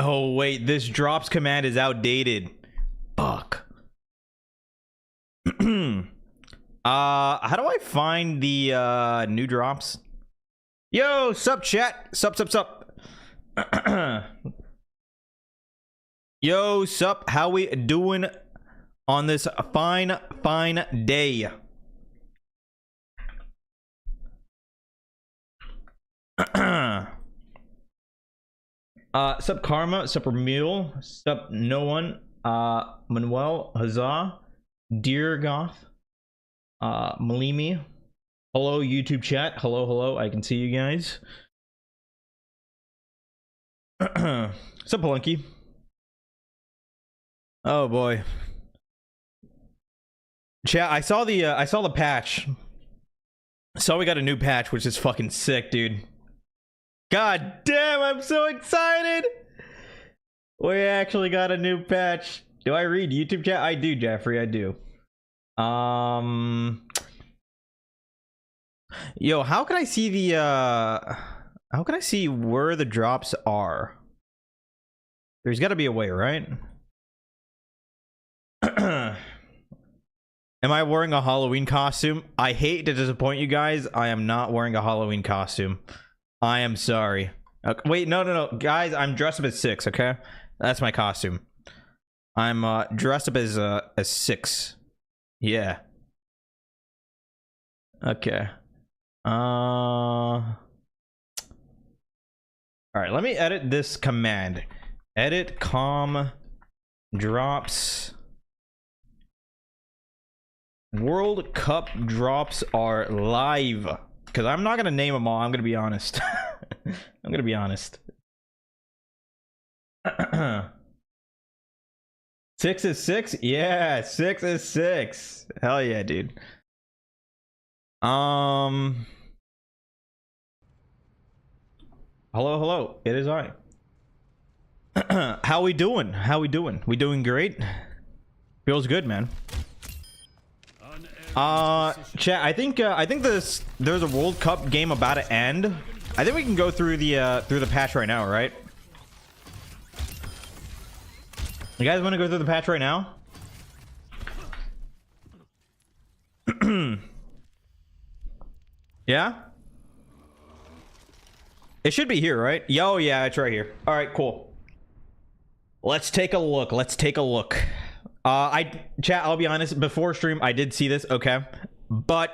Oh wait, this drops command is outdated. Fuck. How do I find the new drops? Yo, sup chat? Sup. Yo, sup? How we doing on this fine day? Sup Karma, sup Ramil, sup no one, Manuel, Huzzah, Dear Goth, Malimi, hello YouTube chat, hello, I can see you guys. Sup Palunky. Oh boy. Chat, I saw the patch. So we got a new patch, which is fucking sick, dude. God damn, I'm so excited. We actually got a new patch. Do I read YouTube chat? I do, Jeffrey, I do. Yo, how can I see the how can I see where the drops are? There's got to be a way, right? Am I wearing a Halloween costume? I hate to disappoint you guys. I am not wearing a Halloween costume. I am sorry. Okay, wait, no. Guys, I'm dressed up as 6, okay? That's my costume. I'm dressed up as 6. Yeah. Okay. All right, let me edit this command. Edit com drops. World Cup drops are live. Because I'm not going to name them all. I'm going to be honest. I'm going to be honest. 6 is 6? Yeah, 6 is 6. Hell yeah, dude. Hello. It is I. How we doing? We doing great? Feels good, man. Chat, I think there's a World Cup game about to end. I think we can go through the patch right now, right? You guys want to go through the patch right now? Yeah? It should be here, right? Yo, yeah, it's right here. All right, cool. Let's take a look. Chat, I'll be honest, before stream I did see this, okay, but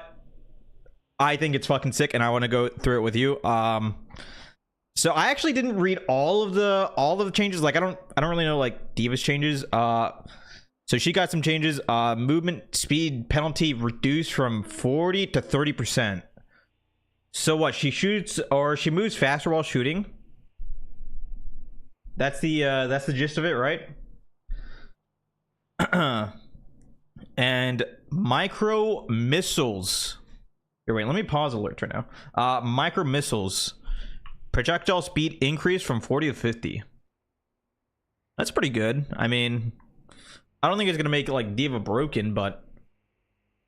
I think it's fucking sick and I want to go through it with you. So I actually didn't read all of the changes. Like I don't really know like D.Va's changes. So she got some changes. Movement speed penalty reduced from 40 to 30%. So what, she shoots or she moves faster while shooting? That's the gist of it, right? And micro missiles. Here, wait, let me pause alerts right now. Micro missiles. Projectile speed increase from 40 to 50. That's pretty good. I mean, I don't think it's gonna make like D.Va broken, but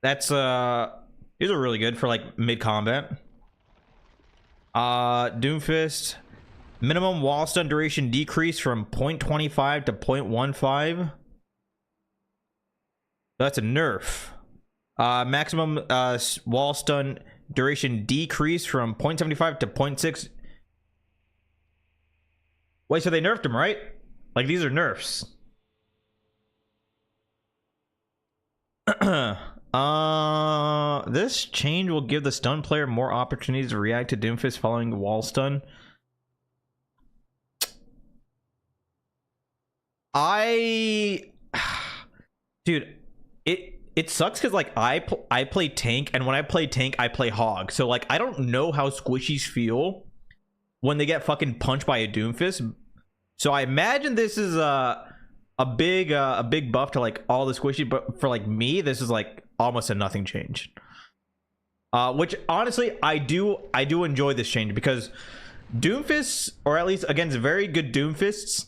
that's these are really good for like mid combat. Doomfist. Minimum wall stun duration decrease from 0.25 to 0.15. That's a nerf. Maximum wall stun duration decrease from 0.75 to 0.6. Wait, so they nerfed them, right? Like these are nerfs. This change will give the stun player more opportunities to react to Doomfist following wall stun. Dude, it sucks because like I play tank, and when I play tank I play hog, so like I don't know how squishies feel when they get fucking punched by a Doomfist. So I imagine this is a big buff to like all the squishy, but for like me this is like almost a nothing change. Which honestly I do enjoy this change because Doomfists, or at least against very good Doomfists,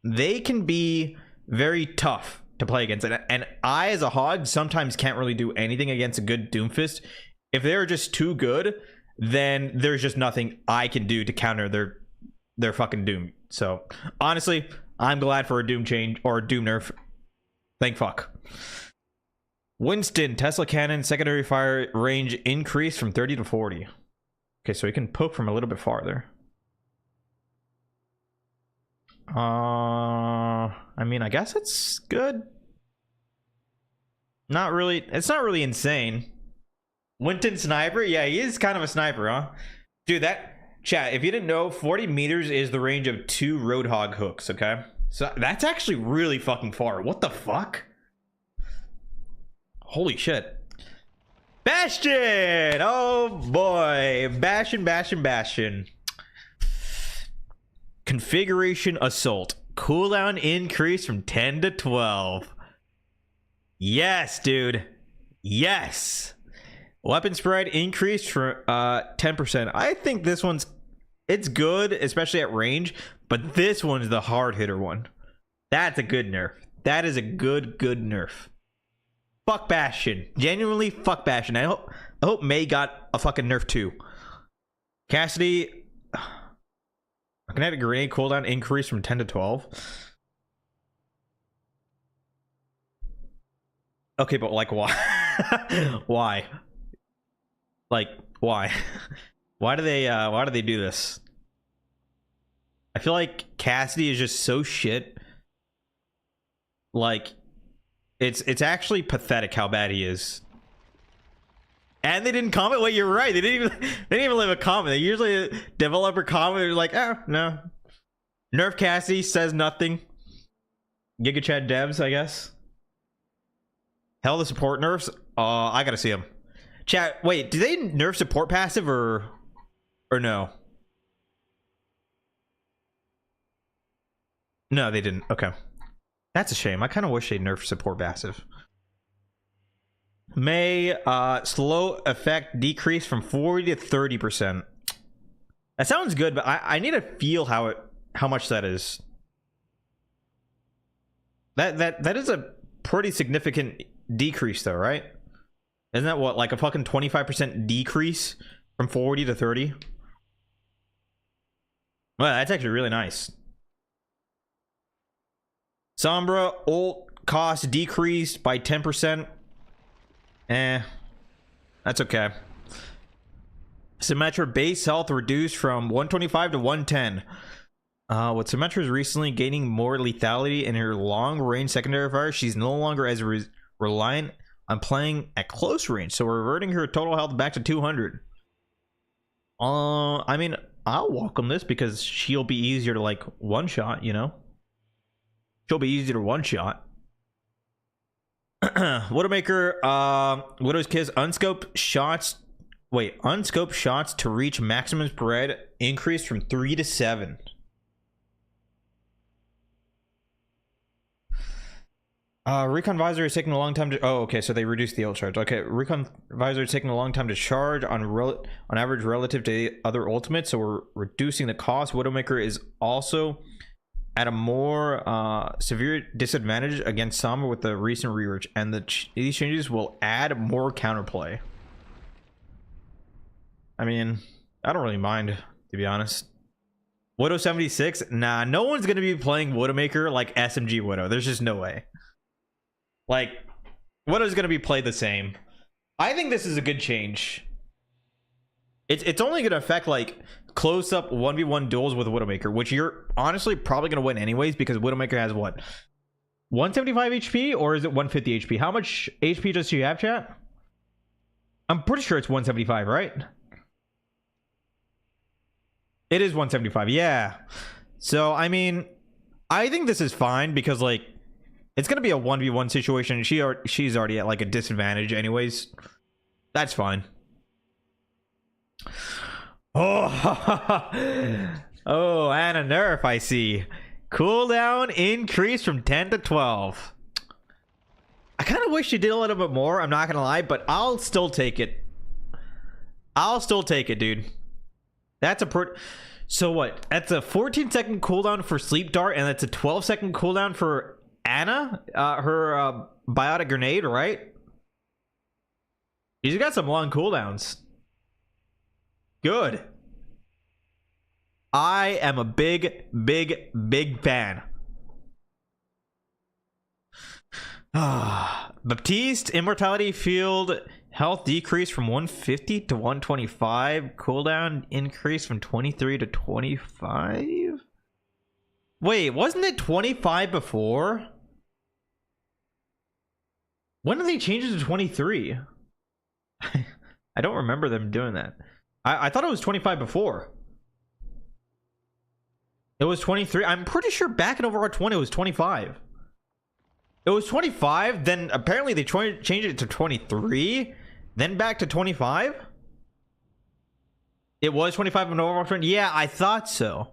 they can be very tough to play against, and I as a hog sometimes can't really do anything against a good Doomfist. If they're just too good, then there's just nothing I can do to counter they're fucking doomed. So honestly, I'm glad for a Doom change or a Doom nerf. Thank fuck. Winston, Tesla cannon, secondary fire range increased from 30 to 40. Okay, so he can poke from a little bit farther. I mean, I guess it's good. Not really. It's not really insane. Winston sniper? Yeah, he is kind of a sniper, huh? Dude, that... Chat, if you didn't know, 40 meters is the range of 2 Roadhog hooks, okay? So that's actually really fucking far. What the fuck? Holy shit. Bastion! Oh boy. Bastion. Configuration assault. Cooldown increase from 10 to 12. Yes, dude. Yes. Weapon spread increased for 10%. I think this one's... It's good, especially at range. But this one's the hard hitter one. That's a good nerf. That is a good nerf. Fuck Bastion. Genuinely, fuck Bastion. I hope May got a fucking nerf too. Cassidy... Kinetic grenade cooldown increase from 10 to 12. Okay, but like why? Why? Like why? Why do they do this? I feel like Cassidy is just so shit. Like it's actually pathetic how bad he is. And they didn't comment. Wait, you're right. They didn't even leave a comment. They usually developer comment like, oh no. Nerf Cassidy says nothing. Giga Chat devs, I guess. Hell, the support nerfs. I gotta see them. Chat. Wait, do they nerf support passive or no? No, they didn't. Okay, that's a shame. I kind of wish they nerfed support passive. May slow effect decrease from 40 to 30%. That sounds good, but I need to feel how much that is. That is a pretty significant decrease though, right? Isn't that what, like a fucking 25% decrease from 40 to 30? Well, that's actually really nice. Sombra ult cost decreased by 10%. That's okay. Symmetra base health reduced from 125 to 110. With Symmetra's recently gaining more lethality in her long-range secondary fire, she's no longer as reliant on playing at close range, so we're reverting her total health back to 200. I mean, I'll welcome this because she'll be easier to like one-shot, you know? She'll be easier to one-shot. Widowmaker, Widow's Kiss, unscoped shots to reach maximum spread increased from 3 to 7. Recon Visor is taking a long time to... Oh, okay, so they reduced the ult charge. Okay, Recon Visor is taking a long time to charge on average relative to other ultimates, so we're reducing the cost. Widowmaker is also at a more severe disadvantage against Sombra with the recent rework, and these changes will add more counterplay. I mean, I don't really mind, to be honest. Widow 76? Nah, no one's gonna be playing Widowmaker like SMG Widow. There's just no way. Like, Widow's gonna be played the same. I think this is a good change. It's only gonna affect like close-up 1v1 duels with Widowmaker, which you're honestly probably gonna win anyways because Widowmaker has what, 175 HP or is it 150 HP? How much HP does she have, chat? I'm pretty sure it's 175, right? It is 175, yeah. So I mean, I think this is fine because like it's gonna be a 1v1 situation. She's already at like a disadvantage anyways. That's fine. Oh, oh, and a nerf, I see. Cooldown increase from 10 to 12. I kind of wish you did a little bit more, I'm not gonna lie, but I'll still take it. I'll still take it, dude. That's a so what? That's a 14-second cooldown for Sleep Dart, and that's a 12-second cooldown for Anna, her biotic grenade, right? She's got some long cooldowns. Good. I am a big fan. Baptiste, immortality field health decrease from 150 to 125. Cooldown increase from 23 to 25. Wait, wasn't it 25 before? When did they change it to 23? I don't remember them doing that. I thought it was 25 before. It was 23. I'm pretty sure back in Overwatch 1 it was 25. It was 25, then apparently they changed it to 23, then back to 25. It was 25 in Overwatch 1. Yeah, I thought so.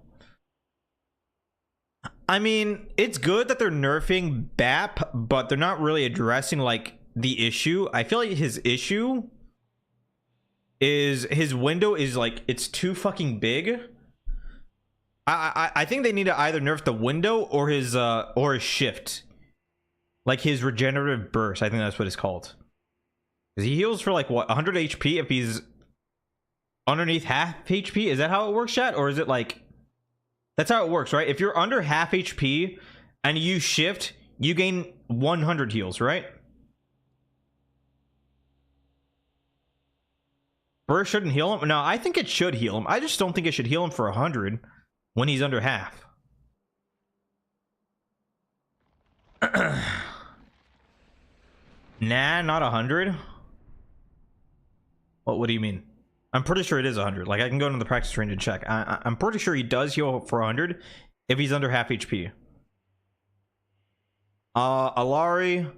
I mean, it's good that they're nerfing BAP, but they're not really addressing like the issue. I feel like his issue is his window is like it's too fucking big. I think they need to either nerf the window or his shift, like his regenerative burst. I think that's what it's called. Because he heals for like what 100 HP if he's underneath half HP. Is that how it works, chat? Or is it like that's how it works, right? If you're under half HP and you shift, you gain 100 heals, right? Burst shouldn't heal him. No, I think it should heal him. I just don't think it should heal him for 100 when he's under half. Nah, not 100. What do you mean? I'm pretty sure it is 100. Like, I can go into the practice range and check. I'm pretty sure he does heal for 100 if he's under half HP. Illari,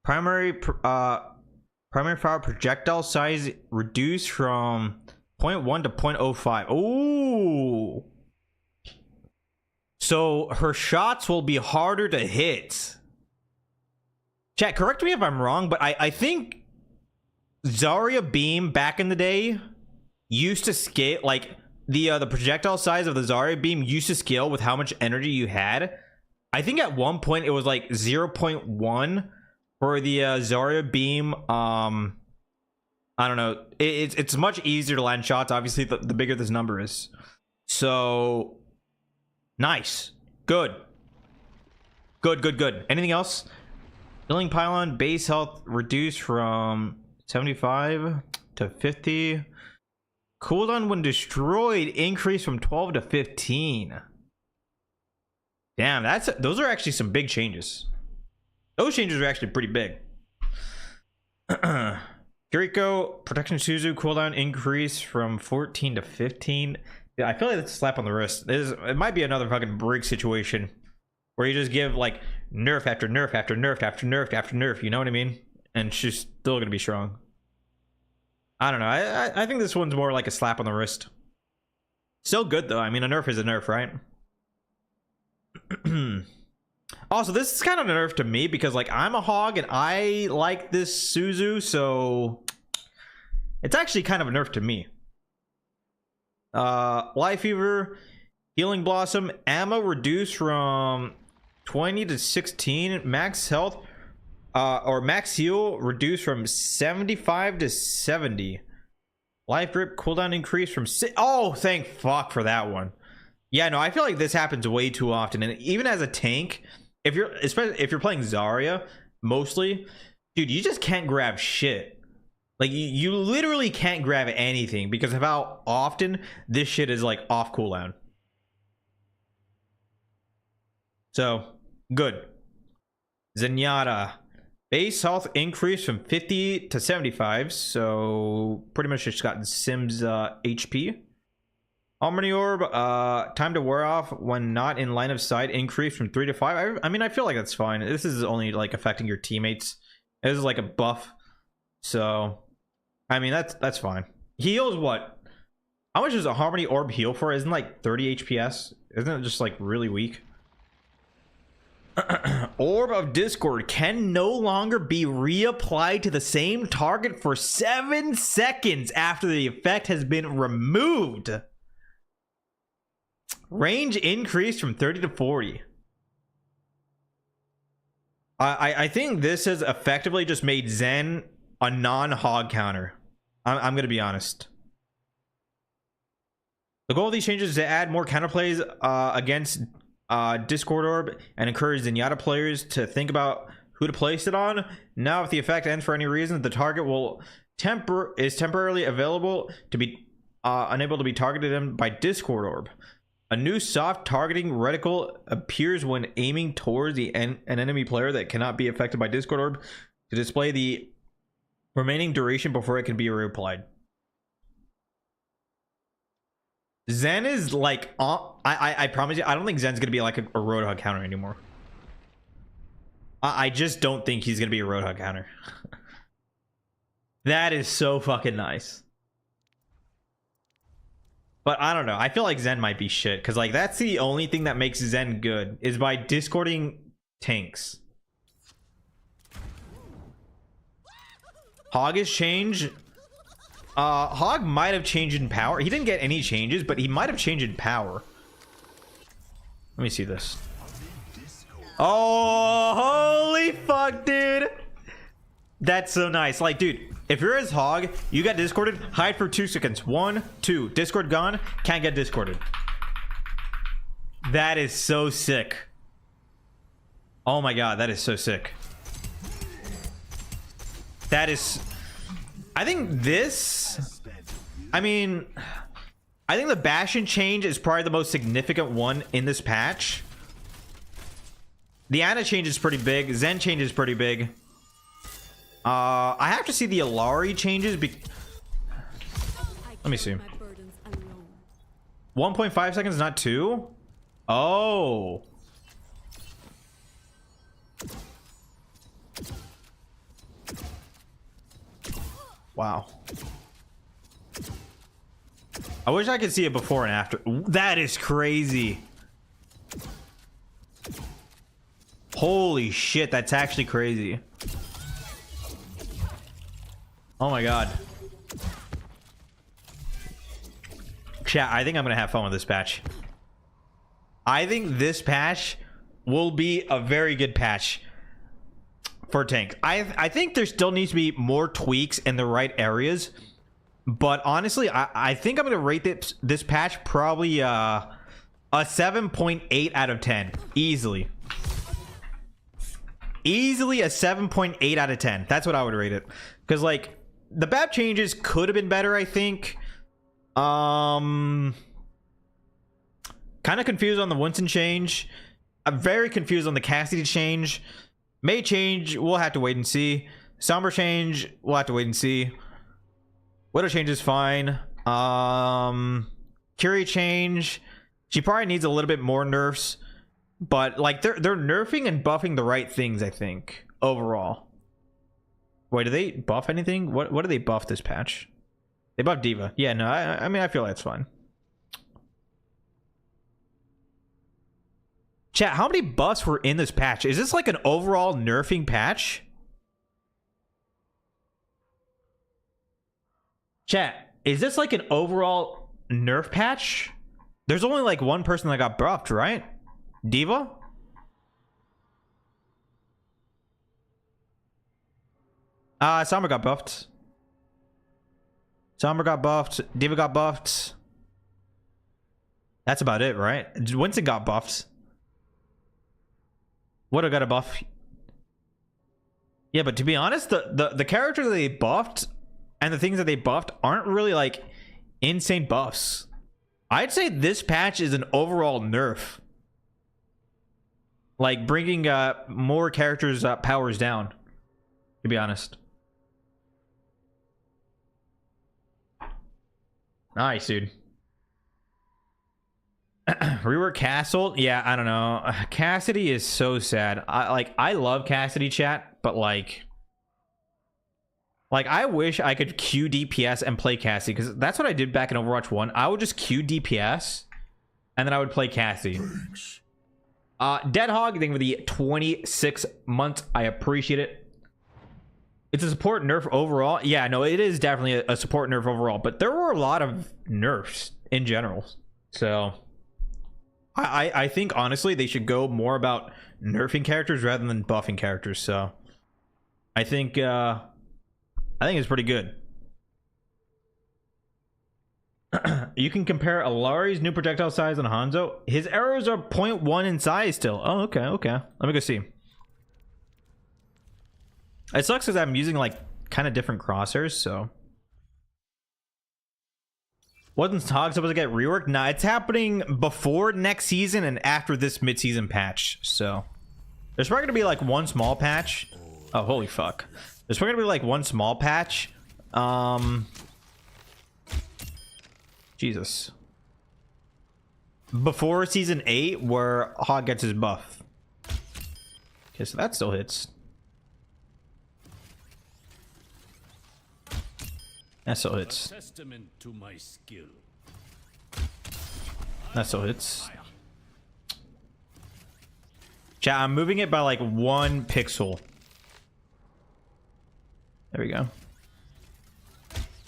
primary fire projectile size reduced from 0.1 to 0.05. Ooh. So her shots will be harder to hit. Chat, correct me if I'm wrong, but I think Zarya beam back in the day used to scale, like the projectile size of the Zarya beam used to scale with how much energy you had. I think at one point it was like 0.1 for the Zarya beam. I don't know. It's much easier to land shots, obviously, the bigger this number is. So nice. Good. Anything else? Healing pylon base health reduced from 75 to 50. Cooldown when destroyed increased from 12 to 15. Damn, those are actually some big changes. Those changes are actually pretty big. Kiriko protection Suzu cooldown increase from 14 to 15. Yeah, I feel like that's a slap on the wrist. It might be another fucking break situation where you just give like nerf after nerf after nerf after nerf after nerf. You know what I mean? And she's still gonna be strong. I don't know. I think this one's more like a slap on the wrist. Still good though. I mean, a nerf is a nerf, right? Also, this is kind of a nerf to me because like I'm a hog and I like this Suzu, so it's actually kind of a nerf to me. Lifeweaver, healing blossom, ammo reduced from 20 to 16, max health or max heal reduced from 75 to 70. Life grip cooldown increase from oh, thank fuck for that one. Yeah, no, I feel like this happens way too often, and even as a tank, especially if you're playing Zarya mostly, dude, you just can't grab shit. Like you literally can't grab anything because of how often this shit is like off cooldown. So good. Zenyatta base health increase from 50 to 75, so pretty much just gotten Sims HP. Harmony Orb, time to wear off when not in line of sight increase from 3 to 5. I mean, I feel like that's fine. This is only like affecting your teammates. This is like a buff, so I mean that's fine. Heals what? How much does a Harmony Orb heal for? Isn't like 30 HPS? Isn't it just like really weak? Orb of Discord can no longer be reapplied to the same target for 7 seconds after the effect has been removed. Range increased from 30 to 40. I think this has effectively just made Zen a non-hog counter. I'm gonna be honest. The goal of these changes is to add more counterplays against Discord Orb and encourage Zenyatta players to think about who to place it on. Now, if the effect ends for any reason, the target will is temporarily available to be unable to be targeted by Discord Orb. A new soft targeting reticle appears when aiming towards an enemy player that cannot be affected by Discord Orb to display the remaining duration before it can be reapplied. Zen is like, I promise you, I don't think Zen's gonna be like a Roadhog counter anymore. I just don't think he's gonna be a Roadhog counter. That is so fucking nice. But I don't know. I feel like Zen might be shit because like that's the only thing that makes Zen good is by discording tanks. Hog is changed. Hog might have changed in power. He didn't get any changes, but he might have changed in power. Let me see this. Oh, holy fuck, dude. That's so nice. Like, dude, if you're as Hog, you got discorded, hide for 2 seconds. 1, 2, discord gone, can't get discorded. That is so sick. Oh my god, that is so sick. That is, I think this, I mean, I think the Bastion change is probably the most significant one in this patch. The Ana change is pretty big. Zen change is pretty big. I have to see the Illari changes. Let me see. 1.5 seconds, not 2. Oh. Wow. I wish I could see it before and after. That is crazy. Holy shit, that's actually crazy. Oh my god. Chat, I think I'm gonna have fun with this patch. I think this patch will be a very good patch for tanks. I think there still needs to be more tweaks in the right areas, but honestly, I think I'm gonna rate this patch probably a 7.8 out of 10 easily. Easily a 7.8 out of 10. That's what I would rate it, because like the BAP changes could have been better, I think. Kind of confused on the Winston change. I'm very confused on the Cassidy change. May change, we'll have to wait and see. Somber change, we'll have to wait and see. Widow change is fine. Curie change, she probably needs a little bit more nerfs, but like they're nerfing and buffing the right things, I think, overall. Wait, do they buff anything? What do they buff this patch? They buff D.Va. Yeah, no, I mean, I feel that's fine. Chat, how many buffs were in this patch? Is this like an overall nerfing patch? Chat, is this like an overall nerf patch? There's only like one person that got buffed, right? D.Va? Sombra got buffed. Sombra got buffed. D.Va got buffed. That's about it, right? Winston got buffed. Widow got a buff. Yeah, but to be honest, the characters that they buffed and the things that they buffed aren't really like insane buffs. I'd say this patch is an overall nerf. Like bringing more characters' powers down, to be honest. Nice, dude. Rework Castle? Yeah, I don't know. Cassidy is so sad. I love Cassidy, chat, but like I wish I could Q DPS and play Cassidy, because that's what I did back in Overwatch 1. I would just Q DPS and then I would play Cassidy. Dead Hog, thank you for the 26 months. I appreciate it. It's a support nerf overall. Yeah, no, it is definitely a support nerf overall, but there were a lot of nerfs in general. So I think honestly they should go more about nerfing characters rather than buffing characters. So I think it's pretty good. You can compare Illari's new projectile size and Hanzo. His arrows are 0.1 in size still. Oh, okay, okay. Let me go see. It sucks because I'm using like kind of different crosshairs, so. Wasn't Hog supposed to get reworked? Nah, it's happening before next season and after this mid-season patch, so. There's probably gonna be like one small patch. Oh, holy fuck. There's probably gonna be like one small patch. Jesus. Before season 8 where Hog gets his buff. Okay, so that still hits. That still hits. Testament to my skill. That still hits. Chat, I'm moving it by like 1 pixel. There we go.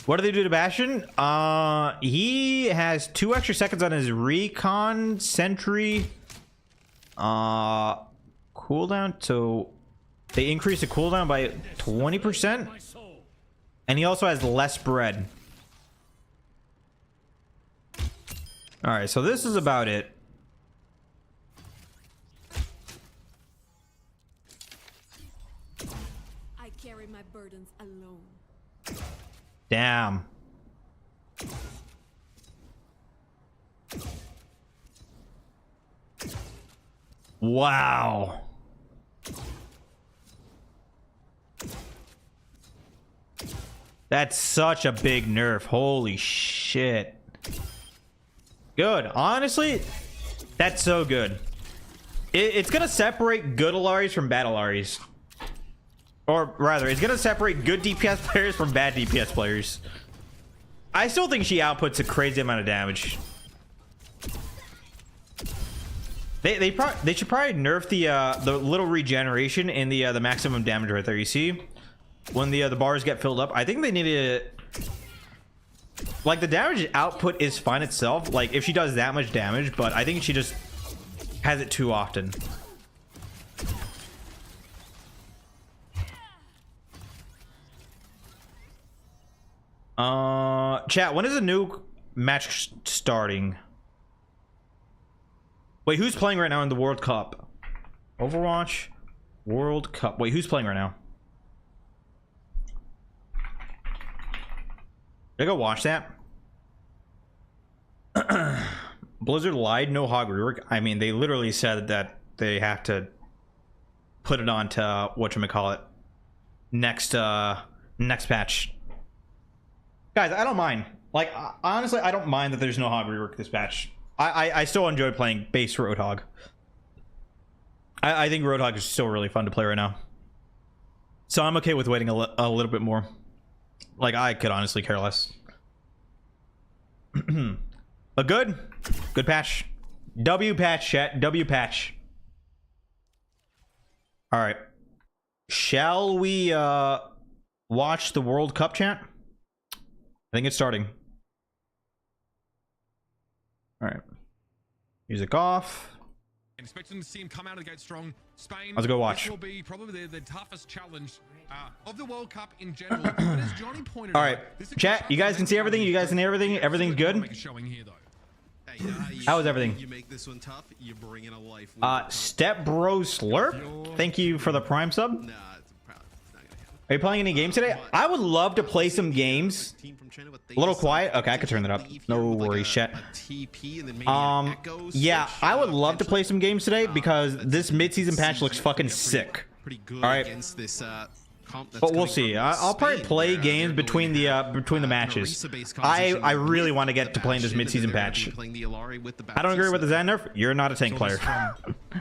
What do they do to Bastion? He has 2 extra seconds on his recon sentry cooldown, so they increase the cooldown by 20%, and he also has less spread. All right, so this is about it. I carry my burdens alone. Damn. Wow. That's such a big nerf. Holy shit. Good. Honestly, that's so good. It's gonna separate good Illaris from bad Illaris. Or rather, it's gonna separate good DPS players from bad DPS players. I still think she outputs a crazy amount of damage. They should probably nerf the little regeneration in the maximum damage right there. You see, when the bars get filled up, I think they need to, like, the damage output is fine itself. Like if she does that much damage, but I think she just has it too often. Chat, when is a new match starting? Wait, who's playing right now in the World Cup? Overwatch World Cup. Wait, who's playing right now? Did I go watch that? Blizzard lied, no Hog rework. I mean, they literally said that they have to put it on to whatchamacallit, next patch. Guys, I don't mind. Like, honestly, I don't mind that there's no Hog rework this patch. I still enjoy playing base Roadhog. I think Roadhog is still really fun to play right now. So I'm okay with waiting a little bit more. Like, I could honestly care less. But good patch. W patch, chat. W patch. All right. Shall we watch the World Cup, chat? I think it's starting. All right. Music off. Expecting to see him come out of the gate strong. Spain. Let's go watch. This will be probably the toughest challenge of the World Cup in general. But as Johnny pointed all right, out, chat. You guys can see everything. You guys can hear everything. Everything's good. Make a showing here, though. How is everything? You make this one tough, you bring in a life. Step Bro Slurp. Thank you for the Prime sub. Nah, it's not gonna happen. Are you playing any games today? I would love to play some games. A little quiet. Okay, I could turn that up. No worries, chat. Yeah, I would love to play some games today because this mid-season patch looks fucking sick. All right, but we'll see. I'll probably play games between the matches. I really want to get to playing this mid-season patch. I don't agree with the Zen nerf. You're not a tank player.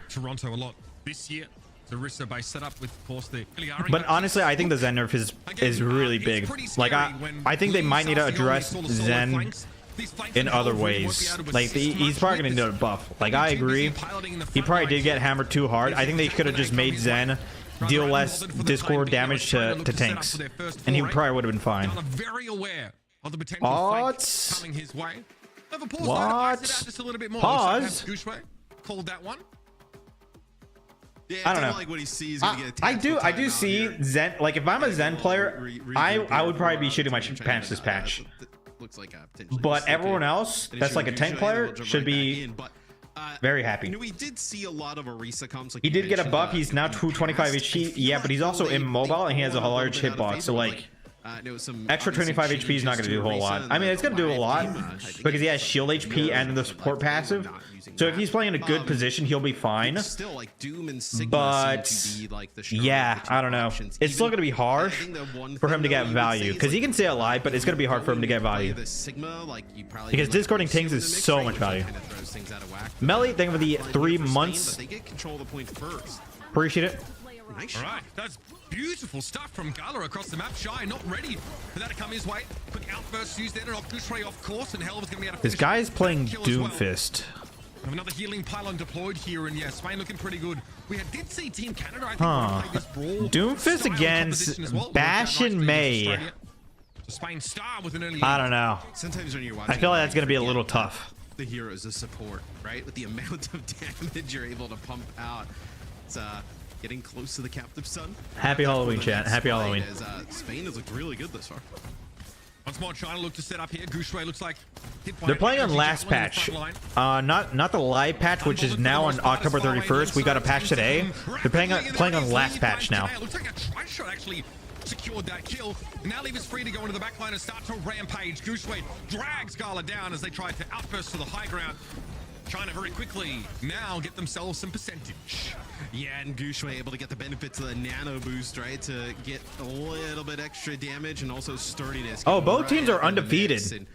Toronto a lot this year. The Rissa base set up with, of course, the Illari. But honestly, I think the Zen nerf is really big. Like I think they might need to address Zen in other ways. Like he's probably gonna need a buff. Like I agree, he probably did get hammered too hard. I think they could have just made Zen deal less Discord damage to tanks, and he probably would have been fine. What? Pause. Called that one. Yeah, I don't know. like what he sees, gonna get I do see here. Zen. Like if I'm a Zen player, I would probably be shooting my pants this patch. looks like a potentially But mistaken everyone else that's like a tank player should be very happy. You know, we did see a lot of Orisa comps. Like He you did get a mentioned, buff. He's now in the 225 past. HP. I feel Yeah, but he's like also they immobile and he has a pulled large little bit out of hitbox. So favor, like there was some extra obviously 25 HP is not going to do a whole changes lot. to I mean, Orisa it's going to do a and the lot live game, I think because he has shield HP and the support passive. So if he's playing in a good position, he'll be fine. Still, like Doom and Sigma But seem to be, like, the stronger yeah, of the two I don't know. options. It's still Even- going to be I harsh think the one for him thing to that get we would value say is, because he like, can stay alive, but it's going to be hard for him to get play value. the Sigma, like, you probably Because would, like, discarding assume tanks in is the mix, so right, much which value. kinda throws things out of whack. Melly, thank you for the Fine 3 here for Spain, months. but they get control of the point first. Appreciate it. Nice All shot. right, that's beautiful stuff from Gala across the map. Shy not ready for that to come his way. Quick outburst used there to knock Gooseray off course, and Helva's going to be able to This finish guy is that playing kill as well. Doomfist. We have another healing pylon deployed here, and yeah, Spain looking pretty good. did see Team Canada, I think, Huh. play this brawl Doomfist style against composition as well. Bastion Worked out nicely May. against Australia. So Spain star with an early I lead. don't know. Sometimes when you're watching, I feel like you that's going to be a forget little that tough. The heroes of support, right? With the amount of damage you're able to pump out, it's getting close to the captive sun. Happy Halloween, chat. Happy Halloween. As, Spain has looked really good this far. Once more, China look to set up here. Gooseray looks like hit by They're an playing on energy last javelin in the patch. front line. Not the live patch, which is now on October 31st. We got a patch today. They're playing on last patch now. Looks like a try shot actually secured that kill. Now Leave is free to go into the back line and start to rampage. Gooseray drags Gala down as they try to outburst to the high ground. China very quickly now get themselves some percentage. Yeah, and Gooseray able to get the benefits of the nano boost, right? To get a little bit extra damage and also sturdiness. Oh, Get both right teams are in the mix undefeated.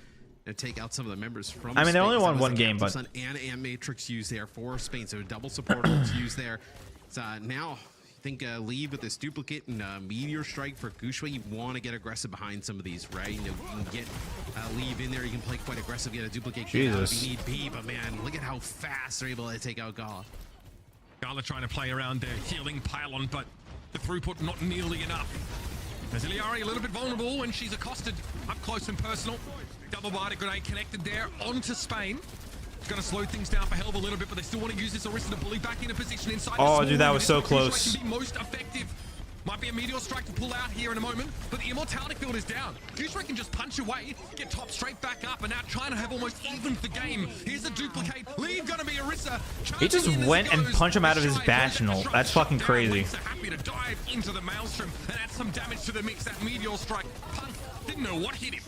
and, take out some of the members from I mean, they only Spain. won That was one the game, Captain but- Sun and Matrix used there for Spain, so double support was used there. So now, I think leave with this duplicate and meteor strike for Gooseray. You want to get aggressive behind some of these, right? You know, you can get leave in there. You can play quite aggressive, get a duplicate get out if Jesus. you need B. But man, look at how fast they're able to take out Gala. Gala trying to play around their healing pylon, but the throughput not nearly enough. As Illari a little bit vulnerable when she's accosted up close and personal. Double bite grenade connected there onto Spain. It's going to slow things down for Helv a little bit, but they still want to use this Orisa to bully back into position inside. Oh, the dude, that small was so unit. This way close. can be most effective. Might be a meteor strike to pull out here in a moment, but the immortality field is down. Gooseray can just punch away, get top straight back up, and now China have almost evened the game. Here's a duplicate. Leave gonna be Orisa. He just went and punched him out of his Bastion ult. That's fucking crazy. Lisa happy to dive into the maelstrom and add some damage to the mix. That meteor strike. Punk didn't know what hit him.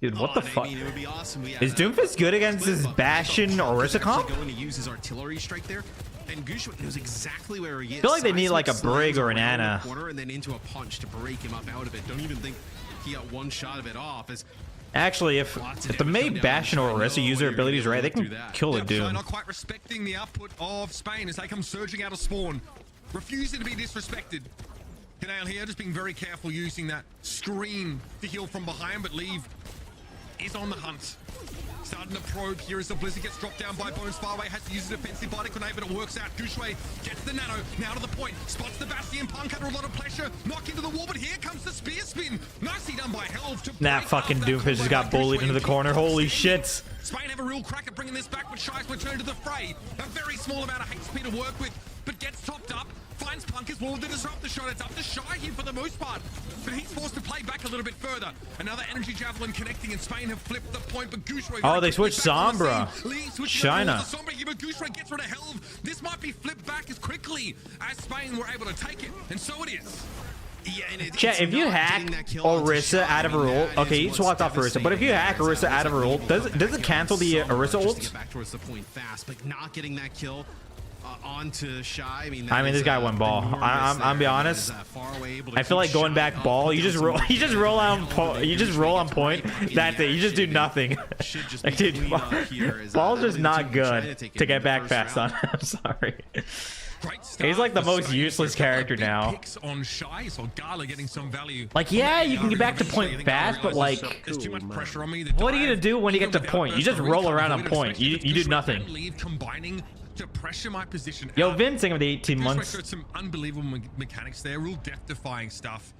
Dude, what the I fuck? mean, it would be awesome. We had Is Doomfist good against split this up. Bastion Punk Orisa is actually comp? going to use his artillery strike there, and Gooseray knows exactly where he is. I feel like they need, Seismic like, a Brig slams or an around the Ana. corner and then into a punch to break him up out of it. Don't even think he got one shot of it off. As Actually, if the May Bastion or Orisa use their abilities right, they can kill the Yep, Doom. not quite respecting the output of Spain as they come surging out of spawn, refusing to be disrespected. Canale here, just being very careful using that screen to heal from behind, but Leave is on the hunt. Starting to probe here as the Blizzard gets dropped down by Bones. Far away has to use a defensive body grenade, but it works out. Gooseray gets the nano, now to the point, spots the Bastion. Punk under a lot of pressure, knock into the wall, but here comes the spear spin. Nicely done by Helv to Nah, break fucking up that Doomfist just combo got by bullied Gooseray into the and corner. keep Holy proceeding. shit. Spain have a real crack at bringing this back, but Shy's returned to the fray. A very small amount of HP to work with, but gets topped up. Finds Punk as well to disrupt the shot. It's up to Shy here for the most part, but he's forced to play back a little bit further. Another energy javelin connecting, and Spain have flipped the point, but Gooseray. Oh, they switched Sombra. China. Sombra here, but Gooseray gets rid of Helv. This might be flipped back as quickly as Spain were able to take it, and so it is. yeah, and Chat, if you hack Orisa out of her ult, okay, you swapped off Orisa, but if you hack Orisa out of her ult, does it cancel the Orisa ult? Get back towards the point fast, but not getting that kill onto Shy. I mean, this guy went ball. I'm be honest. I feel like going back ball. You just roll. You just roll on. You just roll on point. That's it. You just do nothing. Like, dude, ball's just not good to get back fast on. I'm sorry. He's like the most useless character now. On Shy, so Gala getting some value. Like, yeah, you can get back to point fast, but like, there's too much pressure on me. what are you gonna do when you get to point? You just roll around on point. You do nothing. Leave combining to pressure my position. Yo, out. Vin, with the 18 Gooseray months. showed some unbelievable mechanics there, real death-defying stuff.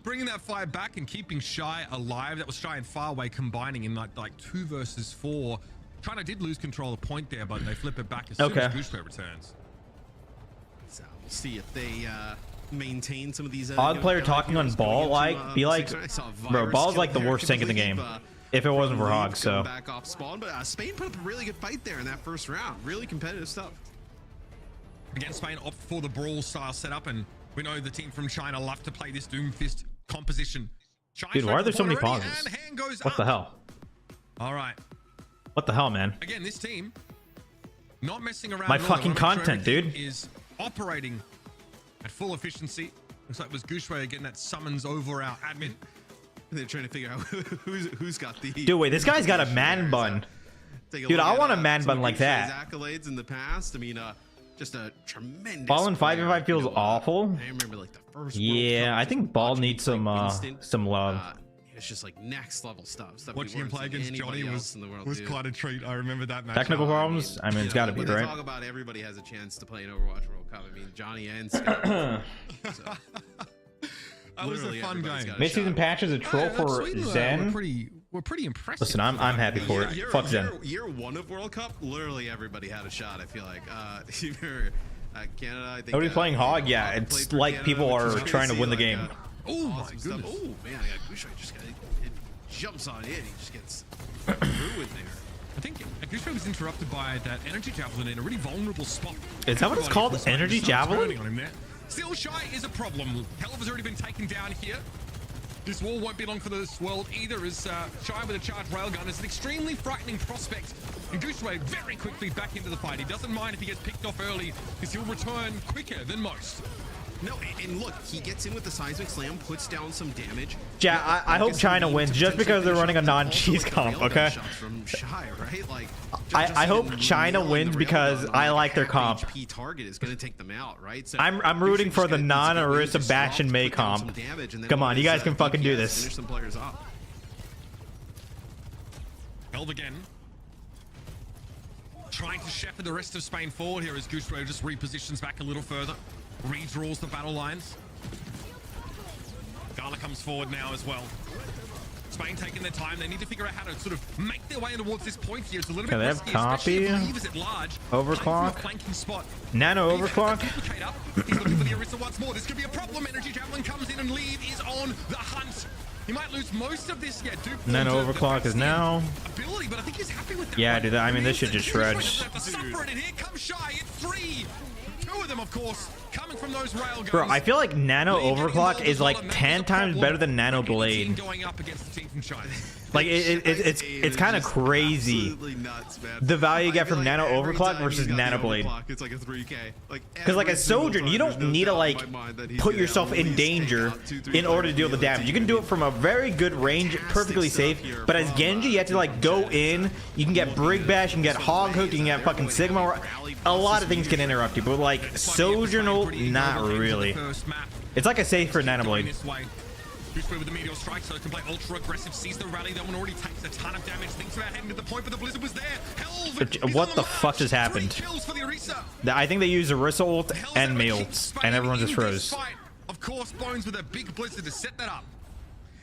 Bringing that fire back and keeping Shy alive. That was Shy and Faraway combining in like 2 versus 4. China did lose control of point there, but they flip it back as soon as Gooseray returns. So we'll see if they maintain some of these. Hog player talking on ball, like, be like, bro, ball's like the worst tank in the game. If it wasn't for Hog, so. Back off spawn, but Spain put up a really good fight there in that first round. Really competitive stuff. Again, Spain opt for the brawl style setup, and we know the team from China love to play this Doomfist composition. Dude, why are there so many pauses? What the hell? All right. What the hell, man? Again, this team not messing around. My fucking content, dude. Is operating at full efficiency. Looks like it was Gushway getting that summons over our admin. They're trying to figure out who's got the. Dude, wait, this guy's got a man bun. Dude, I want a man bun like that. Accolades in the past. I mean, just a tremendous. Ball in 5v5 feels awful. I remember like the first. Yeah, I think Ball needs some love. It's just like next level stuff. Watching him play against Johnny was quite a treat. I remember that match. Technical problems? I mean, it's got to be, when right? They talk about everybody has a chance to play an Overwatch World Cup. I mean, Johnny and Scott. That was a fun game. Mid-season patch is a troll for Zen. We're pretty impressed. Listen, I'm happy for it. Fuck Zen. Year one of World Cup, literally everybody had a shot. I feel like Canada. I think nobody's playing Hog. Yeah, it's like Canada, people are trying to win the game. Oh my goodness! Oh man, Gushway just jumps on it. He just gets ruined there. I think Gushway was interrupted by that energy javelin in a really vulnerable spot. Is that what it's called? Energy javelin? On him there. Still Shy is a problem. Helv has already been taken down here. This wall won't be long for this world either, as Shy with a charged railgun is an extremely frightening prospect. And Gushway very quickly back into the fight. He doesn't mind if he gets picked off early, because he'll return quicker than most. No, and look, he gets in with the seismic slam, puts down some damage. Yeah, I hope China wins just because they're running a non-cheese comp, okay? I hope China wins because I like their comp. Target is going to take them out, right? So I'm rooting for the non-Arista Bastion May comp. Come on, you guys can fucking do this. Some players off. Helv again. Trying to shepherd the rest of Spain forward here as Gushway just repositions back a little further. Redraws the battle lines. Gala comes forward now as well. Spain taking their time. They need to figure out how to sort of make their way towards this point here. It's a little bit risky, especially if Leave is at large. Overclock. Spot. Nano overclock. He's looking for the Orisa once more. This could be a problem. Energy Javelin comes in and Leave is on the hunt. He might lose most of this. Yeah, Nano overclock is now. Ability, but I think he's happy with that. Yeah, dude. I mean, this shit just shreds. And here comes Shy. It's 3. 2 of them, of course, coming from those railguns. Bro, I feel like Nano Overclock is like 10 times better than Nano Blade. Like it's kind of crazy the value you get from Nano Overclock versus Nano Blade. It's like a 3K. Because like a Sojourn, you don't need to like put yourself in danger in order to deal the damage. You can do it from a very good range, perfectly safe. But as Genji, you have to like go in. You can get Brig Bash, you can get Hog Hook, you can get fucking Sigma. A lot of things can interrupt you, but like Sojourn, not really. It's like a safe for Nano Blade. Gushway with the meteor strike, so it can play ultra aggressive, sees the rally. That one already takes a ton of damage. Thinks about heading to the point, but the blizzard was there. Helv, what the fuck just happened? I think they used Orisa ult and May ult, and everyone just froze. Of course, Bones with a big blizzard to set that up.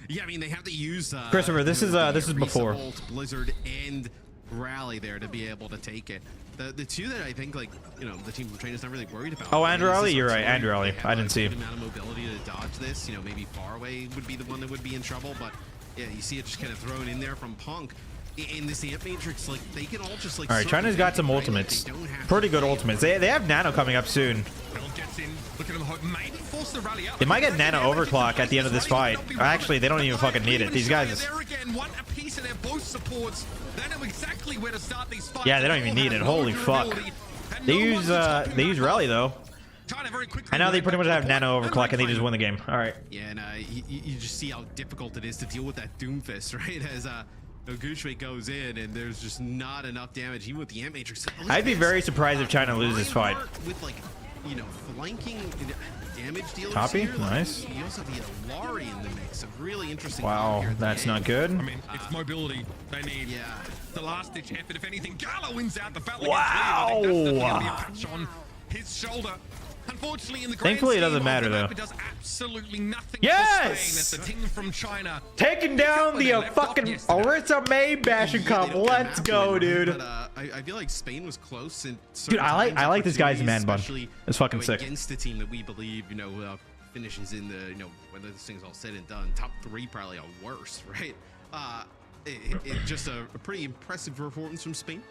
Yeah, I mean they have to use Christopher. This is before ult, blizzard and rally there to be able to take it. The two that I think, like, you know, the team from China is not really worried about. Oh, Andrew Rally, you're right. Andrew Rally, I didn't see. The amount of mobility to dodge this, you know, maybe far away would be the one that would be in trouble, but yeah, you see it just kind of thrown in there from Punk. In this Amp Matrix, like, they can all just like. All right, China's got some ultimates, pretty good ultimates. They have Nano coming up soon. They might get Nano Overclock at the end of this fight. Actually, they don't even fucking need it. These guys. Yeah, they don't even need it. Holy fuck. They use Rally though. And now they pretty much have Nano Overclock and they just win the game. All right. Yeah, and you just see how difficult it is to deal with that Doomfist, right? As Gushway goes in and there's just not enough damage, even with the Amp Matrix. I'd be very surprised if China loses this fight. With like, you know, flanking damage dealers. Copy, here, nice. You also have the Illari in the mix. A really interesting. Wow, that's not good. I mean, it's mobility they need. Yeah. The last ditch effort. If anything, Gala wins out the battle. Wow. Against Leave. I think that's definitely gonna be a patch on his shoulder. Unfortunately, in the grand thankfully, it doesn't scheme matter of the though. map, it does absolutely nothing. Yes! For Spain, as the team from China taking down the fucking Orisa May Bastion comp. Let's go, dude. But, I feel like Spain was close. And dude, I like this guy's man bun. It's fucking sick. Against the team that we believe, you know, finishes in the, you know, when this thing's all said and done, top 3 probably or worse, right? It just a pretty impressive performance from Spain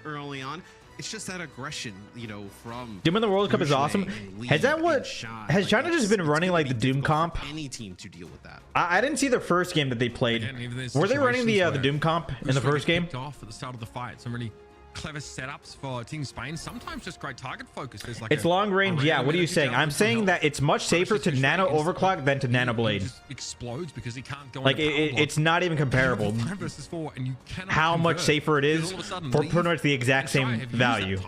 early on. It's just that aggression, you know, from Doom in the World Cup is awesome. Has that what has China just been running like the Doom comp? Any team to deal with that. I didn't see the first game that they played. Were they running the Doom comp in the first game? Off at the start of the fight, some really clever setups for Team Spain. Sometimes just great target focus. There's like it's long range. Yeah, what are you saying? I'm saying that it's much safer to nano overclock than to nano blade. Just explodes because he can't go like it's not even comparable. 5 versus 4, and you cannot how much convert. safer it is for pretty much the exact same value.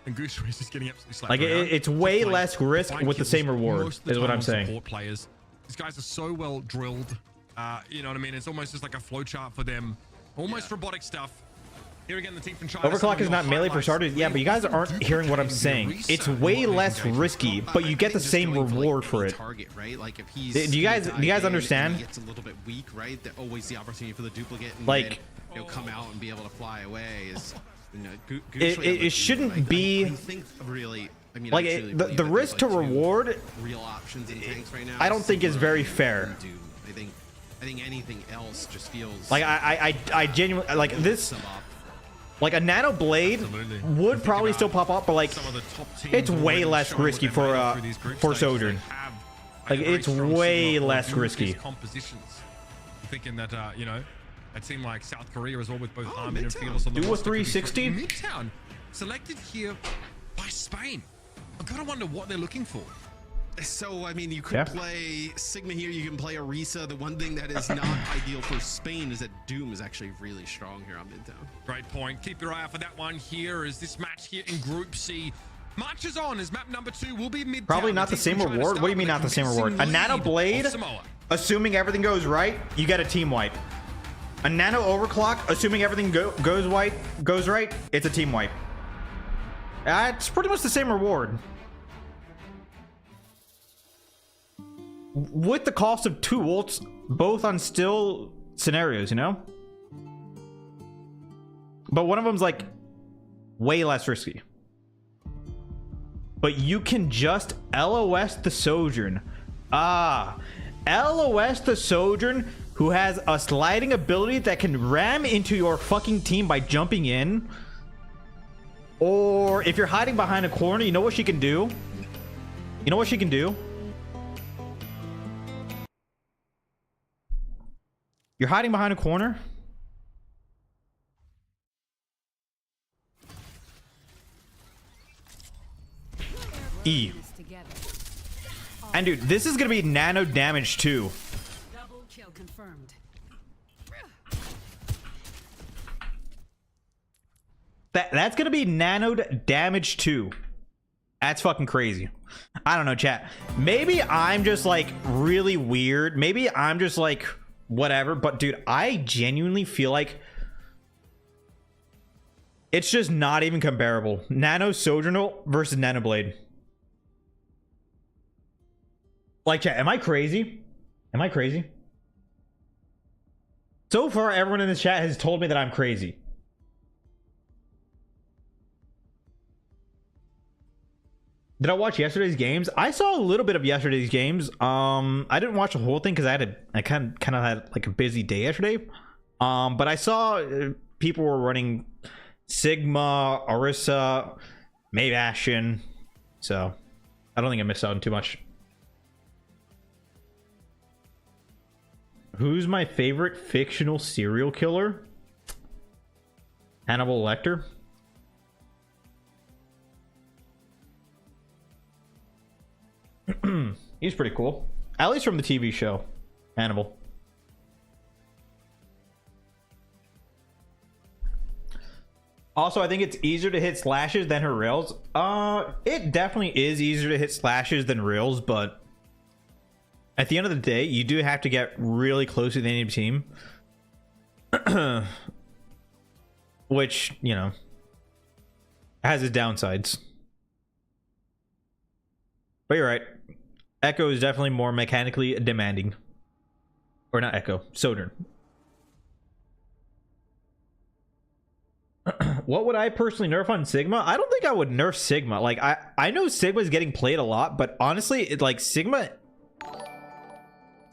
And Goose is just getting absolutely slapped Like around. it's way Just less risk with the same reward most of the is what time I'm on saying. support players, these guys are so well drilled. You know what I mean? It's almost just like a flowchart for them. Almost robotic stuff. Here again, the team from China. Overclock is not melee for starters. Yeah, but you guys aren't hearing what I'm saying. It's way less risky, but you get the same reward for it. Target, right? Like if he's Do you guys understand? He gets a little bit weak, right? That always the opportunity for the duplicate and like then, you know, come out and be able to fly away is, you know, it shouldn't like, be. I think really. I mean, like the risk to like reward. Real options in tanks right now. I don't think is very fair. I think anything else just feels like I genuinely like this. Like a nano blade would probably still pop up, but like it's way less risky for Sojourn. Like it's way less risky. Thinking that you know, it seemed like South Korea as well with both Armin and Fearless on the do a 360. Midtown selected here by Spain. I've got to wonder what they're looking for. So, I mean, you could play Sigma here, you can play Orisa. The one thing that is not ideal for Spain is that Doom is actually really strong here on Midtown. Great point. Keep your eye out for that one here as this match here in Group C marches on as map number 2 will be Midtown. Probably not the same reward. What do you mean not the same reward? A nano blade, assuming everything goes right, you get a team wipe. A nano overclock, assuming everything goes right, it's a team wipe. It's pretty much the same reward. With the cost of 2 ults, both on still scenarios, you know? But one of them's like way less risky. But you can just LOS the Sojourn. LOS the Sojourn, who has a sliding ability that can ram into your fucking team by jumping in. Or if you're hiding behind a corner, you know what she can do? You know what she can do? You're hiding behind a corner. E. And dude, this is gonna be nano damage too. Double kill confirmed. That's gonna be nanoed damage too. That's fucking crazy. I don't know, chat. Maybe I'm just like really weird. Maybe I'm just like whatever, but dude, I genuinely feel like it's just not even comparable. Nano Sojourner versus Nano Blade. Like, chat, am I crazy? Am I crazy? So far, everyone in this chat has told me that I'm crazy. Did I watch yesterday's games? I saw a little bit of yesterday's games. I didn't watch the whole thing because I kind of had like a busy day yesterday. But I saw people were running Sigma, Orisa, maybe Bastion. So I don't think I missed out on too much. Who's my favorite fictional serial killer? Hannibal Lecter. He's pretty cool. At least from the TV show, Hannibal. Also, I think it's easier to hit slashes than her rails. It definitely is easier to hit slashes than rails, but at the end of the day, you do have to get really close to the enemy team. Which, you know, has its downsides. But you're right. Echo is definitely more mechanically demanding. Or not Echo, Sojourn. What would I personally nerf on Sigma? I don't think I would nerf Sigma. Like, I know Sigma is getting played a lot, but honestly, like Sigma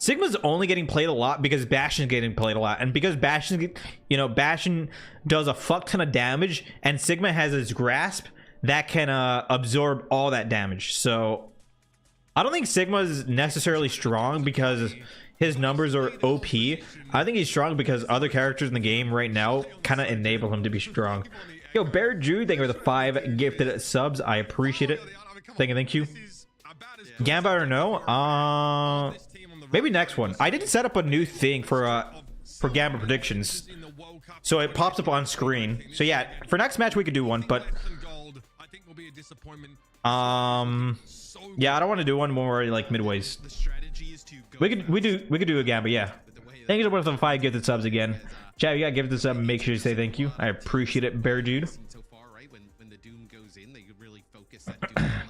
Sigma's only getting played a lot because Bastion's getting played a lot, and because Bastion, you know, Bastion does a fuck ton of damage, and Sigma has his grasp that can absorb all that damage. So I don't think Sigma is necessarily strong because his numbers are OP. I think he's strong because other characters in the game right now kind of enable him to be strong. Yo, Bear Jude, thank you for the 5 gifted subs. I appreciate it. Thank you. Gamba or no? Maybe next one. I didn't set up a new thing for Gamba predictions, so it pops up on screen. So yeah, for next match we could do one, but yeah, I don't want to do one more like midways. We could do a Gamba, yeah. Thank you so much for the 5 gifted subs again. Chat, you gotta give it the sub and make sure you say thank you. I appreciate it, Bear Dude.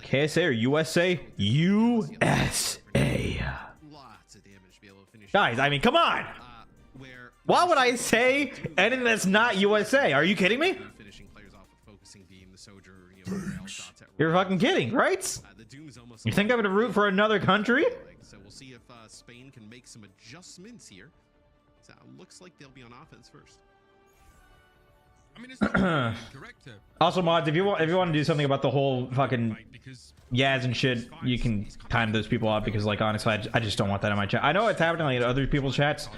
KSA or USA? USA. Guys, I mean, come on. Why would I say anything that's not USA? Are you kidding me? You're fucking kidding, right? You think I'm gonna root for another country? So we'll see if Spain can make some adjustments here. So it looks like they'll be on offense first. I mean, it's not correct. Also, mods, if you want to do something about the whole fucking Yaz and shit, you can time those people out because, like, honestly, I just don't want that in my chat. I know it's happening like in other people's chats.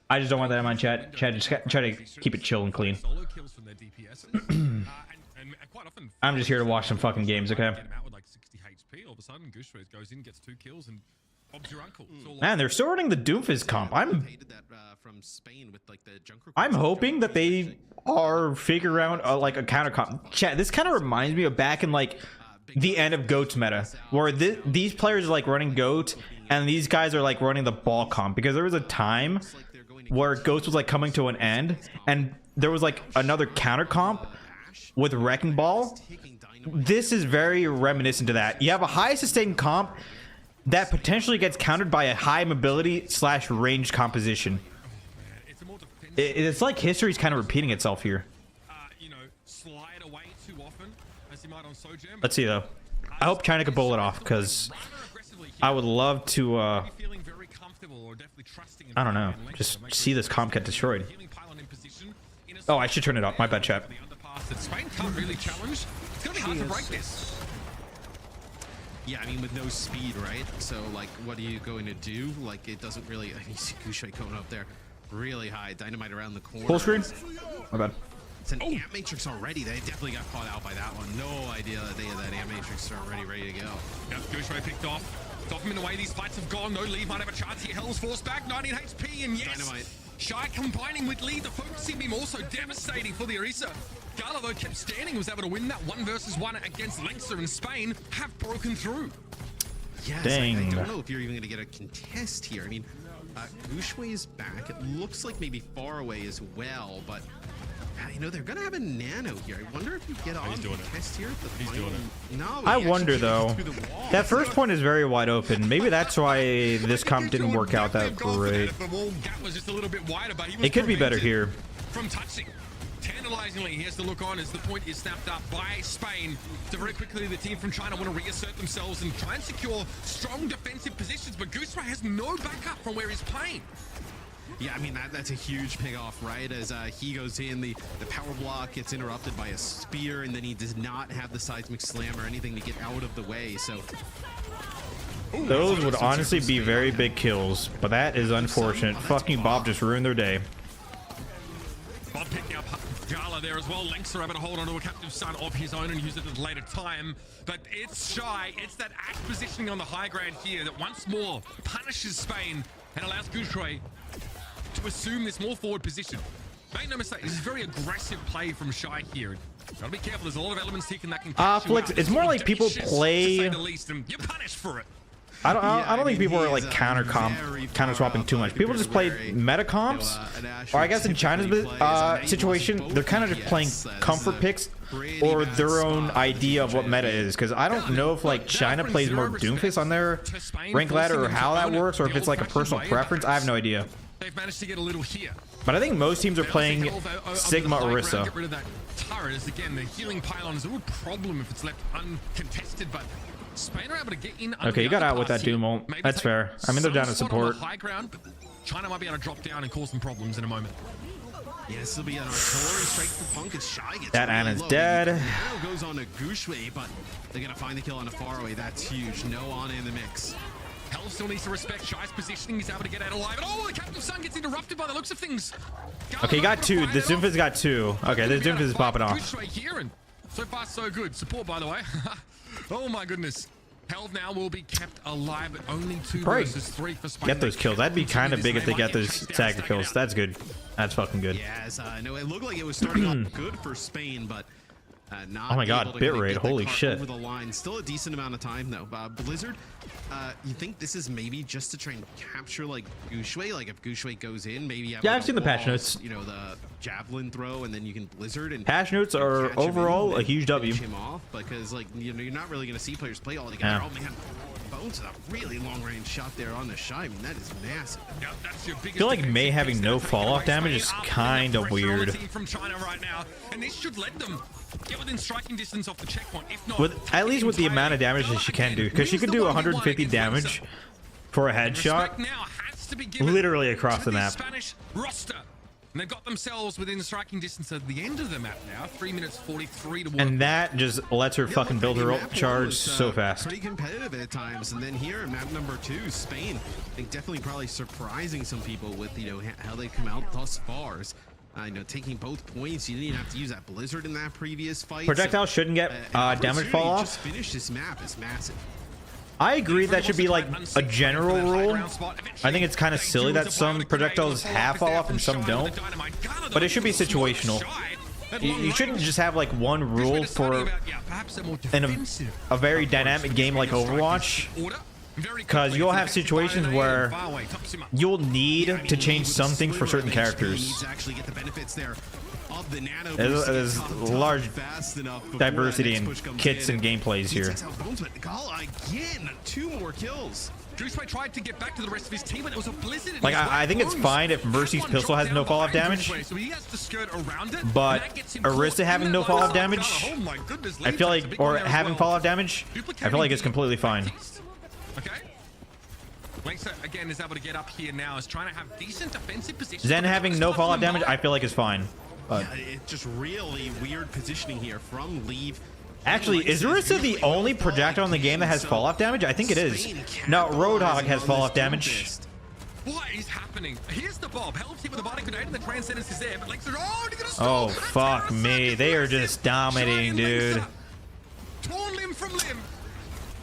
I just don't want that in my chat. Chat, just try to keep it chill and clean. I'm just here to watch some fucking games, okay? Man, they're still running the Doomfist comp. I'm hoping that they are figuring out like a counter comp. Chat, this kind of reminds me of back in like the end of GOAT's meta, where these players are like running GOAT and these guys are like running the ball comp, because there was a time where GOAT was like coming to an end and there was like another counter comp with Wrecking Ball. This is very reminiscent to that. You have a high sustained comp that potentially gets countered by a high mobility / range composition. It's like history's kind of repeating itself here. Let's see though. I hope China could pull it off, because I would love to I don't know, just see this comp get destroyed. Oh, I should turn it off. My bad, chat. Spain can't really challenge. It's gonna be hard to break this. Yeah, I mean, with no speed, right? So, like, what are you going to do? Like, it doesn't really... I mean, you see Gouche going up there really high. Dynamite around the corner. Full screen? My bad. It's an amp matrix already. They definitely got caught out by that one. No idea that they had that amp matrix already ready to go. Yeah, Gouche picked off. Doffman away. These fights have gone. No lead. Might have a chance here. Hell's forced back. 19 HP. And yes, Dynamite. Shy combining with Lee. The focusing beam also devastating for the Orisa. Gala, though, kept standing. Was able to win that 1 versus 1 against Leinster, and Spain have broken through. Yes, dang. I don't know if you're even going to get a contest here. I mean, Gouche is back. It looks like maybe far away as well, but you know, they're going to have a nano here. I wonder if you get on the contest here. He's doing it. No, I wonder though. That first point is very wide open. Maybe that's why this comp didn't work out that great. It could be better here. From touching. Tantalizingly, he has to look on as the point is snapped up by Spain. So very quickly, the team from China want to reassert themselves and try and secure strong defensive positions, but Gouche has no backup from where he's playing. Yeah, I mean, that's a huge pick-off, right? As he goes in, the power block gets interrupted by a spear, and then he does not have the seismic slam or anything to get out of the way, so... Those would honestly be very big kills, but that is unfortunate. Fucking Bob just ruined their day. Bob picking up Gala there as well. Leinster able to hold onto a captive son of his own and use it at a later time. But it's Shy. It's that act positioning on the high ground here that once more punishes Spain and allows Gouche to assume this more forward position. Make no mistake, this is very aggressive play from Shy here. Gotta be careful. There's a lot of elements taking that can catch you Flix, out. it's more like people play... To say the least, and you're punished for it. I don't think people are like counter swapping too much. People just play meta comps, or I guess in China's situation, they're kind of just playing comfort picks or their own idea of what meta is. Because I don't know if like China plays more Doomfist on their rank ladder or how that works, or if it's like a personal preference. I have no idea. They've managed to get a little here. But I think most teams are playing Sigma Orisa. Get rid of that turret. As again, the healing pylon is a real problem if it's left uncontested, but Spain are able to get in. Okay, you got out with that Doom ult. That's fair. I mean, they're down to support. High ground, but China might be able to drop down and cause some problems in a moment. Yeah, this will be an artillery strike for Punk as Shy gets that really Ana's low. dead. Nano goes on to Gushwei, but they're gonna find the kill on a faraway. That's huge. No Ana in the mix. Hell still needs to respect Shy's positioning. He's able to get out alive. And oh, the Captain Sun gets interrupted by the looks of things. Okay, you got two. The Doomfist got two. Okay, the Doomfist is popping off. Gushwei here, and so far so good. Support, by the way. Oh my goodness. Hell now will be kept alive, but only 2 versus 3 for Spain. Get those kills. That'd be kind of big if they get those stagger kills. That's good. That's fucking good. Yes, no, it looked like it was starting off good for Spain, but not. Oh my God, able to bit kinda rate, get the holy cart shit. Over the line, still a decent amount of time though. Blizzard, you think this is maybe just to try and capture like Gushwei? Like if Gushwei goes in, maybe have, Yeah, like, I've seen the patch notes. You know, the javelin throw, and then you can Blizzard and Patch notes are catch him in overall a and huge W. finish him off, because like you know you're not really going to see players play all together. Yeah. Oh man, Bones with a really long range shot there on the Shy. I mean, that is massive. Yeah, that's your biggest I feel like defensive May having piece no there. fall off damage is kind of weird. From China right now, and this should let them get within striking distance off the checkpoint. If not, At least with the amount of damage that she can do, because she can do 150 damage for a headshot literally across the map. Spanish roster. And they've got themselves within striking distance at the end of the map now. 3 minutes 43 to work. And that just lets her fucking build her ult charge so fast. Pretty competitive at times, and then here in map number 2, Spain, I think definitely probably surprising some people with how they come out thus far. Taking both points. You didn't even have to use that Blizzard in that previous fight. Projectiles shouldn't get damage fall off. Just finish this map is massive. I agree that should be like a general rule. I think it's kind of silly that some projectiles have fall off and some don't, but it should be situational. You shouldn't just have like one rule for a very dynamic game like Overwatch, because you'll have situations where you'll need to change some things for certain characters. There's large diversity in kits and gameplays here. Again, 2 more kills. Gushwei tried to get back to the rest of his team, and it was a blizzard. Like I think it's fine if Mercy's pistol has no fall off damage, but Arista having no fall off damage, I feel like, or having fall off damage, I feel like it's completely fine. Okay. Laser again is able to get up here now. Is trying to have decent defensive position. Zen having no fall off damage, I feel like is fine. Yeah, it's just really weird positioning here from Leave. Actually, is Arista the only projectile in the game that has fall off damage? I think it is. No, Roadhog has fall off damage. What is happening? Here's the Bob. Helps him with the body grenade, and the transcendence is there. But Laser, oh fuck me! They are just dominating, dude. Torn limb from limb.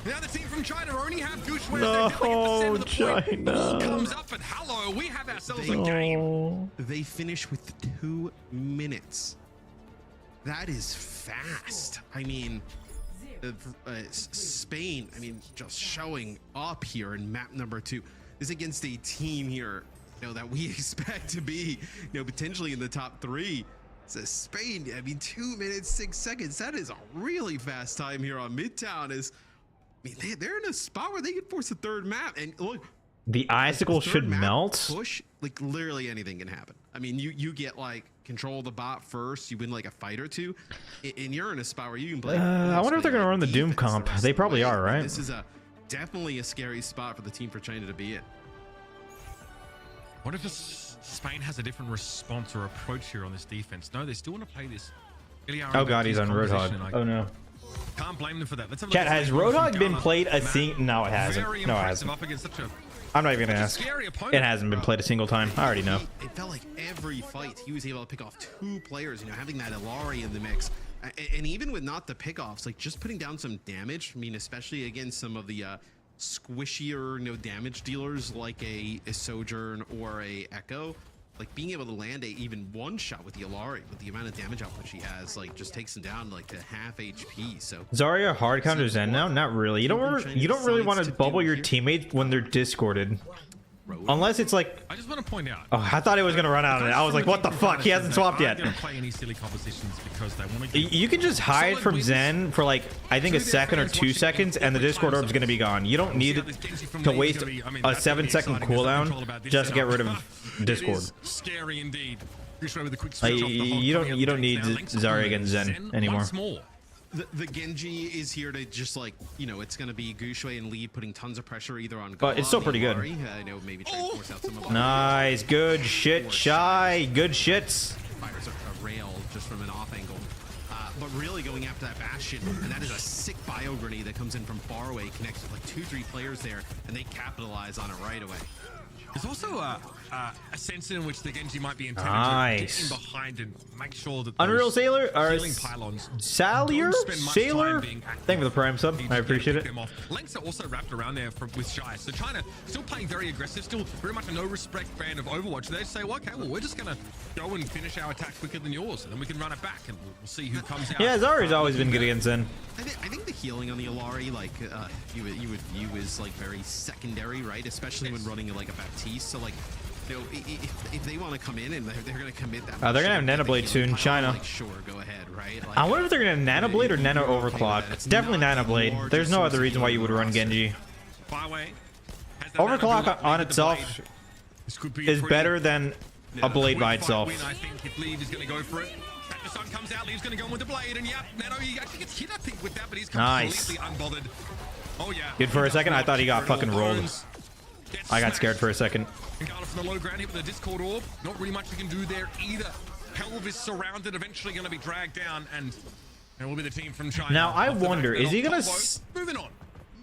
Now the team from China only have Gushwei. No, China. Comes up, and hello, we have ourselves a game. They finish with 2 minutes. That is fast. I mean, Spain, I mean, just showing up here in map number 2. This is against a team here, that we expect to be, potentially in the top 3. So Spain, I mean, 2 minutes, 6 seconds. That is a really fast time here on Midtown. They're in a spot where they can force a 3rd map, and look, the icicle should melt. Push, like literally anything can happen. I mean, you get like control of the bot first, you win like a fight or 2, and you're in a spot where you can play. I wonder if they're gonna run the Doom comp. They probably are, right? This is definitely a scary spot for the team for China to be in. What if Spain has a different response or approach here on this defense? No, they still want to play this. Illari Oh god, he's on Roadhog. Oh no. Can't blame them for that. Let's have a Chat, look at has this one Roadhog from been Ghana. played a single? No, it hasn't. Very No, it impressive hasn't. up against such a I'm not even gonna ask. scary opponent. It hasn't been played a single time. I already know. It felt like every fight he was able to pick off 2 players, having that Illari in the mix. And even with not the pickoffs, like just putting down some damage, I mean, especially against some of the squishier, damage dealers like a Sojourn or a Echo, like being able to land even 1 shot with the Illari, with the amount of damage output she has, like just takes him down like to half HP. So Zarya hard counter Zen now? Not really. You don't really want to bubble your teammates when they're discorded. Unless it's like, I just want to point out. oh, I thought it was gonna run out of it. I was like, what the fuck? He hasn't swapped yet. They're play any silly compositions because they want to. You can just hide from Zen for like, I think a second or 2 seconds, and the Discord orb's gonna be gone. You don't need to waste a 7-second cooldown just to get rid of Discord. Scary indeed. You don't need Zarya against Zen anymore. The Genji is here to just like, you know, it's going to be Gushui and Lee putting tons of pressure either on But it's still pretty good. I know, maybe trying to force out some of Nice. Good shit, Shy. Good shits. Fires a rail just from an off angle. But really going after that Bastion, and that is a sick bio grenade that comes in from far away, connects with like 2-3 players there, and they capitalize on it right away. There's also a sense in which the Genji might be intended Nice. to get in behind and make sure that Unreal Sailor or healing pylons Salier? don't spend much Sailor? time being active. Thank you for the prime sub. I appreciate it. Lengths are also wrapped around there with Shy. So China still playing very aggressive, still very much a no respect fan of Overwatch. They say, well, okay, well, we're just gonna go and finish our attack quicker than yours, and then we can run it back, and we'll see who comes out. Yeah, Zari's always been good against Zen. I think the healing on the Illari, like you would view as like very secondary, right? Especially when running like a Baptiste. So like, you know, if they want to come in and they're going to commit that. They're gonna have Nanoblade soon, China. Like, sure, go ahead, right? Like, I wonder if they're gonna Nanoblade or Nano Overclock. It's definitely Nanoblade. There's no other reason why you would run Genji. Overclock on itself is better than a blade by itself. I think if Leave is going to go for it. The sun comes out, Leave's going to go with the blade, and yep, Nano, he actually gets hit, I think, with that, but he's completely unbothered. Oh yeah. Good for a second. I thought he got fucking rolled. I got scared for a second. Gala from the low ground hit with the Discord orb. Not really much we can do there either. Helv is surrounded, eventually going to be dragged down, and it will be the team from China. Now I wonder, is he gonna? Moving on.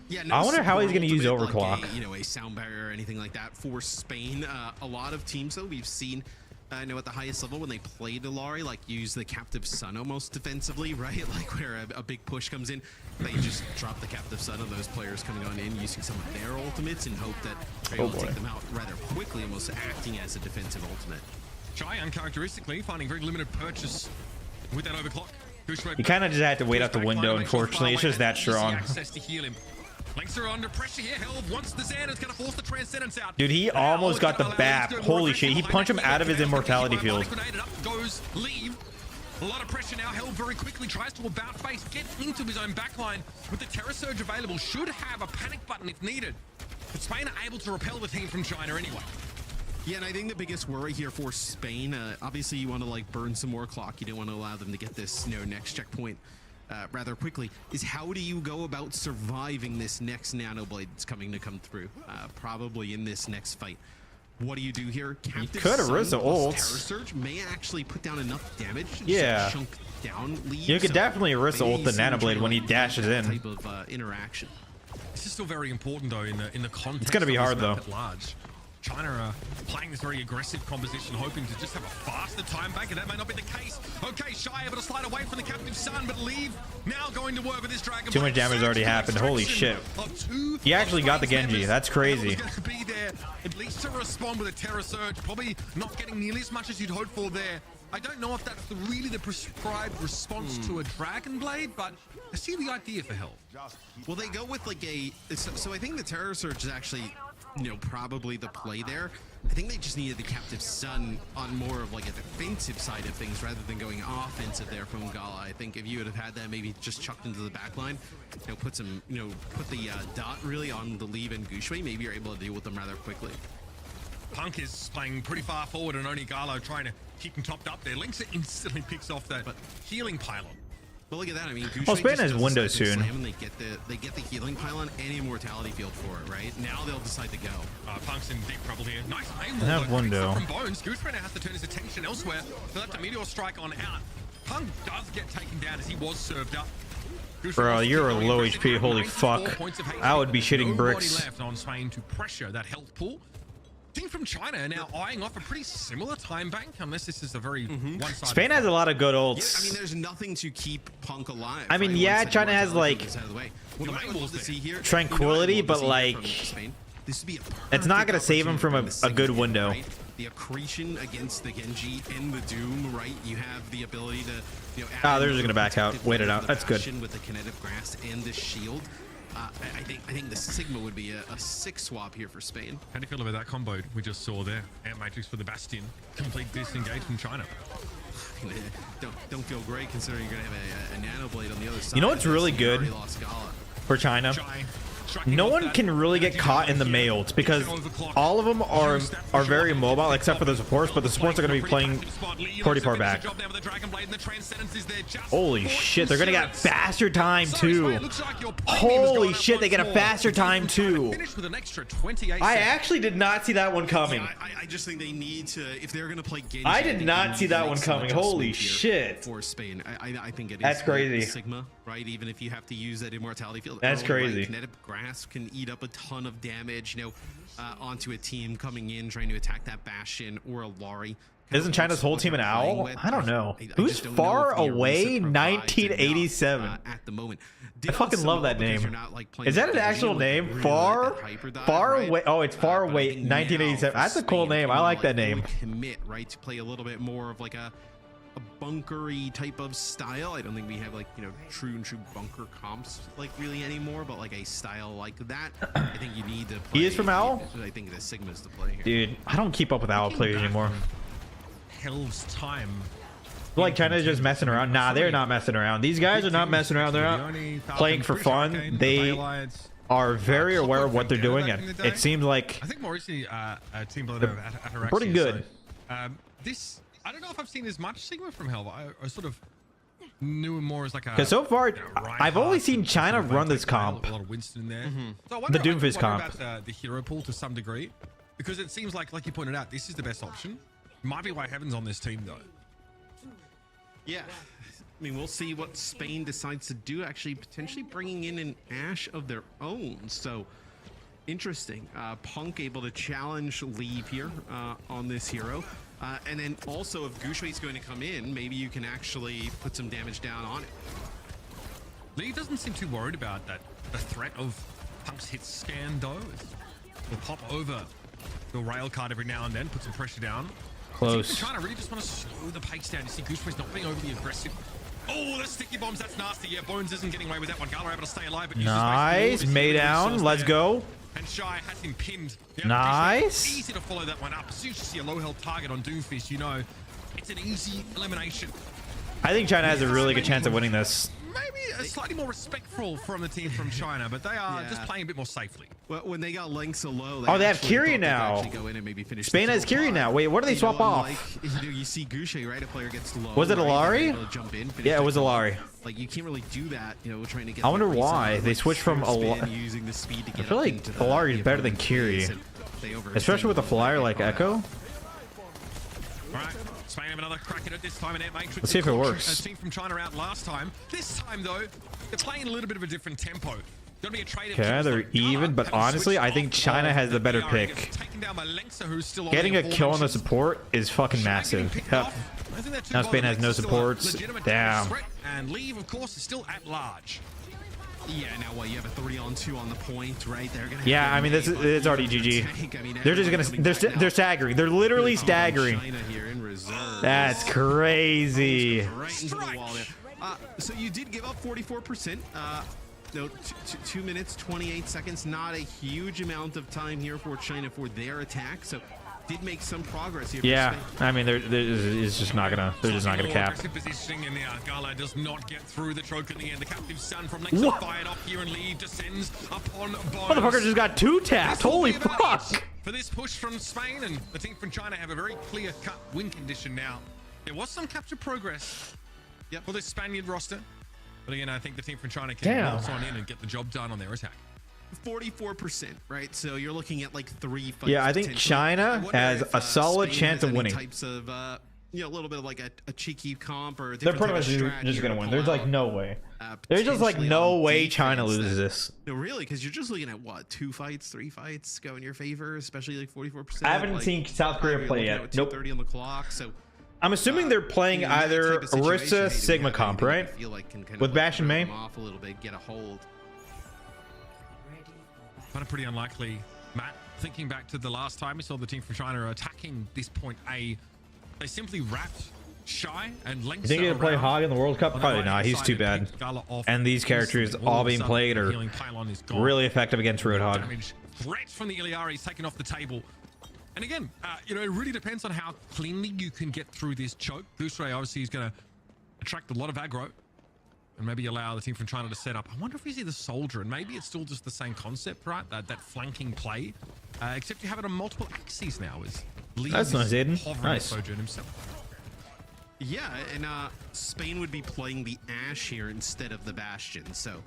Yeah, I wonder how he's gonna use ultimate, Overclock. like a, you know, a sound barrier or anything like that for Spain. A lot of teams though we've seen. I know at the highest level when they play Illari, like use the captive sun almost defensively, right? Like where a big push comes in, they just drop the captive sun of those players coming on in using some of their ultimates and hope that they will take them out rather quickly, almost acting as a defensive ultimate. Shy uncharacteristically finding very limited purchase with that overclock. You kind of just had to wait out the window, unfortunately. It's just that strong. Access to heal him. Lynx are under pressure here. Helv wants the Zen. It's going to force the Transcendence out. Dude, he almost got the BAP. Holy shit. He punched him out of his immortality field. Goes Leave. A lot of pressure now. Helv very quickly tries to about face, get into his own backline with the Terror Surge available. Should have a panic button if needed. But Spain are able to repel the team from China anyway. Yeah, and I think the biggest worry here for Spain, obviously you want to like burn some more clock. You don't want to allow them to get this, you know, next checkpoint rather quickly, is how do you go about surviving this next Nanoblade that's coming to come through? Probably in this next fight. What do you do here? You could have Risa ult. Terror Surge may actually put down enough damage to chunk down Leave. You could definitely Risa ult the Nanoblade when he dashes in. Type of interaction. This is still very important though in the context. It's gonna be hard though. At large. China are playing this very aggressive composition, hoping to just have a faster time bank, and that may not be the case. Okay, Shy able to slide away from the captive sun, but Leave now going to work with this dragon. Too much damage already happened. Holy shit. He actually got the Genji. That's crazy. Going to be there at least to respond with a Terror Surge. Probably not getting nearly as much as you'd hope for there. I don't know if that's really the prescribed response to a Dragon Blade, but I see the idea for Helv. Well, they go with like a... So I think the Terror Surge is actually, you know, probably the play there. I think they just needed the Captive Sun on more of like a defensive side of things rather than going offensive there from Gala. I think if you would have had that maybe just chucked into the back line, you know, put some, you know, put the dot really on the Leave and Gushui, maybe you're able to deal with them rather quickly. Punk is playing pretty far forward and only Galo trying to keep him topped up there. Linksa instantly picks off that healing pylon. But look at that. I mean, well, Spain has windows soon. And they get the healing pylon and immortality field for it, right? Now they'll decide to go. Punk's in deep trouble here. Nice aim. I have window. From Bones. Goose Runner has to turn his attention elsewhere. They'll have to meteor strike on out. Punk does get taken down as he was served up. Bro, you're a low HP. Holy fuck. I would be shitting bricks. Nobody left on Spain to pressure that health pool. Team from China are now eyeing off a pretty similar time bank, unless this is a very one-sided. Spain has a lot of good ults. Yeah, I mean, there's nothing to keep Punk alive. I mean, right? yeah, China has like tranquility, but like it's not gonna save him from a good window. Right? The accretion against the Genji and the Doom, right? You have the ability to, you know, they're just gonna back out. Wait it out. That's good. With the kinetic grasp and the shield. I think the Sigma would be a sick swap here for Spain. How do you feel about that combo we just saw there? Air Matrix for the Bastion. Complete disengage from China. Don't feel great considering you're going to have a Nanoblade on the other side. You know what's really good for China? no one can really get caught in the males because all of them are very mobile except for the supports, but the supports are going to be playing pretty far back. Holy shit, they're going to get faster time too. Holy shit, they get a faster time too. I actually did not see that one coming. I just think they need to, if they're going to play Genji, I did not see that one coming. Holy shit. For Spain, I think it is. That's crazy. Sigma, right? Even if you have to use that immortality field. That's crazy. Right? Kinetic grasp can eat up a ton of damage, you know, onto a team coming in trying to attack that Bastion or a Illari. Isn't China's whole team an owl? I don't know. Who's Far Away 1987? At the moment, I fucking love that name. Is that an actual name? Far Away. Oh, it's Far Away 1987. That's a cool name. I like that name. Commit, right, to play a little bit more of like a bunkery type of style. I don't think we have like, you know, true bunker comps like really anymore, but like a style like that, I think you need to play. He is from Owl? I think the Sigma's to play here. Dude, I don't keep up with Owl players anymore. Hell's time. Like China's just messing around. Nah, they're not messing around. These guys are not messing around. They're not playing for fun. They are very aware of what they're doing, and it seems like I think more recently team builder at pretty good. So, this I don't know if I've seen as much Sigma from Hell, but I sort of knew him more as like a. Because so far, I've only seen China run this comp. A lot of Winston in there. So I The wonder, Doomfist comp. About the hero pool to some degree, because it seems like you pointed out, this is the best option. Might be why Heaven's on this team though. Yeah, I mean, we'll see what Spain decides to do. Actually, potentially bringing in an Ashe of their own. So interesting. Punk able to challenge Leave here on this hero. And then also, if Gushui is going to come in, maybe you can actually put some damage down on it. Lee doesn't seem too worried about that. The threat of Punk's hit scan, though. Will pop over the rail card every now and then, put some pressure down. Close. China really just want to slow the pace down. You see Gushui's not being overly aggressive. Oh, the sticky bombs, that's nasty. Yeah, Bones isn't getting away with that one. Gala able to stay alive, but nice. May down. Let's go. And Shy has him pinned. Yeah, nice. Easy to follow that one up. As soon as you see a low health target on Doomfist, you know it's an easy elimination. I think China has a really good chance of winning this. Maybe slightly more respectful from the team from China, but they are just playing a bit more safely. Well, when they got length so low, they have Kiri now. Spain has Kiri now. Wait, what do they swap off? Like, you see Gushui, right? A player gets low. Was it Illari? Yeah, it was Illari. Like, you can't really do that, you know, trying to get. I wonder why they switched from Illari. Using the speed to get I feel like Illari is better than Kiri, especially with a flyer like Echo. Right. Spain have another crack at it this time in Matrix. Let's see if it works. A team from China out last time. This time though, they're playing a little bit of a different tempo. Gonna be a trade. Okay, they're even, but honestly, I think China has the better pick. Getting a kill on the support is fucking massive. Yep. Now Spain has no supports. Damn. And Leave, of course, is still at large. Yeah, now what? You have a 3-on-2 on the point, right? They're gonna. Yeah, I mean this is it's already GG. They're just gonna they're staggering. They're literally staggering. That's crazy. So you did give up 44%. No, 2 minutes 28 seconds. Not a huge amount of time here for China for their attack. So did make some progress here. Yeah, I mean it's just not gonna. They're just not gonna cap. Positioning in the Gala does not get through the choke in the end. The captive son from Lexus fired up here and Leave descends upon Bones. Motherfucker just got 2 tapped. Holy fuck! For this push from Spain, and the team from China have a very clear-cut win condition now. There was some capture progress for this Spaniard roster, but again, I think the team from China can bounce on in and get the job done on their attack. 44%, right? So you're looking at like 3 fights. Yeah, I think China has a solid chance of winning. Types of, you know, a little bit of like a cheeky comp or. They're pretty much just gonna win. There's like no way. There's just like no way China loses this. No, really, because you're just looking at what, 2 fights, 3 fights go in your favor, especially like 44%. I haven't seen South Korea play yet. Nope. 2:30 on the clock. So I'm assuming they're playing either Orisa Sigma comp, right? With Bastion main. Off a little bit, get a hold. Kind of pretty unlikely, Matt. Thinking back to the last time we saw the team from China attacking this point A, they simply wrapped Shy and Length. You think he'll play Hog in the World Cup? Probably not. He's too bad. And these characters all being played are really effective against Roadhog. Threat from the Illari is taken off the table. And again, you know, it really depends on how cleanly you can get through this choke. Gushui obviously is going to attract a lot of aggro. and maybe allow the team from China to set up. I wonder if we see the soldier, and maybe it's still just the same concept, right? That flanking play, except you have it on multiple axes now. That's nice, Aiden. Nice. Sojourn himself. Yeah, and Spain would be playing the Ash here instead of the Bastion, so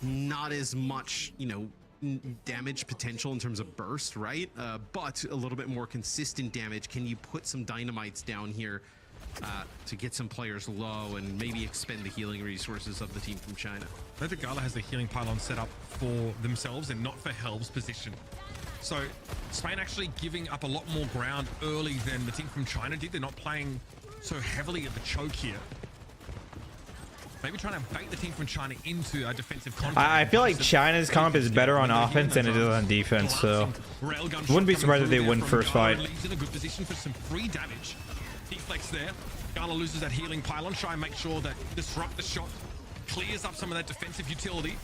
not as much, you know, damage potential in terms of burst, right? But a little bit more consistent damage. Can you put some dynamites down here to get some players low and maybe expend the healing resources of the team from China? I think Gala has the healing pylon set up for themselves and not for Helv's position. So Spain actually giving up a lot more ground early than the team from China did. They're not playing so heavily at the choke here. Maybe trying to bait the team from China into a defensive contact. I feel like China's comp is better on offense than it is on defense, so wouldn't be surprised if they win first fight. Leaves in a good position for some free damage. Deflex there. Gala loses that healing pylon. Try and make sure that disrupt the shot clears up some of that defensive utility.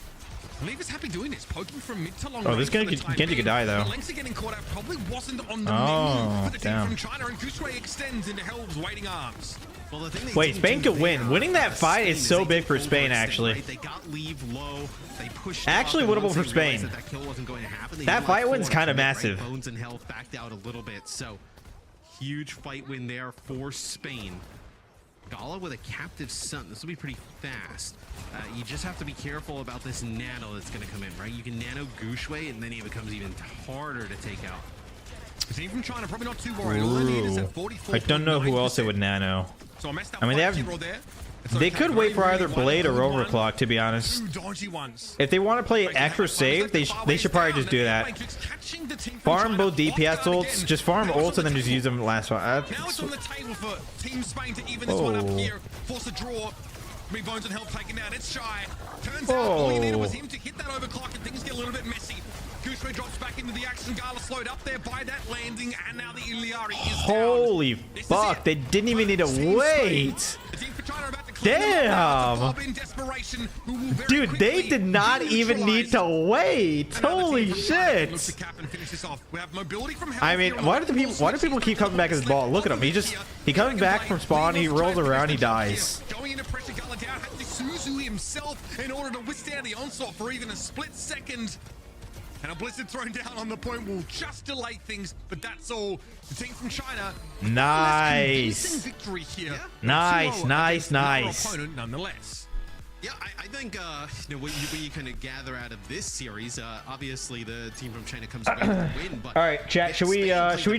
Lever's happy doing this, poking from mid to long range. Oh, this Genji could die though. The lengths are getting caught out. Probably wasn't on the menu for the team from China, and Gushui extends into Helv's waiting arms. Well, the thing wait, Spain could win. Winning that fight is so big for Spain, actually. They got leave low. They pushed actually winnable for Spain. That fight win's kind of massive. Bones and Health backed out a little bit, so huge fight win there for Spain. Gala with a captive son. This will be pretty fast. You just have to be careful about this nano that's going to come in, right? You can nano Gushui, and then it becomes even harder to take out. The team from China probably not too worried. All they need is at 44. I don't know who else they would nano. So a messed up I mean, they have. there. They could wait for either Blade or Overclock, to be honest. If they want to play extra safe, they should probably just do that. Farm both DPS ults, just farm ults and then just use them last one. Now it's on the table for Team Spain to even this one up here. Force a draw. Bones and Health taken down. It's Shy. Turns out all he needed was him to hit that overclock and things get a little bit messy. Gushui drops back into the action. Gala slowed up there by that landing, and now the Illari is holy fuck, they didn't even need to wait. Damn. Dude, they did not even need to wait. Holy shit. I mean, why do people keep coming back as ball? Look at him. He comes back from spawn, he rolls around, he dies. Going into pressure, Gala down, had to Suzu himself in order to withstand the onslaught for even a split second. And a blizzard thrown down on the point will just delay things, but that's all. The team from China. Nice. Victory here. Nice. Opponent nonetheless. Yeah, I think you know, what you kind of gather out of this series, obviously the team from China comes away with a win. But all right, chat. Should we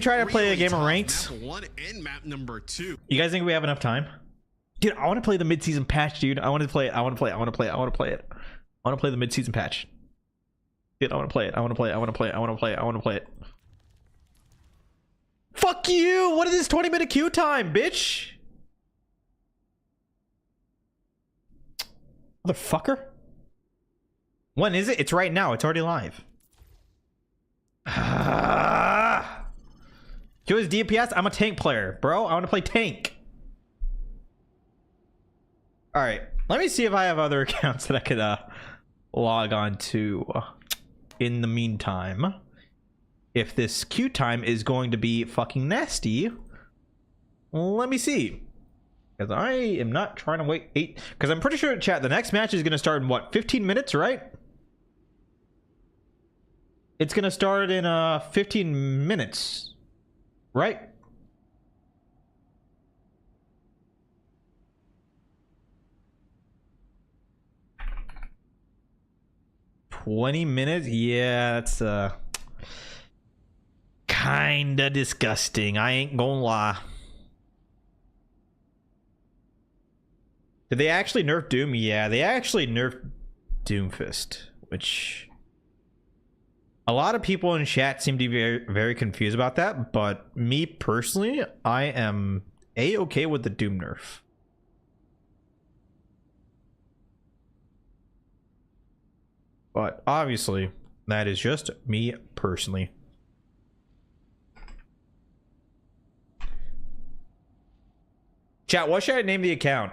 try to play a game of ranked? Map 1 and map number 2. You guys think we have enough time? Dude, I want to play the mid-season patch, dude. I want to play it. I want to play the mid-season patch. Dude, I want to play it. Fuck you! What is this 20-minute queue time, bitch? Motherfucker. When is it? It's right now. It's already live. Yo, is DPS? I'm a tank player, bro. I want to play tank. Alright. Let me see if I have other accounts that I could log on to. In the meantime, if this queue time is going to be fucking nasty, let me see. Because I am not trying to wait 8. Because I'm pretty sure, chat, the next match is going to start in what, 15 minutes, right? It's going to start in 15 minutes, right? $20 minutes? Yeah, that's kinda disgusting. I ain't gonna lie. Did they actually nerf Doom? Yeah, they actually nerfed Doomfist, which a lot of people in chat seem to be very, very confused about that, but me personally, I am A-okay with the Doom nerf. But obviously, that is just me personally. Chat, what should I name the account?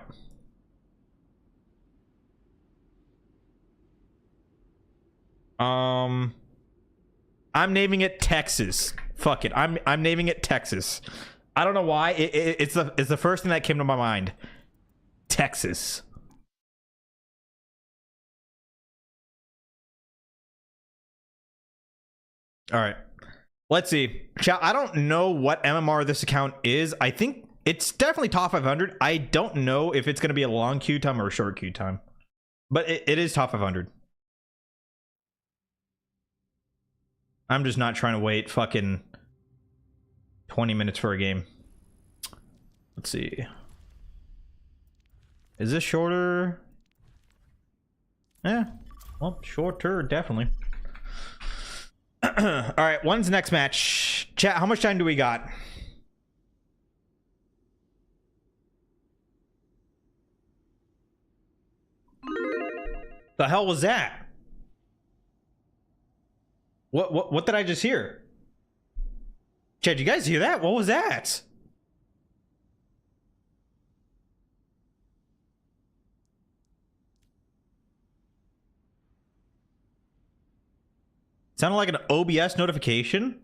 I'm naming it Texas. Fuck it. I'm naming it Texas. I don't know why. It's the first thing that came to my mind. Texas. All right. Let's see. Chat, I don't know what MMR this account is. I think it's definitely top 500. I don't know if it's going to be a long queue time or a short queue time. But it is top 500. I'm just not trying to wait fucking 20 minutes for a game. Let's see. Is this shorter? Yeah. Well, shorter, definitely. All right, when's the next match? Chat, how much time do we got? The hell was that? What did I just hear? Chat, did you guys hear that? What was that? Sounded like an OBS notification.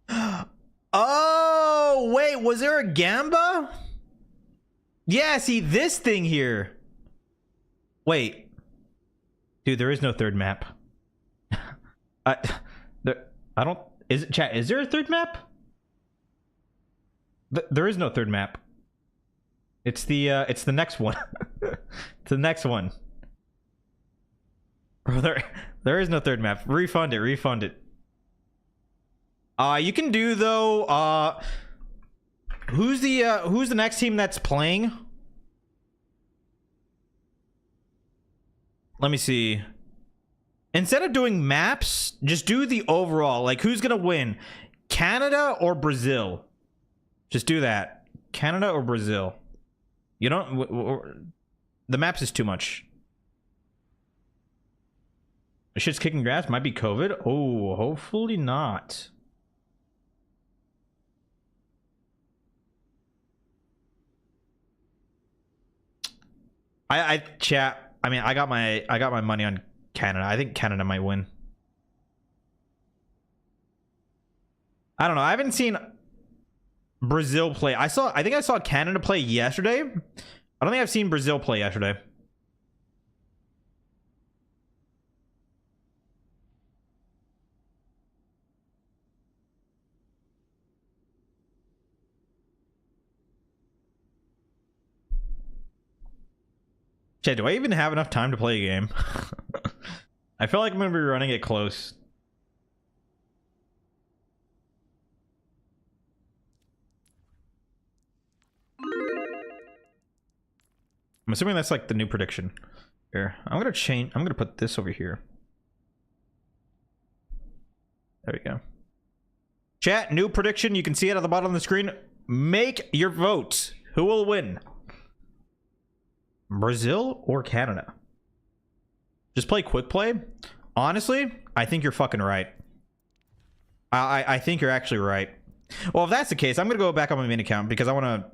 Oh, wait, was there a Gamba? Yeah, see this thing here. Wait. Dude, there is no third map. I don't, is it, chat, is there a third map? There is no third map. It's the next one. It's the next one. Bro, there is no third map. Refund it, refund it. You can do though, who's the next team that's playing? Let me see. Instead of doing maps, just do the overall. Like, who's gonna win? Canada or Brazil? Just do that. Canada or Brazil. You don't... The maps is too much. The shit's kicking grass. Might be COVID. Oh, hopefully not. Chat. I mean, I got my money on Canada. I think Canada might win. I don't know. I haven't seen Brazil play. I think I saw Canada play yesterday. I don't think I've seen Brazil play yesterday. Chat, do I even have enough time to play a game? I feel like I'm gonna be running it close. I'm assuming that's like the new prediction. Here, I'm gonna put this over here. There we go. Chat, new prediction. You can see it at the bottom of the screen. Make your vote. Who will win? Brazil or Canada? Just play quick play. Honestly, I think you're fucking right. I think you're actually right. Well, if that's the case, I'm gonna go back on my main account because I want to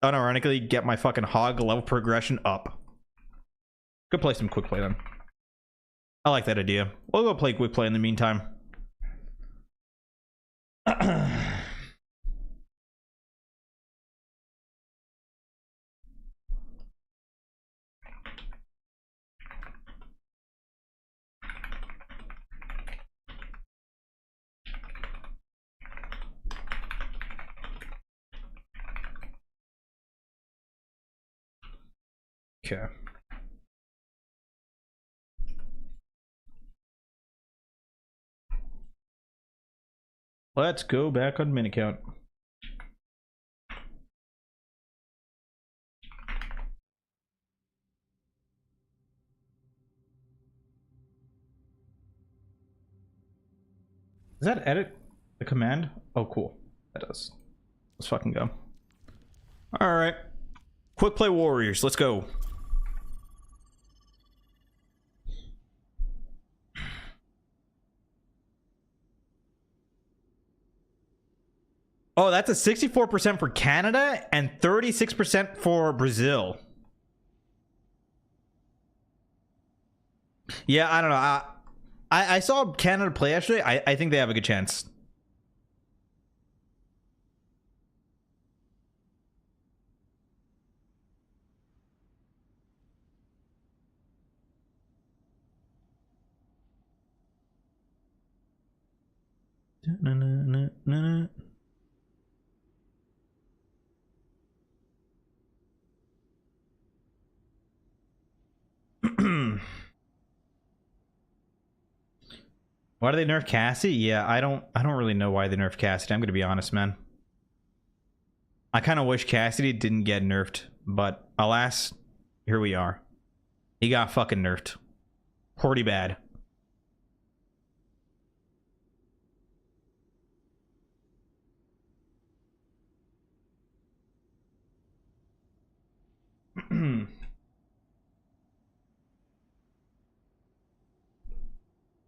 unironically get my fucking hog level progression up. Go play some quick play then. I like that idea. We'll go play quick play in the meantime. Okay. Let's go back on min account. Does that edit the command? Oh, cool. That does. Let's fucking go. All right. Quick play warriors. Let's go. Oh, that's a 64% for Canada and 36% for Brazil. Yeah, I don't know. I saw Canada play yesterday. I think they have a good chance. Why do they nerf Cassidy? Yeah, I don't really know why they nerfed Cassidy. I'm gonna be honest, man. I kind of wish Cassidy didn't get nerfed, but alas, here we are. He got fucking nerfed. Pretty bad.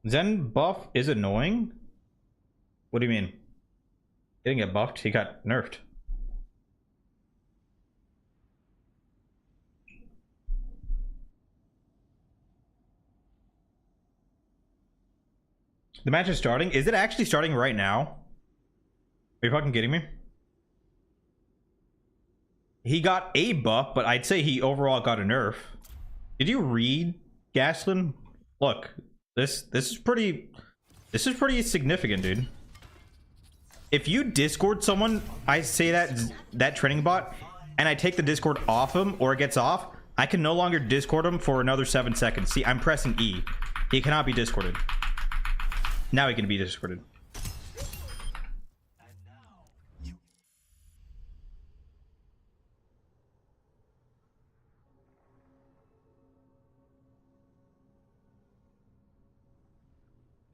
Zen buff is annoying? What do you mean? He didn't get buffed, he got nerfed. The match is starting? Is it actually starting right now? Are you fucking kidding me? He got a buff, but I'd say he overall got a nerf. Did you read, Gaslin? Look, this is pretty significant, dude. If you Discord someone, I say that training bot, and I take the Discord off him or it gets off, I can no longer Discord him for another 7 seconds. See, I'm pressing E. He cannot be Discorded. Now he can be Discorded.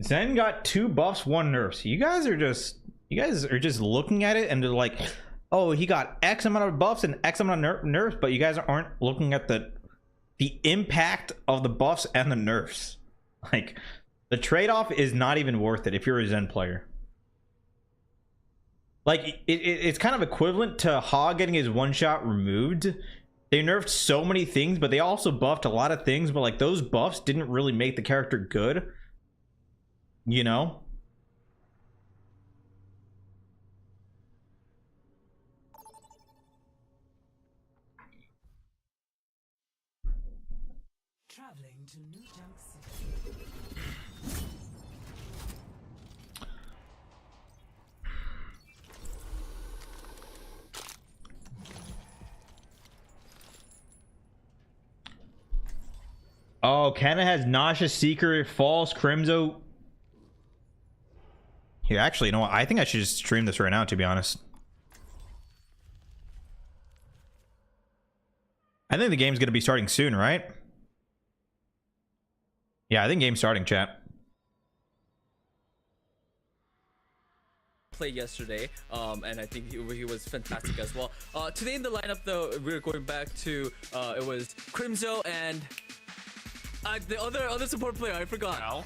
Zen got 2 buffs, 1 nerfs. You guys are just looking at it and they're like, oh, he got X amount of buffs and X amount of nerfs, but you guys aren't looking at the impact of the buffs and the nerfs. Like, the trade-off is not even worth it if you're a Zen player. Like, it's kind of equivalent to Hog getting his one-shot removed. They nerfed so many things, but they also buffed a lot of things, but like those buffs didn't really make the character good. You know? Traveling to New Junk City. Oh, Canada has Nasha, Seeker, False, Crimzo. Here, actually, you know what? I think I should just stream this right now, to be honest. I think the game's going to be starting soon, right? Yeah, I think game's starting, chat. Played yesterday, and I think he was fantastic as well. Today in the lineup, though, we're going back to it was Crimzo and the other support player. I forgot.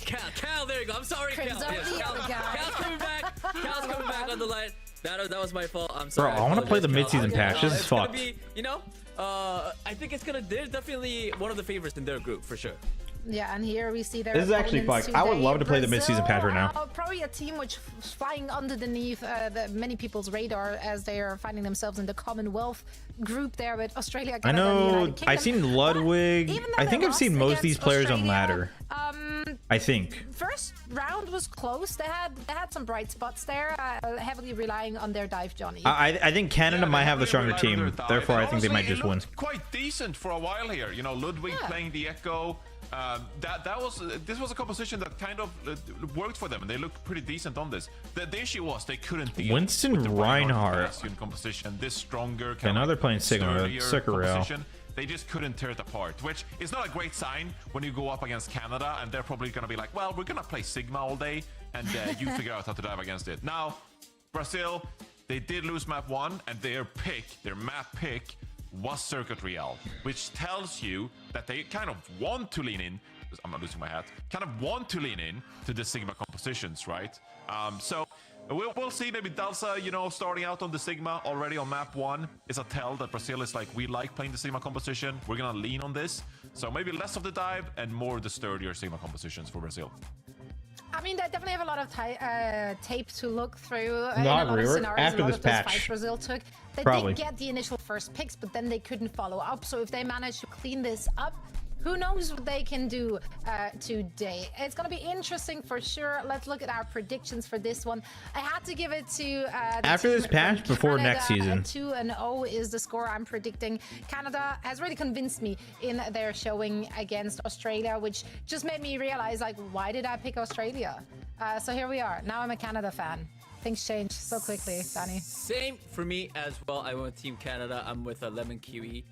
Cal, there you go. I'm sorry, Cal. Yes, Cal's coming back. Cal's coming back on the line. That was my fault. I'm sorry. Bro, I want to play the mid-season patch. This is fucked. Be, you know, I think they're definitely one of the favorites in their group for sure. Yeah, and here we see their This is actually fucked. I would love to play the mid-season patch right now. Probably a team which is flying underneath many people's radar as they are finding themselves in the Commonwealth group there with Australia, Canada, I know. and the United Kingdom. I've seen Ludwig. I think I've seen most of these players on ladder. I think. First round was close. They had some bright spots there, heavily relying on their dive Johnny. I think Canada might have the stronger team. Therefore, I think they might just win. Quite decent for a while here. You know, Ludwig playing the Echo. This was a composition that kind of worked for them, and they looked pretty decent on this. The issue was they couldn't deal Winston with the Reinhardt Bastion composition, this stronger. Okay, now they're playing Sigma. Composition. They just couldn't tear it apart, which is not a great sign when you go up against Canada, and they're probably gonna be like, well, we're gonna play Sigma all day, and you figure out how to dive against it. Now, Brazil, they did lose map 1, and their map pick was Circuit Real, which tells you that they kind of want to lean in. I'm not losing my hat. Kind of want to lean in to the Sigma compositions, right? So we'll see. Maybe Dalsa, you know, starting out on the Sigma already on map 1 is a tell that Brazil is like, we like playing the Sigma composition. We're gonna lean on this. So maybe less of the dive and more of the sturdier Sigma compositions for Brazil. I mean, they definitely have a lot of tape to look through. No, in a lot of River, scenarios, after a lot this of those patch. fights Brazil took. They Probably. did get the initial first picks, but then they couldn't follow up. So if they manage to clean this up, who knows what they can do today. It's going to be interesting for sure. Let's look at our predictions for this one. I had to give it to the After team this patch, from before Canada. next season. 2-0 is the score I'm predicting. Canada has really convinced me in their showing against Australia, which just made me realize, like, why did I pick Australia? So here we are. Now I'm a Canada fan. Things change so quickly, Danny. Same for me as well. I went with Team Canada. I'm with a Lemon Kiwi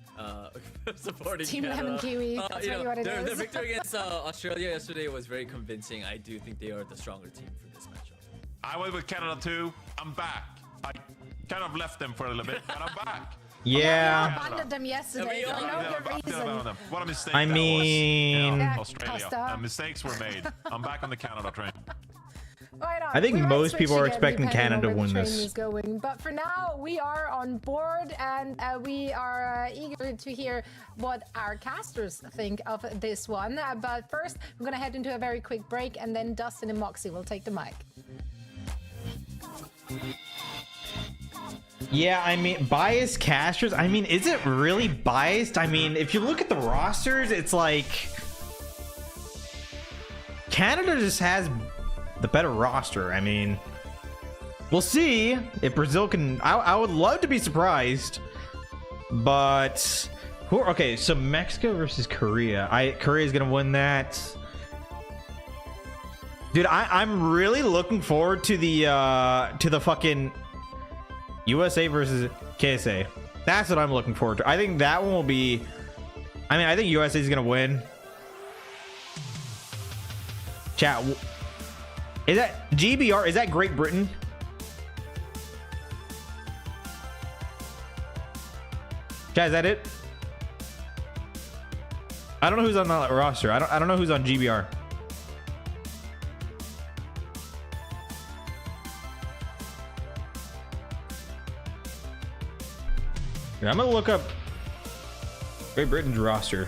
supporting Team Canada. Lemon Kiwi. That's You really know, what it their is. victory against Australia yesterday was very convincing. I do think they are the stronger team for this matchup. I went with Canada too. I'm back. I kind of left them for a little bit, but I'm back. Yeah. I abandoned them yesterday for no good reason. What a mistake I that mean- was. Yeah, Australia. Costa. Mistakes were made. I'm back on the Canada train. Right on. I think We might most switch people are again, expecting depending Canada on to where the win train this. is going. But for now, we are on board, and we are eager to hear what our casters think of this one. But first, we're going to head into a very quick break, and then Dustin and Moxie will take the mic. Yeah, I mean, biased casters. I mean, is it really biased? I mean, if you look at the rosters, it's like Canada just has the better roster. I mean, we'll see if Brazil can. I would love to be surprised, but okay, so Mexico versus Korea. Korea's gonna win that. Dude, I'm really looking forward to the fucking USA versus KSA. That's what I'm looking forward to. I think that one will be. I mean, I think USA is gonna win. Chat. Is that GBR? Is that Great Britain? Chat, is that it? I don't know who's on the roster. I don't know who's on GBR. Yeah, I'm gonna look up Great Britain's roster.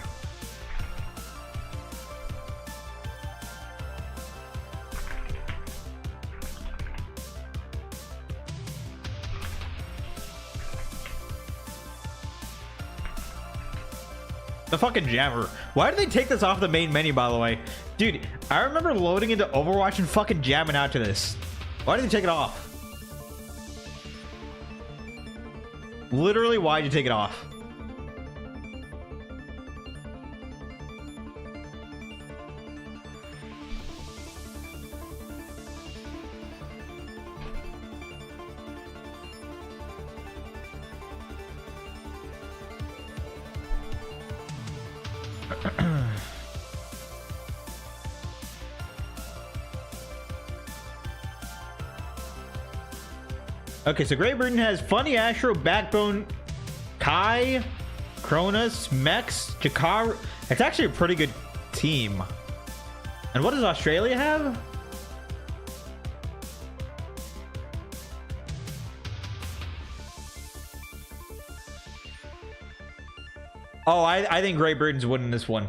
The fucking jammer. Why did they take this off the main menu, by the way? Dude, I remember loading into Overwatch and fucking jamming out to this. Why did they take it off? Literally, why'd you take it off? Okay, so Great Britain has Funny Astro, Backbone, Kai, Cronus, Mex, Jakar. It's actually a pretty good team. And what does Australia have? Oh, I think Great Britain's winning this one.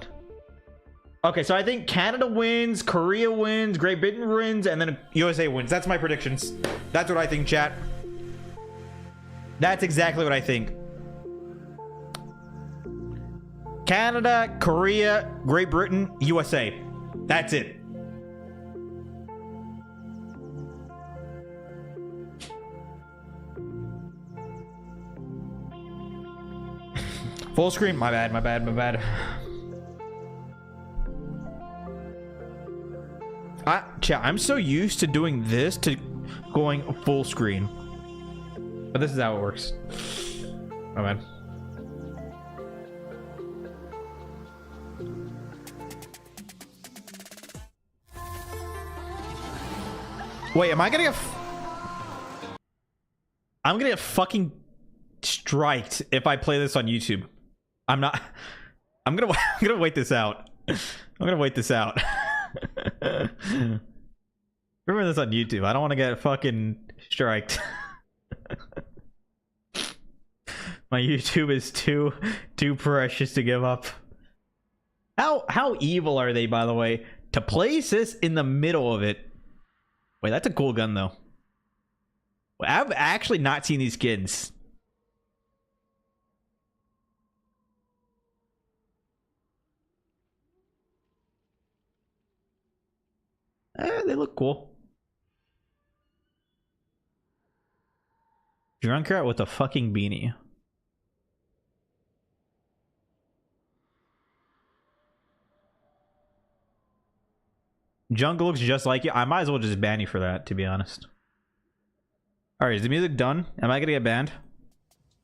Okay, so I think Canada wins, Korea wins, Great Britain wins, and then USA wins. That's my predictions. That's what I think, chat. That's exactly what I think. Canada, Korea, Great Britain, USA. That's it. Full screen? My bad, my bad, my bad. Chat, I'm so used to doing this to going full screen. But this is how it works. Oh man. Wait, am I gonna get I'm gonna get fucking striked if I play this on YouTube. I'm not. I'm gonna wait this out. I'm gonna wait this out. Remember this on YouTube. I don't want to get fucking striked. My YouTube is too precious to give up. How evil are they, by the way, to place this in the middle of it? Wait, that's a cool gun though. I've actually not seen these skins. They look cool. Drunkrat with a fucking beanie. Jungle looks just like you. I might as well just ban you for that, to be honest. Alright, is the music done? Am I gonna get banned?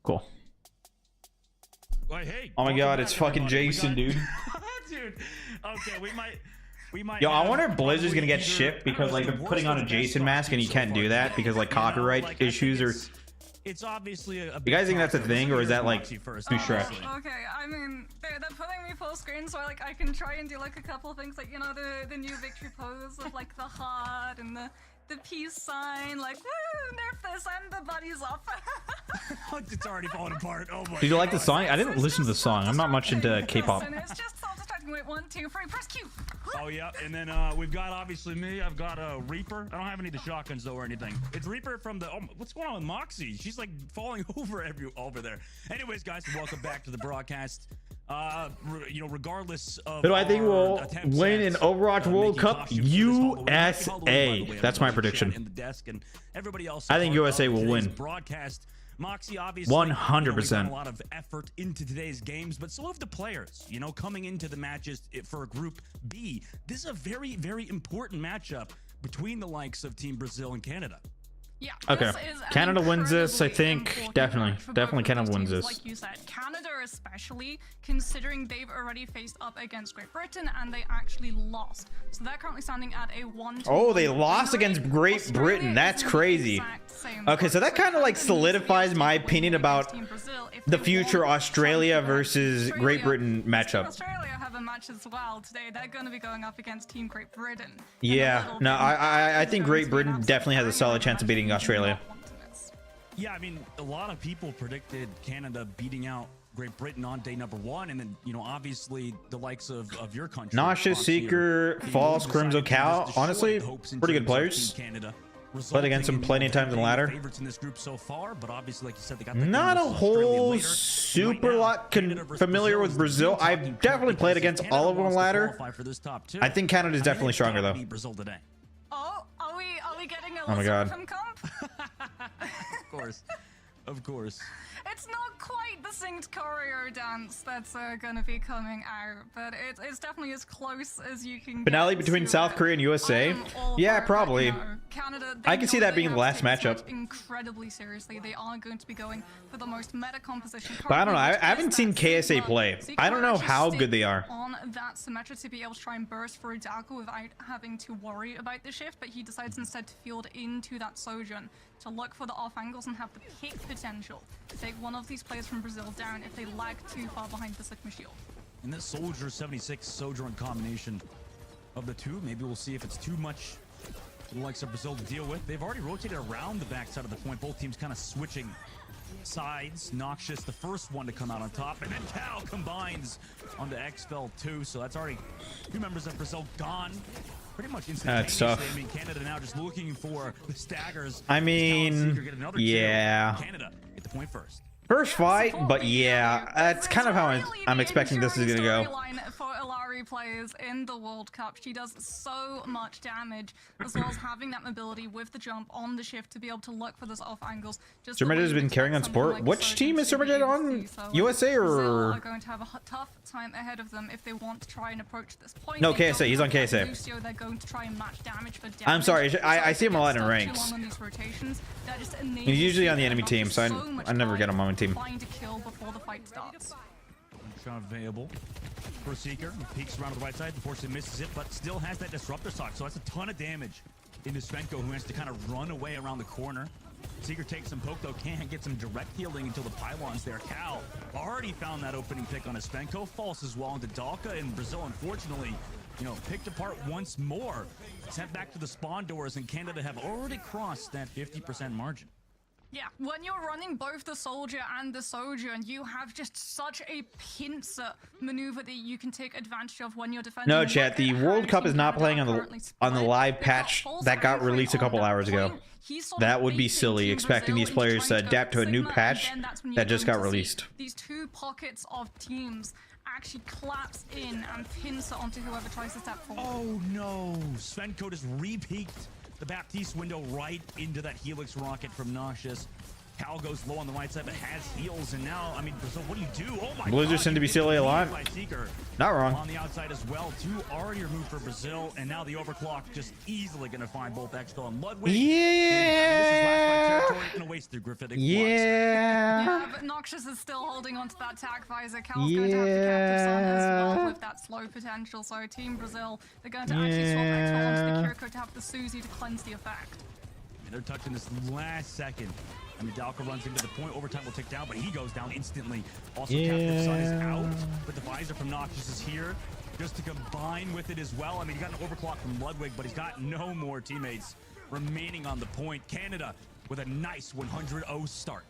Cool. Hey, Oh my god, it's fucking Jason, dude. Dude, okay, we might. Yo, I wonder if Blizzard's gonna get shipped because like they're putting on a Jason mask and you can't do that because like copyright issues or. It's obviously a. You guys think that's a thing or is that like too stretch? Okay, I mean they're putting me full screen, so I can try and do like a couple of things, like you know the new victory pose of like the heart and the peace sign, like woo, nerf this and the buddies up. It's already falling apart. Oh my. Did you like the song? I didn't listen to the song. I'm not much into K-pop. It's just so distracting. Wait, 1, 2, 3, press Q. Oh yeah, and then we've got obviously me. I've got a Reaper. I don't have any of the shotguns though or anything. It's Reaper from the. Oh, what's going on with Moxie? She's like falling over there. Anyways, guys, welcome back to the broadcast. You know, regardless of Who do I think will win in Overwatch World Cup? USA. That's my prediction. In the desk and everybody else. I think USA will win. Broadcast. Moxie obviously 100%. a lot of effort into today's games, but so have the players. You know, coming into the matches for Group B, this is a very, very important matchup between the likes of Team Brazil and Canada. Yeah. Okay. Canada wins this, I think. Definitely Canada wins this. Like you said, Canada especially, considering they've already faced up against Great Britain and they actually lost. So they're currently standing at a 1-2. Oh, they lost against Great Britain. That's crazy. Okay, so that kind of like solidifies my opinion about the future Australia versus Great Britain matchup. Australia have a match as well today. They're going to be going up against Team Great Britain. Yeah, no, I think Great Britain definitely has a solid chance of beating Australia. Yeah, I mean, a lot of people predicted Canada beating out Great Britain on day number 1, and then, you know, obviously the likes of your country. Nauseous, Seeker, False, Crimzo, Cal, honestly, pretty good players. Played against them plenty of times in the ladder. Favorites in this group so far, but obviously, like you said, they got not a whole super lot familiar with Brazil. I've definitely played against all of them in the ladder. I think Canada is definitely stronger though. Oh, are we getting a Oh my god. from comp? Of course. It's not quite the synced choreo dance that's gonna be coming out, but it's definitely as close as you can Finale get between to South it. Korea and USA? All Yeah, for it, probably. you know, Canada, I can see that being the last have taken this matchup. match incredibly seriously. They are going to be going for the most meta composition. But I don't know. I currently, haven't seen which is that KSA play. Sigma. So you I don't know can how actually good they are. on that Symmetra to be able to try and burst through Dalko without having to worry about the shift, but he decides instead to field into that Sojourn to look for the off angles and have the pick potential to take one of these players from Brazil down if they lag too far behind the Sigma shield. And this Soldier 76 Sojourn combination of the two, maybe we'll see if it's too much for the likes of Brazil to deal with. They've already rotated around the backside of the point. Both teams kind of switching sides. Noxious, the first one to come out on top, and then Cal combines onto Xfel 2, so that's already 2 members of Brazil gone. Pretty much instantaneously. That's tough. I mean, Canada now just looking for the staggers. I mean, yeah. Canada get the point first. First fight, but yeah, that's kind of how I'm expecting this is gonna go. For Illari players in the World Cup, she does so much damage, as well as having that mobility with the jump on the shift to be able to look for those off angles. Surmajet has been carrying on support. Which team is Surmajet on? USA or? Are going to have a tough time ahead of them if they want to try and approach this point. No, KSA. He's on KSA. Lucio, they're going to try and match damage for damage. I'm sorry. I see him a lot in ranks. He's usually on the enemy team, so I never get him on my team. Find a kill before the fight starts. Shot available for Seeker. He peeks around to the right side. Unfortunately misses it, but still has that disruptor stock. So that's a ton of damage into Svenko, who has to kind of run away around the corner. Seeker takes some poke though, can't get some direct healing until the pylon's there. Cal already found that opening pick on a Svenko. False as well into Dalka, and Brazil unfortunately, you know, picked apart once more. Sent back to the spawn doors, and Canada have already crossed that 50% margin. Yeah, when you're running both the Soldier and the Sojourn, you have just such a pincer maneuver that you can take advantage of when you're defending. No, chat. The World Cup is not playing on the live patch that got released a couple hours ago. That would be silly, expecting these players to adapt to a new patch that just got released. These two pockets of teams actually collapse in and pincer onto whoever tries to step forward. Oh no! Svenko just re-peeked the Baptiste window right into that Helix rocket from Noxious. Cal goes low on the right side, but has heals, and now, I mean, Brazil, what do you do? Oh my Blizzard God, seem to be you still get alive. by Seeker. Not wrong. On the outside as well. 2 already removed for Brazil, and now the overclock just easily going to find both Expo and Ludwig. Yeah. This is last fight territory. Going to waste the Graphitic Yeah, but Noxious is still holding onto that tag visor. Cal's going to have the captive son as well with that slow potential. So Team Brazil, they're going to actually swap Expo onto the Kiriko to have the Susie to cleanse the effect. And they're touching this last second. I mean, Dalka runs into the point. Overtime will tick down, but he goes down instantly. Also, Captain Sun is out, but the visor from Noxious is here just to combine with it as well. I mean, he got an overclock from Ludwig, but he's got no more teammates remaining on the point. Canada with a nice 100-0 start.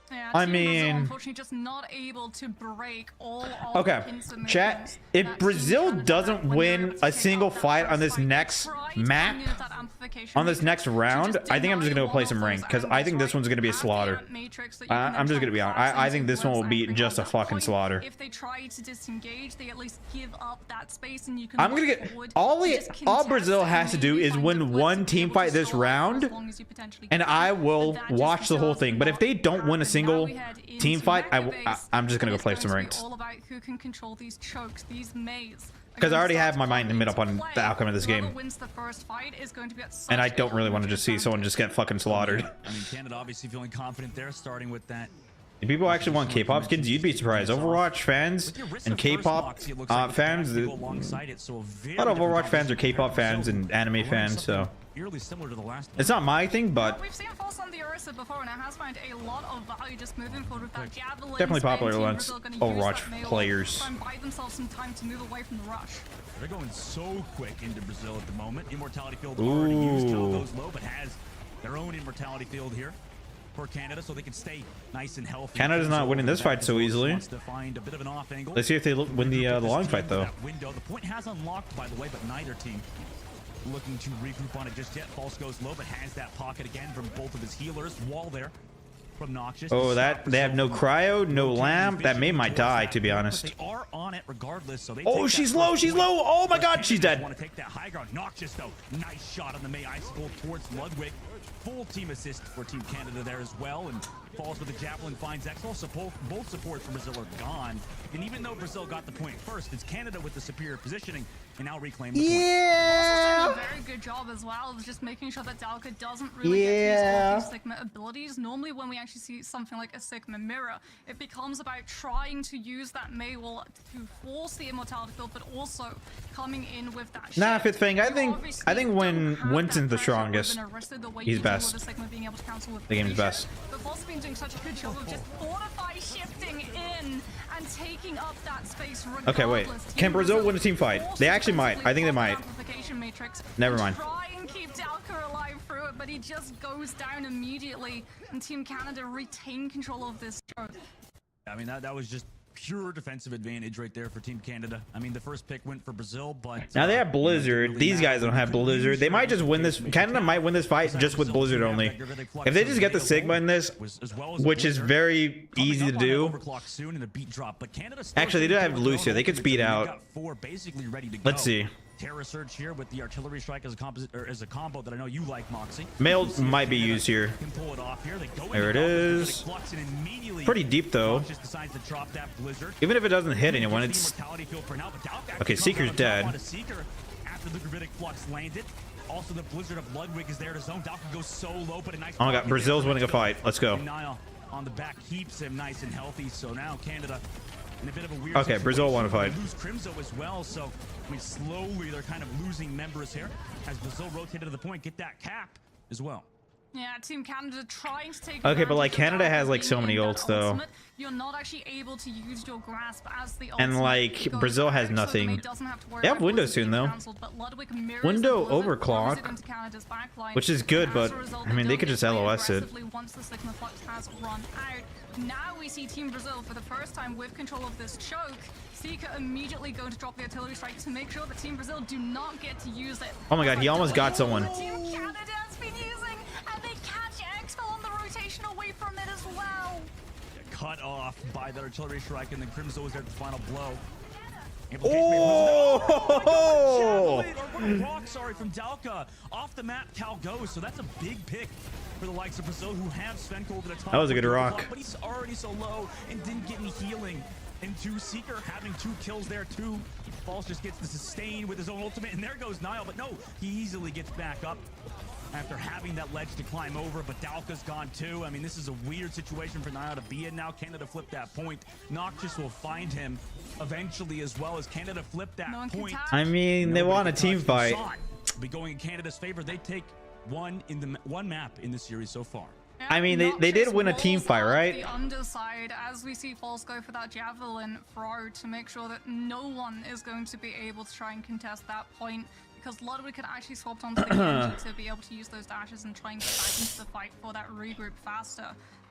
Yeah, I Team Brazil, mean, unfortunately, just not able to break all of okay, the pincer chat. movements If that Brazil Team Canada doesn't had when they were win able to a take single off that fight first on this fight. They next tried to map, use that amplification on this matrix next round, to just I think I'm just deny gonna play one some of rank those because I angles, think this right? one's gonna be a Have the slaughter. amp matrix that you can then I'm just try gonna be and honest. collapse I think into this one will whoever's be anchoring just a on that fucking point. slaughter. If they try to disengage, they at least give up that space, and you can. I'm gonna look get forward all and the just all contest Brazil and has to do maybe is find win the blitz one to be team able fight to this stall for as round, long as you potentially and can. I But will that just watch the whole does thing. But if not they don't win a happen. single Now we head team into fight, Mega Base, I'm just gonna and go play it's some going to ranks. be all about who can control these chokes, these maze. Because I already have my mind made up on the outcome of this game. Whoever wins the first fight is going to be at such And I a don't really want to huge just see someone just get fucking slaughtered. I mean, Canada obviously feeling confident there, starting with that. If people actually want K-pop skins, you'd be surprised. Overwatch fans and K-pop fans, a lot of Overwatch fans are K-pop fans and anime fans, so Eerily similar to the last it's not my thing, but We've seen False on the Ursa before, and it has found a lot of value just moving forward with that javelin. definitely popular Team amongst Brazil gonna use Overwatch that mail players. try and buy themselves some time to move away from the rush. They're going so quick into Brazil at the moment. Immortality field already used. Cal goes low, but has their own immortality field here for Canada, so they can stay nice and healthy. Canada's not winning this fight so easily. Wants to find a bit of an off angle. Let's see if they win the long fight though. That window. The point has unlocked, by the way, but neither team looking to regroup on it just yet. False goes low, but has that pocket again from both of his healers. Wall there from Noxious. Oh, that they have no cryo, no lamp. That may might die, to be honest. They are on it regardless, so they Oh, take she's that low, first she's point. low. Oh my God, she's dead. Want to take that high ground. Noxious though, nice shot on the May Icicle towards Ludwig. Full team assist for Team Canada there as well, and falls with the javelin, finds Exo. So both supports from Brazil are gone. And even though Brazil got the point first, it's Canada with the superior positioning and now reclaim the point. Also doing a very good job as well of just making sure that Dalka doesn't really get to use all of these Sigma abilities. Normally when we actually see something like a Sigma mirror, it becomes about trying to use that Maywall to force the immortality field, but also coming in with that Nah, shift. Fifth Fang, I You think obviously when don't have Winston's the that pressure strongest, within Arista the way he's you do best. with a Sigma being able to cancel with The game's Felicia. best. But False has been doing such a good job of just fortify shifting in and taking up that space regardless. Okay, wait. Can Brazil win a team fight? They actually might. I think they might. Never mind. Try and keep Dalka alive through it, but he just goes down immediately, and Team Canada retain control of this choke. I mean, that was just pure defensive advantage right there for Team Canada. I mean, the first pick went for Brazil, but Now they have Blizzard. These guys don't have Blizzard. They might just win this. Canada might win this fight just with Blizzard only. If they just get the Sigma in this, which is very easy to do. Actually, they do have Lucia. They could speed out. Let's see. Terror Surge here with the artillery strike as a composite or as a combo that I know you like, Moxie. Mail might be used here. Can pull it off here. They go There it is. Pretty deep though. Decides to drop that blizzard. Even if it doesn't hit anyone, it's okay. Seeker's dead. After the gravitic flux landed. Also, the blizzard of Ludwig is there to zone. Dalka goes so low, but a nice. Oh my God, Brazil's winning a fight. Let's go. Nile on the back keeps him nice and healthy. So now Canada in a bit of a weird Okay, situation. Brazil won a fight. They lose Crimzo as well. So I mean, slowly they're kind of losing members here as Brazil rotated to the point, get that cap as well. Yeah, Team Canada trying to take. Okay, but like advantage of Canada that has like so being many in that ults though. ultimate. You're not actually able to use your grasp as the And, ultimate like, goes Brazil has out, so nothing. the mate doesn't have to worry They have about window Blizzard soon, being though. cancelled, but Ludwig mirrors Window the Blizzard, overclock, throws it into Canada's backline, which is good, and but as a result, I mean they don't could just get played LOS it. aggressively once the Sigma Flux has run out. Now we see Team Brazil for the first time with control of this choke. Seeker immediately going to drop the artillery strike to make sure that Team Brazil do not get to use it. Oh my God, he almost got someone. Team Canada has been using, and they catch Expo on the rotation away from it as well. cut off by that artillery strike, and then Crimzo was there at the final blow. Oh! Rock, sorry, from Dalka. Off the map, Cal goes, so that's a big pick for the likes of Brazil, who have Svenko over the top. That was a good rock. But he's already so low and didn't get any healing. And Seeker having 2 kills there too. False just gets the sustain with his own ultimate, and there goes Nile. But no, he easily gets back up after having that ledge to climb over, but Dalka's gone too. I mean, this is a weird situation for Nile to be in now. Canada flipped that point. Noxious will find him eventually, as well as Canada flipped that point. I mean, they want a team fight. Be going in Canada's favor. They take one map in the series so far. I mean, they did win a team fight, right? The underside, as we see False go for that javelin throw to make sure that no one is going to be able to try and contest that point, because Ludwig could actually swap onto the Genji to be able to use those dashes and try and get back into the fight for that regroup faster.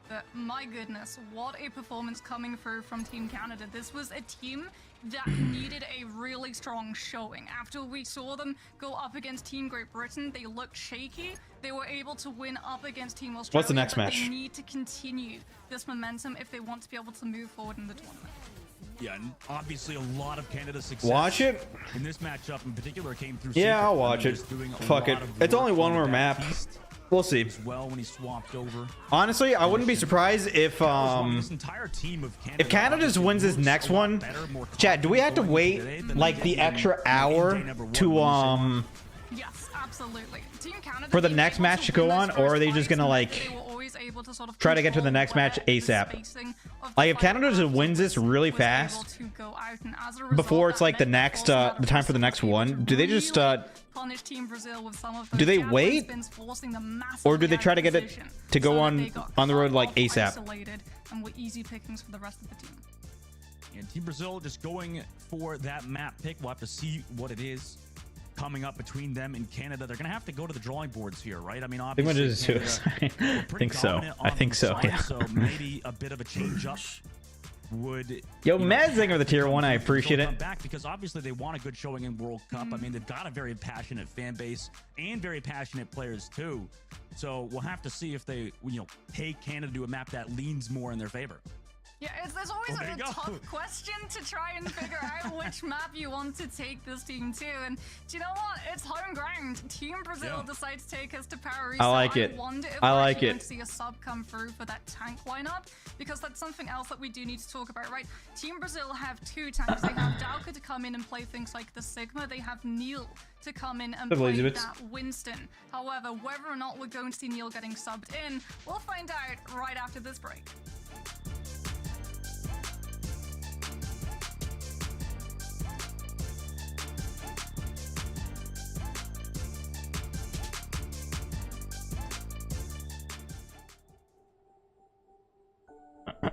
But my goodness, what a performance coming through from Team Canada. This was a team that needed a really strong showing. After we saw them go up against Team Great Britain, they looked shaky. They were able to win up against Team Australia. What's the next match? They need to continue this momentum if they want to be able to move forward in the tournament. Yeah, and obviously a lot of Canada's success. Watch it. In this matchup in particular came through. Yeah, Seeker. I'll watch it. Fuck it. It's only one more map. We'll see. As well, when he swapped over. Honestly, I wouldn't be surprised if this entire team of Canada, if Canada just wins this next one. Chad, do we have to wait like the extra hour to Yes, absolutely. Team Canada for the next match to go on, or are they just gonna like try to get to the next match ASAP? Like if Canada just wins this really fast before it's like the next the time for the next one, do they just do they wait, or do they try to get it to go on the road like ASAP? And were easy pickings for the rest of the team. And Team Brazil just going for that map pick. We'll have to see what it is coming up between them and Canada. They're going to have to go to the drawing boards here, right? I mean, obviously, I think so. I think so. Yeah. So maybe a bit of a change up would. Yo, Madzinger of the tier 1, I appreciate it. Back because obviously they want a good showing in World Cup. I mean, they've got a very passionate fan base and very passionate players too. So we'll have to see if they, take Canada to a map that leans more in their favor. Yeah, there's always a tough question to try and figure out which map you want to take this team to. And do you know what? It's home ground. Team Brazil decides to take us to Paris. I like it. I like it. Going to see a sub come through for that tank lineup, because that's something else that we do need to talk about, right? Team Brazil have 2 tanks. They have Dalka to come in and play things like the Sigma. They have Neil to come in and play that Winston. However, whether or not we're going to see Neil getting subbed in, we'll find out right after this break.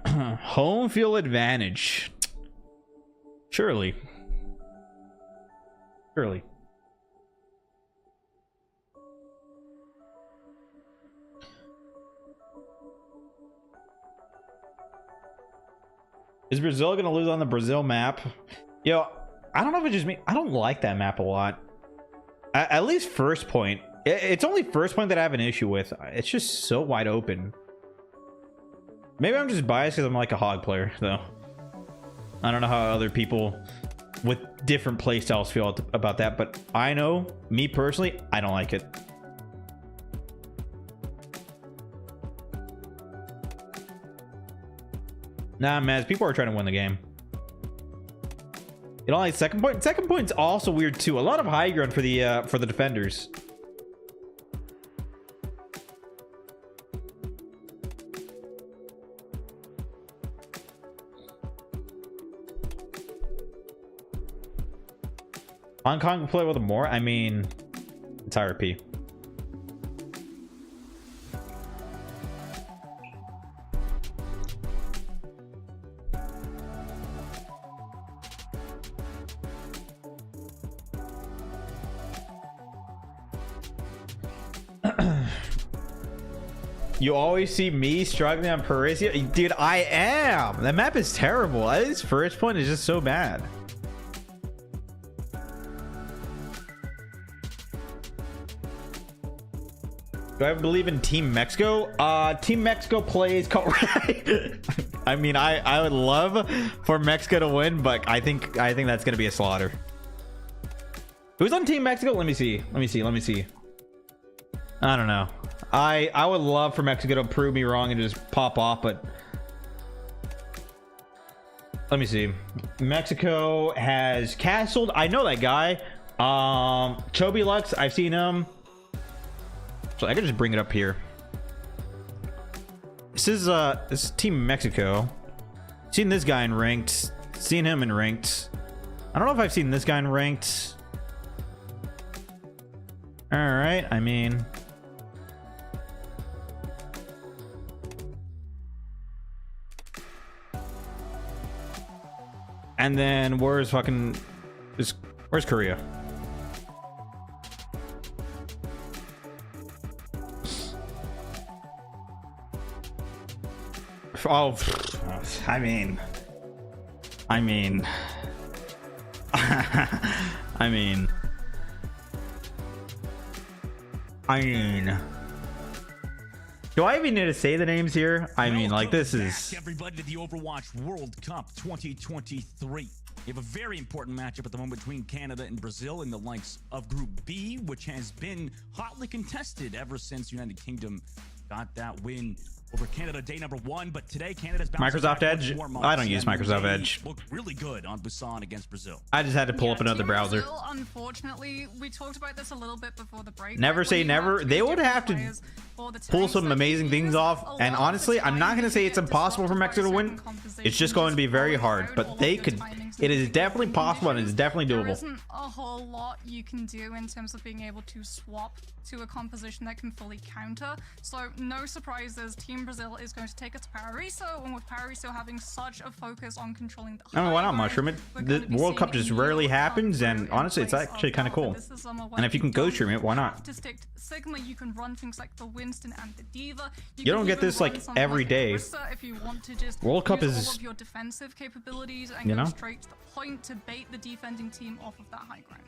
Home field advantage. Surely. Is Brazil gonna lose on the Brazil map? Yo, I don't know if it's just me. I don't like that map a lot. At least first point. It's only first point that I have an issue with. It's just so wide open. Maybe I'm just biased because I'm like a hog player, though. I don't know how other people with different playstyles feel about that, but I know, me personally, I don't like it. Nah, man, people are trying to win the game. You don't like second point? Second point's also weird too. A lot of high ground for the defenders. Hong Kong can play with more. I mean, it's IRP. You always see me struggling on Parisia. Dude, I am. That map is terrible. His first point is just so bad. Do I believe in Team Mexico? Team Mexico plays right. I mean, I would love for Mexico to win, but I think that's gonna be a slaughter. Who's on Team Mexico? Let me see. I don't know. I would love for Mexico to prove me wrong and just pop off, but let me see. Mexico has castled. I know that guy. Chobi Lux, I've seen him. So I could just bring it up here. This is Team Mexico. Seen this guy in ranked. Seen him in ranked. I don't know if I've seen this guy in ranked. All right, I mean, and then where's Korea? Oh, I mean, do I even need to say the names here? I mean, like, this is everybody to the Overwatch World Cup 2023. You have a very important matchup at the moment between Canada and Brazil in the likes of Group B, which has been hotly contested ever since United Kingdom got that win over Canada day number 1. But today, Canada's Microsoft Edge. I don't use Microsoft Edge. Looked really good on Busan against Brazil. I just had to pull up another browser. Brazil, unfortunately, we talked about this a little bit before the break. Never say never. They would have to pull some amazing things off, and honestly, I'm not going to say it's impossible for Mexico to win. It's just going to be very hard, but they could. It is definitely possible, and it's definitely doable. There isn't a whole lot you can do in terms of being able to swap to a composition that can fully counter. So no surprises, Team Brazil is going to take it to Paraiso, and with Paraiso having such a focus on controlling the I mean, why not Mushroom? The World Cup just rarely happens, and honestly, it's actually kind of cool. And if you can go stream it, why not? To stick Sigma, you can run things like the Winston and the D.Va. You don't get this like every day. If you want to just World Cup use is, all of your defensive capabilities and go straight to the point to bait the defending team off of that high ground.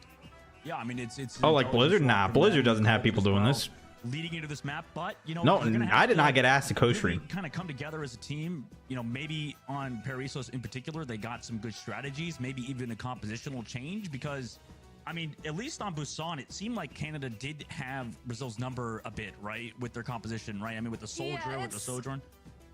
Yeah, I mean, it's oh, like Blizzard? Nah, Blizzard doesn't have people doing this. Leading into this map, but you know, no, I did not get asked to co-stream. Kind of come together as a team. You know, maybe on Paraisos in particular, they got some good strategies, maybe even a compositional change, because I mean, at least on Busan, it seemed like Canada did have Brazil's number a bit, right, with their composition, right? I mean, with the Soldier, with the Sojourn.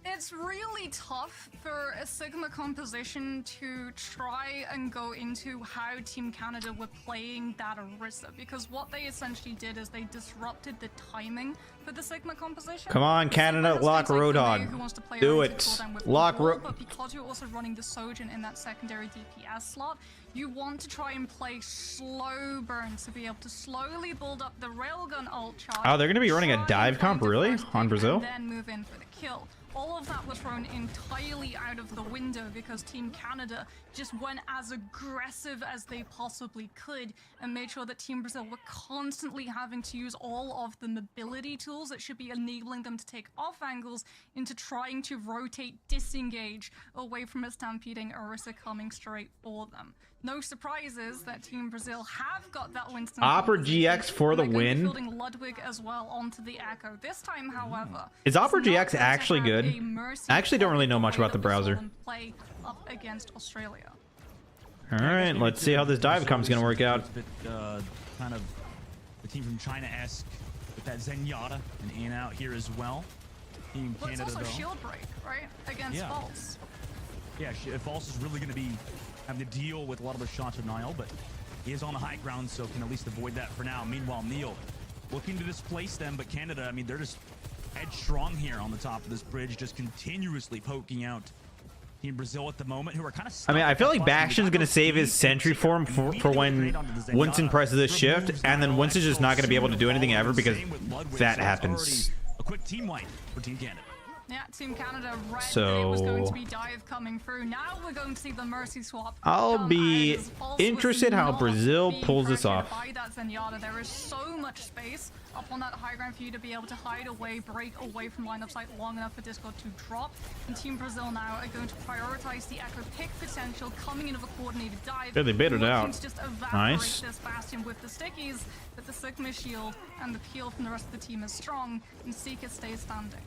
It's really tough for a Sigma composition to try and go into how Team Canada were playing that Orisa, because what they essentially did is they disrupted the timing for the Sigma composition. Come on, Canada, lock Roadhog. Do it. Lock Roadhog. But because you're also running the Sojourn in that secondary DPS slot, you want to try and play slow burns to be able to slowly build up the railgun ult charge. Oh, they're going to be running a dive comp, really? On Brazil? And then move in for the kill. All of that was thrown entirely out of the window because Team Canada just went as aggressive as they possibly could and made sure that Team Brazil were constantly having to use all of the mobility tools that should be enabling them to take off angles into trying to rotate, disengage away from a stampeding Orisa coming straight for them. No surprises that Team Brazil have got that Winston. Opera GX for the win. Building Ludwig as well onto the Echo. This time, however, is Opera GX actually good? I actually don't really know much about the browser. Play up against Australia. All right, let's see how this dive comp is going to work out. Kind of the team from China-esque with that Zenyatta and in out here as well. Team Canada, it's also though. shield break, right? Against False. Yeah, False is really going to be having to deal with a lot of the shots of Niall, but he is on the high ground, so can at least avoid that for now. Meanwhile, Neil looking to displace them, but Canada, I mean, they're just headstrong here on the top of this bridge, just continuously poking out Team Brazil at the moment, who are kind of I mean, I feel like Bastion's going to save his sentry form for when Winston presses this shift, and then Winston's just not going to be able to do anything ever because that happens. A quick team wipe for Team Canada. Yeah, Team Canada read that it was going to be dive coming through. Now we're going to see the mercy swap. I'll be interested how Brazil pulls this off. By that Zenyatta, there is so much space up on that high ground for you to be able to hide away, break away from line of sight long enough for Discord to drop. And Team Brazil now are going to prioritize the Echo pick potential coming in of a coordinated dive. Yeah, they baited out. To just evaporate nice. This Bastion with the stickies, but the Sigma shield and the peel from the rest of the team is strong, and Seeker stays standing.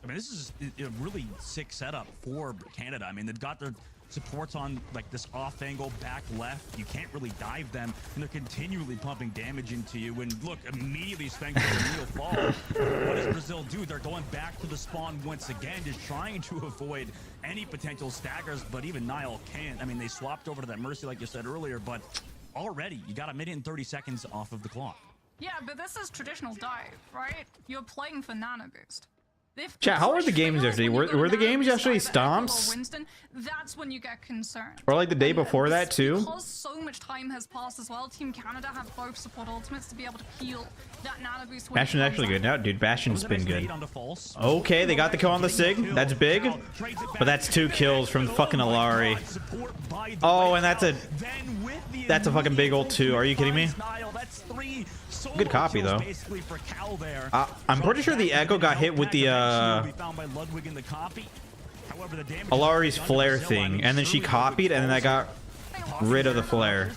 I mean, this is a really sick setup for Canada. I mean, they've got their supports on like this off angle back left. You can't really dive them, and they're continually pumping damage into you. And look, immediately Spanko will fall. What does Brazil do? They're going back to the spawn once again, just trying to avoid any potential staggers, but even Nile can't. I mean, they swapped over to that Mercy like you said earlier, but already you got a minute and 30 seconds off of the clock. Yeah, but this is traditional dive, right? You're playing for nano boost. Chat, how were the games yesterday? Were the games yesterday stomps? Winston, that's when you get concerned. Or like the day before that too? Because so much time has passed as well, Team Canada have both support ultimates to be able to peel that nano boost. Bastion's actually good now, dude. Bastion's been good. Okay, they got the kill on the Sig. That's big. But that's 2 kills from fucking Illari. Oh, and that's a fucking big ult too. Are you kidding me? Good copy though. I'm pretty sure the Echo got hit with the Illari's flare thing, and then she copied, and then I got rid of the flare.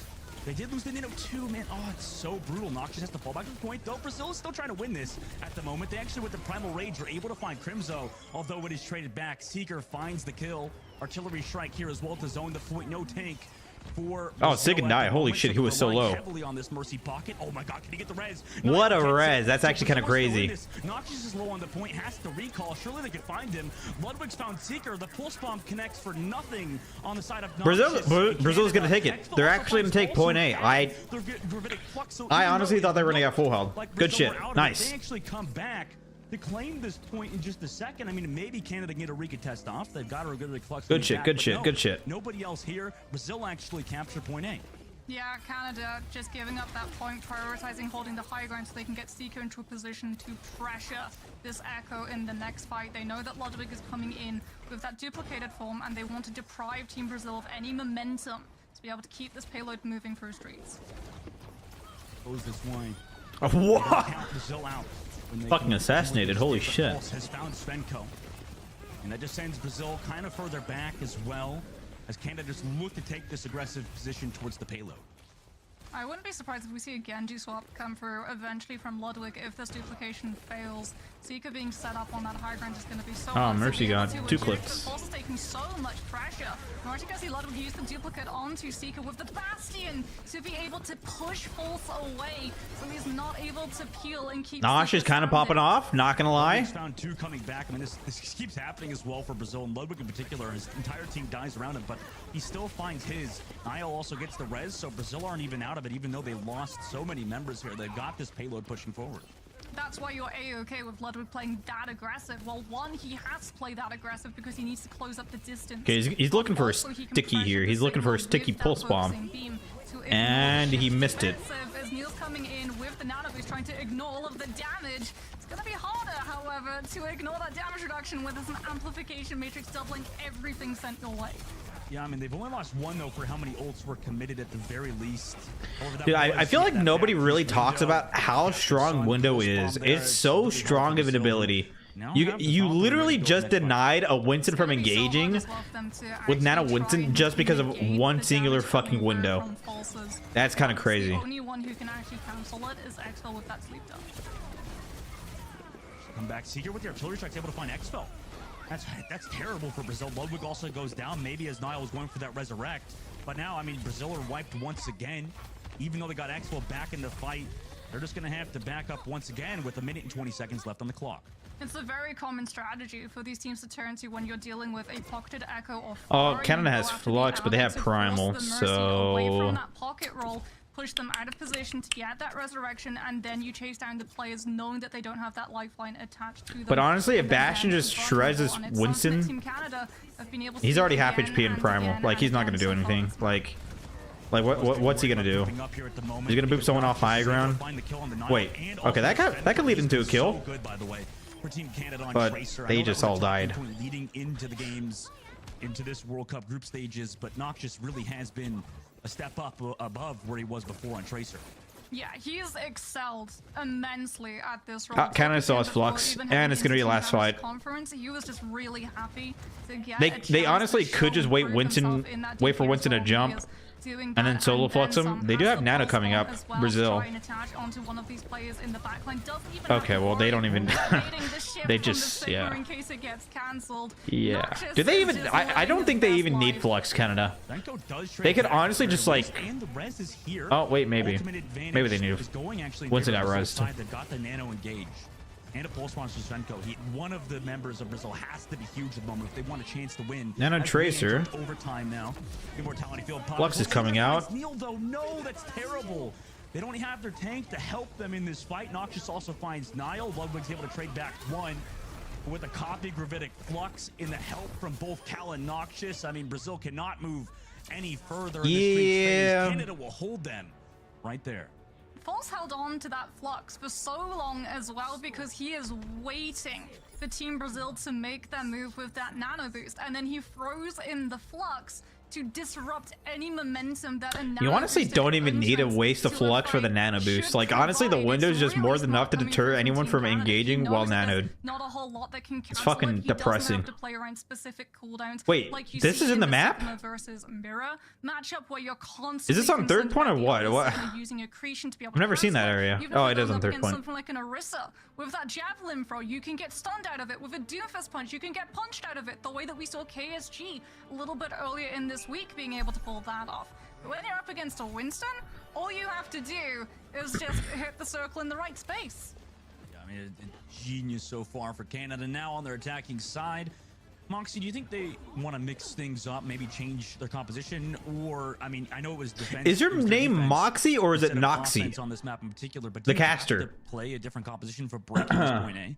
They did lose the Nino too, man. Oh, it's so brutal. Noxious has to fall back to the point, though. Brazil is still trying to win this at the moment. They actually, with the Primal Rage, are able to find Crimzo, although it is traded back. Seeker finds the kill. Artillery strike here as well to zone the point. No tank. Oh, Sig and die. Holy shit, he was so low. Oh my god, can he get the res? What a res. That's actually kind of crazy. Noxious is low on the point, has to recall. Surely they can find him. Ludwig's found Seeker. The pulse bomb connects for nothing on the side of Noxious. Brazil's gonna take it. They're actually gonna take point A. I honestly thought they were gonna get full health. Good shit. Nice. They actually come back to claim this point in just a second. I mean, maybe Canada can get a recontest off. They've got a good flux. Good shit, good shit, good shit. Nobody else here. Brazil actually captured point A. Yeah, Canada just giving up that point, prioritizing holding the high ground so they can get Seeker into a position to pressure this Echo in the next fight. They know that Ludwig is coming in with that duplicated form, and they want to deprive Team Brazil of any momentum to be able to keep this payload moving through streets. Close this wine. What? Brazil out. Fucking assassinated, holy shit. Has found Svenko. And that just sends Brazil kind of further back as well, as Canada just look to take this aggressive position towards the payload. I wouldn't be surprised if we see a Genji swap come through eventually from Ludwig if this duplication fails. Seeker being set up on that high ground is going to be so Oh, Mercy God. 2 clips. Pulse is taking so much pressure. We're actually going to see Ludwig use the duplicate onto Seeker with the Bastion to be able to push Pulse away so he's not able to peel and keep Nosh is kind of popping off, not gonna lie. He's found 2 coming back. I mean, this keeps happening as well for Brazil, and Ludwig in particular. His entire team dies around him, but he still finds his. Nile also gets the res, so Brazil aren't even out of it, even though they lost so many members here. They've got this payload pushing forward. That's why you're A-okay with Ludwig playing that aggressive. Well, one, he has to play that aggressive because he needs to close up the distance. Okay, he's looking for a sticky here. He's looking for a sticky pulse bomb. And he missed it. As Neil's coming in with the nano boost, trying to ignore all of the damage. It's going to be harder, however, to ignore that damage reduction with an amplification matrix doubling everything sent your way. Yeah, I mean, they've only lost 1, though, for how many ults were committed at the very least. Dude, I feel like nobody really talks about how strong Window is. It's so strong of an ability. You literally just denied a Winston from engaging with Nano Winston just because of one singular fucking window. That's kind of crazy. The only one who can actually cancel it is Exfil with that sleep dunk. Come back, Seeker with the artillery strikes, able to find Exfil. That's terrible for Brazil. Ludwig also goes down, maybe as Nile was going for that resurrect. But now, I mean, Brazil are wiped once again. Even though they got Exfil back in the fight, they're just going to have to back up once again with 1 minute and 20 seconds left on the clock. It's a very common strategy for these teams to turn to when you're dealing with a pocketed Echo or Oh, Canada has Flux, but they have Primal, so... away from that pocket roll, push them out of position to get that resurrection, and then you chase down the players knowing that they don't have that lifeline attached to them. But honestly, if Bastion just shreds this Winston, he's already half HP in Primal. Like, he's not going to do anything. Like what's he going to do? He's going to boop someone off high ground? Wait. Okay, that could lead into a kill. But they just all died. Leading into the games, into this World Cup group stages, but Noxious really has been a step up above where he was before on Tracer. Yeah, he's excelled immensely at this role. Canada saw his Flux, and it's going to be the last fight. He was just really happy to get they honestly could just wait for Winston to jump, doing And then that, solo flux them. some They do have passive Nano pulse coming on up, as well to Brazil. try and attach onto one of these players in the backline. Doesn't even Okay, have to well, they worry don't even- about evading the shift they from the just- Sigma yeah. in case it gets cancelled. Yeah. Noxious Do they is even? just I living don't his think they best even need life. flux, Canada. Senko does trade They could back honestly for just, the like- res, and the res is here. Oh, wait, maybe. Ultimate advantage Maybe they need- is going actually in Winston favor got of rezzed. Brazil's side. They've got the nano engaged. And a pulse launch to Senko. One of the members of Brazil has to be huge at the moment if they want a chance to win. Nano As we Tracer. enter overtime now. Immortality field pop. Flux is coming out. Neil, though, no, that's terrible. They don't have their tank to help them in this fight. Noxious also finds Nile. Ludwig's able to trade back one. With a copy gravitic flux in the help from both Cal and Noxious. I mean, Brazil cannot move any further in this straight Yeah. phase. Canada will hold them right there. False held on to that flux for so long as well because he is waiting for Team Brazil to make their move with that nano boost, and then he throws in the flux to disrupt any momentum that a nano You honestly boost don't even need to entrance waste the to a flux for the fight nano boost. should Like, honestly, the provide. window is It's just more really than enough to smart deter coming anyone Team from Canada. engaging He while knows there's nanoed. not a whole lot that can cancel fucking it. He depressing. doesn't have to play around specific cooldowns. Wait, like you this see is in the the map? Sigma versus Mirror matchup where you're constantly Is this on third concerned point or about the what? other What? Sigma using accretion to be able I've never to seen that cancel area. You've Oh, never it is done on up third against point. Something like an Orisa. With that javelin throw, you can get stunned out of it. With a Doomfist punch, you can get punched out of it. The way that we saw KSG a little bit earlier in this week being able to pull that off. But when you're up against a Winston, all you have to do is just hit the circle in the right space. Yeah, I mean, a genius so far for Canada. Now on their attacking side. Moxie, do you think they want to mix things up, maybe change their composition? Or, I mean, I know it was defense. Is your it was their name defense Moxie or is it instead of Noxie? offense on this map in particular, but The do you have caster. to play a different composition for breaking this point, eh?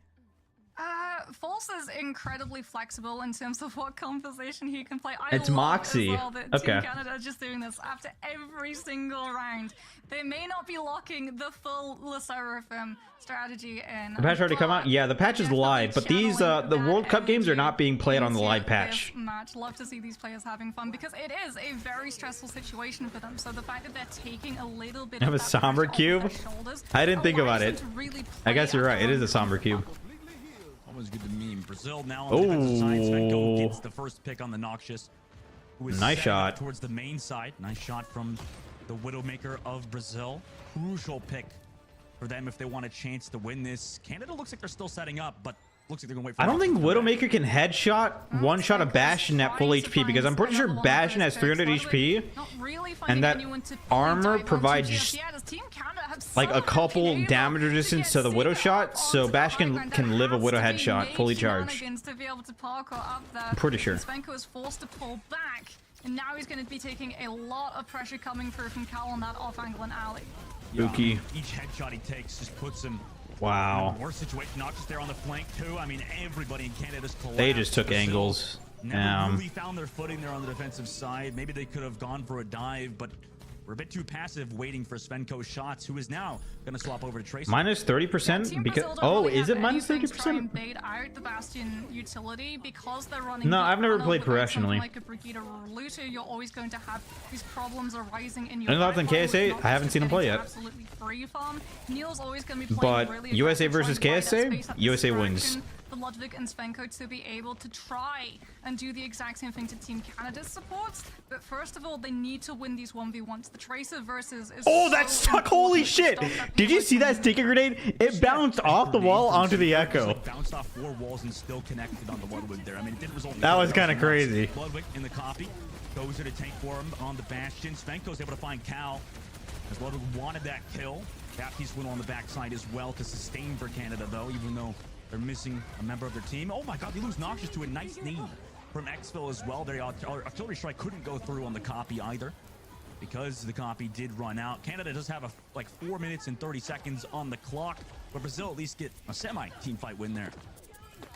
False is incredibly flexible in terms of what composition he can play. I It's love Moxie. As well that Okay. Team Canada are just doing this after every single round. They may not be locking the full Le Seraphim strategy in. The patch already come out? Yeah, the patch is live, but these the World Cup games are not being played on the live patch. Match. Love to see these players having fun because it is a very stressful situation for them. So the fact that they're taking a little bit Have of a that somber pressure off cube? their shoulders I didn't think allows about them it. to really I guess play you're at right. It their is a own somber tempo. cube. Always good to meme. Brazil now on the defensive side. Svenko gets the first pick on the Noxious. Who is Nice setting up shot. towards the main side. Nice shot from the Widowmaker of Brazil. Crucial pick for them if they want a chance to win this. Canada looks like they're still setting up, but looks like they're going to wait for I don't think Noxious to come back. Widowmaker can headshot one shot of Bastion at full HP because I'm pretty sure Bastion has 300 HP and that armor provides like a couple damage resistance to the Widow shot, so Bastion can live a Widow headshot fully charged. I'm pretty sure. Svenko is forced to pull back, and now he's going to be taking a lot of pressure coming through from Cal on that off angle and alley. Spooky. Each headshot he takes just puts him Wow. in a worse situation. Noxious there on the flank too. I mean, everybody in Canada's collapsed. They just took Brazil angles. Never really found their footing there on the defensive side. Maybe they could have gone for a dive, but we're a bit too passive waiting for Svenko's shots, who is now going to swap over to Tracer. Minus 30% because is it minus 30%? Bait out the Bastion utility because they're running. No, deep I've never tunnel played without professionally. something like a Brigida or a Looter, you're always going to have these problems arising in your. Any thoughts on pipeline with KSA? Noxious I haven't seen him play getting yet. Absolutely free farm. Neil's always going to be playing But really USA aggressive, versus trying to buy that KSA, space, that USA wins. distraction for Ludwig and Svenko to be able to try and do the exact same thing to Team Canada's supports. But first of all, they need to win these 1v1s. The Tracer versus is Oh, that so stuck! Holy important to shit! stop that Did you payload see that from sticky grenade? It bounced off the wall onto the Echo. Like bounced off 4 walls and still connected on the Ludwig there. I mean, it didn't result in That was kinda much. crazy. Ludwig in the copy goes to the tank for him on the Bastion. Svenko's able to find Cal as Ludwig wanted that kill. Baptiste went on the backside as well to sustain for Canada though, even though they're missing a member of their team. Oh my god, they lose Noxious to a nice knee from Exfil as well. Their artillery strike couldn't go through on the copy either, because the copy did run out. Canada does have like 4 minutes and 30 seconds on the clock, but Brazil at least get a semi-team fight win there.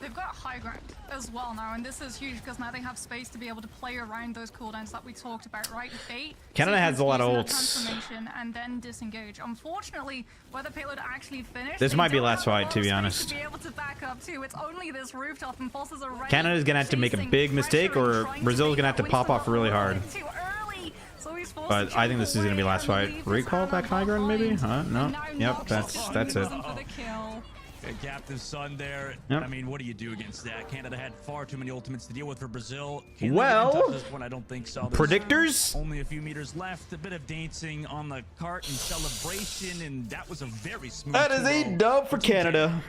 They've got high ground as well now, and this is huge because now they have space to be able to play around those cooldowns that we talked about, right? Bait, Canada has a lot of sequence, ults. transformation, and then disengage. Unfortunately, where the payload actually finished, This they might be don't last have a fight, lot to of be space honest. To be able to back up too. It's only this rooftop, and Forces are ready. Canada's gonna have to make a chasing big mistake, pressure and or trying Brazil's make gonna have to that pop Winston off really a little hard. bit too early. So he's forced But to I think this is gonna be away last and fight. leave his Recall hand back high ground maybe? behind. Huh? No. And now Yep, Noxious that's is it. using for the kill. A captive son there. Yep. I mean, what do you do against that? Canada had far too many ultimates to deal with for Brazil. Can Well, they touch this one? I don't think so. There's predictors? only a few meters left. A bit of dancing on the cart and celebration, and that was a very smooth. That is a dub for Canada.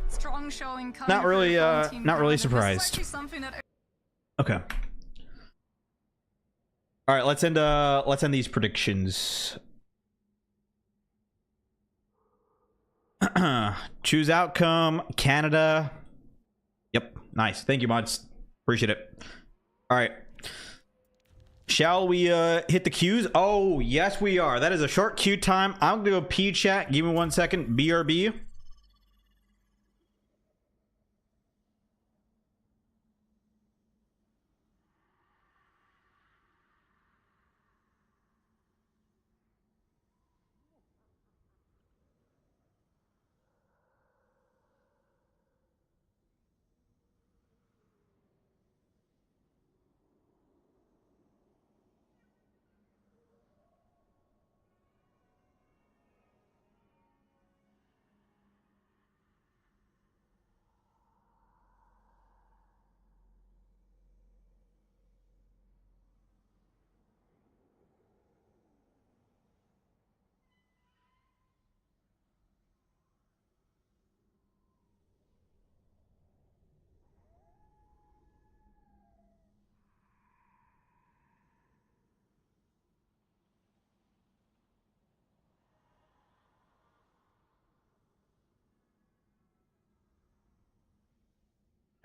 Strong showing. Not really, coming from Team not really Canada. This is surprised. actually something that Okay. All right, let's end these predictions. Choose outcome, Canada. Yep, nice. Thank you, mods. Appreciate it. All right. Shall we hit the queues? Oh, yes, we are. That is a short queue time. I'm gonna go P chat. Give me 1 second. BRB.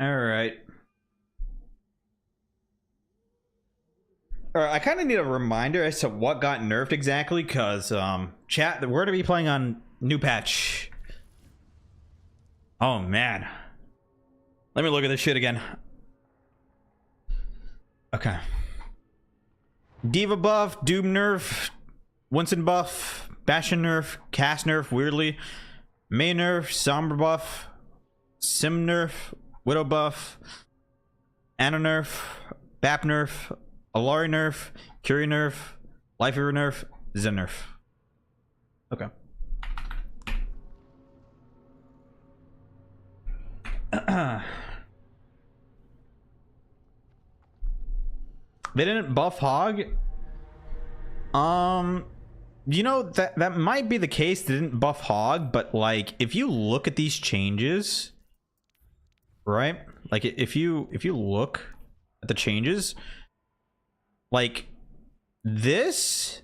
All right. All right, I kind of need a reminder as to what got nerfed exactly, because chat, we're gonna be playing on new patch. Oh man, let me look at this shit again. Okay. D.Va buff, Doom nerf, Winston buff, Bastion nerf, Cass nerf, weirdly, May nerf, Sombra buff, Sim nerf, Widow buff, Ana nerf, Bap nerf, Illari nerf, Curie nerf, Lifeweaver nerf, Zen nerf. Okay. They didn't buff Hog. You know, that might be the case. They didn't buff Hog, but like if you look at these changes, right? Like if you look at the changes, like this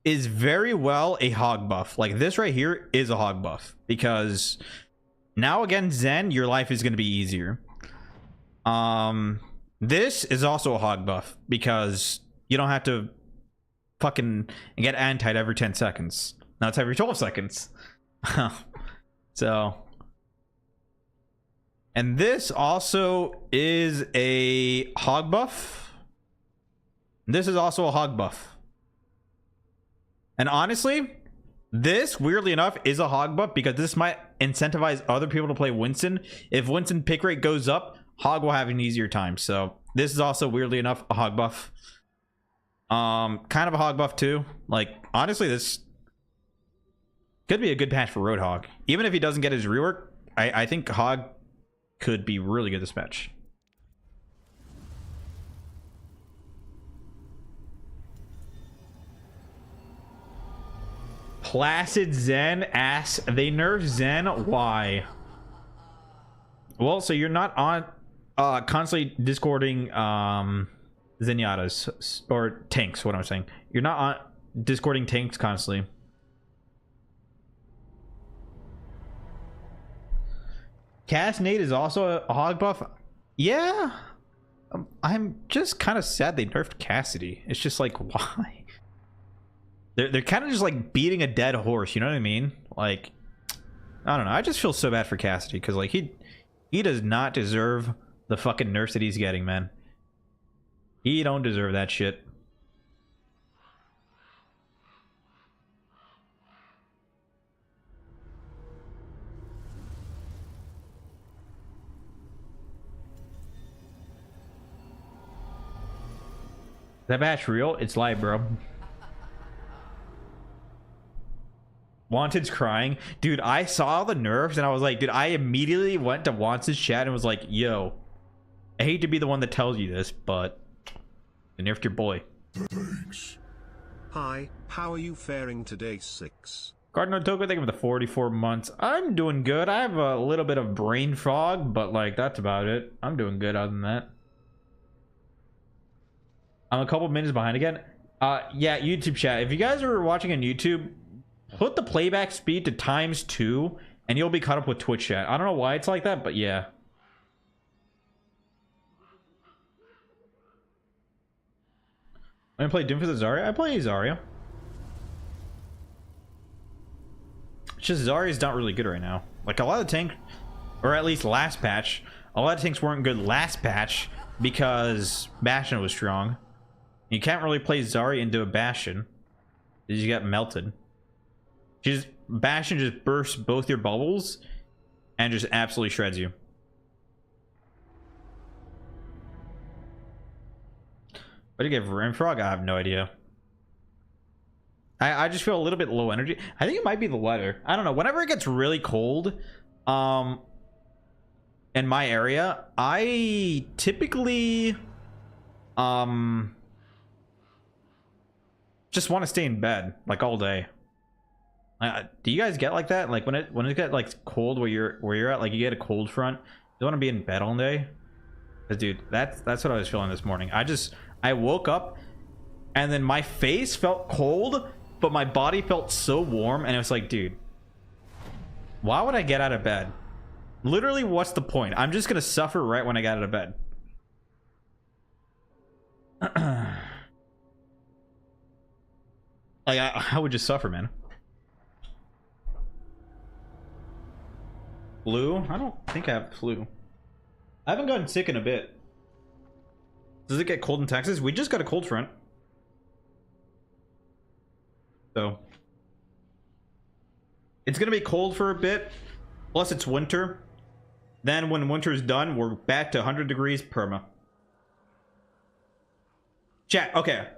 is very well a Hog buff. Like this right here is a Hog buff, because now again Zen, your life is going to be easier. This is also a Hog buff, because you don't have to fucking get anti every 10 seconds. Now it's every 12 seconds. So, and this also is a Hog buff. This is also a Hog buff. And honestly, this, weirdly enough, is a Hog buff, because this might incentivize other people to play Winston. If Winston pick rate goes up, Hog will have an easier time. So this is also, weirdly enough, a Hog buff. Kind of a Hog buff too. Like honestly, this could be a good patch for Roadhog. Even if he doesn't get his rework, I think Hog could be really good this patch. Placid Zen asks, they nerfed Zen, why? Well, so you're not on constantly discording Zenyatta's or tanks, what I'm saying. You're not on discording tanks constantly. Cass Nate is also a Hog buff. Yeah. I'm just kind of sad they nerfed Cassidy. It's just like, why? They're kind of just like beating a dead horse, you know what I mean? Like, I don't know. I just feel so bad for Cassidy, because like he does not deserve the fucking nerfs that he's getting, man. He don't deserve that shit. That batch real? It's live, bro. Wanted's crying. Dude, I saw the nerfs and I was like, dude, I immediately went to Wanted's chat and was like, yo, I hate to be the one that tells you this, but you nerfed your boy. Thanks. Hi, how are you faring today, 6? Cardinal Toko, thank you for the 44 months. I'm doing good. I have a little bit of brain fog, but like that's about it. I'm doing good other than that. I'm a couple minutes behind again. Yeah, YouTube chat. If you guys are watching on YouTube, put the playback speed to ×2 and you'll be caught up with Twitch chat. I don't know why it's like that, but yeah. I'm gonna play Doomfist Zarya. I play Zarya. It's just Zarya's not really good right now. Like a lot of tank, or at least last patch, a lot of tanks weren't good last patch because Bastion was strong. You can't really play Zarya into a Bastion because you got melted. Bastion just bursts both your bubbles and just absolutely shreds you. What do you give Rimfrog? I have no idea. I just feel a little bit low energy. I think it might be the weather. I don't know. Whenever it gets really cold, in my area, I typically, just want to stay in bed like all day. Do you guys get like that? Like when it get like cold where you're at, like you get a cold front, you want to be in bed all day? 'Cause dude, that's what I was feeling this morning. I woke up and then my face felt cold, but my body felt so warm, and it was like, dude, why would I get out of bed? Literally, what's the point? I'm just gonna suffer right when I get out of bed. Like I would just suffer, man. Flu? I don't think I have flu. I haven't gotten sick in a bit. Does it get cold in Texas? We just got a cold front. So it's gonna be cold for a bit, plus it's winter. Then when winter's done, we're back to 100 degrees perma. Chat, okay,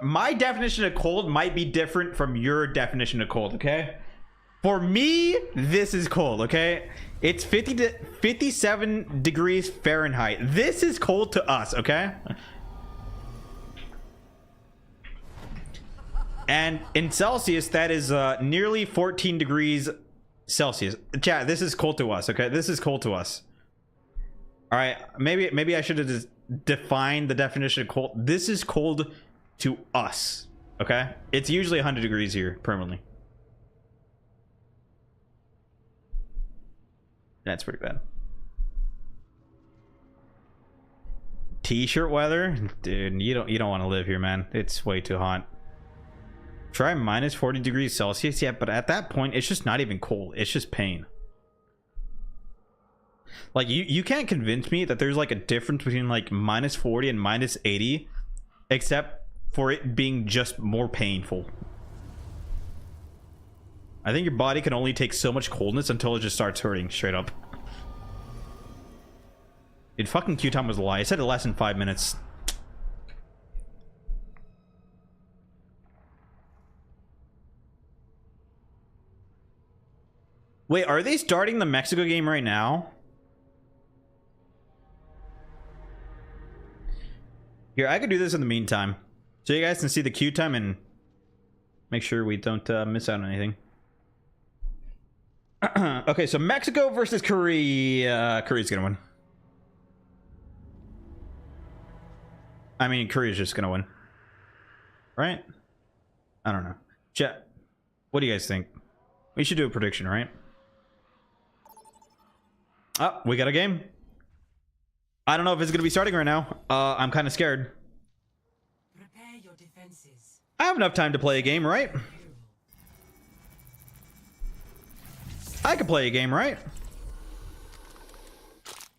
my definition of cold might be different from your definition of cold, okay? For me, this is cold, okay? It's 50 to 57 degrees Fahrenheit. This is cold to us, okay? And in Celsius, that is nearly 14 degrees Celsius. Chat, this is cold to us, okay? This is cold to us. All right, maybe I should have just defined the definition of cold. This is cold to us, okay? It's usually 100 degrees here permanently. That's pretty bad. T-shirt weather, dude. You don't want to live here, man. It's way too hot. Try minus 40 degrees Celsius. Yeah, but at that point, it's just not even cold. It's just pain. Like you can't convince me that there's like a difference between like minus 40 and minus 80, except for it being just more painful. I think your body can only take so much coldness until it just starts hurting straight up. Dude, fucking Q time was a lie. I said it lasts in 5 minutes. Wait, are they starting the Mexico game right now? Here, I could do this in the meantime, so you guys can see the queue time and make sure we don't miss out on anything. Okay, so Mexico versus Korea. Korea's gonna win. I mean, Korea's just gonna win, right? I don't know. Chat, what do you guys think? We should do a prediction, right? Oh, we got a game. I don't know if it's gonna be starting right now. I'm kind of scared. Prepare your defenses. I have enough time to play a game, right? I could play a game, right?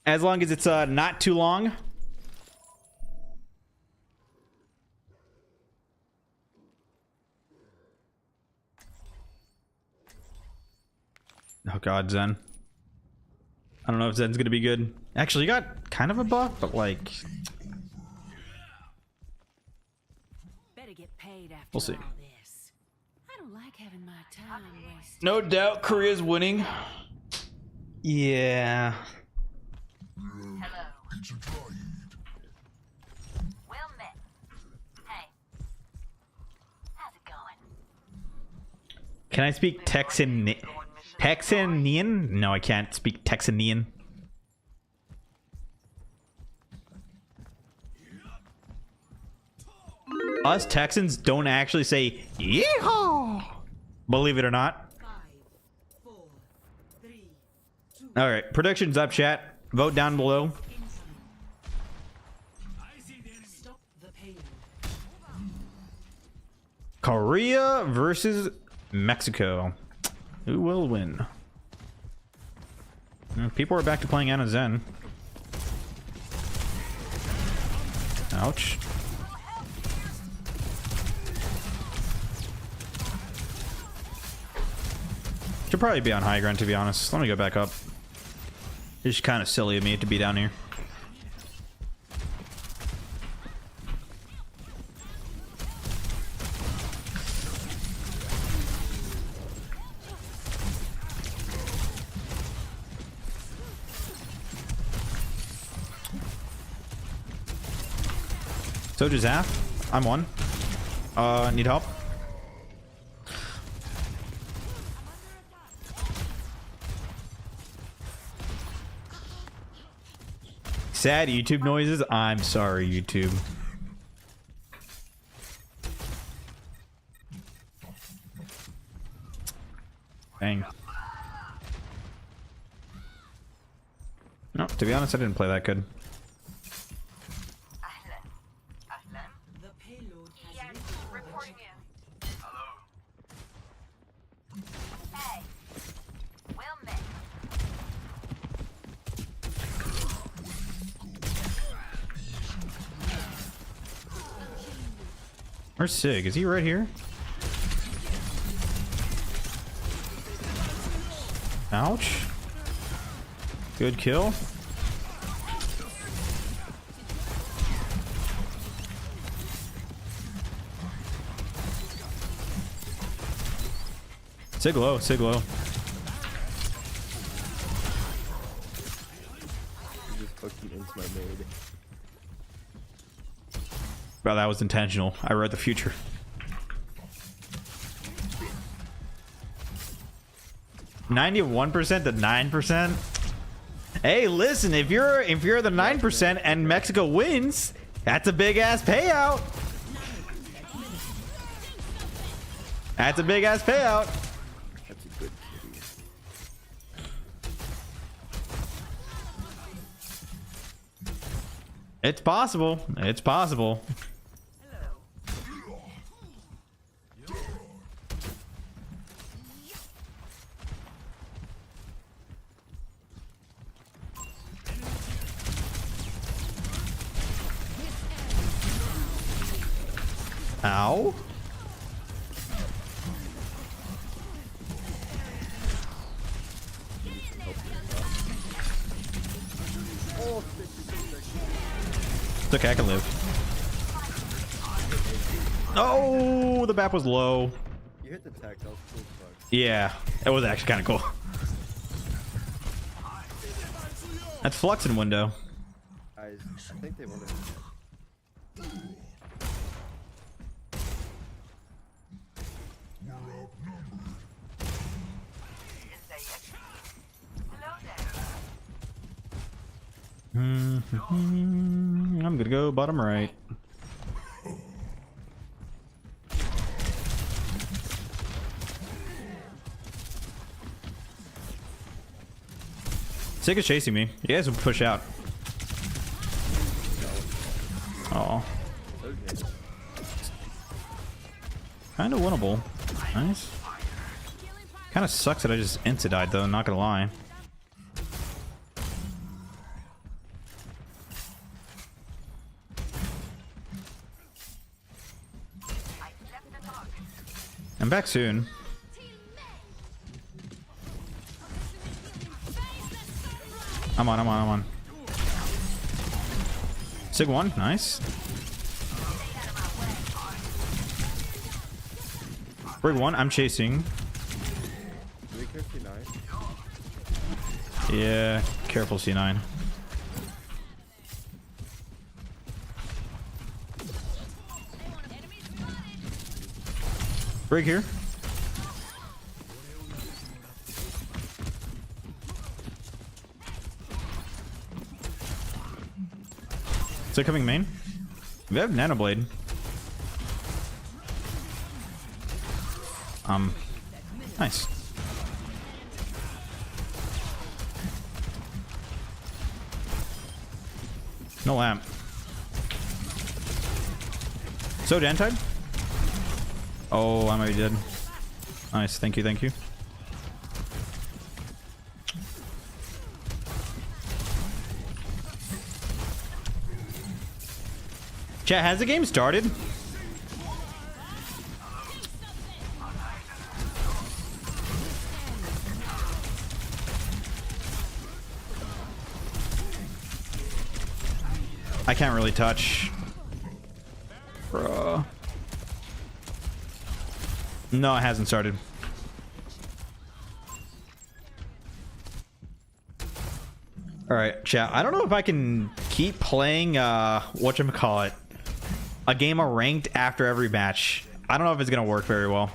As long as it's not too long. Oh god, Zen. I don't know if Zen's gonna be good. Actually, you got kind of a buff, but like... Better get paid after We'll see. all this. I don't like having my time wasted. No doubt Korea's winning. Yeah. Can I speak Texanian? No, I can't speak Texanian. Us Texans don't actually say yeehaw. Believe it or not. 5, 4, 3, 2. All right, predictions up, chat. Vote down below. Stop the payload. Korea versus Mexico. Who will win? People are back to playing Ana Zen. Ouch. Should probably be on high ground, to be honest. Let me go back up. It's kind of silly of me to be down here. So does Zaf. I'm one. Need help? Sad YouTube noises. I'm sorry, YouTube. Dang. No, to be honest, I didn't play that good. The payload has reporting in. Where's Sig? Is he right here? Ouch. Good kill. Sig low, Sig low. Just fucking into my maid. Bro, that was intentional. I read the future. (91% to 9%. Hey, listen, if you're the 9% and Mexico wins, that's a big ass payout. That's a big ass payout. That's a good kitty. It's possible. It's possible. Ow. It's okay, I can live. Oh, the BAP was low. You hit the tech, that was cool as fuck. Yeah, it was actually kind of cool. That's Flux in window. Guys, I think they wanted to. I'm gonna go bottom right. Sig is chasing me. You guys will push out. Oh. Kind of winnable. Nice. Kind of sucks that I just insta died though, not gonna lie. I'm back soon. I'm on. Sig one, nice. Brig one, I'm chasing. C9. Yeah, careful C9. Break here. Is it coming main? We have Nanoblade. Nice. No lamp. So Dantide? Oh, I might be dead. Nice, thank you, thank you. Chat, has the game started? I can't really touch. Bruh. No, it hasn't started. Alright, chat. I don't know if I can keep playing whatchamacallit, a game of ranked after every match. I don't know if it's gonna work very well.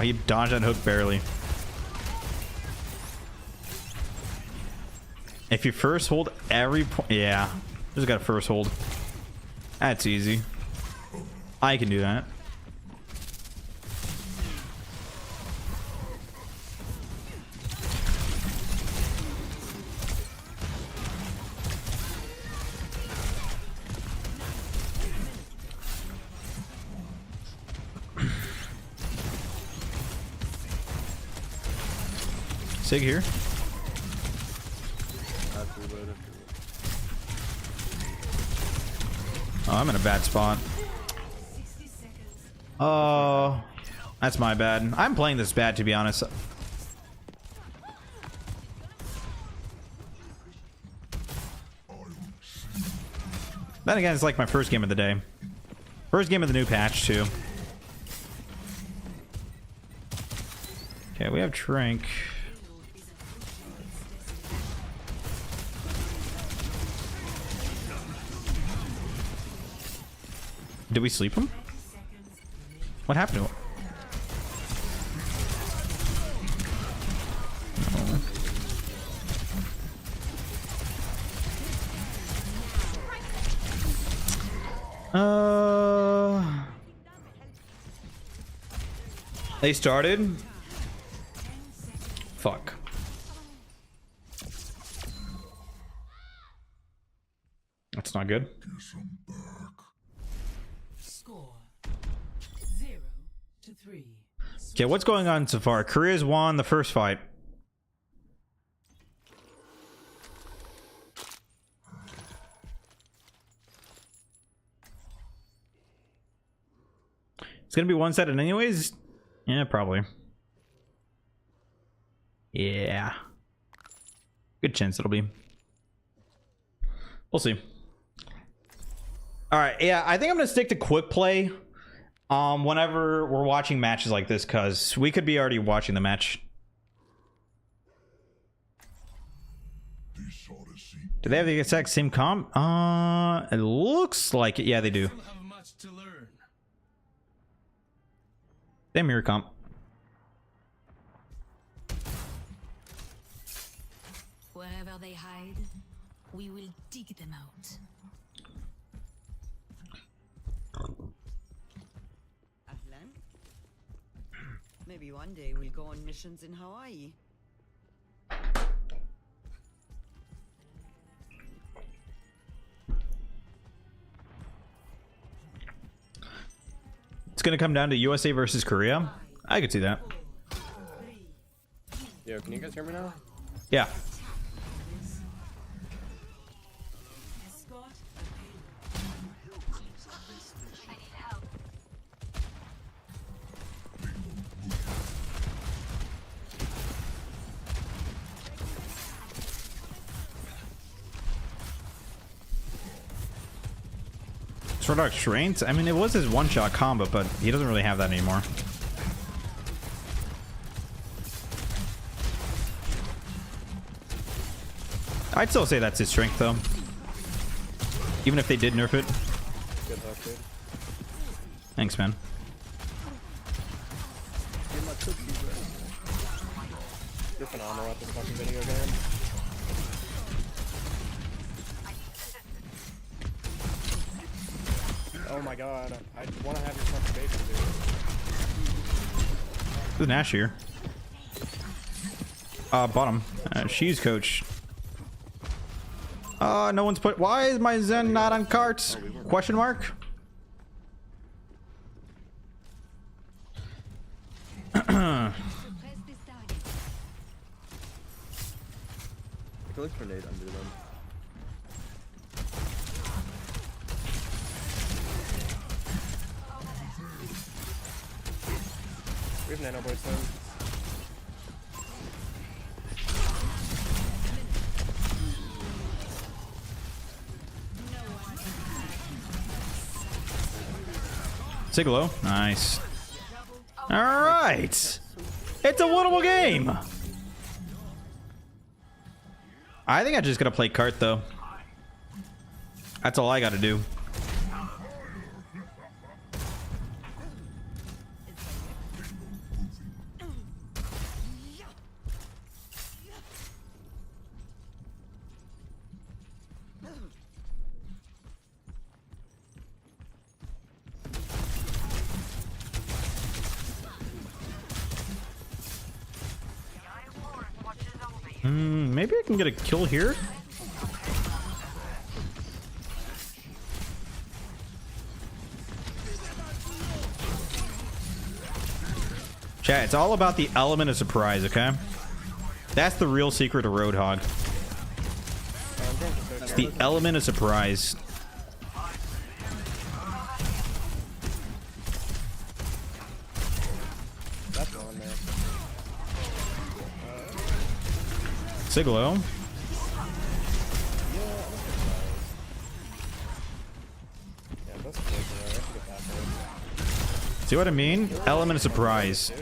He dodged that hook barely. If you first hold every point, yeah, just got to first hold. That's easy. I can do that. Sig here. Oh, I'm in a bad spot. Oh, that's my bad. I'm playing this bad, to be honest. Then again, it's like my first game of the day. First game of the new patch, too. Okay, we have Trink. Did we sleep him? What happened to him? They started? Fuck. That's not good. Score 0-3. Okay, what's going on so far? Korea's won the first fight. It's gonna be one-sided anyways? Yeah, probably. Yeah. Good chance it'll be. We'll see. Alright, yeah, I think I'm gonna stick to quick play whenever we're watching matches like this, because we could be already watching the match. Do they have the exact same comp? It looks like it. Yeah, they do. Same mirror comp. Wherever they hide, we will dig them out. Ahlan? Maybe one day we'll go on missions in Hawaii. It's gonna come down to USA versus Korea. I could see that. Yo, can you guys hear me now? Yeah. Short Arc Strength? I mean, it was his one-shot combo, but he doesn't really have that anymore. I'd still say that's his strength, though. Even if they did nerf it. Good hook, dude. Thanks, man. Get my cookies, bro. You're phenomenal at this fucking video game. Oh my god, I want to have your fucking baby, dude. There's Nash here. Bottom. She's coach. No one's put. Why is my Zen not on carts? Question mark. I can look for nade under them. We have nano boys soon. Sigalo. Nice. All right. It's a winnable game. I think I just gotta play cart though. That's all I gotta do. Maybe I can get a kill here. Chat, it's all about the element of surprise, okay? That's the real secret of Roadhog. It's the element of surprise. Sigalo. See what I mean? Element of surprise.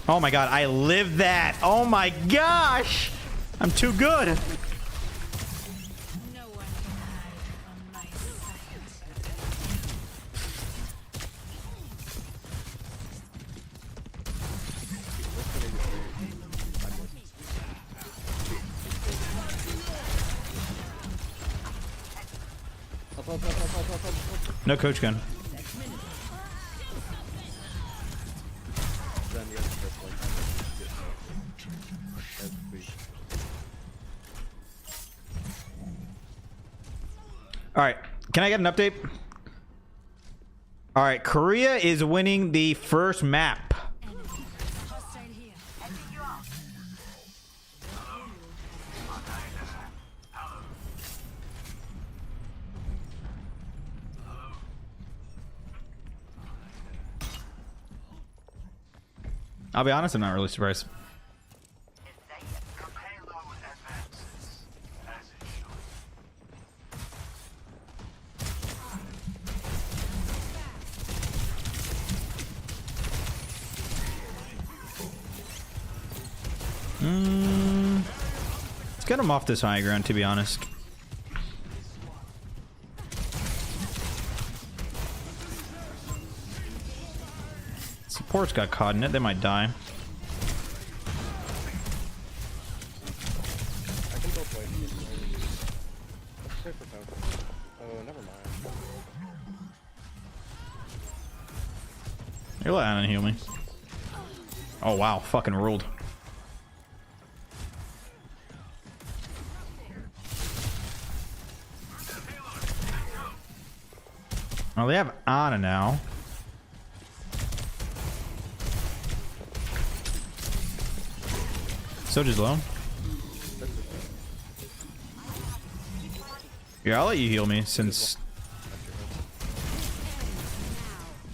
Oh my god, I lived that. Oh my gosh. I'm too good. No one can hide from my sight. No coach gun. All right, can I get an update? All right, Korea is winning the first map. I'll be honest, I'm not really surprised. Let's get him off this high ground, to be honest. Support's got caught in it. They might die. I can go play. Let's play for power. Oh, never mind. You're letting Anna heal me. Oh wow, fucking ruled. Oh, they have Ana now. Soldier's low. Yeah, I'll let you heal me since.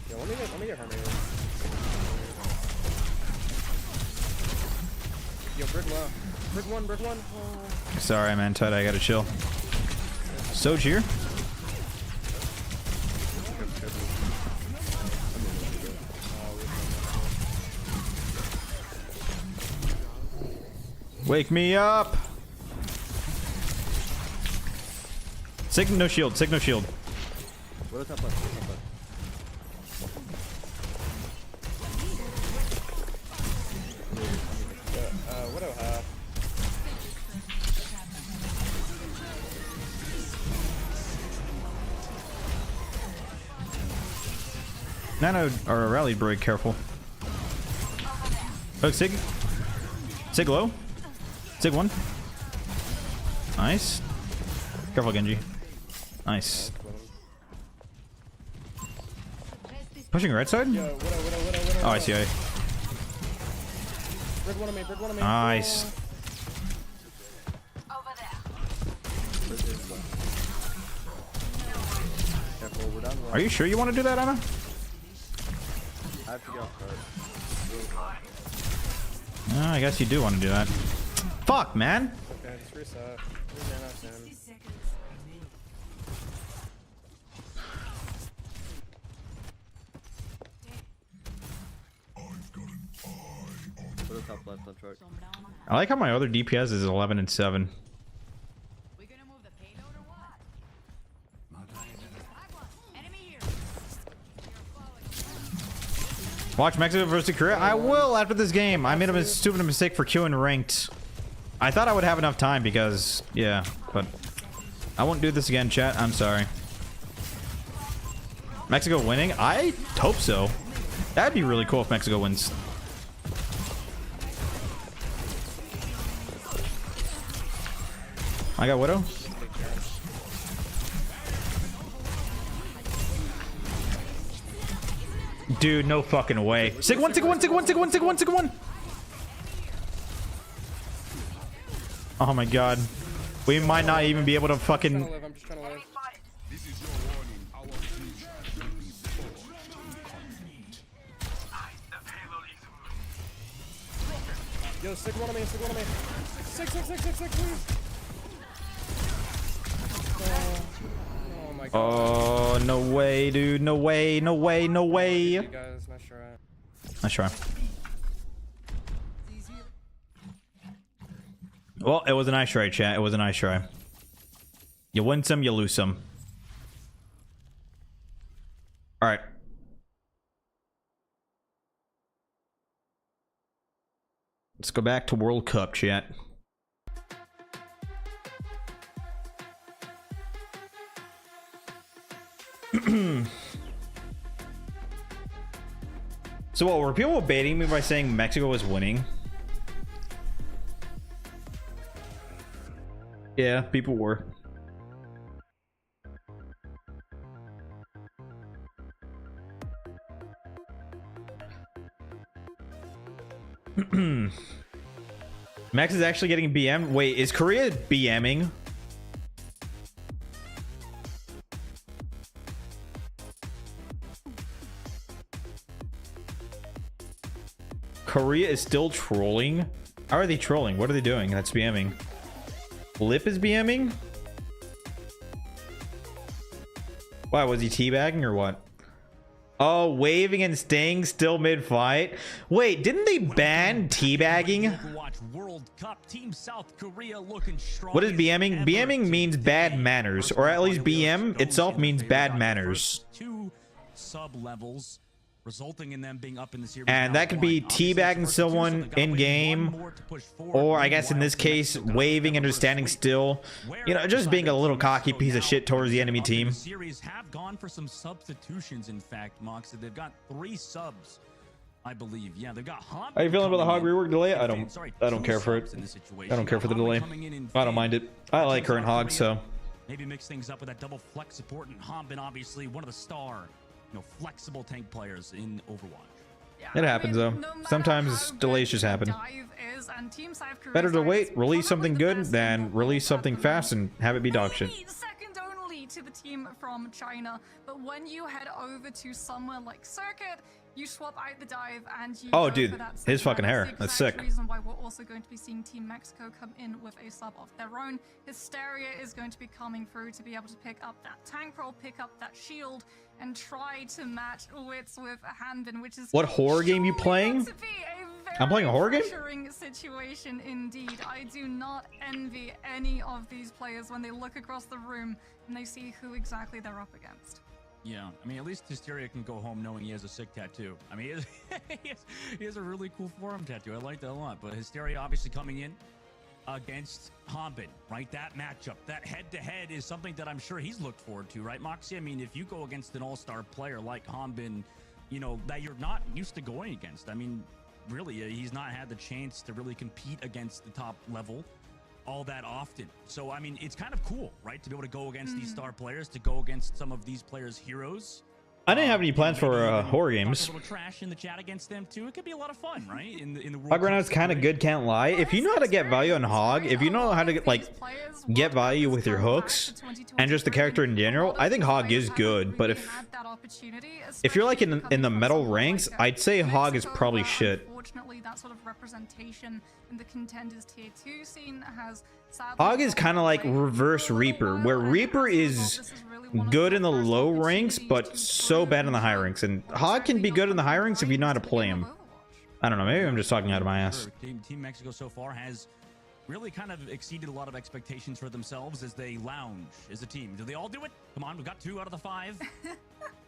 Yeah, let me get her maybe. Yo, brick low. Brick one. Oh. Sorry, man. Tight. I gotta chill. Soj here. Wake me up. Sig no shield. Sig no shield. What top left? What do I have? Nano or rally break. Careful. Oh, Sig. Sig low. Sig one. Nice. Careful, Genji. Nice. Pushing right side? Yo, Oh, I see. Brick one of me. Nice. Careful, we're down one. Are you sure you want to do that, Anna? I have to go first. I guess you do want to do that. Fuck, man. Okay, just reset. Reset. Put the top left on truck. I like how my other DPS is 11 and 7. Watch Mexico versus Korea. I will after this game. I made a stupid mistake for queuing ranked. I thought I would have enough time because, yeah, but I won't do this again, chat. I'm sorry. Mexico winning? I hope so. That'd be really cool if Mexico wins. I got Widow. Dude, no fucking way. Sig one. Oh my god. We might not even be able to fucking... I'm just trying to live. Yo, stick one of me. Sick, please. Oh my god. Oh, no way, dude. No way. You guys, nice try. Nice try. Well, it was a nice try, chat. It was a nice try. You win some, you lose some. Alright. Let's go back to World Cup, chat. So what, were people baiting me by saying Mexico was winning? Yeah, people were. Max is actually getting BM. Wait, is Korea BMing? Korea is still trolling? How are they trolling? What are they doing? That's BMing. Lip is BMing? Why, was he teabagging or what? Oh, waving and staying still mid-fight? Wait, didn't they ban teabagging? What is BMing? BMing means bad manners, or at least BM itself means bad manners. Two sub-levels, resulting in them being up in the series. And that could be teabagging someone in-game, or I guess in this case, waving and just standing still. You know, just being a little cocky piece of shit towards the enemy team. The series have gone for some substitutions, in fact, Mox. They've got 3 subs, I believe. Yeah, they've got Hog. How you feeling about the Hog rework delay? I don't care for it. I don't care for the delay. I don't mind it. I like current Hog, so maybe mix things up with that double flex support, and Hanbin obviously one of the star, flexible tank players in Overwatch. It happens though. Sometimes delays just happen. Better to wait, release something good, than release something fast and have it be dog shit. Second only to the team from China, but when you head over to somewhere like Circuit, you swap out the dive and you Oh, go dude, for that his Sigma. fucking hair. the That's exact sick. Reason why we're also going to be seeing Team Mexico come in with a sub of their own. Hysteria is going to be coming through to be able to pick up that tank roll, pick up that shield, and try to match wits with Hanbin, which is What horror game you playing? to be a I'm playing a horror game? pressuring situation indeed. I do not envy any of these players when they look across the room and they see who exactly they're up against. Yeah, I mean, at least Hysteria can go home knowing he has a sick tattoo. I mean, he has a really cool forearm tattoo. I like that a lot. But Hysteria obviously coming in against Hanbin, right? That matchup, that head-to-head is something that I'm sure he's looked forward to, right, Moxie? I mean, if you go against an all-star player like Hanbin, that you're not used to going against. I mean, really, he's not had the chance to really compete against the top level all that often. So, I mean, it's kind of cool, right? To be able to go against these star players, to go against some of these players' heroes. I didn't have any plans for horror games. A little trash in the chat against them too. It could be a lot of fun, right? In the world. Hog right now is kind of good, can't lie. If you know how to get value on Hog, if you know how to get value with your hooks and just the character in general, I think Hog is good. But if you're like in the metal ranks, I'd say Hog is probably shit. Unfortunately, that sort of representation in the contenders tier 2 scene has Hog is kind of like reverse Reaper, where Reaper is good in the low ranks, but so bad in the high ranks. And Hog can be good in the high ranks if you know how to play him. I don't know, maybe I'm just talking out of my ass. Team Mexico so far has really kind of exceeded a lot of expectations for themselves as they lounge as a team. Do they all do it? Come on, we've got 2 out of the 5.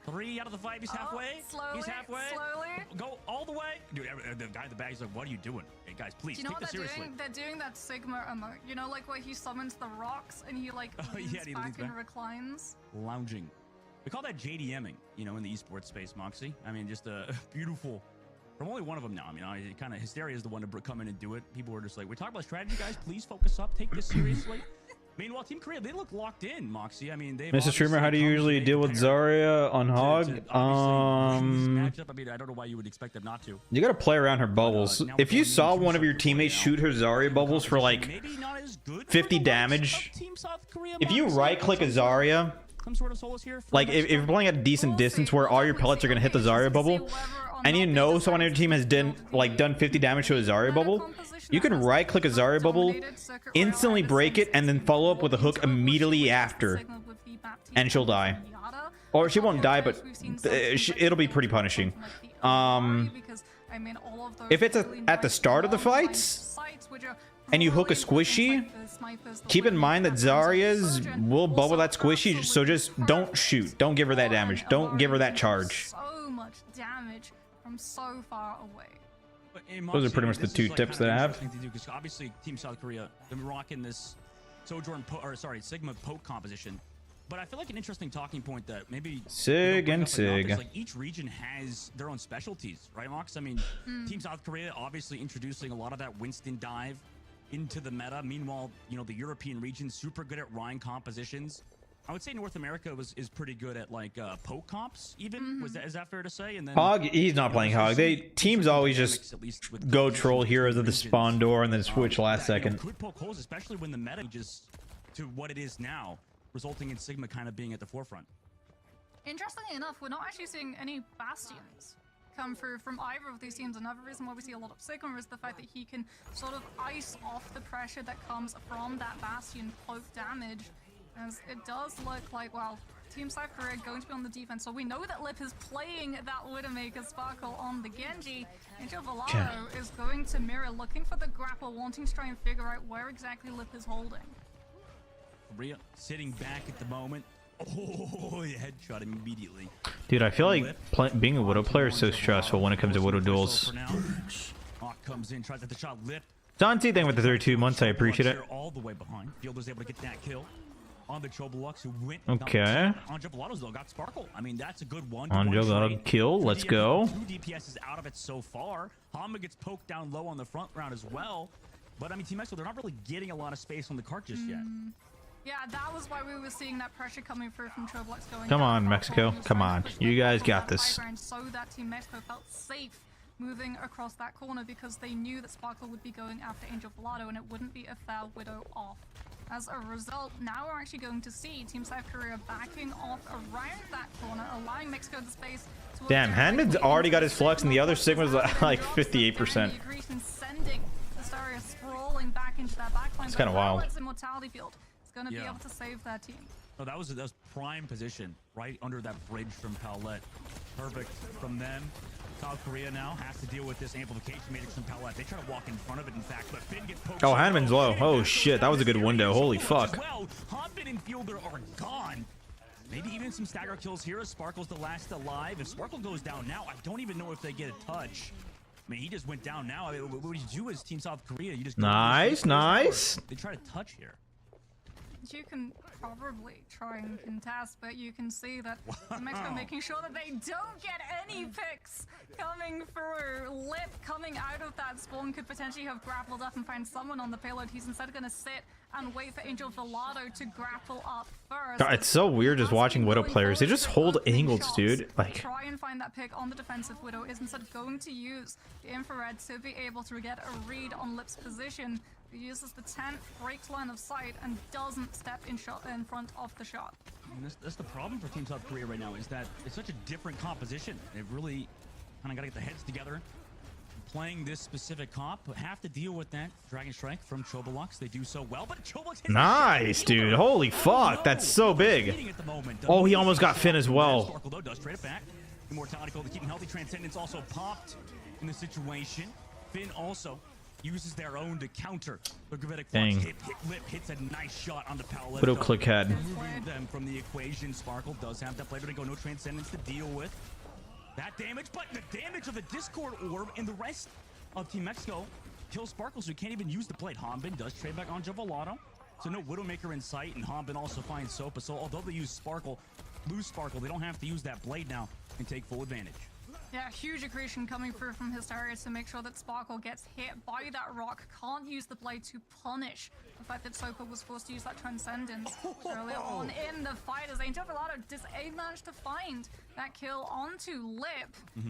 3 out of the 5. He's halfway. He's halfway. Slowly. Go all the way. Dude, the guy in the back is like, what are you doing? Hey, guys, please, Do you know take what this they're seriously. doing? They're doing that Sigma emote. Like where he summons the rocks and he leans he back leans and back. reclines. Lounging. We call that JDMing, in the esports space, Moxie. I mean, just a beautiful... From only one of them now. I mean, kind of Hysteria is the one to come in and do it. People were just like, we talk about strategy, guys. Please focus up. Take this seriously. Meanwhile, Team Korea, they look locked in, Moxie. I mean, Mr. Streamer, how do you usually deal with Zarya on Hog? Matchup. I mean, I don't know why you would expect them not to. You gotta play around her bubbles. If you saw one of your teammates shoot her Zarya bubbles for like 50 damage, if you right-click a Zarya, like if you're playing at a decent distance where all your pellets are gonna hit the Zarya bubble, and you know someone on your team has done 50 damage to a Zarya bubble, you can right-click a Zarya bubble, instantly break it, and then follow up with a hook immediately after, and she'll die. Or she won't die, but it'll be pretty punishing. If it's at the start of the fights, and you hook a squishy, keep in mind that Zarya's will bubble that squishy, so just don't shoot. Don't give her that damage. Don't give her that charge. So much damage from so far away. Those are pretty much the 2 tips that I have. Obviously, Team South Korea, they're rocking this Sigma poke composition. But I feel like an interesting talking point that maybe Sig and Sig. is like each region has their own specialties, right, Mox? I mean, Team South Korea obviously introducing a lot of that Winston dive into the meta. Meanwhile, the European region super good at Rhine compositions. I would say North America is pretty good at like poke comps. Even is that fair to say? And then Hog, he's not playing Hog. Teams always just go troll heroes at the spawn door and then switch last second. Could poke holes, especially when the meta just to what it is now, resulting in Sigma kind of being at the forefront. Interestingly enough, we're not actually seeing any Bastions come through from either of these teams. Another reason why we see a lot of Sigma is the fact that he can sort of ice off the pressure that comes from that Bastion poke damage. As it does look like, well, Team South Korea going to be on the defense. So we know that Lip is playing that Widowmaker Sparkle on the Genji. And Valaro is going to mirror, looking for the grapple, wanting to try and figure out where exactly Lip is holding. Korea sitting back at the moment. Oh, he headshot immediately. Dude, I feel like being a Widow player is so stressful when it comes to Widow duels. Comes in, tries at the shot. Lip. Dante, thank you for the 32 months. I appreciate it. All the way behind. Field was able to get that kill on the Chobolux, who went. Okay. Anjo Velados though got Sparkle. I mean, that's a good one. Anjo got a kill. Let's go. 2 DPSs out of it so far. Hama gets poked down low on the front round as well. But I mean, Team Mexico, they're not really getting a lot of space on the cart just yet. Yeah, that was why we were seeing that pressure coming through from Roblox going. Come down on, the Mexico. platform. Come on. You guys From got that this. high ground so that Team Mexico felt safe moving across that corner because they knew that Sparkle would be going after Angel Volado and it wouldn't be a fair Widow off. As a result, now we're actually going to see Team South Korea backing off around that corner, allowing Mexico the space to... Damn, Handman's already got his flex and the other Sigma's like 58%. Sending Astaria sprawling back into that backline. It's kind of wild. Immortality field is going to be able to save their team. Oh, that was prime position right under that bridge from Paulette. Perfect from them. South Korea now has to deal with this amplification matrix from Paulette. They try to walk in front of it, in fact, but Finn gets poked. Oh, Handman's low. Oh shit, that was a good window. Holy fuck. Well, Hanbin and Fielder are gone. Maybe even some stagger kills here as Sparkle's the last alive. If Sparkle goes down now, I don't even know if they get a touch. I mean, he just went down now. I mean, what you do as Team South Korea, you just nice. They try to touch here. You can probably try and contest, but you can see that Mexico making sure that they don't get any picks coming through. Lip coming out of that spawn could potentially have grappled up and found someone on the payload. He's instead going to sit and wait for Angel Volado to grapple up first. God, it's so weird just watching Widow players. They just hold angles, dude. Like, try and find that pick on the defensive. Widow is instead going to use the infrared to be able to get a read on Lip's position. He uses the 10th, breaks line of sight, and doesn't step in front of the shot. And that's the problem for Team South Korea right now, is that it's such a different composition. They've really kind of got to get the heads together. Playing this specific comp, but have to deal with that Dragon Strike from Chobolux. They do so well, but Chobolux nice, dude. Holy fuck, that's so big. Oh, he almost got Finn as well. Sparkle though does trade it back. Immortality call to keep him healthy. Transcendence also popped in the situation. Finn also uses their own to counter the gravitic Dang. Lip hits a nice shot on the Paulette. Widow click head. Removing them from the equation. Sparkle does have that player to go. No Transcendence to deal with. That damage, but the damage of the Discord Orb and the rest of Team Mexico kills Sparkle, so he can't even use the blade. Hanbin does trade back on Javolato, so no Widowmaker in sight, and Hanbin also finds Sopa. So although they use Sparkle, lose Sparkle, they don't have to use that blade now and take full advantage. Yeah, huge aggression coming through from Hysteria to make sure that Sparkle gets hit by that rock. Can't use the blade to punish the fact that Sopa was forced to use that Transcendence earlier on in the fight as Angel Volado managed to find that kill onto Lip.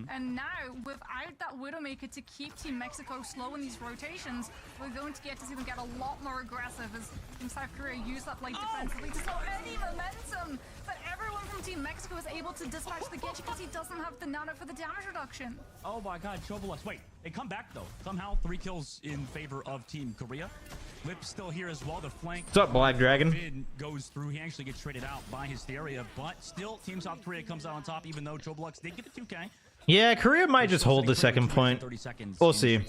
And now, without that Widowmaker to keep Team Mexico slow in these rotations, we're going to get to see them get a lot more aggressive as Team South Korea use that blade defensively to slow any momentum. But everyone from Team Mexico is able to dispatch the Genji because he doesn't have the nano for the damage reduction. Oh my god, Chobolux. Wait, they come back though. Somehow 3 kills in favor of Team Korea. Lip's still here as well. The flank. What's up, Black Dragon? Finn goes through. He actually gets traded out by Hysteria, but still Team South Korea comes out on top, even though Chobolux did get the 2K. Yeah, Korea might just hold the second point. We'll see.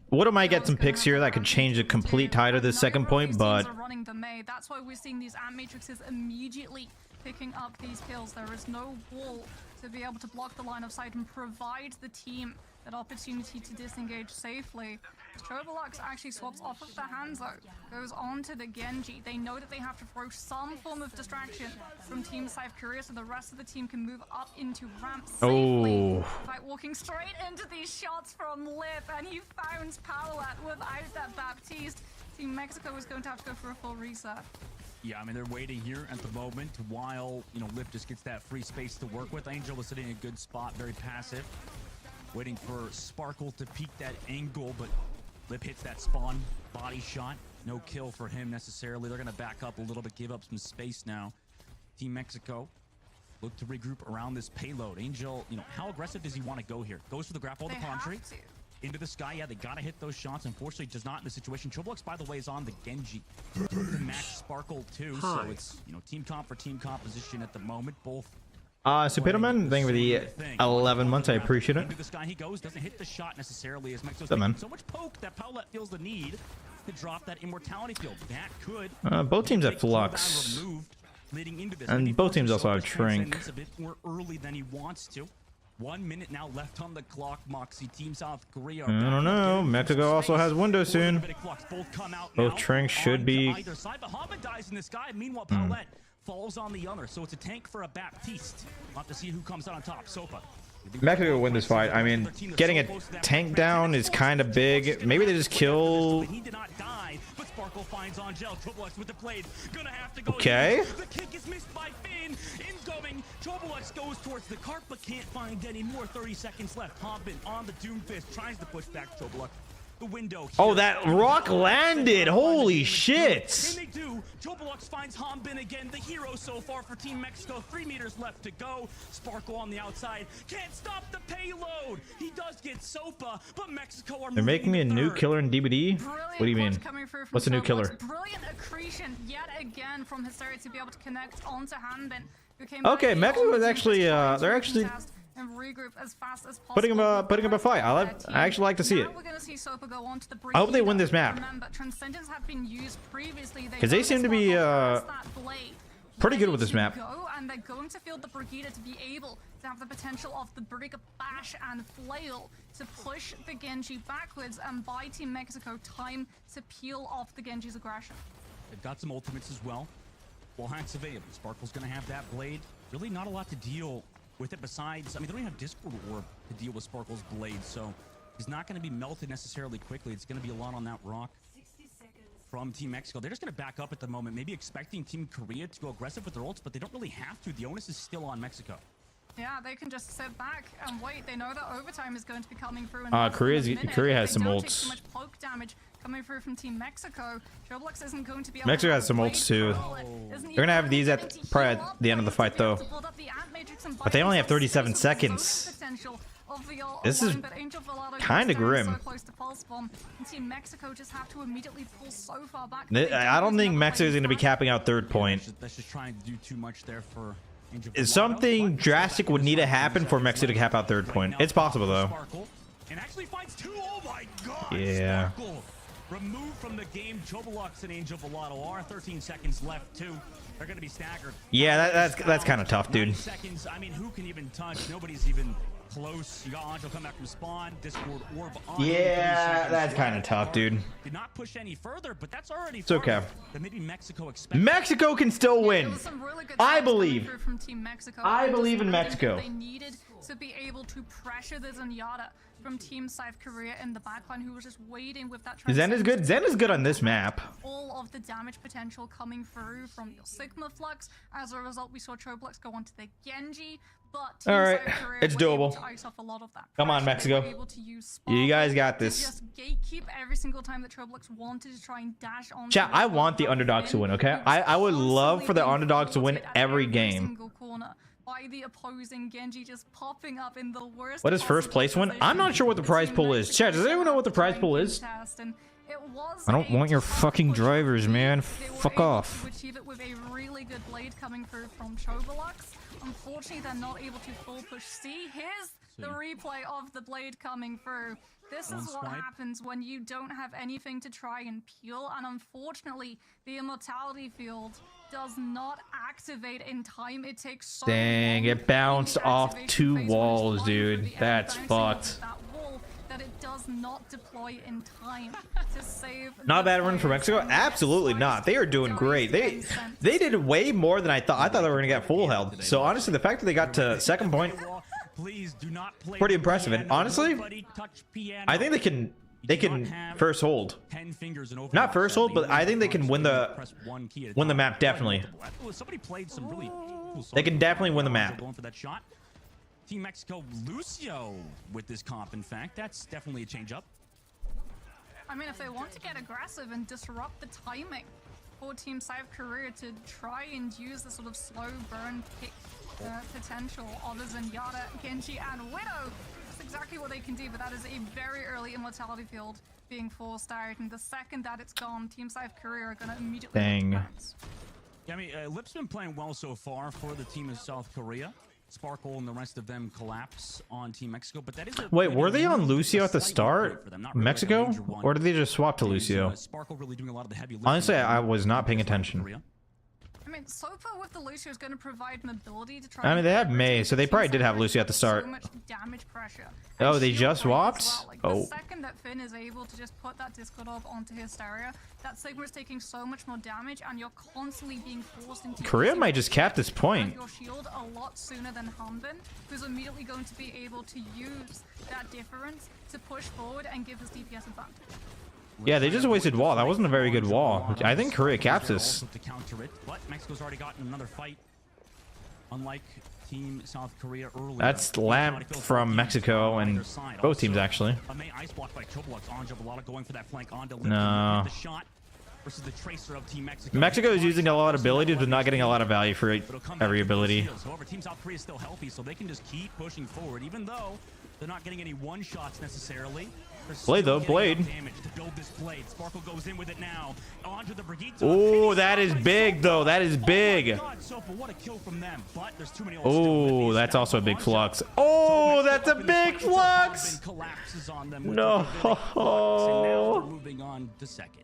Widow might get some picks here that could change the complete tide of this second point, but running the May. That's why we're seeing these amp matrices immediately picking up these kills. There is no wall to be able to block the line of sight and provide the team that opportunity to disengage safely. Chobolux actually swaps off of the Hanzo, goes on to the Genji. They know that they have to throw some form of distraction from Team South Korea so the rest of the team can move up into ramp safely. By walking straight into these shots from Lip, and he found Paulette without that Baptiste. Team Mexico is going to have to go for a full reset. Yeah, I mean, they're waiting here at the moment while, you know, Lip just gets that free space to work with. Angel is sitting in a good spot, very passive. Waiting for Sparkle to peek that angle, but Lip hits that spawn body shot. No kill for him necessarily. They're going to back up a little bit, give up some space now. Team Mexico look to regroup around this payload. Angel, you know, how aggressive does he want to go here? Goes for the grapple of the palm tree. Into the sky, yeah, they gotta hit those shots. Unfortunately, does not in the situation. Chobolux, by the way, is on the Genji to match Sparkle too. So it's, you know, team comp for team composition at the moment. Both. Superman, thank you for the 11 months. I appreciate it. Into the sky he goes. Doesn't hit the shot necessarily as Mexico's taking so much poke that Paulette feels the need to drop that immortality field. That could. Both teams have flux, and both teams also have Shrink. A bit more early than he wants to. 1 minute now left on the clock. Moxie, Team South Korea. I don't know. Mexico also has window soon. Both Tranks should be. Either side, but Hanbin dies in the sky. Meanwhile, Paulette falls on the other. So it's a tank for a Baptiste. We'll have to see who comes out on top. Sopa Mexico will win this fight. I mean, getting a tank down is kind of big. Maybe they just kill. He did not die, but Sparkle finds Angel. Chobulux with the blade. Gonna have to go. Okay. The kick is missed by Finn. Incoming. Chobulux goes towards the cart, but can't find any more. 30 seconds left. Hobbin on the Doomfist tries to push back Chobulux. The window. Oh, that rock landed. Holy shit. And they do. Chobulux finds Hombin again, the hero so far for Team Mexico. 3 meters left to go. Sparkle on the outside. Can't stop the payload. He does get Sopa, but Mexico are They're making me a new killer in DBD? What do you mean? What's a new killer? Brilliant accretion yet again from Hysteria to be able to connect onto Hanbin. Okay, Mexico is actually they're actually and regroup as fast as possible. putting up a fight. I actually like to see it. We're gonna see Sopa go on to the I hope they win this map. Remember, Transcendence have been used previously. Because they seem to be pretty good with this map. And they're going to field the Brigida to be able to have the potential of the Brigida Bash and Flail to push the Genji backwards and buy Team Mexico time to peel off the Genji's aggression. They've got some ultimates as well. Well, Hack's available. Sparkle's gonna have that blade. Really not a lot to deal with it besides, I mean, they don't have Discord Orb to deal with Sparkle's blade, so he's not going to be melted necessarily quickly. It's going to be a lot on that rock from Team Mexico. They're just going to back up at the moment, maybe expecting Team Korea to go aggressive with their ults, but they don't really have to. The onus is still on Mexico. Yeah, they can just sit back and wait. They know that overtime is going to be coming through. Korea has some ults. Too much poke damage coming through from Team Mexico. Chobulux isn't going to be able Mexico to has some ults too. They're gonna have these at probably at the end of the fight though. But they only have 37 seconds. This is kind of grim. Team Mexico just have to immediately pull so far back. I don't think Mexico is gonna be capping out third point. That's just trying to do too much there for. Something drastic would need to happen for Mexico to cap out third point. It's possible though. And actually finds 2. Oh my god. Yeah. Sparkle removed from the game. Chobulux and Angel Volato are 13 seconds left too. They're going to be staggered. Yeah, that's kind of tough, dude. Seconds. I mean, who can even touch? Nobody's even close. You got Angel come back from spawn. Discord Orb on. Yeah, that's kind of tough, dude. Did not push any further, but that's already. It's okay. Maybe Mexico Mexico can still win. I believe. I believe in Mexico. They needed to be able to pressure the Zenyatta from Team South Korea in the backline, who was just waiting with that. Zen is good. Zen is good on this map. All of the damage potential coming through from your Sigma Flux. As a result, we saw Chobulux go onto the Genji. But Team all right, South Korea it's doable. Off a lot of that. Come on, Mexico. You guys got this. Just gatekeep every single time that Chobulux wanted to try and dash on. Chat, I want the underdogs to win. Okay, I would love for the underdogs to win every game. By the opposing Genji just popping up in the worst. What does first place win? I'm not sure what the prize pool is. Chat, does anyone know what the prize pool is? I don't want your fucking drivers, man. Fuck off. To achieve it with a really good blade coming through from Chobulux. Unfortunately, they're not able to full push. See, here's the replay of the blade coming through. This is what happens when you don't have anything to try and peel, and unfortunately, the immortality field does not activate in time. It takes so dang, it bounced off 2 walls, dude. That's fucked. That it does not deploy in time to save. Not a bad run for Mexico. Absolutely not. They are doing great. They did way more than I thought. I thought they were gonna get full health. So honestly, the fact that they got to second point, pretty impressive. And honestly, I think they can first hold. Not first hold, but I think they can win the map definitely. They can definitely win the map. Team Mexico, Lucio with this comp. In fact, that's definitely a change up. I mean, if they want to get aggressive and disrupt the timing for Team South Korea to try and use the sort of slow burn pick potential of the Zenyatta, Genji, and Widow, that's exactly what they can do. But that is a very early immortality field being forced out, and the second that it's gone, Team South Korea are going to immediately. Dang. Yeah, I mean, Lip's been playing well so far for the team of South Korea. Sparkle and the rest of them collapse on Team Mexico, but that is wait, were they on Lucio at the start? Mexico? Or did they just swap to Lucio? Sparkle really doing a lot of the heavy honestly, I was not paying attention. I mean, Sopa with the Lucio is going to provide mobility to try. I mean, they have Mei, so they probably did have Lucio at the start. So much damage pressure. Oh, And they shield just break as swapped? well. Like, Oh. The second that Finn is able to just put that Discord Orb onto Hysteria, that Sigma is taking so much more damage, and you're constantly being forced into. Korea using might just cap this point. your shield a lot sooner than Hanbin, who's immediately going to be able to use that difference to push forward and give his DPS advantage. Yeah, they just wasted wall. That wasn't a very good wall. I think Korea caps this. To counter it, but Mexico's already gotten another fight. Unlike Team South Korea earlier. That's Lamp from Mexico and both teams actually. A Mei ice blocked by Chobolux. Anjo Balata going for that flank onto No. the shot versus the tracer of Team Mexico. Mexico is using a lot of abilities, but not getting a lot of value for every ability. However, Team South Korea is still healthy, so they can just keep pushing forward, even though they're not getting any one shots necessarily. Blade though, Blade. Damage to build this Blade. Sparkle goes in with it now. Onto the Brigitte. Oh, that is big though. That is big. Oh my God, Sopa, what a kill from them. But there's too many. Oh, that's also a big flux. Oh, that's a big flux. No. Moving on to second.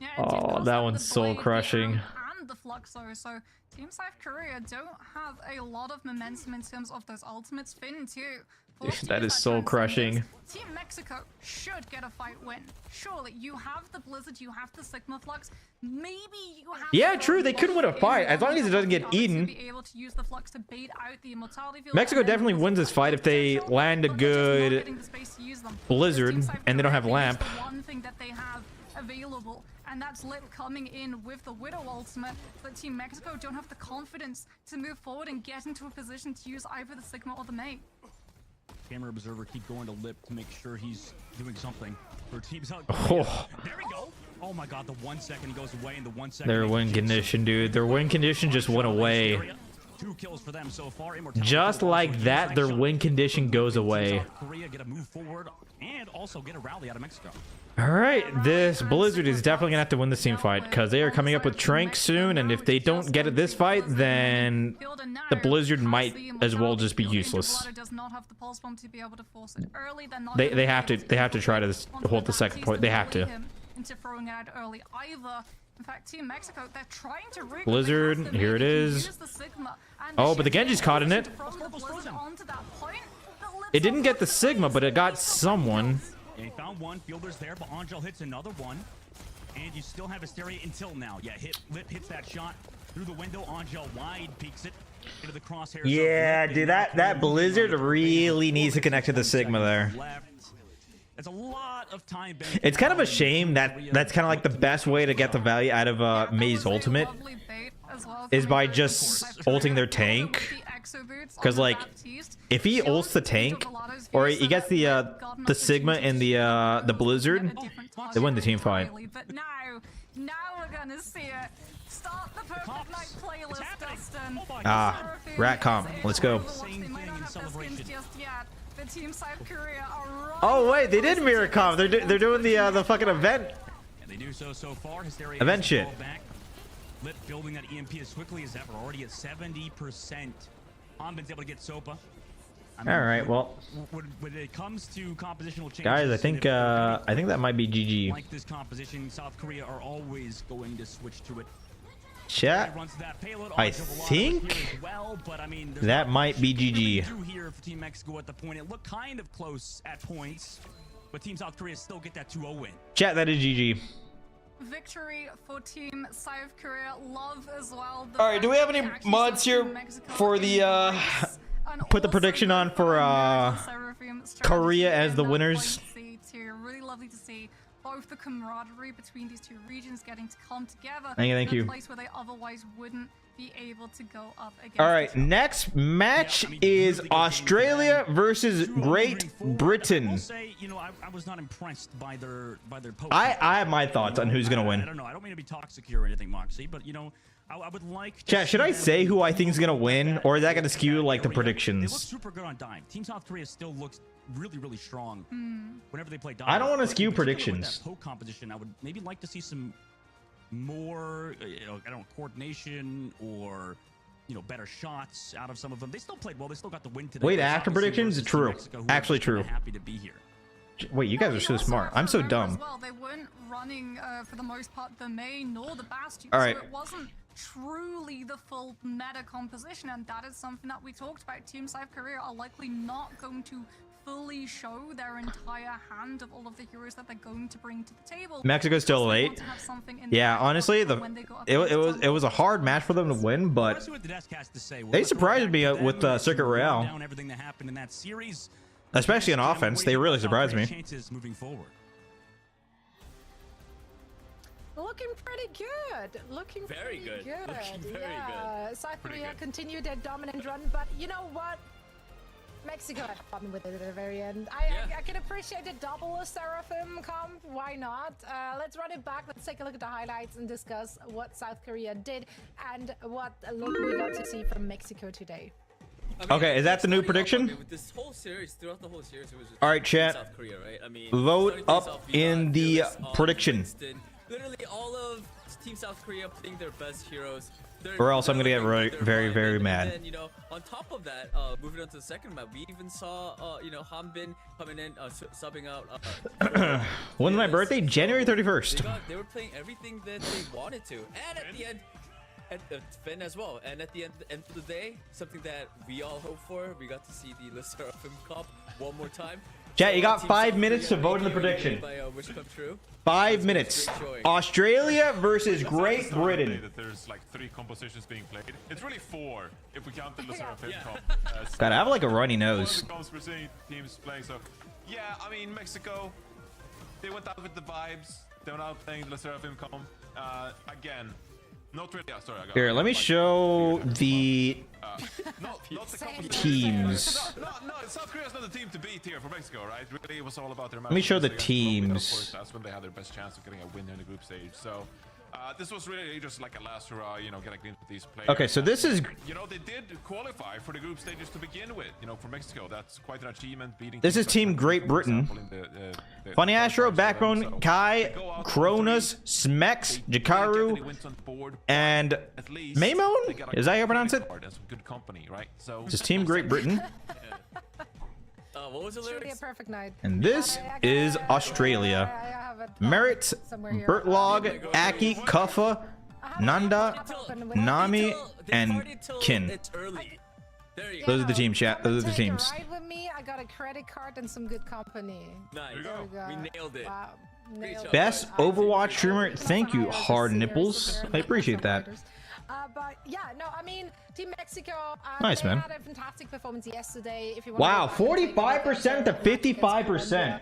Yeah, and Oh, Team that Coast one's have the soul Blade, crushing. the Arm, and the Fluxo. So Team South Korea don't have a lot of momentum in terms of those ultimates. Finn too. Forced to That use is soul crushing. Team Mexico should get a fight win. Surely you have the Blizzard, you have the Sigma Flux. Maybe you have. Yeah, true. They could win a fight as long as it doesn't get eaten. Be able to use the Flux to bait out the immortality field. Mexico And then definitely wins this fight if they land a but they're just not good getting the space to use them. Blizzard Team South and they don't Korea have use Lamp. the one thing that they have available, and that's Lip coming in with the Widow ultimate, but Team Mexico don't have the confidence to move forward and get into a position to use either the Sigma or the Mei. Camera observer keep going to Lip to make sure he's doing something for Team South Korea. There we go. Oh my God, the 1 second he goes away, and the 1 second. Their win condition, dude. Their win condition just went away. 2 kills for them so far. Just like that, their win condition goes away. South Korea get a move forward and also get a rally out of Mexico. All right, this Blizzard is definitely gonna have to win this team fight because they are coming up with Trank soon, and if they don't get it this fight, then the Blizzard might as well just be useless. They have to try to hold the second point. They have to. Into throwing it out early either. In fact, Team Mexico, they're trying to Blizzard, here it is. Oh, but the Genji's caught in it. It didn't get the Sigma, but it got someone. Yeah, he found one. Fielder's there, but Angel hits another one. And you still have Hysteria until now. Yeah, Lip hits that shot through the window. Angel wide peeks it into the crosshairs. Yeah, dude, that Blizzard really needs to connect to the Sigma there. It's a lot of time. It's kind of a shame that that's kind of like the best way to get the value out of Mei's ultimate is by just ulting their tank. Because like, if he ults the tank, or he gets the Sigma and the Blizzard, they win the team fight. But now we're gonna see it. Start the perfect night playlist, Dustin. Ah, rat comp. Let's go. They might not have their skins just yet, but Team South Korea are right. Oh wait, they did mirror comp. They're doing the fucking event. And they do so far. Hysteria Event shit. Lip building that EMP as quickly as ever. Already at 70%. Hanbin's able to get Sopa. All right, well, when it comes to compositional changes, guys, I think that might be GG. Like this composition, South Korea are always going to switch to it. Chat, I think that might be GG. Here for Team Mexico at the point, it looked kind of close at points, but Team South Korea still get that 2-0 win. Chat, that is GG. Victory for Team South Korea. Love as well. All right, do we have any mods here for the put the prediction on for Korea as the winners? Really lovely to see both the camaraderie between these two regions getting to come together. Thank you. In a place where they otherwise wouldn't be able to go up against. All right, next match is Australia versus Great Britain. I will say, you know, I was not impressed by their post. I have my thoughts on who's gonna win. I don't know. I don't mean to be toxic here or anything, Moxie, but you know, I would like. Chat, should I say who I think is gonna win, or is that gonna skew like the They look predictions? super good on Dime. Team South Korea still looks really strong whenever they play Dime. I don't want to But skew in particular with predictions. that poke composition, I would maybe like to see some more, you know, I don't know, coordination or, you know, better shots out of some of them. They still played well. They still got the win today. Wait, But it's after obviously predictions? versus True. Mexico, who Actually are true. Happy to be here. Wait, you guys are so smart. I'm so dumb. Well, they weren't running for the most part the Mei nor the Bastion, All right. so it wasn't truly the full meta composition, and that is something that we talked about. Team South Korea are likely not going to fully show their entire hand of all of the heroes that they're going to bring to the table. Mexico's still late. Yeah, honestly, it was a hard match for them to win, but they surprised me with Circuit Royale. Especially on offense, they really surprised me. Looking pretty good. Looking Very pretty good. Looking very yeah. good. South Pretty Korea good. continued their dominant run, but you know what? Mexico had fun with it at the very end. I can appreciate the double Seraphim comp. Why not? Let's run it back. Let's take a look at the highlights and discuss what South Korea did and what look we got to see from Mexico today. I mean, Okay, is that the new starting off, prediction? I mean, with this whole series, throughout the whole series, it was just All right, chat. South Korea, right? I mean, Vote starting things up off, we in got the Lewis, prediction. Winston. Literally all of Team South Korea playing their best heroes. Or else I'm gonna get very, very mad. And then, you know, on top of that, moving on to the second map, we even saw, you know, Hanbin coming in, subbing out. When's my birthday? January 31st. They were playing everything that they wanted to, and at the end, Finn as well. And at the end of the day, something that we all hope for, we got to see the Lissaraphim Cup one more time. Chat, you got Team 5 South minutes to Korea vote in the making prediction. by, Wish Come True. 5 minutes. Australia versus Great Britain. That there's like 3 compositions being played. It's really 4 if we count the Lissaraphim Cup. God, I have like a runny nose. We're seeing teams playing. So yeah, I mean Mexico, they went out with the vibes. They went out playing the Lissaraphim Cup. Again, not really. Sorry, I got Here, let me show the not the competition. teams. No, South Korea's not the team to beat here for Mexico, right? Really, it was all about their. Let me show the matches against Colombia. Of teams. course, that's when they had their best chance of getting a win in the group stage. So. This was really just like a last hurrah, you know, getting into these players. Okay, so this is. You know, they did qualify for the group stages to begin with. You know, for Mexico, that's quite an achievement. Beating. This is Team Great Britain. Funny Astro, Backbone, Kai, Cronus, Smex, Jakaru, and Maymone? Is that how you pronounce it? Good company, right? So. This is Team Great Britain. What was the It's really a lyrics? perfect night. And this is Australia. I have it Merit, somewhere here. Bertlog, Aki, Kuffa, Nanda, Nami, and Kin. It's early. There you go. Those are the team chat. Those are the Take a teams. ride with me. I got a credit card and some good company. Nice. There we go. We nailed it. Wow. Nailed it. Best Overwatch streamer. Thank you, Hard Nipples. I appreciate that. But yeah, no, I mean, Team Mexico. Nice, they man. had a fantastic performance yesterday. If you want Wow, to go back and take a look at 45% to their match against 55%. Colombia,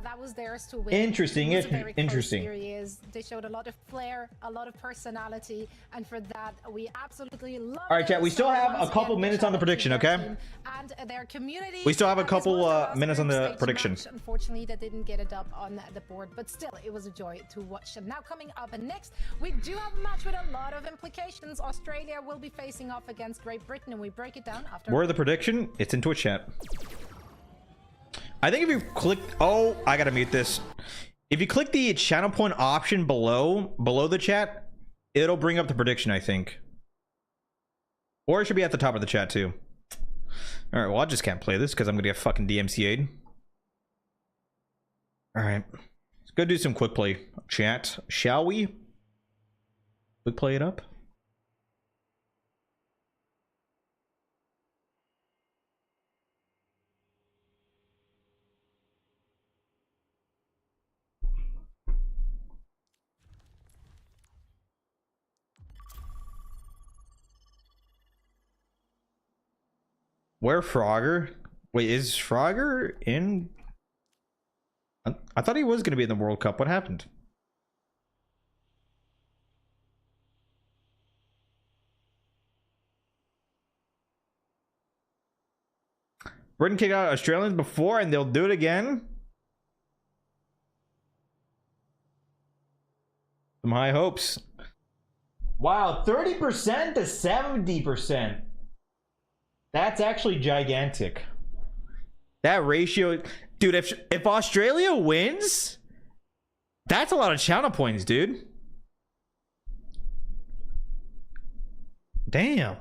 that was theirs to win. Interesting, It was a very close interesting. series. They showed a lot of flair, a lot of personality, and for that, we absolutely love. All right, chat, we them. still So have once a couple again, minutes on the shout out to prediction, their okay? team and their community. We still have a As couple, well as the minutes on the group stage prediction. match. Unfortunately, they didn't get it up on the board, but still, it was a joy to watch them. Now, coming up next, we do have a match with a lot of implications. Australia will be facing off against Great Britain, and we break it down after. Where the prediction? It's in Twitch chat. I think if you click, oh, I gotta mute this. If you click the channel point option below the chat, it'll bring up the prediction, I think. Or it should be at the top of the chat too. All right, well, I just can't play this because I'm gonna get fucking DMCA'd. All right, let's go do some quick play chat, shall we? Quick play it up. Where Frogger? Wait, is Frogger in? I thought he was going to be in the World Cup. What happened? Britain kicked out Australians before and they'll do it again? Some high hopes. Wow, 30% to 70%. That's actually gigantic. That ratio, dude, if Australia wins, that's a lot of channel points, dude. Damn.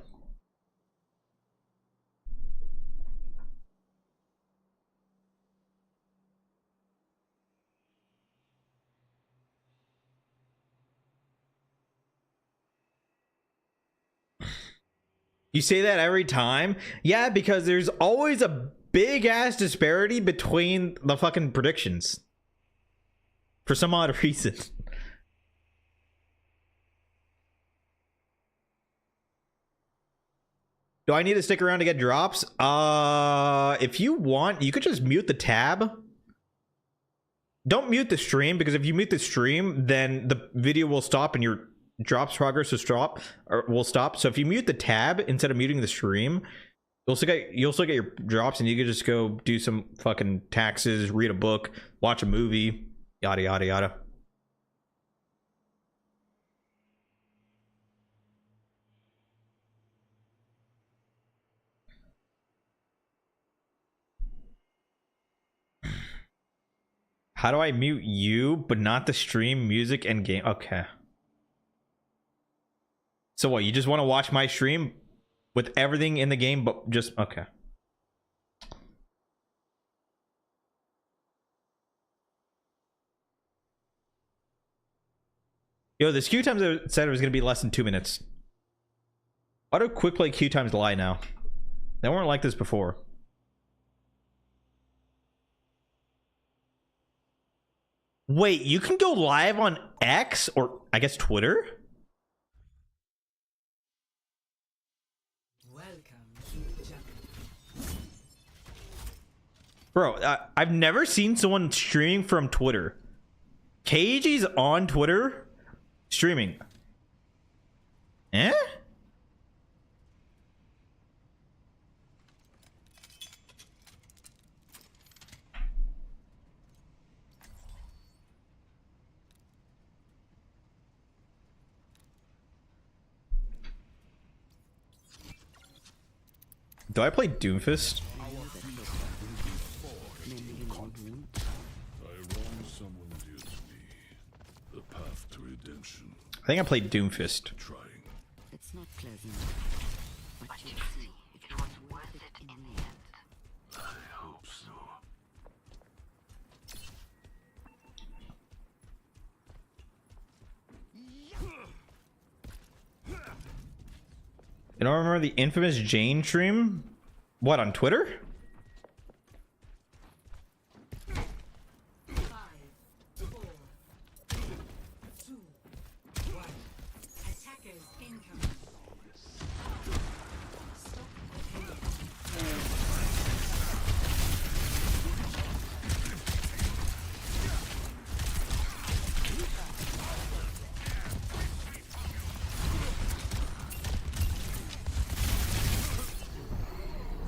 You say that every time? Yeah, because there's always a big ass disparity between the fucking predictions. For some odd reason. Do I need to stick around to get drops? If you want, you could just mute the tab. Don't mute the stream, because if you mute the stream, then the video will stop and your drops progress will stop. So if you mute the tab instead of muting the stream, you'll still get your drops, and you can just go do some fucking taxes, read a book, watch a movie, yada yada yada. How do I mute you but not the stream, music, and game? Okay. So what, you just want to watch my stream with everything in the game but just okay. Yo, this queue times said it was gonna be less than 2 minutes. Auto quick play queue times lie now. They weren't like this before. Wait, you can go live on X, or I guess Twitter? Bro, I've never seen someone streaming from Twitter. KG's on Twitter streaming. Eh? Do I play Doomfist? I think I played Doomfist. It's not pleasant, but you'll see it was worth it in the end. I hope so. You don't remember the infamous Jane stream? What, on Twitter?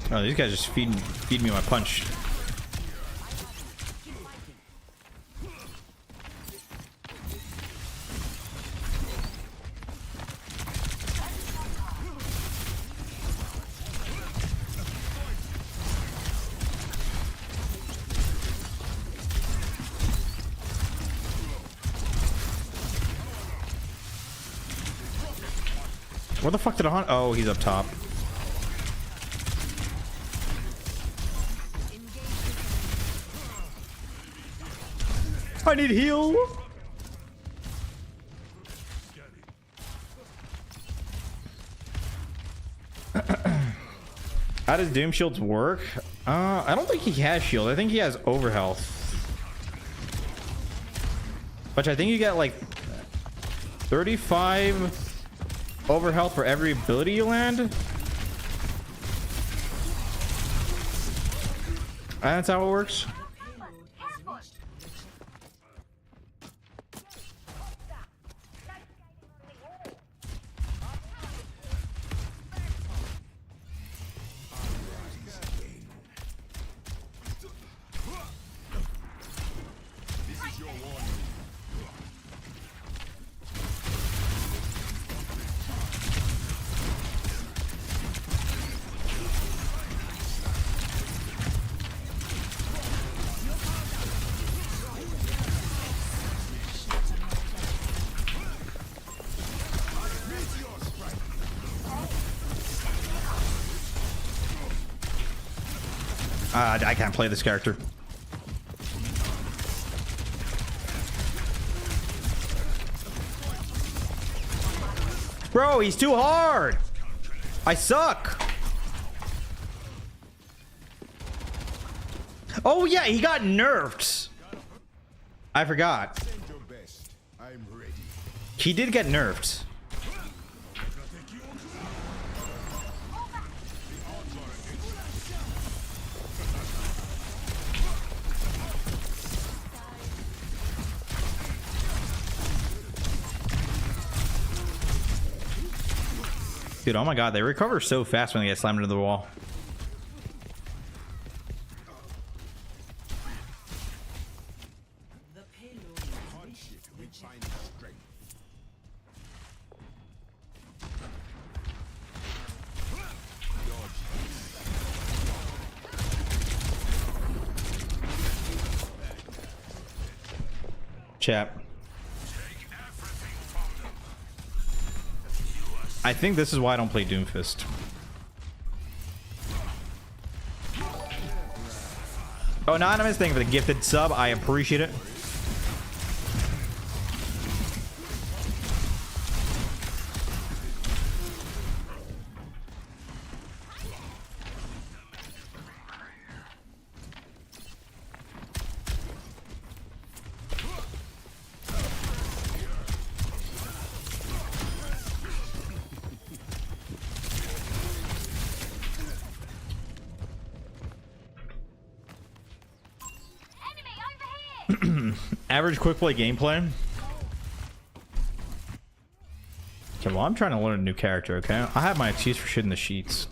Oh, these guys just feed me my punch. What the fuck did I hunt? Oh, he's up top. I need heal. How does Doom Shields work? I don't think he has shield. I think he has overhealth, which I think you get like 35 overhealth for every ability you land. That's how it works. I can't play this character. Bro, he's too hard. I suck. Oh yeah, he got nerfed. I forgot. He did get nerfed. Dude, oh my god, they recover so fast when they get slammed into the wall. Chat. I think this is why I don't play Doomfist. Oh, Anonymous, thank you for the gifted sub. I appreciate it. Average quick play gameplay. Okay, well, I'm trying to learn a new character, okay? I have my excuse for shitting the sheets.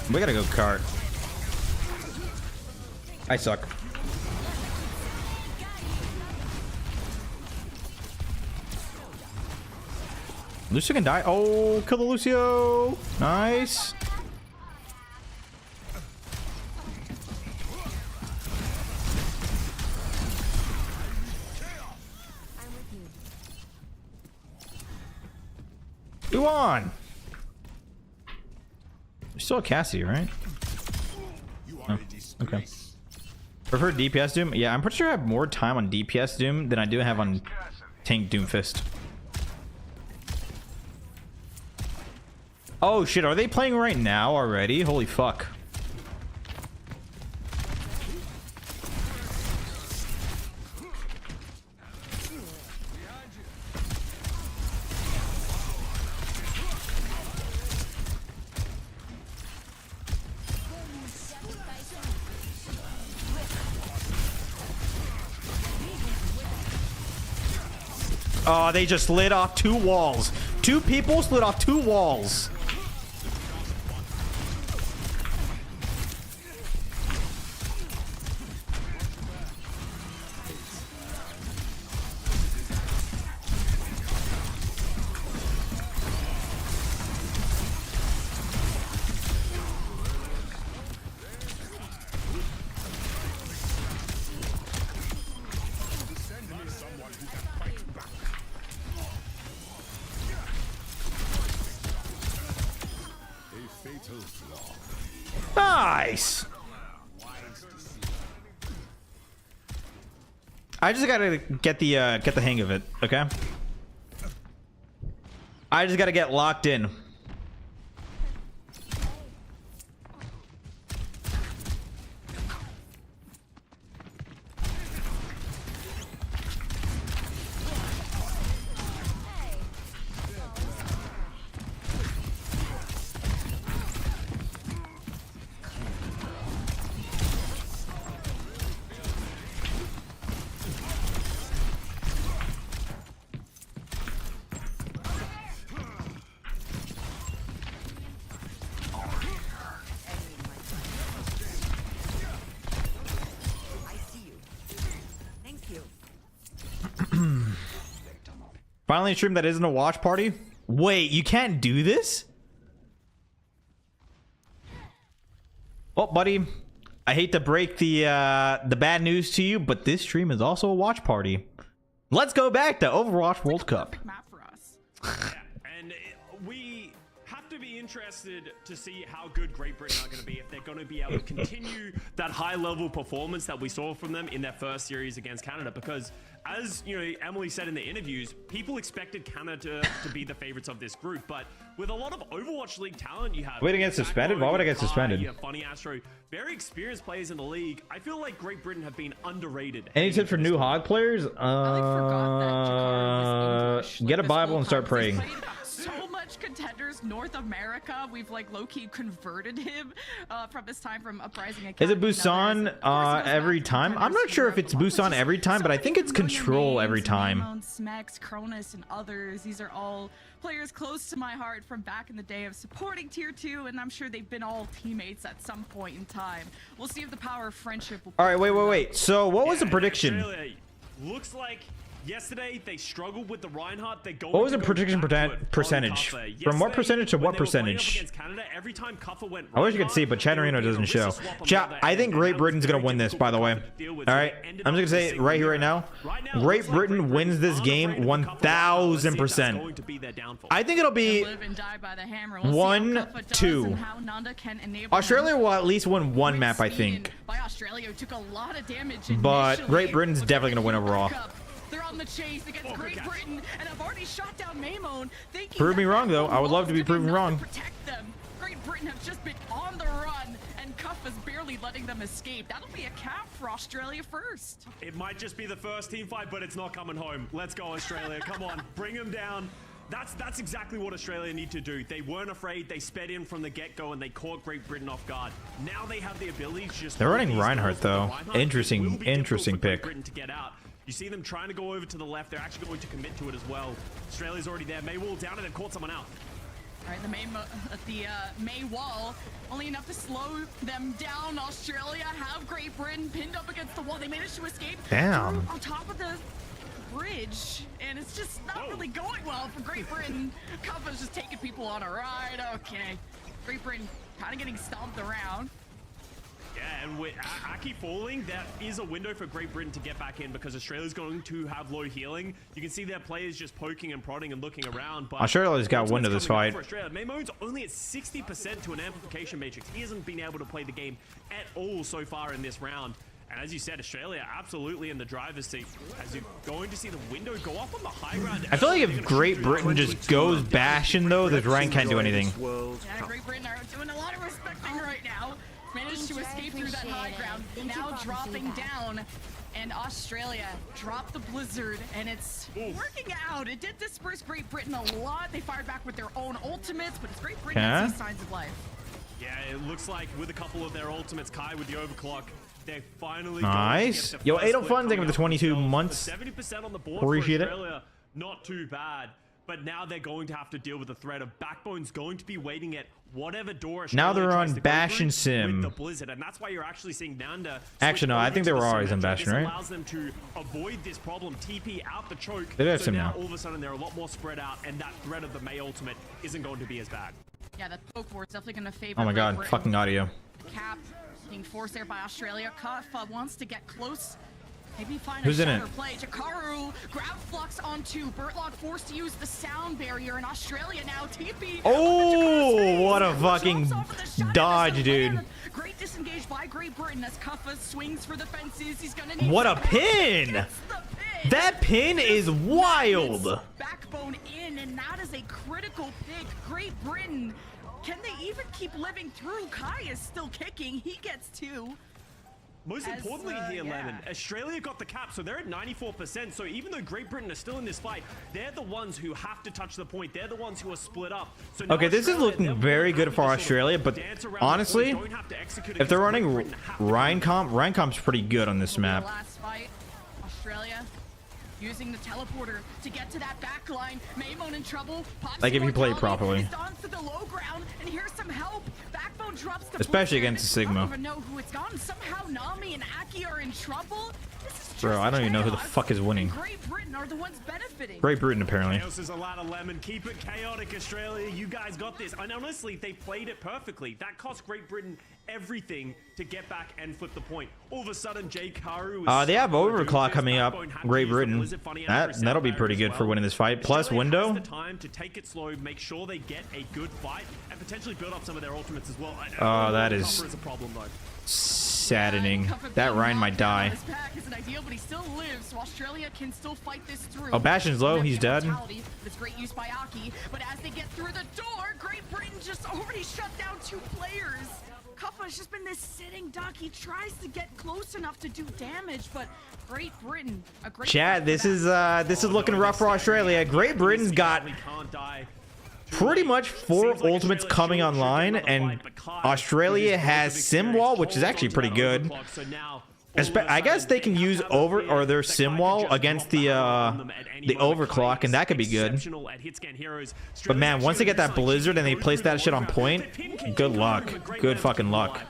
We gotta go cart. I suck. Lucio can die. Oh, kill the Lucio. Nice. We won. We still have Cassidy, right? Oh, okay. Prefer DPS Doom? Yeah, I'm pretty sure I have more time on DPS Doom than I do have on tank Doomfist. Oh shit, are they playing right now already? Holy fuck. Oh, they just lit off 2 walls. 2 people slid off 2 walls. Nice. I just gotta get the hang of it, okay? I just gotta get locked in. Finally a stream that isn't a watch party. Wait, you can't do this? Oh, buddy, I hate to break the bad news to you, but this stream is also a watch party. Let's go back to Overwatch World Cup. Map for us. Yeah, and we have to be interested to see how good Great Britain are going to be, if they're going to be able to continue that high-level performance that we saw from them in their first series against Canada, because as you know, Emily said in the interviews, people expected Canada to be the favorites of this group, but with a lot of Overwatch League talent you have. Wait, to get suspended? Why would I get suspended? You have Funny Astro, very experienced players in the league. I feel like Great Britain have been underrated. Any tips for new Hog players? Get a Bible and start praying. So much contenders North America. We've like low-key converted him from his time from Uprising. Is it Busan every time? I'm not sure if it's Busan every time, but I think it's Control every time. Smex, Cronus, and others. These are all players close to my heart from back in the day of supporting Tier 2, and I'm sure they've been all teammates at some point in time. We'll see if the power of friendship will... All right, wait. So what was the prediction? Australia, looks like yesterday they struggled with the Reinhardt. What was the prediction percentage? From what percentage to what percentage? Canada, every time Cuffer went I wish you could see, but Chatterino doesn't show. Chat, I think Great Britain's gonna win this, by the way. All right, I'm just gonna say it right here, right now. Great Britain wins this game 1000%. I think it'll be 1-2. Australia will at least win one map, I think. But Great Britain's definitely gonna win overall. They're on the chase against Great Britain, and I've already shot down Maymone. Prove me wrong, though. I would love to be proven wrong. Protect them. Great Britain have just been on the run, and Cuff is barely letting them escape. That'll be a cap for Australia first. It might just be the first team fight, but it's not coming home. Let's go, Australia. Come on, bring them down. That's exactly what Australia need to do. They weren't afraid. They sped in from the get-go, and they caught Great Britain off guard. Now they have the ability to just... They're running Reinhardt, though. Interesting pick. Britain to get out. You see them trying to go over to the left. They're actually going to commit to it as well. Australia's already there. May wall down, and they've caught someone out. All right, the May wall, only enough to slow them down. Australia have Great Britain pinned up against the wall. They managed to escape. Damn. On top of the bridge, and it's just not really going well for Great Britain. Kuffa's just taking people on a ride. Okay, Great Britain kind of getting stomped around. Yeah, and with Aki falling, that is a window for Great Britain to get back in, because Australia's going to have low healing. You can see their players just poking and prodding and looking around. But Australia's got wind of this fight. Maymone's only at 60% to an amplification matrix. He hasn't been able to play the game at all so far in this round. And as you said, Australia absolutely in the driver's seat, as you're going to see the window go off on the high ground. I feel like if Great Britain just goes Bastion, though, the rank can't do anything. Yeah, Great Britain are doing a lot of respecting right now. Managed to escape through that high ground, now dropping down, and Australia dropped the blizzard, and it's working out. It did disperse Great Britain a lot. They fired back with their own ultimates, but it's Great Britain that sees signs of life. Yeah, it looks like with a couple of their ultimates, Kai with the overclock, they're finally nice. Yo, 8 fun. Thank you for the 22 months. 70% on the board Appreciate for Australia. Not too bad. But now they're going to have to deal with the threat of Backbone's going to be waiting at whatever door. Now they're on Bastion Sim. With the Blizzard, and that's why you're actually seeing Nanda. Actually, no, I think they were always on Bastion, right? Allows them to avoid this problem. TP out the choke. They have so Sim now now. All of a sudden, they're a lot more spread out, and that threat of the May ultimate isn't going to be as bad. Yeah, that poke war is definitely going to favor. Oh my God, Britain. fucking audio. Cap being forced there by Australia. Kuffa wants to get close. Maybe find Who's a in shatter it? play. Jakaru grab flux onto Bertlog, forced to use the sound barrier in Australia now. TP. Oh, what a fucking dodge, dude. Great disengage by Great Britain as Kuffa swings for the fences. He's gonna need what a pin! That pin is wild. Backbone in, and that is a critical pick. Great Britain. Can they even keep living through? Kai is still kicking. He gets 2. Most importantly here, Lemon, Australia got the cap, so they're at 94%. So even though Great Britain are still in this fight, they're the ones who have to touch the point. They're the ones who are split up. So okay, this is looking very good for Australia, but honestly, if they're running Rheinkamp's pretty good on this map. Last fight, Australia using the teleporter to get to that back line. Maymone in trouble. Like if you play it properly. To the low ground, and here's some help. Backbone drops the especially against the Sigma. I don't even know who it's gone. Somehow Nami and Aki are in trouble. Bro, I don't even know who the fuck is winning. Great Britain are the ones benefiting. Great Britain, apparently. Chaos is a lot of Lemon. Keep it chaotic, Australia. You guys got this. And honestly, they played it perfectly. That cost Great Britain everything to get back and flip the point. All of a sudden, Karu is they have Overclock coming up. Great Britain. That'll be pretty good for winning this fight. Plus window. The time to take it slow, make sure they get a good fight, and potentially build up some of their ultimates as well. Oh, that is a problem though. Saddening. That Ryan might die. This pack isn't ideal, but he still lives, so Australia can still fight this through. Oh, Bastion's low. He's dead. It's great use by Aki, but as they get through the door, Great Britain just already shut down 2 players. Kuffa has just been this sitting duck. He tries to get close enough to do damage, but Great Britain, a great Chad, this is looking rough for Australia. Great Britain's got pretty much 4 ultimates coming online, and Australia has Simwall, which is actually pretty good. I guess they can use their Simwall against the overclock, and that could be good. But man, once they get that blizzard and they place that shit on point, good luck. Good fucking luck.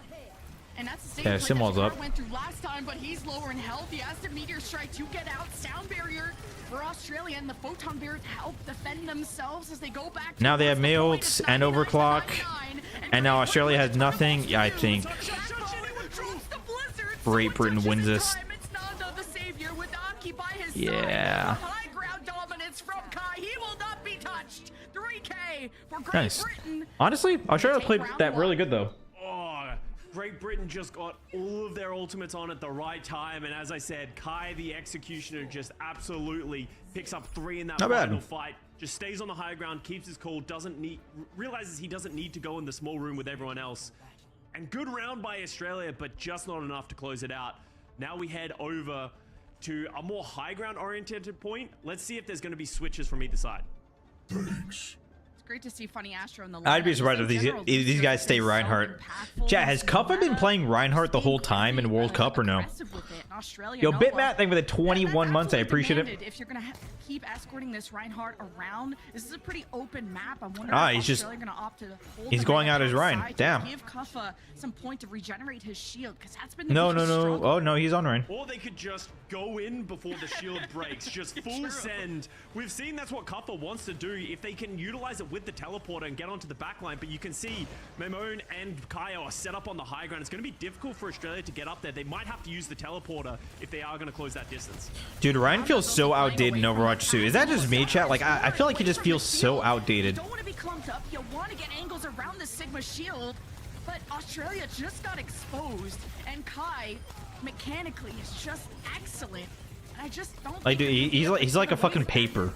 Yeah, Simwall's up. Went through last time, but he's lower in health. He has to meteor strike to get out. Sound barrier for Australia, and the photon barriers help defend themselves as they go back. Now they have Mailts and overclock, and now Australia has nothing. Yeah, I think Great Britain wins this. Yeah. Nice. Honestly, Australia played that really good though. Great Britain just got all of their ultimates on at the right time, and as I said, Kai the Executioner just absolutely picks up 3 in that final fight. Just stays on the high ground, keeps his cool, realizes he doesn't need to go in the small room with everyone else. And good round by Australia, but just not enough to close it out. Now we head over to a more high ground oriented point. Let's see if there's going to be switches from either side. It's great to see Funny Astro in the I'd be surprised if these guys stay Reinhardt. Chat, has Kuffa been playing Reinhardt the whole time in World Cup or no? Yo, Bitmat, thank you for the 21 months. I appreciate it. If you're gonna keep escorting this Reinhardt around, this is a pretty open map. I'm wondering if he's gonna opt to hold he's going out as Ryan. Damn. Give Kuffa some point to regenerate his shield, because that's been no. Oh no, he's on Ryan. Or they could just go in before the shield breaks, just full send. We've seen that's what Kuffa wants to do if they can utilize it with the teleporter and get onto the backline. But you can see Memone and Kaio are set up on the high ground. It's going to be difficult for Australia to get up there. They might have to use the teleporter if they are going to close that distance. Dude, Ryan feels so outdated in Overwatch 2. Is that just me, chat? Like, I feel like he just feels so outdated. You don't want to be clumped up. You want to get angles around the Sigma shield. But Australia just got exposed. And Kai, mechanically, is just excellent. And I just don't like, dude, he's like a fucking paper.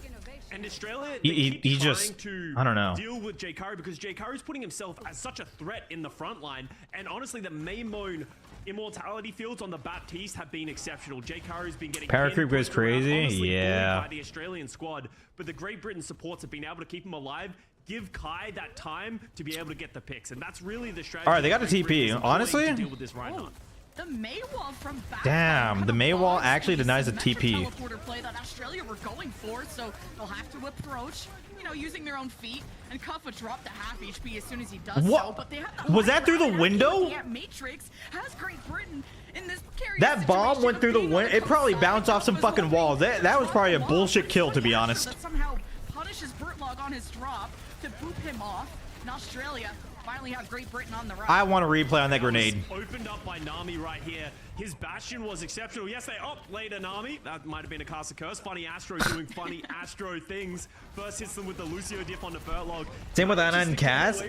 And Australia, he just, I don't know. Deal with Karu because Karu's putting himself as such a threat in the front line. And honestly, the Maimone immortality fields on the Baptiste have been exceptional. Karu's been getting Paracreep goes crazy, yeah. By the Australian squad, but the Great Britain supports have been able to keep him alive. Give Kai that time to be able to get the picks, and that's really the strategy. All right, they got a TP. Honestly, deal with this Reinhardt. The Maywall from damn, the Maywall actually denies a TP. Teleporter play that Australia were going for, so they'll have to approach, you know, using their own feet. And Kuffa dropped to half HP as soon as he does so. But they have was that through the window? Matrix has Great Britain in this that bomb went through the window. It probably bounced off some fucking walls. That was probably a bullshit kill, to be honest. That somehow punishes Bertlog on his drop to boop him off. And Australia finally have Great Britain on the right. I want a replay on that grenade. Opened up by Nami right here. His Bastion was exceptional. Yes, they later Nami. That might have been a cast of curse. Funny Astro doing funny Astro things. First hits them with the Lucio diff on the Bertlog. Same with Ana and Cass.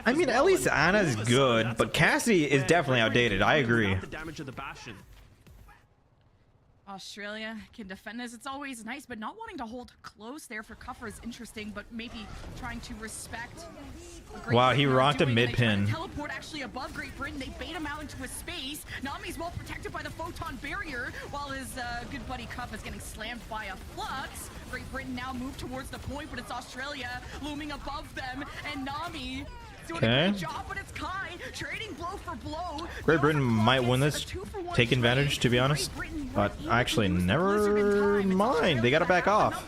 I mean, at least Ana's good, but Cassidy is definitely outdated. I agree. The damage of the Bastion. Australia can defend this. It's always nice, but not wanting to hold close there for Kuffa is interesting, but maybe trying to respect. Wow, he rocked a mid-pin. Teleport actually above Great Britain. They bait him out into a space. Nami's well protected by the photon barrier, while his good buddy Kuffa is getting slammed by a flux. Great Britain now move towards the point, but it's Australia looming above them, and Nami doing a great job, but it's Kai trading blow for blow. Great Britain might win this, take advantage, to be honest. But actually, never mind. They got to back off.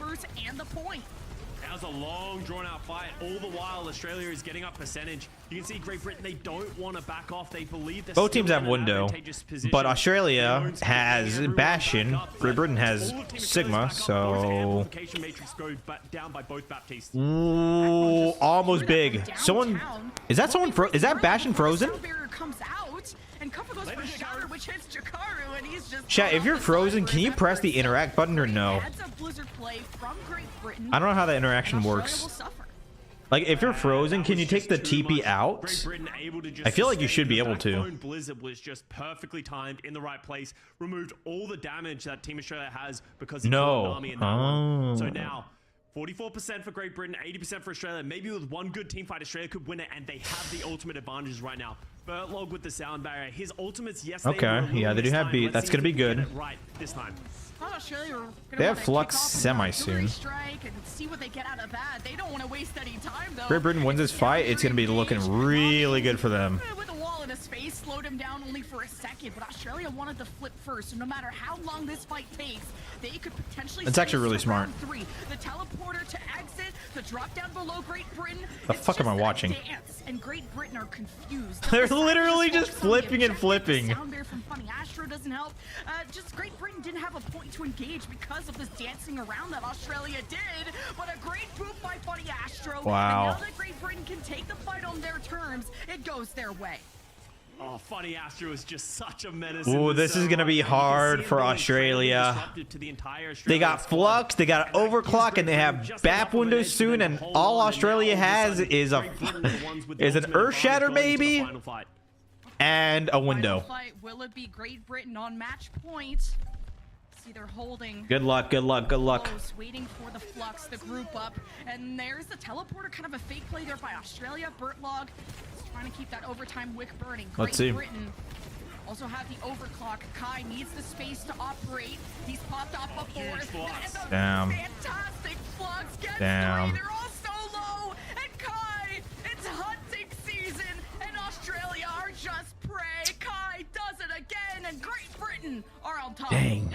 was a long, drawn-out fight. All the while, Australia is getting up percentage. You can see Great Britain, they don't want to back off. They believe they're Both teams still have in an window, advantageous position. but Australia They don't has everyone Bastion. back up, Great but Britain has all of Team Australia's Sigma, back up. Those so amplification matrix go down by both Baptiste. ooh, almost big. Someone is that someone? Is that Bastion frozen? Comes out, and Kuppa goes for a shatter, which hits Jakaru, and he's just Chat, if you're frozen, can you press the interact button or no? That's a Blizzard play from Great Britain. I don't know how that interaction works. Like, if you're frozen, can you take the TP out? I feel like you should be able to. Blizzard was just perfectly timed in the right place, removed all the damage that Team Australia has because he killed an army in that one. So now 44% for Great Britain, 80% for Australia. Maybe with one good team fight, Australia could win it, and they have the ultimate advantages right now. Bertlog with the sound barrier. His ultimates, yes, okay, yeah, they do have beat. That's gonna be good. Right this time. They have Flux semi soon. Strike and see what they get out of that. They don't want to waste any time though. Great Britain wins this fight. It's gonna be looking really good for them. With a wall in his face, slowed him down only for a second, but Australia wanted to flip first. So no matter how long this fight takes, they could potentially. It's actually really smart. The teleporter to exit, the drop down below Great Britain. The fuck am I watching? Dance, and Great Britain are confused. They're literally just flipping and flipping. Sound there from Funny Astro doesn't help. Just Great Britain didn't have a point to engage because of this dancing around that Australia did. But a great boot by Funny Astro. Wow. And now that Great Britain can take the fight on their terms, it goes their way. Oh, Funny Astro is just such a menace. Ooh, this is gonna be hard for Australia. They got Flux, they got Overclock, and they have BAP windows soon. And all Australia has is an Earth Shatter maybe, and a window. Fight. Will it be Great Britain on match point? See, they're holding. Good luck, good luck, good luck. Close, waiting for the Flux, the group up, and there's the teleporter. Kind of a fake play there by Australia. Bertlog trying to keep that overtime wick burning. Let's see. Britain also have the overclock. Kai needs the space to operate. He's popped off before. Damn. Fantastic Flux gets Damn. three. They're all so low. And Kai, it's hunting season, and Australia are just prey. Kai does it again, and Great Britain are on top. Dang.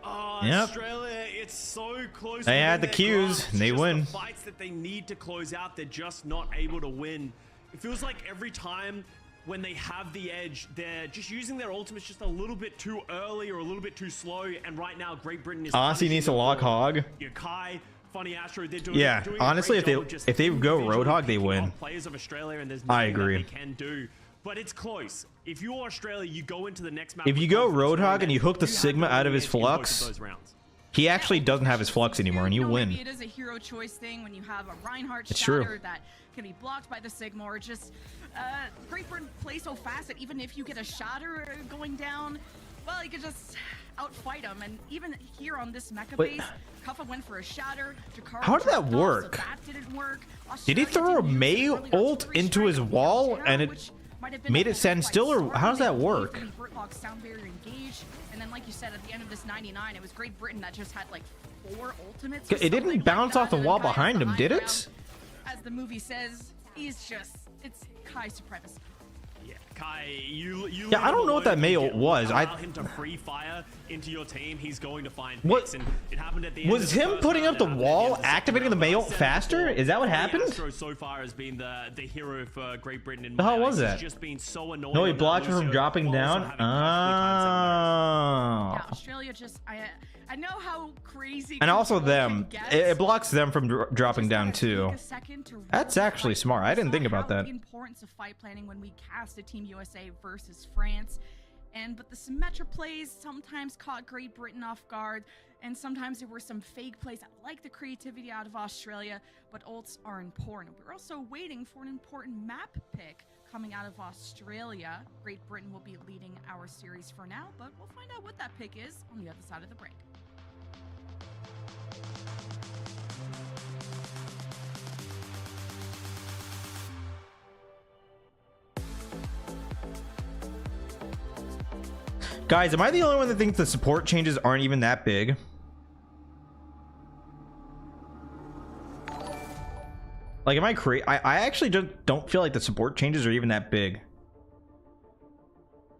Yep. Australia, it's so close. They had the cues, and they win. The fights that they need to close out, they're just not able to win. It feels like every time when they have the edge, they're just using their ultimates just a little bit too early or a little bit too slow. And right now, Great Britain is. Honestly, needs to lock Hog. Kai, Funny Astro, they're doing. Yeah, doing honestly, if they go Roadhog, they win. Players of Australia, and there's I nothing agree. that they can do. But it's close. If you're Australia, you go into the next map. If you go Roadhog and you hook the Sigma out of his Flux, he actually doesn't have his Flux anymore, and you win. Maybe it is a hero choice thing when you have a Reinhardt It's shatter true. that can be blocked by the Sigma, or just Great Britain plays so fast that even if you get a shatter going down, well, you can just outfight them. And even here on this mecha Wait. base, Kuppa went for a shatter. Jakaru How did that dropped off, so work? that didn't work. Did he throw a May ult into his wall and it made it stand still, or how does that work? Sound barrier engaged, and then like you said, at the end of this 99, it was Great Britain that just had like 4 ultimates. It didn't bounce off the wall behind him, did it? As the movie says, it's Kai supremacy. Yeah, Kai, you Yeah, I don't know what that May ult was. Allow him to free fire into your team. He's going to find What- picks, and it happened at the end Was of the him first putting round up the and wall, second activating the round. May ult But faster? Is that what happened? Astro so far has been the hero for Great Britain in The hell my was eyes. that? He's just been so annoying. No, he on that blocked him from Lucio, dropping while also down. having perfectly timed Oh. Yeah, Australia just I know how crazy. And also control them. can get. It blocks them from dropping down too. Take a second to That's really actually fight. smart. I didn't We think saw about how that. The importance of fight planning when we cast a Team USA versus France. But the Symmetra plays sometimes caught Great Britain off guard, and sometimes there were some fake plays. I like the creativity out of Australia, but ults are important. We're also waiting for an important map pick coming out of Australia. Great Britain will be leading our series for now, but we'll find out what that pick is on the other side of the break. Guys, am I the only one that thinks the support changes aren't even that big? Like, am I crazy? I actually don't feel like the support changes are even that big.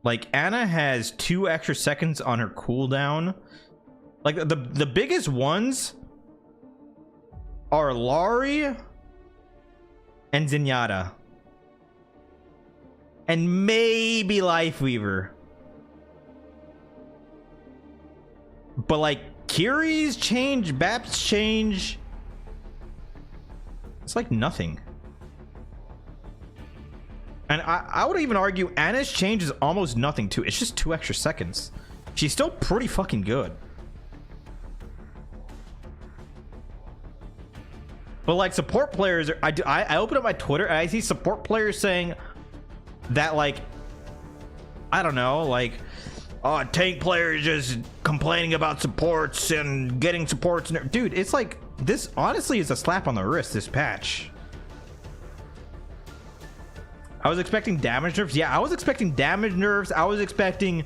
Like, Anna has 2 extra seconds on her cooldown. Like, the biggest ones are Illari and Zenyatta. And maybe Lifeweaver. But like Kiri's change, Bap's change. It's like nothing. And I would even argue Anna's change is almost nothing too. It's just 2 extra seconds. She's still pretty fucking good. But like support players, I open up my Twitter and I see support players saying that like, I don't know, like, oh, tank players just complaining about supports and getting supports. Dude, it's like, this honestly is a slap on the wrist, this patch. I was expecting damage nerfs. Yeah, I was expecting damage nerfs. I was expecting,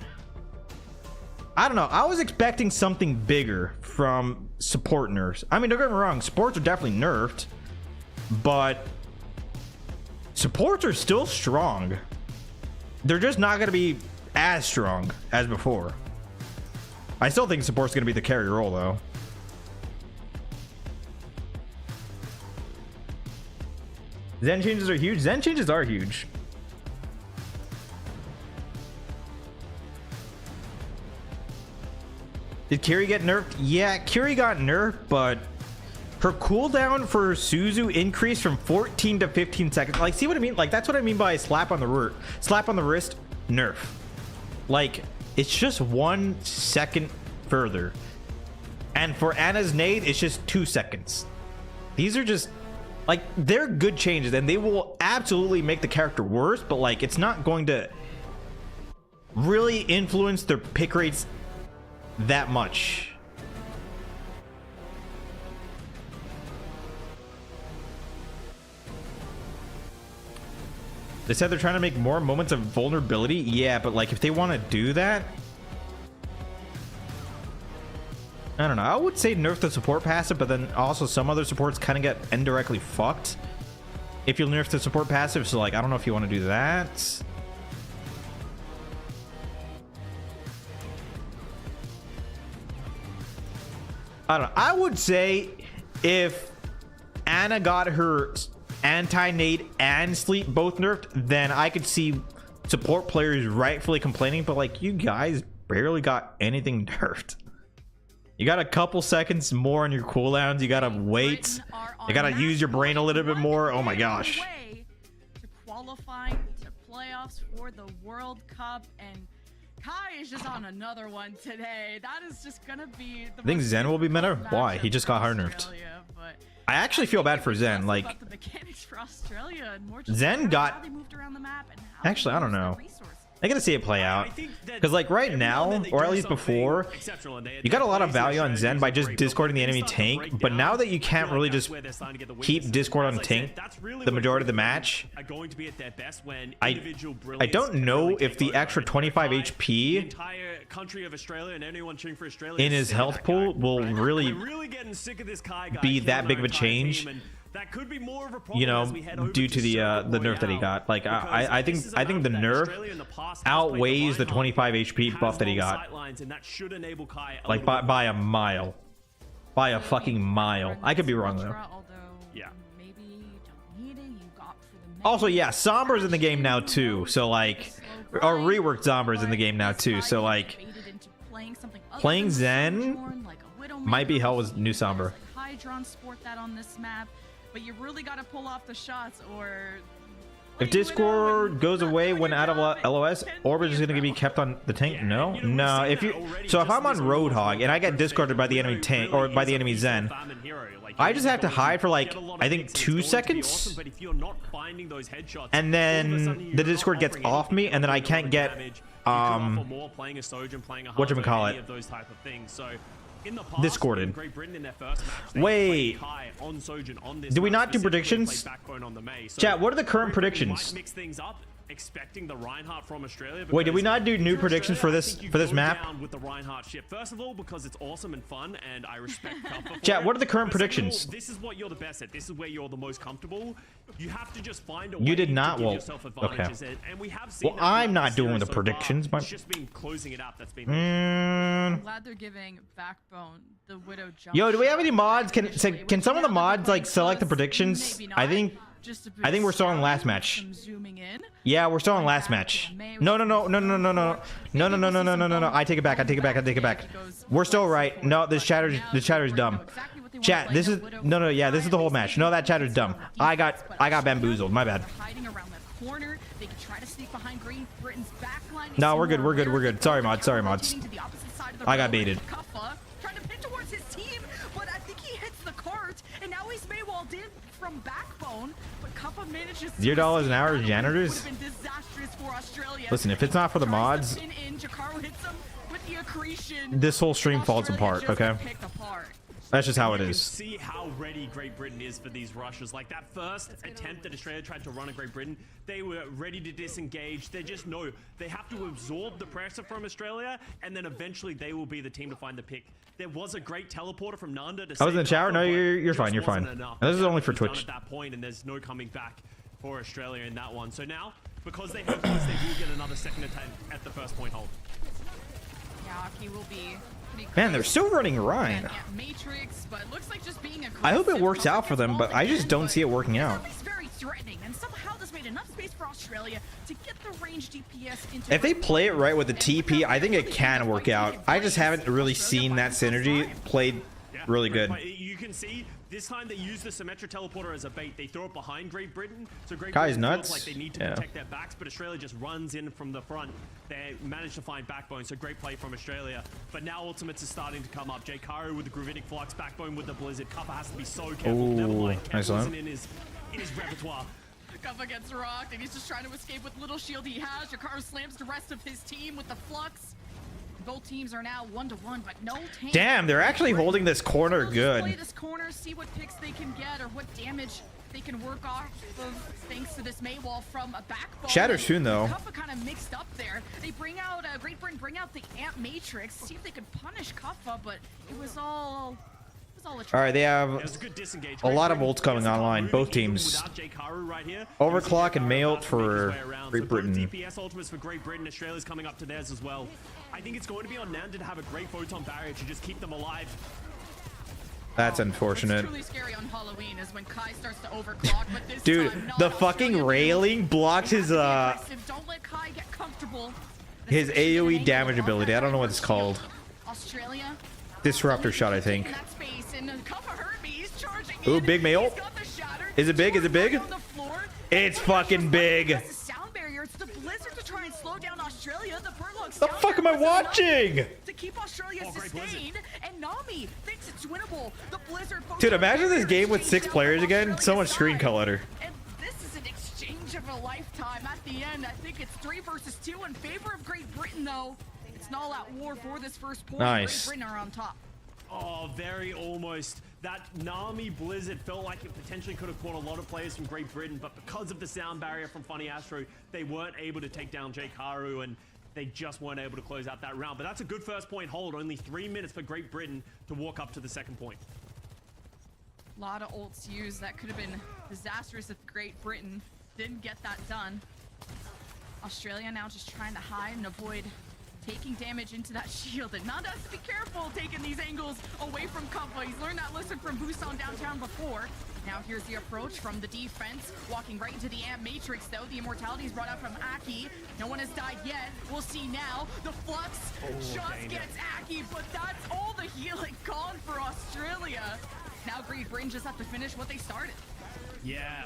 I don't know, I was expecting something bigger from support nerfs. I mean, don't get me wrong, supports are definitely nerfed, but supports are still strong. They're just not going to be as strong as before. I still think support's going to be the carry role, though. Zen changes are huge. Zen changes are huge. Did Kiri get nerfed? Yeah, Kiri got nerfed, but her cooldown for Suzu increased from 14 to 15 seconds. Like, see what I mean? Like, that's what I mean by slap on the wrist, nerf. Like, it's just 1 second further. And for Anna's nade, it's just 2 seconds. These are just, like, they're good changes, and they will absolutely make the character worse, but like, it's not going to really influence their pick rates that much. They said they're trying to make more moments of vulnerability. Yeah, but like, if they want to do that, I don't know. I would say nerf the support passive, but then also some other supports kind of get indirectly fucked if you nerf the support passive. So like, I don't know if you want to do that. I don't know. I would say if Anna got her anti-nade and sleep both nerfed, then I could see support players rightfully complaining, but like, you guys barely got anything nerfed. You got a couple seconds more on your cooldowns. You gotta wait. You gotta use your brain a little bit more. Oh my gosh. To qualifying to playoffs for the World Cup, and Kai is just on another one today. That is just gonna be the I think Zen will be meta. Why? He just got hard nerfed. I actually feel bad for Zen. Like, Zen got, actually, I don't know. I gotta see it play out, because like right now, or at least before, you got a lot of value on Zen by just discording the enemy tank, but now that you can't really just keep discord on tank the majority of the match, I don't know if the extra 25 HP in his health pool will really be that big of a change. That could be more of a problem, you know, due to the nerf that he got. Like, I think the nerf outweighs the 25 HP buff that he got. Like by a mile, by a fucking mile. I could be wrong though. Yeah. Also, yeah, Sombra's in the game now too. So like, or reworked Sombra's in the game now too. So like, playing Zen might be hell with new Sombra. But you really got to pull off the shots, or if Discord goes away when out of LOS, Orbit is going to be kept on the tank. No, no. If I'm on Roadhog and I get discarded by the enemy tank or by the enemy Zen, I just have to hide for like, I think 2 seconds, and then the Discord gets off me, and then I can't get whatchamacallit, discorded. Wait, do we not do predictions? Chat, what are the current predictions? expecting the Reinhardt from Australia. Wait, did we because not do new if you're predictions for Australia, I this think you for this go map? down with the Reinhardt ship. First of all, because it's awesome and fun, and I respect Cuppa for Chat, it. what are the current But second of all, predictions? this is what you're the best at. This is where you're the most comfortable. You have to just find a way You did not. to give Well, yourself okay. advantages. And we have seen Well, that I'm throughout not the doing series the so predictions, far. but It's just been closing it up that's been I'm glad they're giving Backbone the Widow jump. Yo, do we have any mods? Can initially, can which some of the now that mods they're like select the close, predictions? maybe I not. think Just a I think we're still on bit last scary, match. some zooming in. Yeah, we're still on last match. No, I take it back. We're still right. No, this chatter's dumb. Chat, this is yeah, this is the whole match. No, that chatter's dumb. I got bamboozled. My bad. Hiding around the corner. They can try to sneak behind Great Britain's backline. No, we're good. Sorry, mods. I got baited. Kuffa trying to pin towards his team, but I think he hits the cart, and now he's Maywalled in from Backbone. But Kuffa manages to $0 an hour escape. janitors? Would've been disastrous for Australia. Listen, if it's not for the Tries mods, to pin in, Jakaru hits him with the accretion. this whole stream falls Australia apart. just Okay, got picked apart. that's just how it You can is. see how ready Great Britain is for these rushes. Like that first attempt that Australia tried to run at Great Britain, they were ready to disengage. They just know they have to absorb the pressure from Australia, and then eventually they will be the team to find the pick. There was a great teleporter from Nanda to I was in the save shower. Kuffa, No, but you're it fine. just You're fine. wasn't enough. And this is only for It was done Twitch. at that point, and there's no coming back for Australia in that one. So now, because they have points, they will get another second attempt at the first point hold. Yeah, he will be pretty Man, they're close. still running Rhine. Yeah, Matrix, but it looks like just being I hope it aggressive. works out for them, Kuffa but gets I all just in, don't but see it working it's out. at least very threatening, and somehow this made enough space for Australia to get the range DPS into. If they play it right with the TP, I think it can work out. I just haven't really seen that synergy played really good. But you can see this time they use the Symmetra teleporter as a bait. They throw it behind Great Britain, so Great Guy's Britain nuts. feels like they need to Yeah. protect their backs, but Australia just runs in from the front. They manage to find Backbone, so great play from Australia. But now Ultimates is starting to come up. Jkaru with the Gravitic Flux, Backbone with the Blizzard. Kuffa has to be so careful. Ooh, Never mind, nice careful one. isn't in his repertoire. Kuffa gets rocked, and he's just trying to escape with little shield he has. Jakaru slams the rest of his team with the Flux. Both teams are now 1-1, but no tank. Damn, they're actually holding this corner They'll just play good. this corner, see what picks they can get or what damage they can work off of thanks to this Maywall from a Backbone. Shatter soon, though. Kuffa kind of mixed up there. They bring out Great Britain, bring out the Amp Matrix, see if they could punish Kuffa, but it was all a All right, they have It was a good disengage. a lot of Great ults Britain coming gets the online. moving Both even teams. without Jkaru right here. Overclock and Jkaru May about ult to for make his way around. Great So both Britain. DPS ultimates for Great Britain. Australia's coming up to theirs as well. I think it's going to be on Nanda to have a great photon barrier to just keep them alive. That's What's unfortunate. truly scary on Halloween is when Kai starts to overclock, but this Dude, time, not the Australia. fucking railing blocks They have his to be aggressive. Don't let Kai get comfortable. his Especially in an AoE angle damage of ability. I don't know what it's that called. Australia. Disruptor shot, I think. In that space, and Kuffa hurt me. He's charging Ooh, in. big May ult. He's got the shatter. Is it big? Is it big? On the floor. It's fucking big. It's the sound barrier. It's the blizzard to try and slow down Australia. The Burlock The fuck am I watching? to keep Australia sustained, and Nami thinks it's winnable. The blizzard. Dude, imagine this game with 6 players again. So much screen color. color. And this is an exchange of a lifetime. At the end, I think it's 3 versus 2 in favor of Great Britain, though. It's an all-out war for this first point. Nice. Great Britain are on top. Oh, very almost. That Nami Blizzard felt like it potentially could have caught a lot of players from Great Britain, but because of the sound barrier from Funny Astro, they weren't able to take down Jkaru, and they just weren't able to close out that round. But that's a good first point hold. Only 3 minutes for Great Britain to walk up to the second point. A lot of ults used. That could have been disastrous if Great Britain didn't get that done. Australia now just trying to hide and avoid taking damage into that shield. And Nanda has to be careful taking these angles away from Kuffa. He's learned that lesson from Busan downtown before. Now here's the approach from the defense. Walking right into the Amp Matrix, though. The immortality is brought out from Aki. No one has died yet. We'll see now. The Flux just gets Aki, but that's all the healing gone for Australia. Now Great Britain just have to finish what they started. Yeah.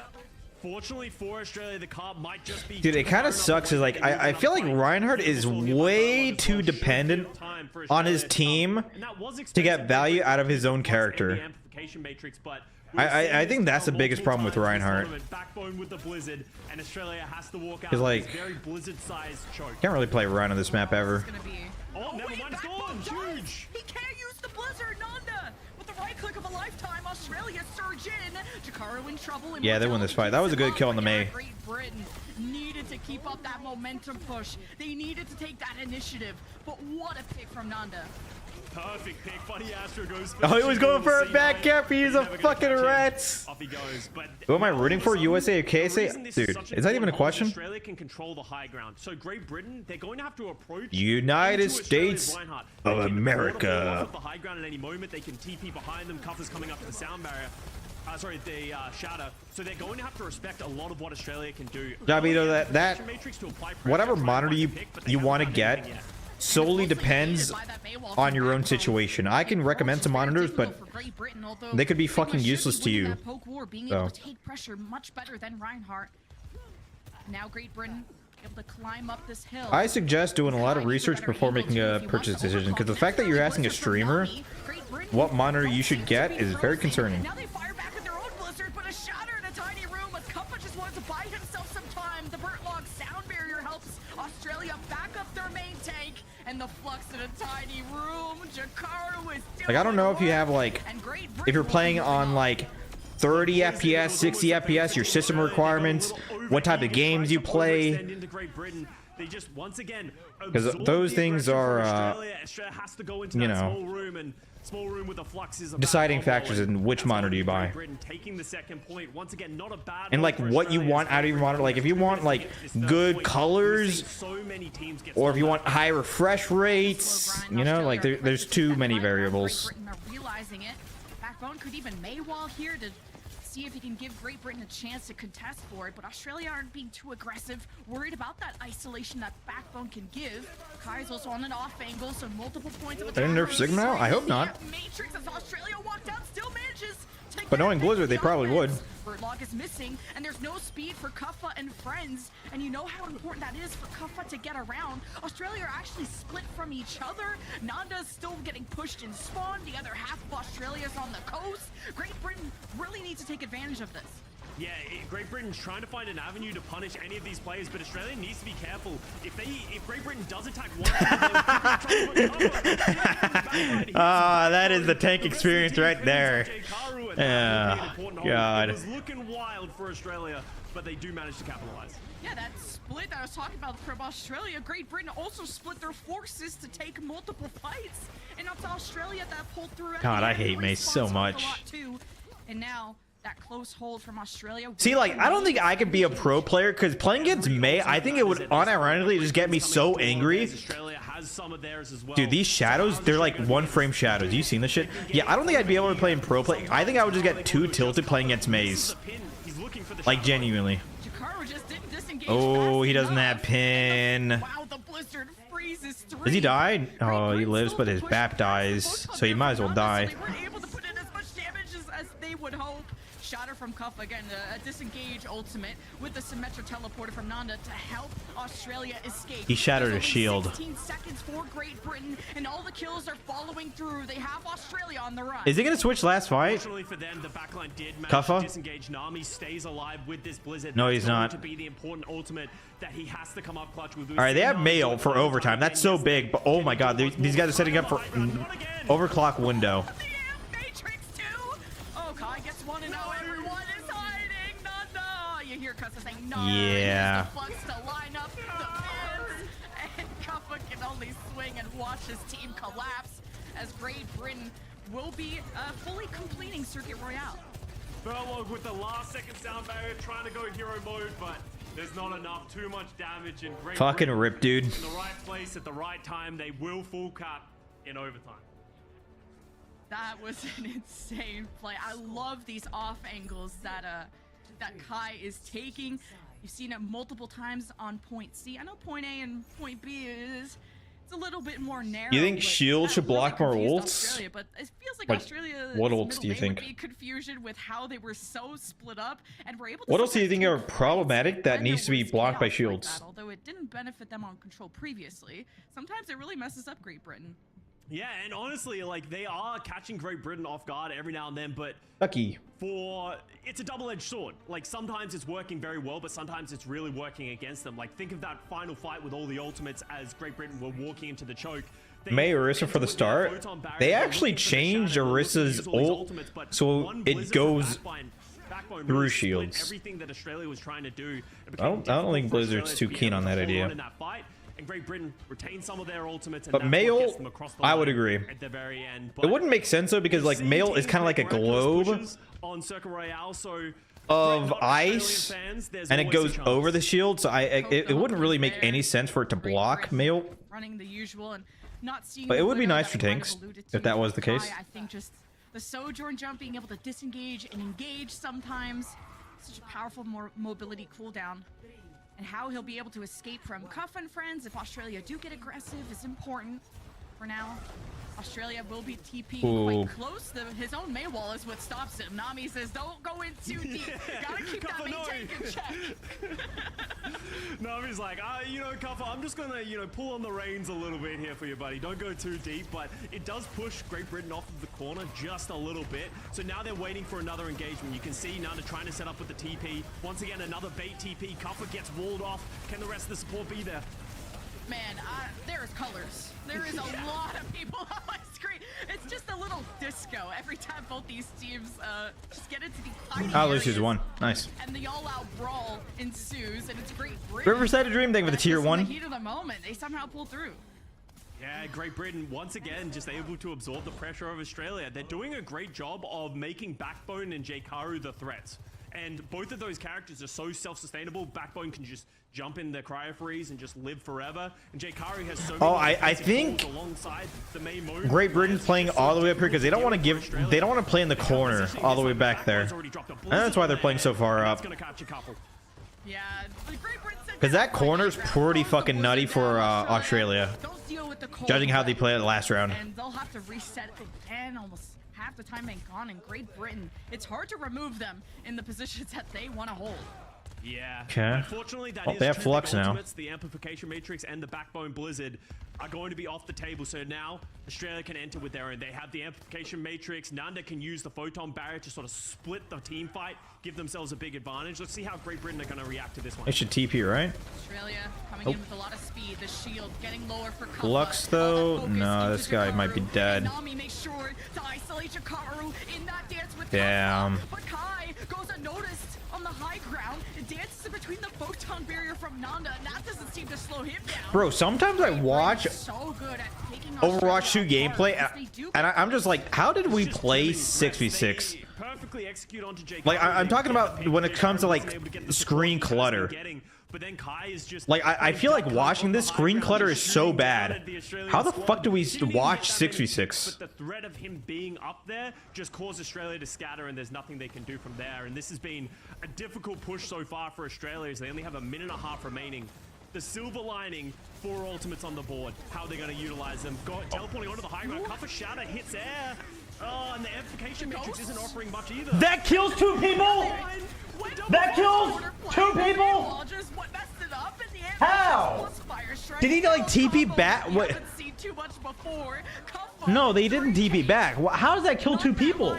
Fortunately for Australia, the cop might just be... Dude, it kind of sucks. Is like I feel like Reinhardt is way too dependent on his team to get value out of his own character. I think that's the biggest problem with Reinhardt. Backbone with the Blizzard, and Australia has to walk out He's with like- this very Blizzard-sized choke. Can't really play Ryan on this map ever. Oh, never mind, it's gone! Huge! He can't use the Blizzard, Nanda! With the right click of a lifetime, Australia surge in. Jakaru in trouble. Yeah, they won this fight. That was a good kill on the May. Great Britain needed to keep up that momentum push. They needed to take that initiative. But what a pick from Nanda. Perfect pick. Funny Astro goes. Oh, he was going for a back cap. He's a fucking rat. Off he goes. But Who am I rooting for? USA or KSA? Dude, is that even a question? Australia can control the high ground. So Great Britain, they're going to have to approach United States of America. The high ground at any moment. They can TP behind them. Cuff is coming up to the sound barrier. Sorry, the shatter. So they're going to have to respect a lot of what Australia can do. Jabito, that whatever monitor you want to get solely depends on your own situation. I can recommend some monitors, but they could be fucking useless to you. So. Take pressure much better than Reinhardt. Now Great Britain able to climb up this hill. I suggest doing a lot of research before making a purchase decision, because the fact that you're asking a streamer what monitor you should get is very concerning. Now they fire back with their own blizzard, but a shatter in a tiny room as Kuppa just wanted to buy himself some time. The Burtlog sound barrier helps Australia back up their main tank, and the flux in a tiny room. Jakaro is like, I don't know if you have like, if you're playing on like 30 FPS, 60 FPS, your system requirements, what type of games you play, because those things are, you know, deciding factors in which monitor you buy, and like what you want out of your monitor. Like if you want like good colors, or if you want high refresh rates, you know, like there's too many variables. Realizing it, Backbone could even Maywall here to see if he can give Great Britain a chance to contest for it, but Australia aren't being too aggressive, worried about that isolation that Backbone can give. Kai's also on an off angle, so multiple points of attack. They nerf Sigma now? I hope not. Matrix as Australia walked out, still manages. But knowing Blizzard, they probably would. Burtlog is missing, and there's no speed for Kuppa and friends, and you know how important that is for Kuppa to get around. Australia are actually split from each other. Nanda's still getting pushed in spawn. The other half of Australia's on the coast. Great Britain really needs to take advantage of this. Yeah, Great Britain's trying to find an avenue to punish any of these players, but Australia needs to be careful. If Great Britain does attack one, that is the tank experience right there. Yeah, God. It was looking wild for Australia, but they do manage to capitalize. Yeah, that split that I was talking about from Australia, Great Britain also split their forces to take multiple fights, and up to Australia that pulled through. God, I hate Mace so much. And now that close hold from Australia. See, like, I don't think I could be a pro player, because playing against May, I think it would unironically just get me so angry. Dude, these shadows, they're like one frame shadows. You seen this shit? Yeah, I don't think I'd be able to play in pro play. I think I would just get too tilted playing against Maze. Like, genuinely. Oh, he doesn't have pin. Does he die? Oh, he lives, but his BAP dies, so he might as well die. Shatter from Cuff again, a disengage ultimate with the Symmetra teleporter from Nanda to help Australia escape. He shattered a shield. 16 seconds for Great Britain, and all the kills are following through. They have Australia on the run. Is he gonna switch last fight? For them, the backline did Kuffa? disengage. Nami stays alive with this Blizzard. No, he's not. To be the important ultimate that he has to come up clutch with. All right, they have Mayo for overtime. That's so big, but oh my God, these guys are setting up for overclock window. Yeah. And Kuppa can only swing and watch his team collapse as Great Britain will be fully completing Circuit Royale. Burtlog with the last second sound barrier trying to go hero mode, but there's not enough. Too much damage and Great fucking Britain rip, dude. in the right place at the right time. They will full cap in overtime. That was an insane play. I love these off angles that Kai is taking. You've seen it multiple times on point C. I know point A and point B it's a little bit more narrow. You think Shield should block more ults? But it feels like Australia. What ults do you think? Be confusion with how they were so split up and were able to. What else do you think are problematic that needs to be blocked by shields? Like that, although it didn't benefit them on control previously, sometimes it really messes up Great Britain. Yeah, and honestly, like, they are catching Great Britain off guard every now and then, but lucky. It's a double-edged sword. Like, sometimes it's working very well, but sometimes it's really working against them. Like, think of that final fight with all the ultimates as Great Britain were walking into the choke. May Orisa for the start. They actually changed Orisa's ult, so it goes Backbone Through really split shields. everything that Australia was trying to do. It I don't became think difficult for Blizzard's Australia too to be keen able on to that hold idea. in that fight, and Great Britain retained some of their ultimates, and But that's what Mail, gets them across the I would line agree. at the very end. It wouldn't make sense though, because like Mail is kind of like a globe on Circle Royale, so of ice, and it goes over the shield, so it wouldn't really make any sense for it to block Mail. Running the usual and not seeing. But the it would be glitter nice that for we might have tanks alluded if to that was the Kai. case. I think just the Sojourn jump, being able to disengage and engage sometimes, such a powerful mobility cooldown. And how he'll be able to escape from Cuff and friends if Australia do get aggressive is important. For now, Australia will be TPing quite close. His own May wall is what stops him. Nami says, don't go in too deep. Gotta keep that main tank in check. Nami's like, you know, Kuffa, I'm just gonna, you know, pull on the reins a little bit here for you, buddy. Don't go too deep, but it does push Great Britain off of the corner just a little bit. So now they're waiting for another engagement. You can see Nana trying to set up with the TP. Once again, another bait TP. Kuffa gets walled off. Can the rest of the support be there? Man, there's colors. There is a lot of people on my screen. It's just a little disco every time both these teams just get into the tiny Oh, Lucy's areas, won. Nice. and the all-out brawl ensues, and it's Great Britain. Riverside a Dream, thank you for the tier Just in 1. the heat of the moment, they somehow pull through. Yeah, Great Britain, once again, just able to absorb the pressure of Australia. They're doing a great job of making Backbone and Jkaru the threats. And both of those characters are so self-sustainable. Backbone can just jump in the cryo freeze and just live forever. And Jkaru has so many I think alongside the main mode. Great Britain's playing all the way up here because they don't want to play in the corner all the way back there. And that's why they're playing so far up. Yeah, the Great Britain said Because that corner's pretty fucking nutty for Australia. don't deal with the cold Judging how they played it last round. And they'll have to reset again, almost half the time ain't gone in Great Britain. It's hard to remove them in the positions that they want to hold. Yeah. Okay. Unfortunately, that Well, is they have two Flux big now. ultimates. The Amplification Matrix and the Backbone Blizzard are going to be off the table. So now Australia can enter with their own. They have the Amplification Matrix. Nanda can use the Photon Barrier to sort of split the team fight, give themselves a big advantage. Let's see how Great Britain are going to react to this one. They should TP, right? Australia coming in with a lot of speed. The shield getting lower for Kuffa. Flux though? No, this guy might be dead. Nami makes sure to isolate Jkaru in that dance with Damn. Kuffa. But Kai goes unnoticed on the high ground and dances in between the Photon Barrier from Nanda, and that doesn't seem to slow him down. Bro, sometimes I watch So good at taking Overwatch 2 Australia gameplay, apart, as they do and I'm just like, how did we play 6v6? They perfectly execute onto Jkaru. Like, I'm talking about when it comes to, like, screen clutter. But then Kai is just Like, I feel like watching this screen clutter is so bad. How the fuck do we watch 6v6? But the threat of him being up there just caused Australia to scatter, and there's nothing they can do from there. And this has been a difficult push so far for Australia, as they only have a minute and a half remaining. The silver lining, 4 ultimates on the board. How they're going to utilize them. Teleporting onto the high ground. Kuffa Shatter hits air. Oh, and the Amplification Matrix isn't offering much either. That kills 2 people! That kills 2 people! How? Did he like TP back? What? No, they didn't TP back. How does that kill 2 people?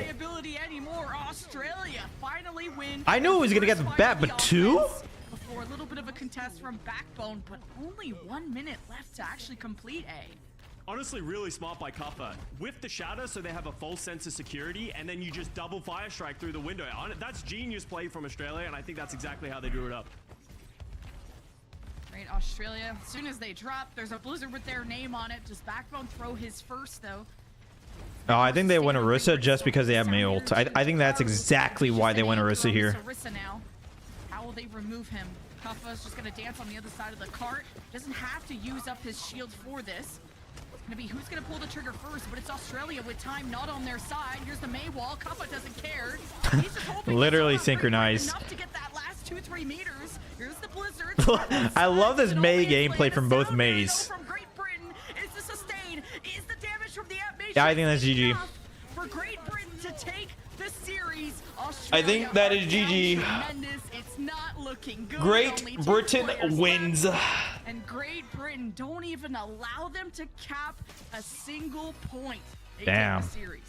I knew it was gonna get the bat, but 2? Before a little bit of a contest from Backbone, but only 1 minute left to actually complete A. Honestly, really smart by Kuffa. With the shadow, so they have a false sense of security, and then you just double fire strike through the window. That's genius play from Australia, and I think that's exactly how they drew it up. Right, Australia, as soon as they drop, there's a blizzard with their name on it. Just Backbone throw his first, though. Oh, I think they went Orisa just because they have May ult. I think that's exactly why they went Orisa here. Orisa now. How will they remove him? Kuffa's just gonna dance on the other side of the cart. Doesn't have to use up his shield for this. Gonna be who's gonna pull the trigger first, but it's Australia with time not on their side. Here's the May wall. Kuffa doesn't care. He's just hoping Literally he's synchronized. enough to get that last 2-3 meters. Here's the blizzard. I love this May gameplay from both Mays. From Great Britain is the sustain. Is the damage from the Matrix Yeah, I think that's GG. enough for Great Britain to take the series. I think that is GG. Tremendous. It's not looking good. Great Only 2 Britain players wins. left. And Great Britain don't even allow them to cap a single point. They Damn. take the series.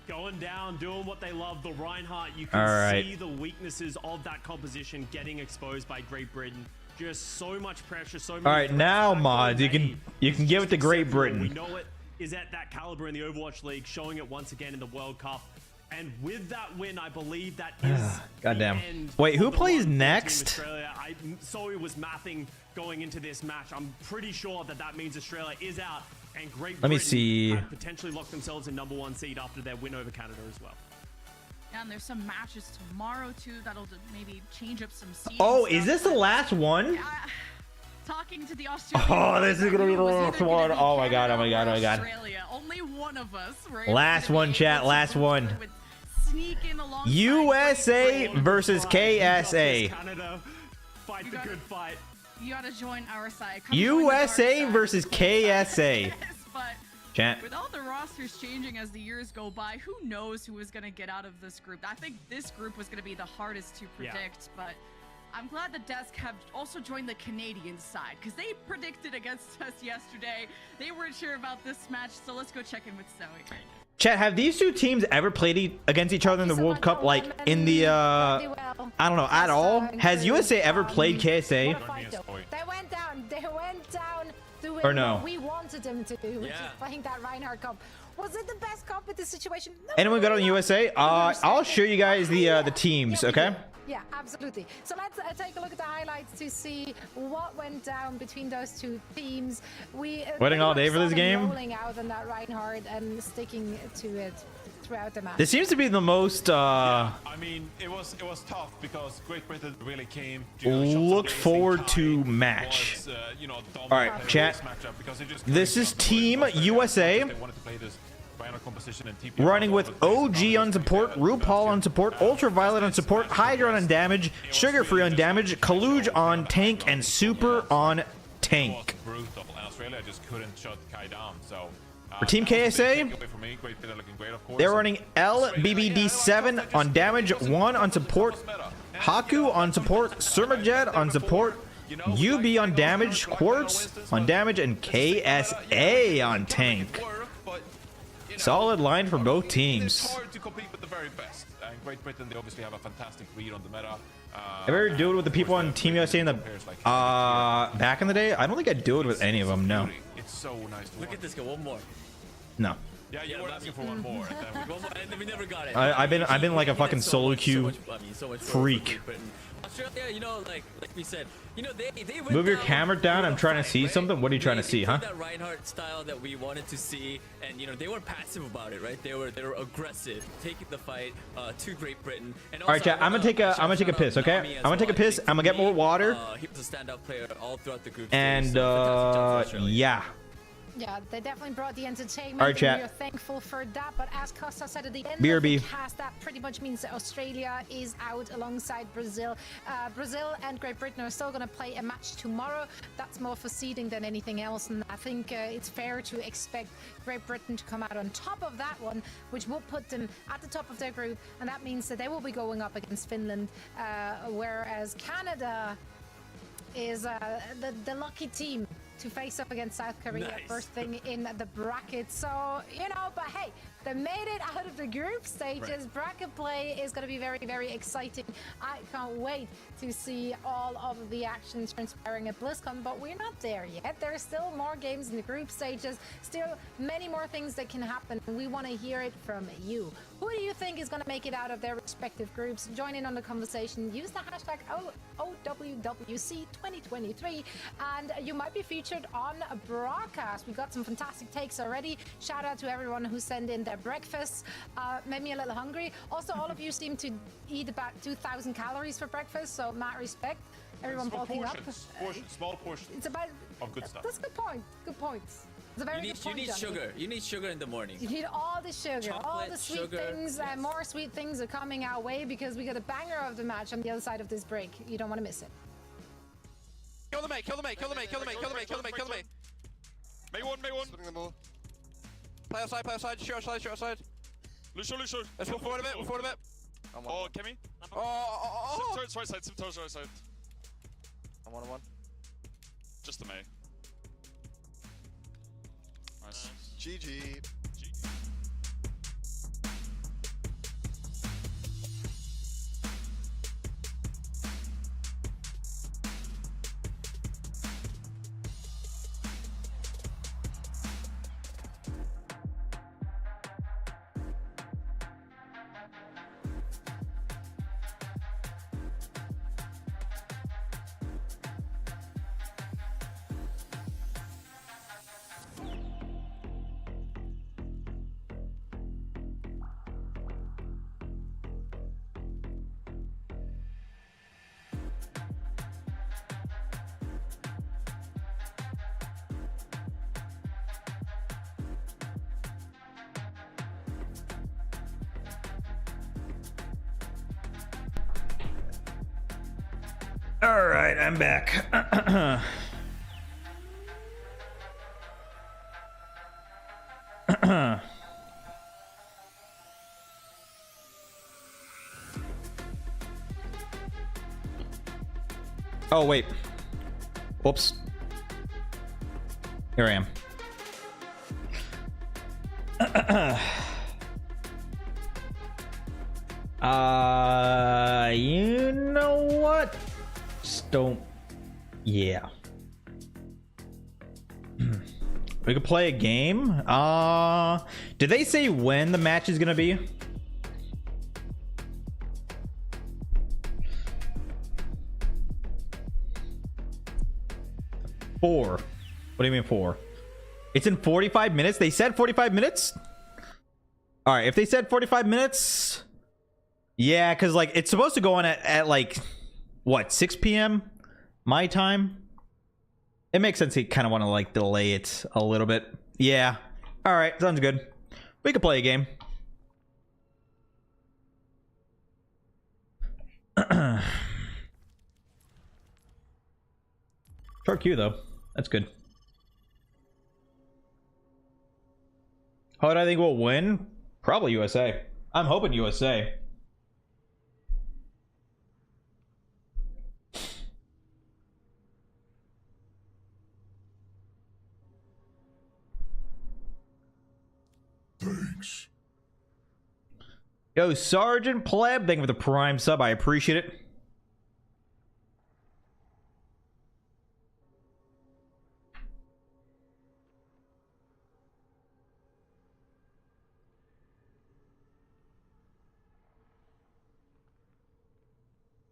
Going down, doing what they love. The Reinhardt, you can All right. see the weaknesses of that composition getting exposed by Great Britain. Just so much pressure, so many. All right, threats. now Backbone mods, you can give it to Great exceptional. We Britain. know it is at that caliber in the Overwatch League, showing it once again in the World Cup. And with that win, I believe that is Goddamn. the end Wait, who of the plays run for Team next? Australia. Zoe was mathing going into this match. I'm pretty sure that means Australia is out, and Great Let me Britain see. have potentially locked themselves in #1 seed after their win over Canada as well. Yeah, and there's some matches tomorrow too that'll maybe change up some seeds. Oh, is this the last one? Talking to the Australian. Oh, this is gonna be the last one. Oh my god, oh my god, oh my god. Australia. Only one of us, right? Last one, chat, last one. Sneak in alongside USA Great Britain. versus KSA. Canada, fight the good fight. You gotta join our side. Come join the USA dark side. versus KSA. Yes, but Chat. with all the rosters changing as the years go by, who knows who is going to get out of this group? I think this group was going to be the hardest to predict, but I'm glad the desk have also joined the Canadian side because they predicted against us yesterday. They weren't sure about this match, so let's go check in with Zoe. Chat, have these two teams ever played against each other in the World Cup, like in the I don't know, at all? Has USA ever played KSA? They went down. They went down doing Or no? what we wanted them to do, which is playing that Reinhardt comp. Was it the best comp in this situation? No, Anyone got on USA? I'll show you guys the teams, okay? Yeah, absolutely. So let's take a look at the highlights to see what went down between those two teams. Waiting all day for this game? Rolling out on that Reinhardt and sticking to it throughout the match. This seems to be the most I mean, it was tough because Great Britain really came to look forward to match. All right, chat. This is Team USA. Running with OG on support, RuPaul on support, Ultraviolet on support, Hydra on damage, Sugar Free on damage, Kaluj on tank, and Super on tank. For Team KSA, they're running LBBD7 on damage, 1 on support, Haku on support, Surmajet on support, UB on damage, Quartz on damage, and KSA on tank. Solid line for both teams. It's hard to compete with the very best. And Great Britain, they obviously have a fantastic read on the meta. Ever do it with the people on Team USA in the back in the day? I don't think I do it with any of them. No. It's so nice to Look at this guy. One more. No. Yeah, you were asking for one more. And then we never got it. I've been like a fucking solo queue freak. Australia, you know, like we said, you know, they went Move your down camera down. I'm trying to see something. What are you trying to see, huh? That Reinhardt style that we wanted to see, and you know, they weren't passive about it, right? They were aggressive, taking the fight to Great Britain. And also, All right, chat. I'm gonna take a piss. Okay. I'm gonna take a piss. I'm gonna get more water. He was a standout player all throughout the group. And yeah. Yeah, they definitely brought the entertainment. All right, chat. We are thankful for that. But as Costa said at the end BRB. of the cast, that pretty much means that Australia is out alongside Brazil. Brazil and Great Britain are still going to play a match tomorrow. That's more for seeding than anything else. And I think it's fair to expect Great Britain to come out on top of that one, which will put them at the top of their group. And that means that they will be going up against Finland, whereas Canada is the lucky team to face up against South Korea first thing in the bracket. So, you know, but hey, they made it out of the group stages. Bracket play is going to be very, very exciting. I can't wait to see all of the action transpiring at BlizzCon, but we're not there yet. There's still more games in the group stages, still many more things that can happen. We want to hear it from you. Who do you think is going to make it out of their respective groups? Join in on the conversation. Use the hashtag OWWC2023, and you might be featured on a broadcast. We got some fantastic takes already. Shout out to everyone who sent in their breakfasts. Made me a little hungry. Also, all of you seem to eat about 2,000 calories for breakfast, so mad respect. Everyone bulking up. Small portions. It's about of good stuff. That's a good point. Good points. It's a very good point, you need Johnny. sugar. You need sugar in the morning. You need all the sugar, Chocolate, all the sweet sugar, things, and more sweet things are coming our way because we got a banger of the match on the other side of this break. You don't want to miss it. Kill the mate, kill the mate, kill the mate, kill the mate, kill the mate, kill the mate, kill the mate. May one. Play outside, shoot outside. Lucio. Let's move forward a bit, Oh, Kemi. Oh. Towards right side, towards right side. I'm 1-on-1. Just the May. Nice. GG. All right, I'm back. Oh, wait. Whoops. Here I am. You know what? Just don't. Yeah. We could play a game. Did they say when the match is gonna be? Four. What do you mean 4? It's in 45 minutes. They said 45 minutes. All right, if they said 45 minutes, yeah, because like it's supposed to go on at like what, 6 p.m. my time. It makes sense. You kind of want to like delay it a little bit. Yeah. All right, sounds good. We could play a game. Short queue though. That's good. How do I think we'll win? Probably USA. I'm hoping USA. Thanks. Yo, Sergeant Pleb, thank you for the Prime sub. I appreciate it.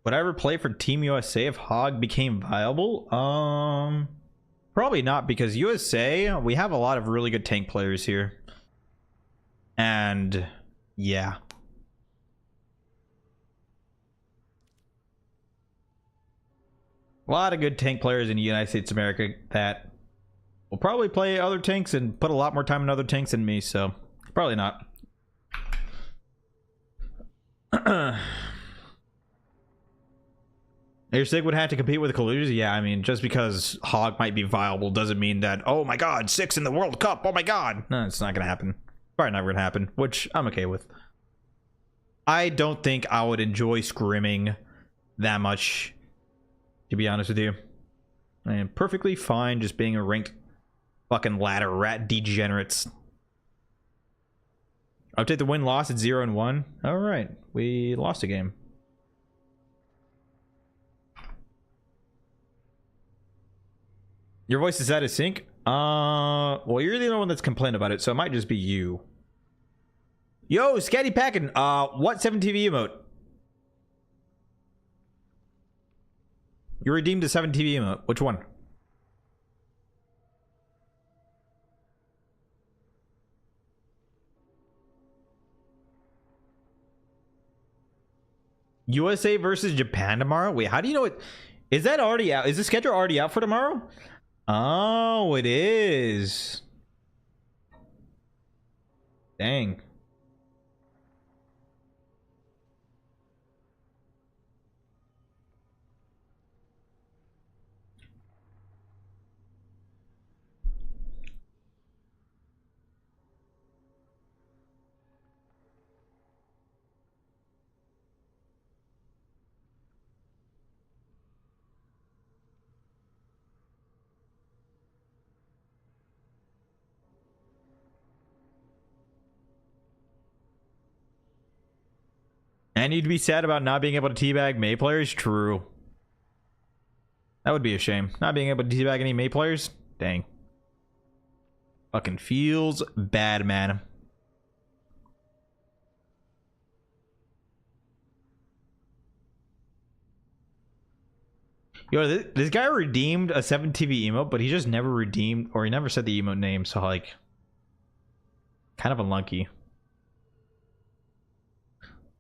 Would I ever play for Team USA if Hog became viable? Probably not, because USA, we have a lot of really good tank players here. And yeah. A lot of good tank players in the United States of America that will probably play other tanks and put a lot more time in other tanks than me, so probably not. Your Sig would have to compete with Collusions? Yeah, I mean, just because Hog might be viable doesn't mean that, oh my god, 6 in the World Cup, oh my god. No, it's not gonna happen. Probably never gonna happen, which I'm okay with. I don't think I would enjoy scrimming that much, to be honest with you. I am perfectly fine just being a ranked fucking ladder rat degenerates. Update the win-loss at 0 and 1. Alright, we lost a game. Your voice is out of sync? Well, you're the only one that's complained about it, so it might just be you. Yo, Scatty Packin', what 7TV emote? You redeemed a 7TV emote. Which one? USA versus Japan tomorrow? Wait, how do you know it? Is that already out? Is the schedule already out for tomorrow? Oh, it is. Dang. And you'd be sad about not being able to teabag May players? True. That would be a shame. Not being able to teabag any May players? Dang. Fucking feels bad, man. Yo, this guy redeemed a 7TV emote, but he just never redeemed, or he never said the emote name, so like, kind of unlucky.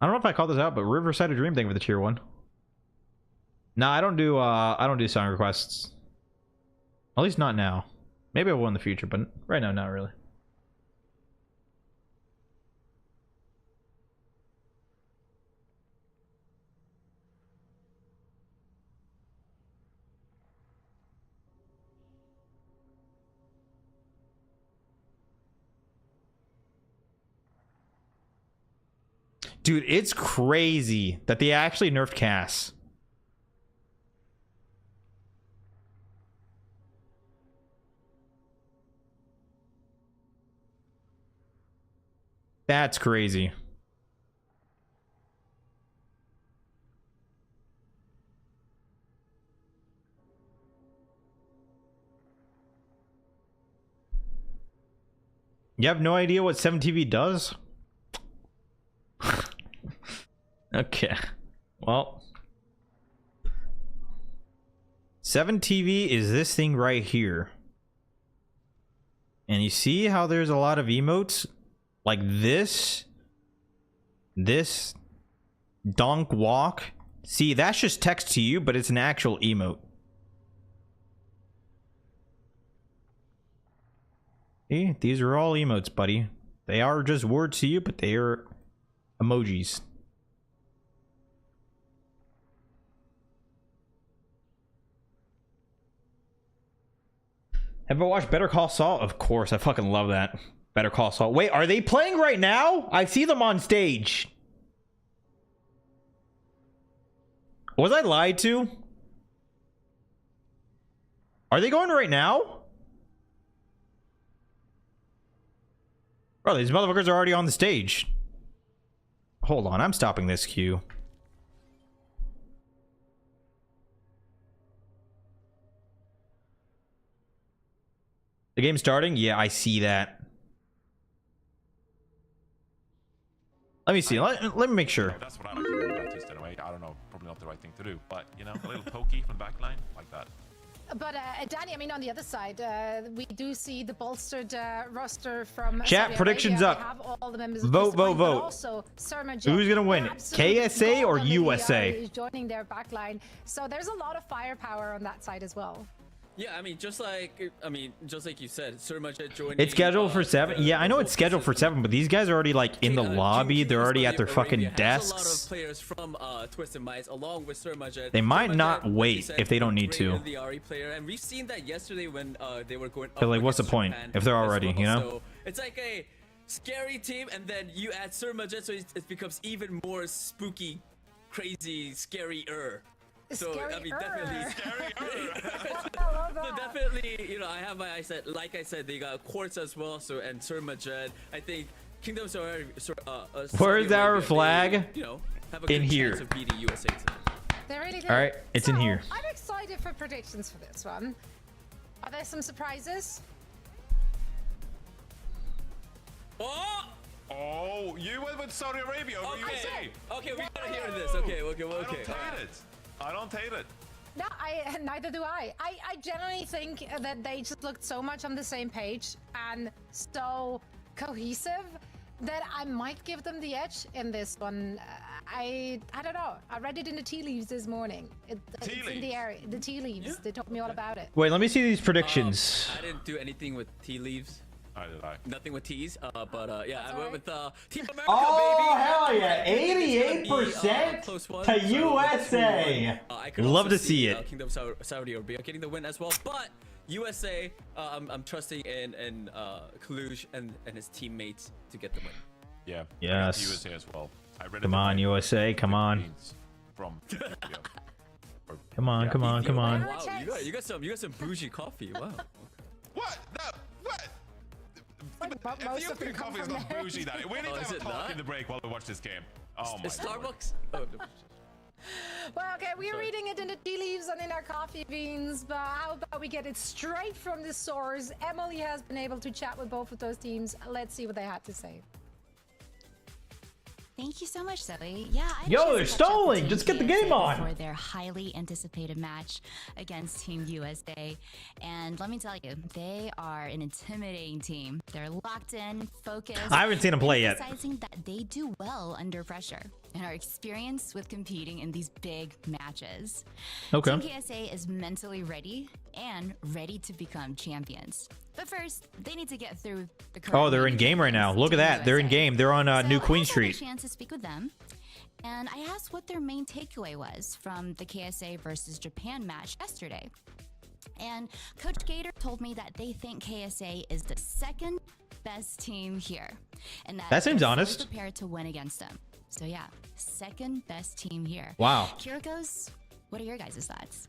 I don't know if I called this out, but Riverside of Dream, thank you for the tier 1. Nah, I don't do song requests. At least not now. Maybe I will in the future, but right now, not really. Dude, it's crazy that they actually nerfed Cass. That's crazy. You have no idea what 7TV does? Okay. Well. 7TV is this thing right here. And you see how there's a lot of emotes? Like this. This. Donk walk. See, that's just text to you, but it's an actual emote. See, these are all emotes, buddy. They are just words to you, but they are emojis. Ever watched Better Call Saul? Of course, I fucking love that. Better Call Saul. Wait, are they playing right now? I see them on stage. Was I lied to? Are they going right now? Bro, these motherfuckers are already on the stage. Hold on, I'm stopping this queue. The game's starting? Yeah, I see that. Let me see. Let me make sure. That's what I like to do with Baptiste anyway. I don't know, probably not the right thing to do, but you know, a little pokey from the back line like that. But Danny, I mean, on the other side, we do see the bolstered roster from Chat Saudi predictions Arabia. up. They have all the members of Vote, the vote, point, but vote. also Surma Who's gonna win? absolutely KSA or gold on the USA? Illari is joining their backline, so there's a lot of firepower on that side as well. Yeah, I mean, just like you said, Surmajet joining. It's scheduled for 7. Yeah, I know it's scheduled for 7, but these guys are already like in the lobby. They're already at their fucking There's a lot desks. of players from Twisted Minds, along with Surmajet. They might not wait if they don't need to. The Illari player, and we've seen that yesterday when they were going. But like, what's the point if they're already, you know? So it's like a scary team, and then you add Surmajet, so it becomes even more spooky, crazy, scarier. So I mean, definitely so definitely, you know, I have my eyes set. Like I said, they got Quartz as well. So and Surmajet. I think Kingdom Saudi Where's our Arabia, flag? they, you know, have a In good here. chance of beating USA tonight. They really do. All right, it's in So, here. I'm excited for predictions for this one. Are there some surprises? Oh, you went with Saudi Arabia over USA. Okay, we gotta hear this. Okay. I don't hate it. I don't hate it. No, neither do I. I generally think that they just looked so much on the same page and so cohesive that I might give them the edge in this one. I don't know. I read it in the tea leaves this morning. It's in the area. The tea leaves. Yeah. They told me all about it. Wait, let me see these predictions. I didn't do anything with tea leaves. Neither did I. Nothing with teas, but yeah, I went with Team America, Oh, baby. hell yeah. 88% to USA. I could Love also to see it. Kingdom Saudi Arabia getting the win as well, but USA, I'm trusting in Kalush and his teammates to get the win. Yeah. Yes. USA as well. I read Come on, USA. Come on. From Come on, come on, come on. Wow, you got some bougie coffee. Wow. What? No. What? Ethiopian coffee is not bougie, Daddy. We need to have a talk in the break while we watch this game. Oh my Starbucks? Oh, no. Well, okay, we're reading it in the tea leaves and in our coffee beans, but how about we get it straight from the source? Emily has been able to chat with both of those teams. Let's see what they had to say. Thank you so much, Zoe. Yeah, Yo, they're stalling. Just get the game on. For their highly anticipated match against Team USA. And let me tell you, they are an intimidating team. They're locked in, focused. I haven't seen them play yet. Emphasizing that they do well under pressure and are experienced with competing in these big matches. Okay. Team KSA is mentally ready and ready to become champions. But first, they need to get through the current. Oh, they're in game right now. Look at that. They're in game. They're on New Queen Street. I had a chance to speak with them, and I asked what their main takeaway was from the KSA versus Japan match yesterday. And Coach Gator told me that they think KSA is the second best team here, and that seems they're honest. prepared to win against them. So yeah, second best team here. Wow. Kiriko's, what are your guys' thoughts?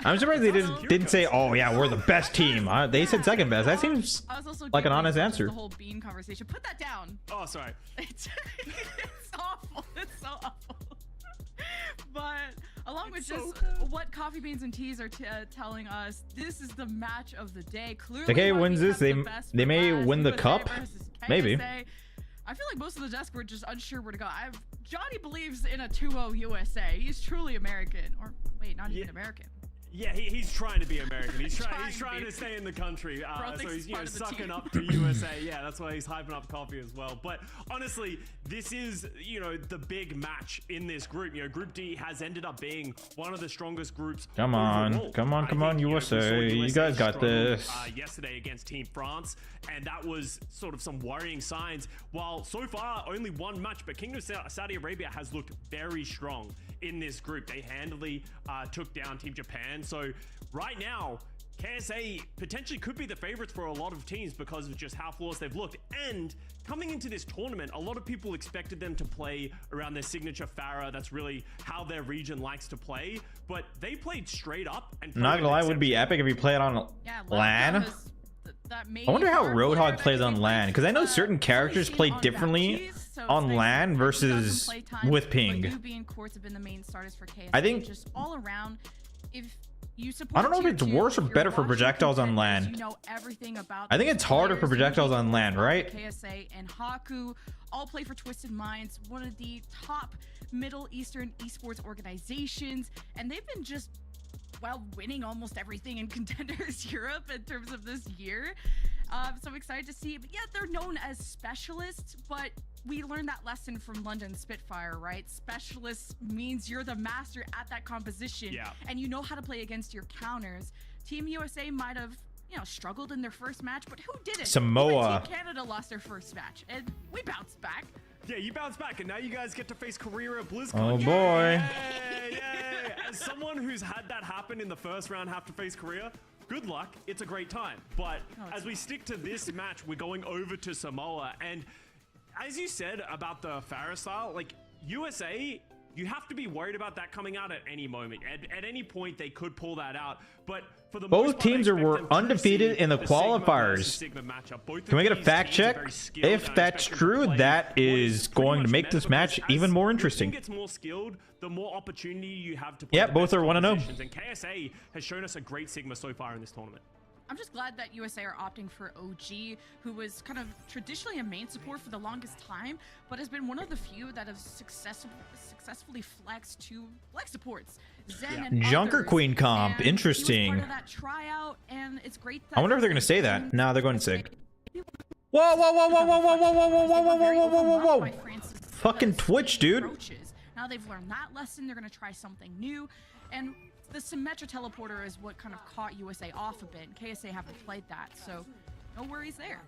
I'm surprised they didn't say, "Oh yeah, we're the best team." They said second best. That seems like an honest answer. The whole bean conversation. Put that down. Oh, sorry. It's awful. It's so awful. But along with just what Coffee Beans and Teas are telling us, this is the match of the day. Clearly, Okay, wins this. They may last. win the USA cup. versus Maybe. KSA. I feel like most of the desk were just unsure where to go. Johnny believes in a 2-0 USA. He's truly American, or wait, not even American. Yeah, he's trying to be American. He's trying to stay in the country. So he's sucking up to USA. Yeah, that's why he's hyping up Coffee as well. But honestly, this is the big match in this group. Group D has ended up being one of the strongest groups. Come on, overall. come on, USA. You guys got this. Yesterday against Team France, and that was sort of some worrying signs. While so far only one match, but Kingdom of Saudi Arabia has looked very strong in this group. They handily took down Team Japan. So right now, KSA potentially could be the favorites for a lot of teams because of just how flawless they've looked. And coming into this tournament, a lot of people expected them to play around their signature Pharah. That's really how their region likes to play. But they played straight up. And Not gonna lie, it would be epic if you play it on LAN. I wonder how Roadhog plays on LAN, because I know certain characters play differently on LAN versus with ping. I think just all around, if you I don't know if it's worse or better for projectiles on LAN. You know everything about I think it's harder for projectiles on LAN, right? KSA and Haku all play for Twisted Minds, one of the top Middle Eastern esports organizations, and they've been just winning almost everything in Contenders Europe in terms of this year. So I'm excited to see. But yeah, they're known as specialists, but we learned that lesson from London Spitfire, right? Specialist means you're the master at that composition, and you know how to play against your counters. Team USA might have, struggled in their first match, but who didn't? Samoa. Team Canada lost their first match, and we bounced back. Yeah, you bounce back, and now you guys get to face Korea at BlizzCon. Oh boy. Yay. As someone who's had that happen in the first round, have to face Korea, good luck. It's a great time. But as we stick to this match, we're going over to Samoa. And as you said about the Pharah style, like USA, you have to be worried about that coming out at any moment. At any point, they could pull that out. But for the both teams were undefeated in the qualifiers. Can we get a fact check? If that's true, that is going to make this match even more interesting. Gets more skilled, the more opportunity you have to play. Yeah, both are 1-0. And KSA has shown us a great Sigma so far in this tournament. I'm just glad that USA are opting for OG, who was kind of traditionally a main support for the longest time, but has been one of the few that have successfully flexed to flex supports. Zen and Junker others. Queen comp, And interesting. he was part of that tryout, and it's great that I wonder if they're gonna say that. No, they're going Sig. Whoa, whoa, whoa, whoa, whoa, whoa, whoa, whoa, whoa, whoa, whoa, whoa, whoa, whoa. Fucking Twitch, dude. Now they've learned that lesson. They're gonna try something new, and the Symmetra teleporter is what kind of caught USA off a bit. KSA haven't played that, so no worries there.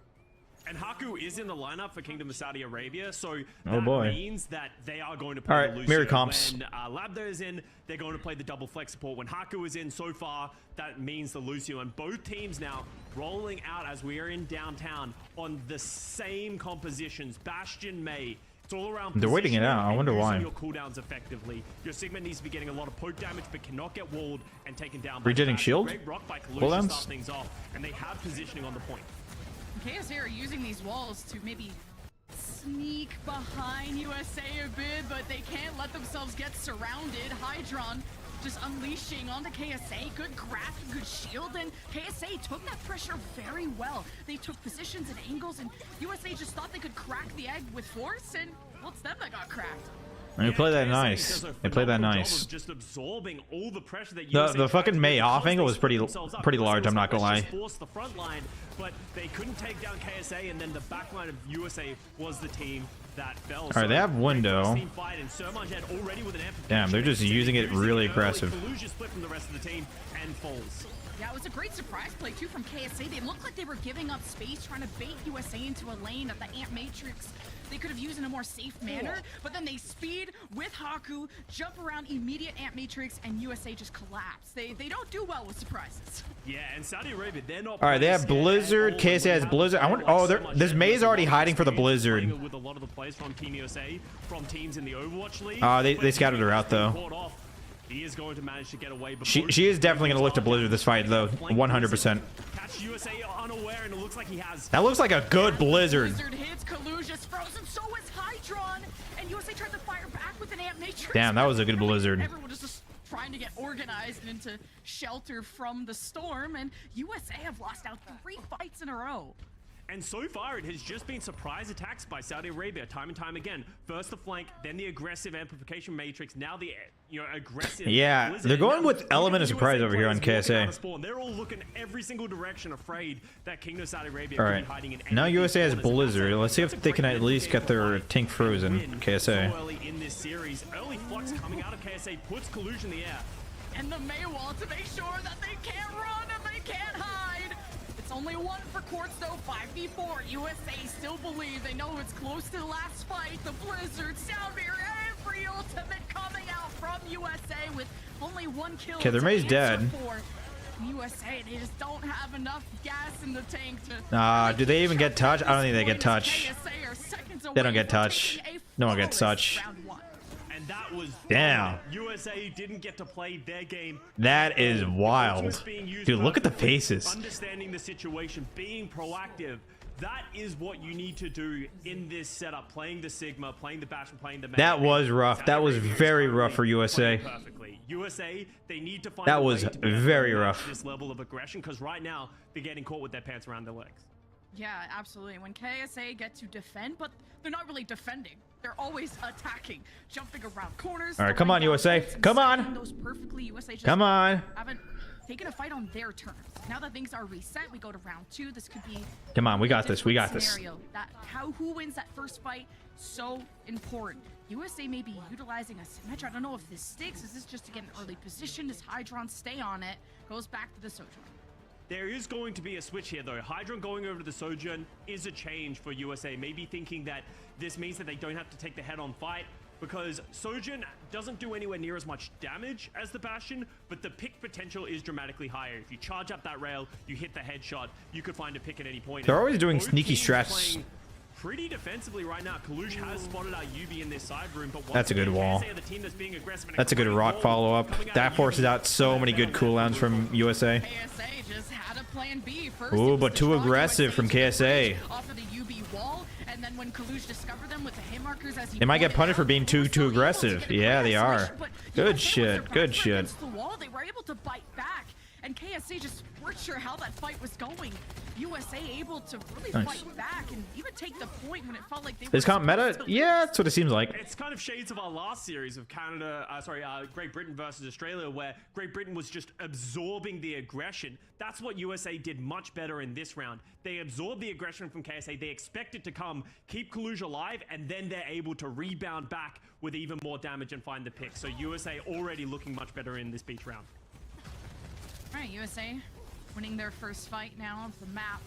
And Haku is in the lineup for Kingdom of Saudi Arabia, so oh boy, means that they are going to play the Lucio. mirror comps. When Labda is in, they're going to play the double flex support. When Haku is in so far, that means the Lucio. And both teams now rolling out as we are in downtown on the same compositions. Bastion, May. It's all around. They're waiting it out. I wonder why. Your cooldowns effectively. Your Sigma needs to be getting a lot of poke damage, but cannot get walled and taken down. Regenerating shield. Great rock by Kalusha to start things off, and they have positioning on the point. KSA are using these walls to maybe sneak behind USA a bit, but they can't let themselves get surrounded. Hydron just unleashing onto KSA. Good grasp, good shield, and KSA took that pressure very well. They took positions and angles, and USA just thought they could crack the egg with force, and well, it's them that got cracked. They play that nice. They play that nice. Just absorbing all the pressure that the fucking May off angle was pretty large. I'm not gonna lie. Forced the front line, but they couldn't take down KSA, and then the back line of USA was the team that fell. All right, they have window. Damn, they're just using it really aggressive. Kalusha split from the rest of the team and falls. Yeah, it was a great surprise play too from KSA. They looked like they were giving up space, trying to bait USA into a lane that the Ant Matrix they could have used in a more safe manner, but then they speed with Haku, jump around immediate Ant Matrix, and USA just collapse. They don't do well with surprises. Yeah, and Saudi Arabia, they're not. All right, they have Blizzard. KSA has Blizzard. I want. Oh, this May's already hiding for the Blizzard. With a lot of the players from Team USA, from teams in the Overwatch League. They scouted her out though. He is going to manage to get away. She is definitely going to lift a Blizzard this fight though, 100%. Catch USA unaware, and it looks like he has. That looks like a good Blizzard. Blizzard hits, Kalush is frozen, so is Hydron, and USA tried to fire back with an Ant Matrix. Damn, that was a good Blizzard. Everyone is just trying to get organized and into shelter from the storm, and USA have lost out 3 fights in a row. And so far, it has just been surprise attacks by Saudi Arabia, time and time again. First the flank, then the aggressive amplification matrix, now the aggressive. Yeah, Blizzard. they're going with element of surprise over here on KSA. They're all looking every single direction, afraid that Kingdom of Saudi Arabia All could right, be hiding in. now USA has Blizzard. Let's see if they can at least get their tank frozen. KSA. So early in this series, early flux coming out of KSA puts Kalush in the air. And the May wall to make sure that they can't run and they can't hide. It's only 1 for Quartz though, 5v4. USA still believe they know it's close to the last fight. The Blizzard, Soundbeer, every ultimate coming out from USA with only 1 kill. Okay, their May's dead. USA, they just don't have enough gas in the tank to... Do they even get touch? I don't think they get touch. They don't get touch. No one gets touch. And that was damn. USA didn't get to play their game. That is wild. Dude, look at the faces. Understanding the situation, being proactive. That is what you need to do in this setup. Playing the Sigma, playing the Bastion, playing the... That was rough. That was very rough for USA. Perfectly. USA, they need to find that was very rough. This level of aggression, because right now they're getting caught with their pants around their legs. Yeah, absolutely. When KSA get to defend, but they're not really defending. They're always attacking, jumping around corners. All right, come on, USA. Come on. Those perfectly. USA just come on. Haven't taken a fight on their terms. Now that things are reset, we go to round 2. This could be. Come on, we got this. We got this. That who wins that first fight, so important. USA may be utilizing a Symmetra. I don't know if this sticks. Is this just to get an early position? Does Hydron stay on it? Goes back to the Sojourn. There is going to be a switch here, though. Hydron going over to the Sojourn is a change for USA. Maybe thinking that this means that they don't have to take the head-on fight, because Sojourn doesn't do anywhere near as much damage as the Bastion, but the pick potential is dramatically higher. If you charge up that rail, you hit the headshot, you could find a pick at any point. They're always doing sneaky strats. Pretty defensively right now. Kalush has spotted our UB in this side room, but that's a good wall. That's a good rock follow-up. That forces out so many good cooldowns from USA. KSA just had a plan B first. Ooh, but too aggressive from KSA. Off of the UB wall, and then when Kalush discovered them with the hit markers as he they might get punished for being too aggressive. Yeah, they are. Good shit. Good shit. The wall, they were able to bite back, and KSA just weren't sure how that fight was going. USA able to really fight back and even take the point when it felt like they were... Is comp meta? Yeah, that's what it seems like. It's kind of shades of our last series of Great Britain versus Australia, where Great Britain was just absorbing the aggression. That's what USA did much better in this round. They absorbed the aggression from KSA. They expect it to come, keep Kalush alive, and then they're able to rebound back with even more damage and find the pick. So USA already looking much better in this beach round. All right, USA winning their first fight now of the map,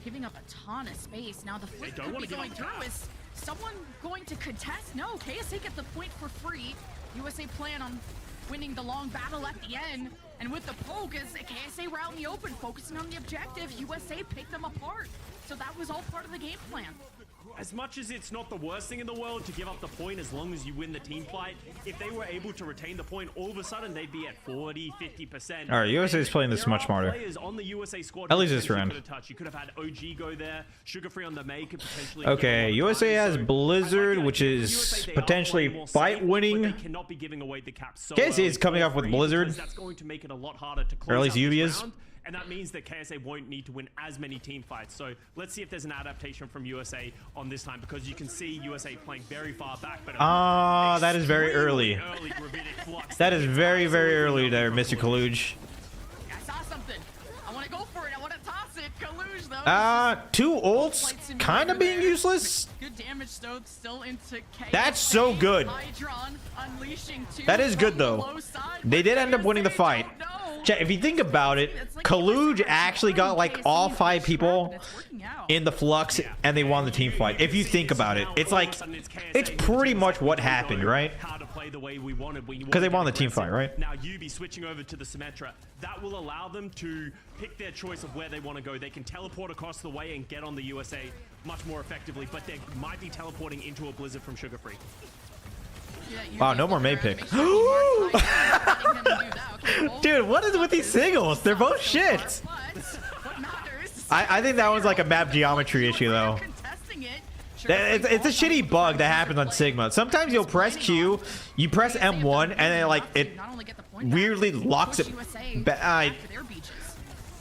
giving up a ton of space. Now the flip could be going through. Is someone going to contest? No, KSA get the point for free. USA plan on winning the long battle at the end, and with the poke, as KSA were out in the open, focusing on the objective, USA picked them apart. So that was all part of the game plan. As much as it's not the worst thing in the world to give up the point as long as you win the team fight, if they were able to retain the point, all of a sudden they'd be at 40, 50%. All right, USA is playing this much smarter. On the USA squad at least this round. You could have had OG go there. Sugar Free on the May could potentially. Okay, USA has Blizzard, which is potentially fight winning. They cannot be giving away the cap. KSA is coming off with Blizzard. That's going to make it a lot harder to close or at least UB is. And that means that KSA won't need to win as many team fights. So let's see if there's an adaptation from USA on this time, because you can see USA playing very far back. But that is very early. That is very, very early there, Mr. Kalush. I saw something. I want to go for it. I want to toss it. Kaluj, though. 2 ults kind of being useless. Good damage though, still into KSA. That's so good. Hydron unleashing 2 That is good from the though. low side, They but did end up winning the KSA fight. don't know. Chat, if you think about it, Kaluj actually got like all 5 people in the flux and they won the team fight. If you think about it, it's like, it's pretty much what happened, right? How to play the way we wanted. Because they won the team fight, right? Now Yubi switching over to the Symmetra. That will allow them to pick their choice of where they want to go. They can teleport across the way and get on the USA much more effectively, but they might be teleporting into a Blizzard from Sugar Free. Wow, no more May pick. Dude, what is with these singles? They're both shit. I think that was like a map geometry issue though. It's a shitty bug that happens on Sigma. Sometimes you'll press Q, you press M1, and then like it weirdly locks it.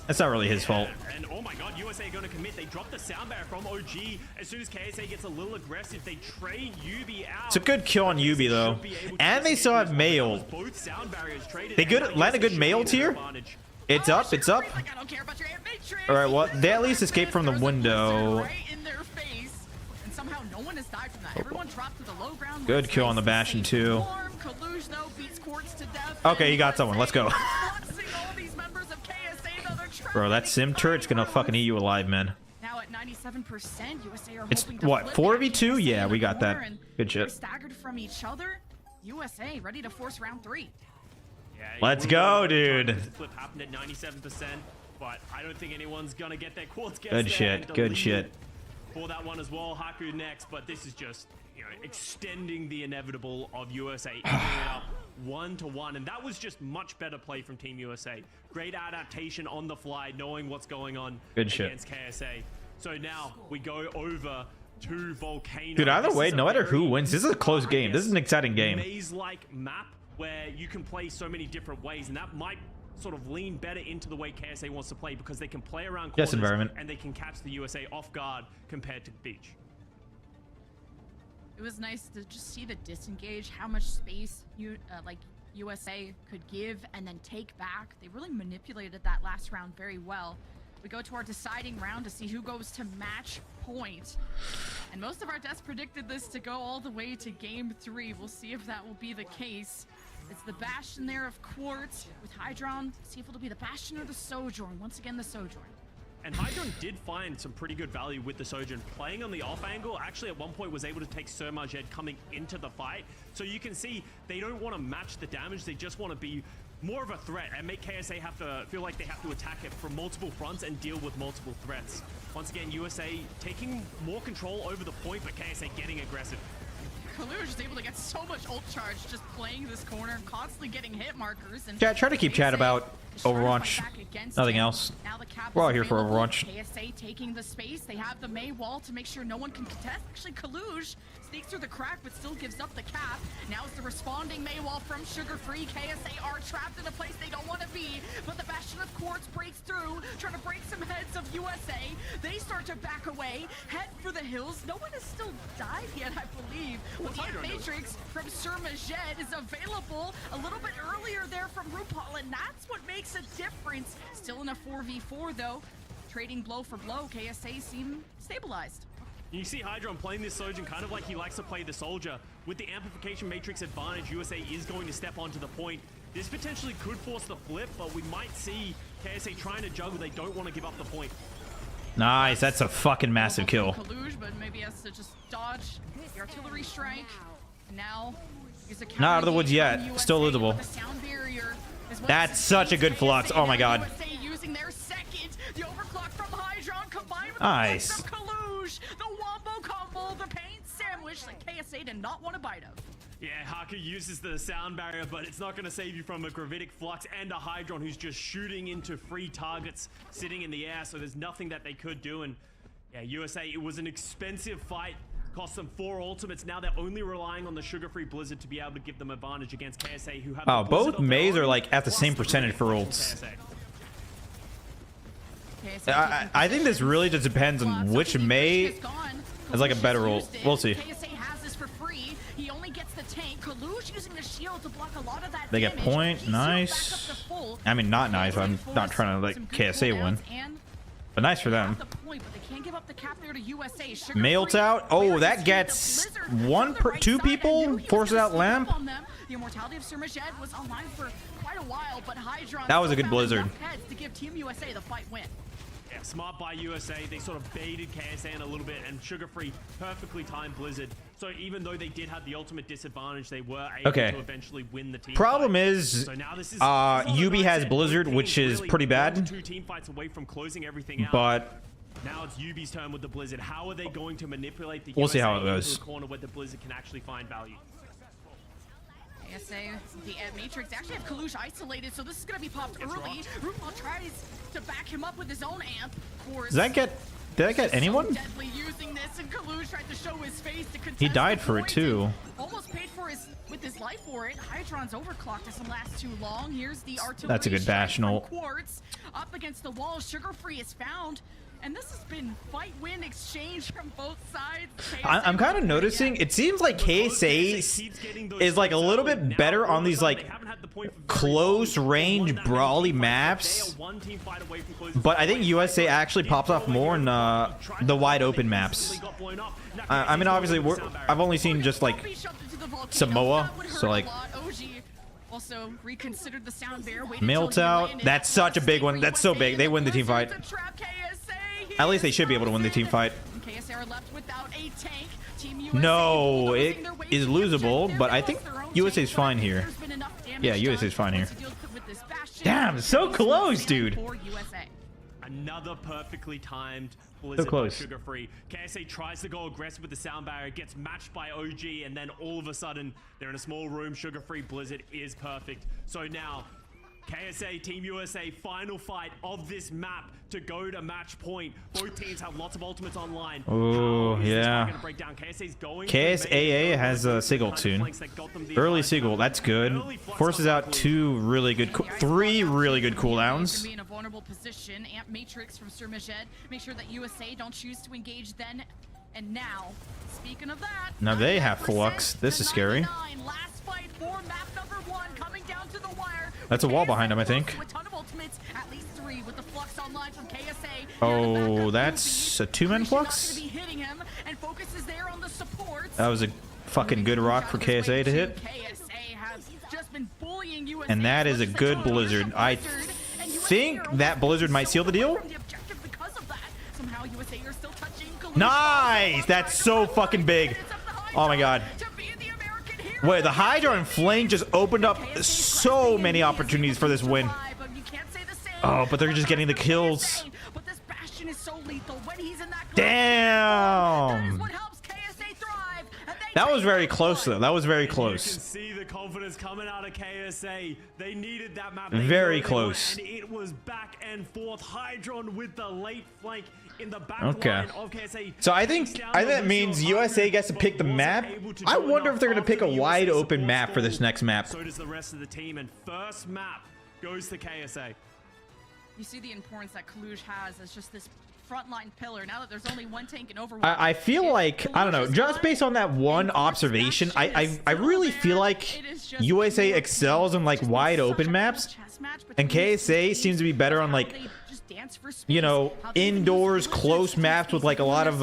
That's not really his fault. And oh my god, USA going to commit. They drop the sound barrier from OG. As soon as KSA gets a little aggressive, they trade Yubi out. It's a good kill on Yubi though, and they still have mail. They land a good mail tier. It's up. It's up. All right. Well, they at least escaped from the window. Good kill on the Bastion too. Okay, he got someone. Let's go. Bro, that sim turret's gonna fucking eat you alive, man. Now at 97%, USA are It's hoping to what, flip 4v2? it. Yeah, we got that. Good They're shit. staggered from each other. USA ready to force round 3. Let's go, dude. Flip happened at 97%, but I don't think anyone's gonna get their quartz. Good shit. Good shit. For that one as well, Haku next, but this is just, you know, extending the inevitable of USA evening it up 1-1, and that was just much better play from Team USA. Great adaptation on the fly, knowing what's going on against KSA. So now we go over to Volcano. Dude, either way, no matter who wins, this is a close game. This is an exciting game. Maze-like map where you can play so many different ways, and that might sort of lean better into the way KSA wants to play because they can play around corners environment. and they can catch the USA off guard compared to the beach. It was nice to just see the disengage, how much space USA could give and then take back. They really manipulated that last round very well. We go to our deciding round to see who goes to match point. And most of our devs predicted this to go all the way to game 3. We'll see if that will be the case. It's the Bastion there of Quartz with Hydron. See if it'll be the Bastion or the Sojourn. Once again, the Sojourn. And Hydron did find some pretty good value with the Sojourn. Playing on the off angle, actually at one point was able to take Surmajed coming into the fight. So you can see they don't want to match the damage. They just want to be more of a threat and make KSA have to feel like they have to attack it from multiple fronts and deal with multiple threats. Once again, USA taking more control over the point, but KSA getting aggressive. Kaluj is able to get so much ult charge just playing this corner and constantly getting hit markers. And Yeah, try to keep chat about Overwatch. Nothing else. We're all here for Overwatch. KSA taking the space. They have the Mei wall to make sure no one can contest. Actually, Kaluj sneaks through the crack but still gives up the cap. Now it's the responding Mei wall from Sugar Free. KSA are trapped in a place they don't want to be, but the Bastion of Quartz breaks through, trying to break some heads of USA. They start to back away, head for the hills. No one has still died yet, I believe. But the Matrix from Surmajed is available a little bit earlier there from RuPaul, and that's what makes a difference. Still in a 4v4 though. Trading blow for blow, KSA seem stabilized. You see Hydron playing this Sojourn kind of like he likes to play the Soldier. With the Amplification Matrix advantage, USA is going to step onto the point. This potentially could force the flip, but we might see KSA trying to juggle. They don't want to give up the point. Nice, that's a fucking massive kill. Kaluj, but maybe has to just dodge the artillery strike. And now Not out of the woods yet. Still losable. That's such a good flux. Oh my god. Using their second, the overclock from Hydron combined with nice. the Kaluj, the wombo combo, the pain sandwich that KSA did not want a bite of. Yeah, Haku uses the sound barrier, but it's not going to save you from a gravitic flux and a Hydron who's just shooting into free targets sitting in the air, so there's nothing that they could do. And yeah, USA, it was an expensive fight. Cost them 4 ultimates. Now they're only relying on the Sugar-Free Blizzard to be able to give them advantage against KSA, who have Oh, both Mays are like at the same percentage for ults. I think this really just depends on which May is like a better ult. We'll see. They get point. Nice. I mean, not nice. I'm not trying to like KSA win. But nice for them. The point, but they can't give up the cap there to USA. Mailed out. Oh, that gets two people. Forces out Lamp. The immortality of Sir Majed was online for quite a while, but Hydron That was a good blizzard. To give Team USA the fight win. Yeah, smart by USA. They sort of baited KSA in a little bit, and Sugar Free perfectly timed Blizzard. So even though they did have the ultimate disadvantage, they were able to eventually win the team Problem fight. is, so now this is UB has Blizzard, which is pretty bad. 2 team fights away from closing everything out. But now it's UB's turn with the Blizzard. How are they going to manipulate the we'll USA see how it into goes. a corner where the Blizzard can actually find value? KSA, the Matrix, they actually have Kalush isolated, so this is going to be popped early. RuPaul tries to back him up with his own amp. Did I get anyone? Deadly using this, and Kalush tried to show his face to contest He died the for it point, too. almost paid for with his life for it. Hydron's overclock doesn't last too long. Here's the artillery. That's a good Bastion ult. Quartz up against the wall. Sugar Free is found. And this has been fight-win exchange from both sides. I'm kind of noticing it seems like KSA is like a little bit better on these like close range brawly maps, but I think USA actually pops off more in the wide open maps. I mean, obviously I've only seen just like Samoa, so like also reconsidered the sound bear. Melt out. That's such a big one. That's so big. They win the team fight. At least they should be able to win the team fight. No, it is losable, but I think USA's fine here. Yeah, USA's fine here. Damn, so close, dude. Another perfectly timed So close. Sugar Free. KSA tries to go aggressive with the sound barrier, gets matched by OG, and then all of a sudden they're in a small room. Sugar Free Blizzard is perfect. So now KSA, Team USA, final fight of this map to go to match point. Both teams have lots of ultimates online. Oh, yeah. KSAA has a Sigil soon. Early Sigil, that's good. Forces out three really good cooldowns. In a vulnerable position, Amp Matrix from Sir Majed. Make sure that USA don't choose to engage then and now. Speaking of that, Now they have Flux. This is scary. last fight for map number 1 coming down to the wire. That's a wall behind him, I think. A ton of ultimates, at least 3 with the Flux online from KSA. Oh, that's a 2-man Flux? Hitting him and focuses there on the supports. That was a fucking good rock for KSA to hit. KSA has just been bullying USA. And that is a good Blizzard. I think that Blizzard might seal the deal. Somehow USA are still touching. Nice! That's so fucking big. Oh my god. Wait, the Hydra and Flame just opened up so many opportunities for this win. Oh, but they're just getting the kills. But this Bastion is so lethal when he's in that. Damn. That was very close though. That was very You can close. see the confidence coming out of KSA. They needed that map. Very They close. And it was back and forth. Hydron with the late flank in the back Okay. line of KSA. So I think that means USA gets to pick the map. I wonder if they're going to pick a wide open map for this next map. So does the rest of the team. And first map goes to KSA. You see the importance that Kalush has as just this frontline pillar. Now that there's only one tank in Overwatch. I feel like, I don't know, just based on that one observation, I really feel like USA excels in like wide open maps, and KSA seems to be better on like, you know, indoors close maps with like a lot of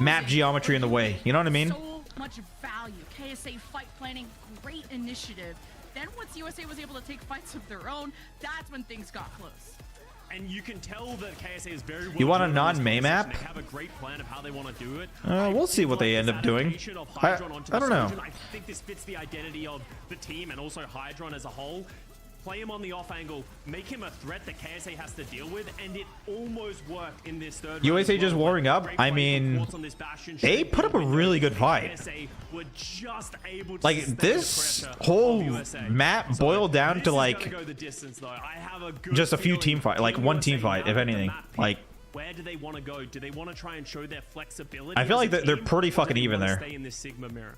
map geometry in the way. You know what I mean? So much value. KSA fight planning, great initiative. Then once USA was able to take fights of their own, that's when things got close. And you can tell that KSA is very well. You want a non-May map? They have a great plan of how they want to do it. We'll see what they end up doing. I don't know. I think this fits the identity of the team and also Hydron as a whole. Play him on the off angle, make him a threat that KSA has to deal with, and it almost worked in this third USA round. just warming up. I mean, they put up a really good fight. Like this whole map boiled down to like just a few team fight, like one team fight, if anything. Like, where do they want to go? Do they want to try and show their flexibility? I feel like they're pretty fucking even there. Stay in this Sigma mirror.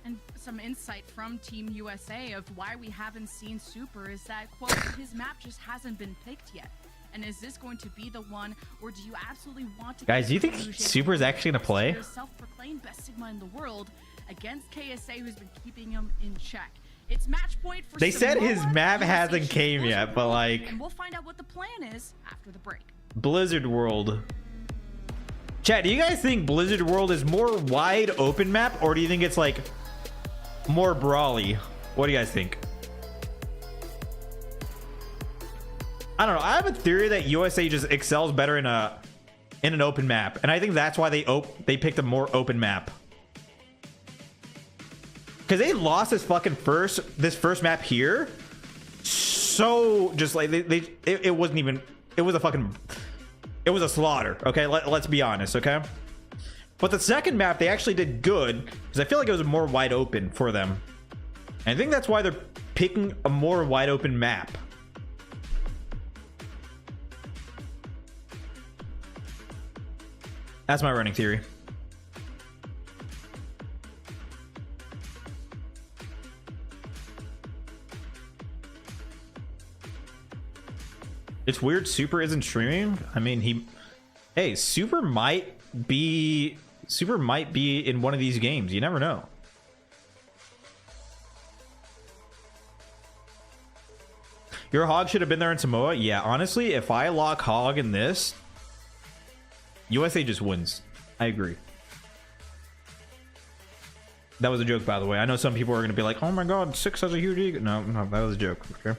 And some insight from Team USA of why we haven't seen Super is that, quote, his map just hasn't been picked yet. And is this going to be the one, or do you absolutely want to... Guys, do you think Super is actually going to play? Self-proclaimed best Sigma in the world against KSA, who's been keeping him in check. It's match point for They said Samoa. his map hasn't came yet, but like... And we'll find out what the plan is after the break. Blizzard World. Chat, do you guys think Blizzard World is more wide open map, or do you think it's like more brawly? What do you guys think? I don't know. I have a theory that USA just excels better in an open map, and I think that's why they picked a more open map. Because they lost this first map here, so just like it wasn't even. It was a slaughter. Okay, let's be honest. Okay, but the second map they actually did good because I feel like it was more wide open for them. And I think that's why they're picking a more wide open map. That's my running theory. It's weird Super isn't streaming. I mean, hey, Super might be in one of these games. You never know. Your Hog should have been there in Samoa. Yeah, honestly, if I lock Hog in this, USA just wins. I agree. That was a joke, by the way. I know some people are going to be like, oh my god, 6 has a huge ego. No, that was a joke. Okay,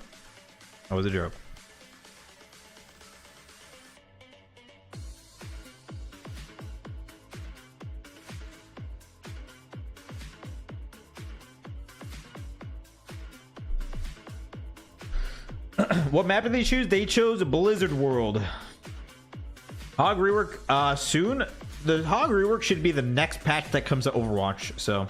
that was a joke. What map did they choose? They chose Blizzard World. Hog rework soon. The Hog rework should be the next patch that comes to Overwatch. So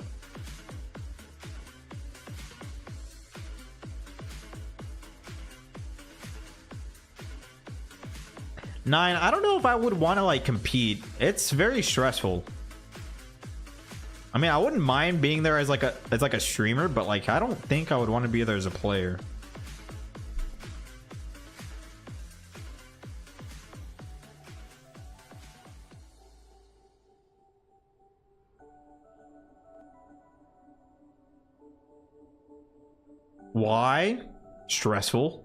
Nine, I don't know if I would want to like compete. It's very stressful. I mean, I wouldn't mind being there as like a streamer, but like I don't think I would want to be there as a player. Why? Stressful.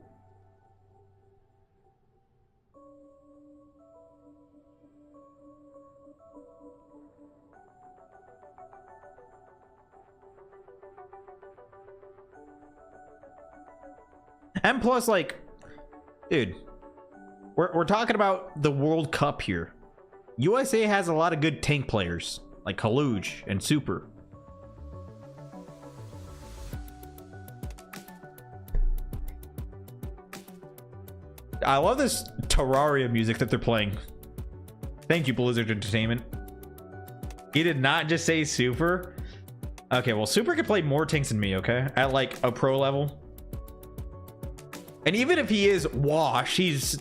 And plus, like, dude, we're talking about the World Cup here. USA has a lot of good tank players, like Kaluj and Super. I love this Terraria music that they're playing. Thank you, Blizzard Entertainment. He did not just say Super. Okay, well, Super could play more tanks than me, okay? At like a pro level. And even if he is wash, he's...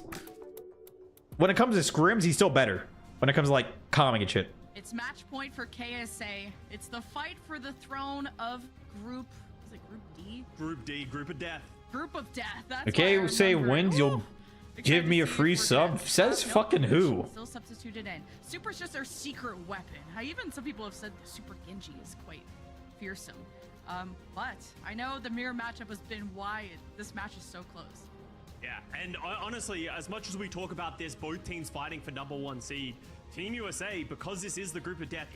When it comes to scrims, he's still better. When it comes to like calming and shit. It's match point for KSA. It's the fight for the throne of Group... Is it Group D? Group D, Group of Death. Group of Death. That's okay, say wins, you'll give me a free sub. Says fucking who? Still substituted in. Super's just their secret weapon. Even some people have said the Super Genji is quite fearsome. But I know the mirror matchup has been why this match is so close. Yeah, and honestly, as much as we talk about this, both teams fighting for #1 seed, Team USA, because this is the Group of Death.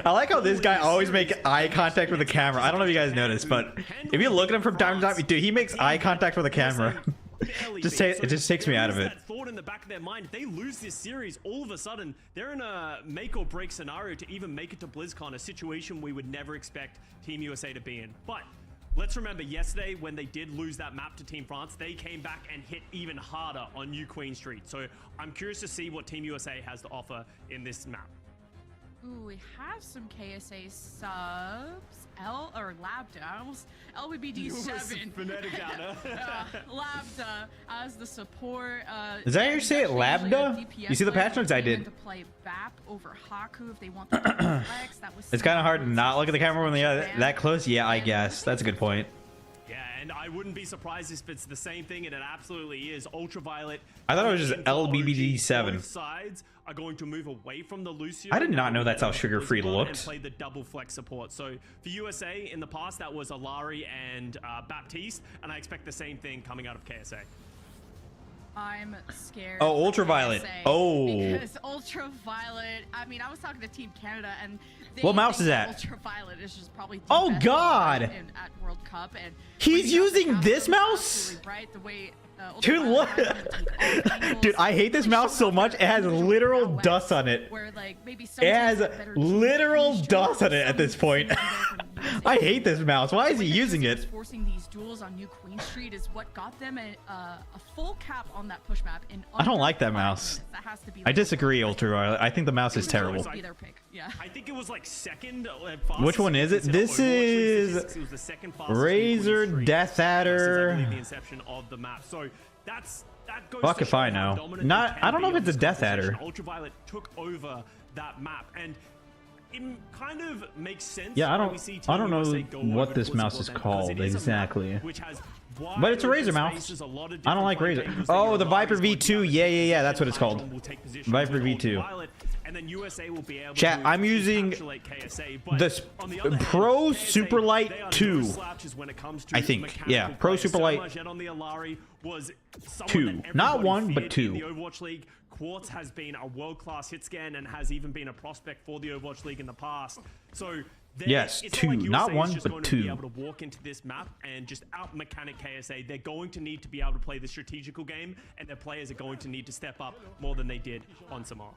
I like how this guy always makes eye contact with the camera. I don't know if you guys noticed, but if you look at him from time to time, dude, he makes eye contact with the camera. It just takes me out of it. That thought in the back of their mind, if they lose this series, all of a sudden they're in a make or break scenario to even make it to BlizzCon, a situation we would never expect Team USA to be in. But let's remember yesterday when they did lose that map to Team France, they came back and hit even harder on New Queen Street. So I'm curious to see what Team USA has to offer in this map. Ooh, we have some KSA subs. Lambda. LBBD7. Phonetic data. Lambda as the support. Is that how you say it, Lambda? You see the patch notes I did. To play Bap over Haku if they want the flex. That was It's kind of hard to not look at the camera when they're that close. Yeah, I guess. That's a good point. Yeah, and I wouldn't be surprised if it's the same thing, and it absolutely is. Ultraviolet. I thought it was just LBBD7. Both sides are going to move away from the Lucio. I did not know that's how sugar-free looked. And play the double flex support. So for USA in the past, that was Illari and Baptiste, and I expect the same thing coming out of KSA. I'm scared. Oh, Ultraviolet. PSA, Oh. Because Ultraviolet, I mean, I was talking to Team Canada and they What mouse think is that? Ultraviolet is just probably the Oh, best God. at World Cup. And He's using this mouse? absolutely right, the way, Dude, look. Dude, I hate this mouse so much. It has literal dust on it. where, like, maybe It has literal dust on it at this point. I hate this mouse. Why is he using it? Forcing these duels on New Queen Street is what got them a full cap on that push map. In I don't like that mouse. I disagree, Ultraviolet. I think the mouse is terrible. Yeah. I think it was like second. Which one is it? This is Razor Death Adder. The inception of the map. So that goes Fuck to if show I how know. dominant Not. they I can don't know be if it's a on Death this Adder. competition. Ultraviolet took over that map, and it kind of makes sense. Yeah, I when we don't. see I don't Team know USA go what over this to mouse Blizzard is World called because it is a map exactly. which has But it's a wide Razor open mouse. spaces, a lot of I don't like different Razor. angles that Oh, your the line Viper is going to V2. be Yeah, able that's what it's Hydron called. will take position Viper with V2. Ultraviolet, and then USA will be able Chat, to I'm using encapsulate KSA, but the on the other hand, Pro KSA, Superlight they are no 2. slouches when it comes to I think. mechanical Yeah, Pro play. Superlight Zenyatta on the Illari was someone 2. that Not everybody 1, but feared 2. in the Overwatch League. Quartz has been a world-class hit scan and has even been a prospect for the Overwatch League in the past. So Yes, it's 2. like Not USA is 1, just but going to 2. be able to walk into this map and just out-mechanic KSA. They're going to need to be able to play the strategical game, and their players are going to need to step up more than they did on Samar.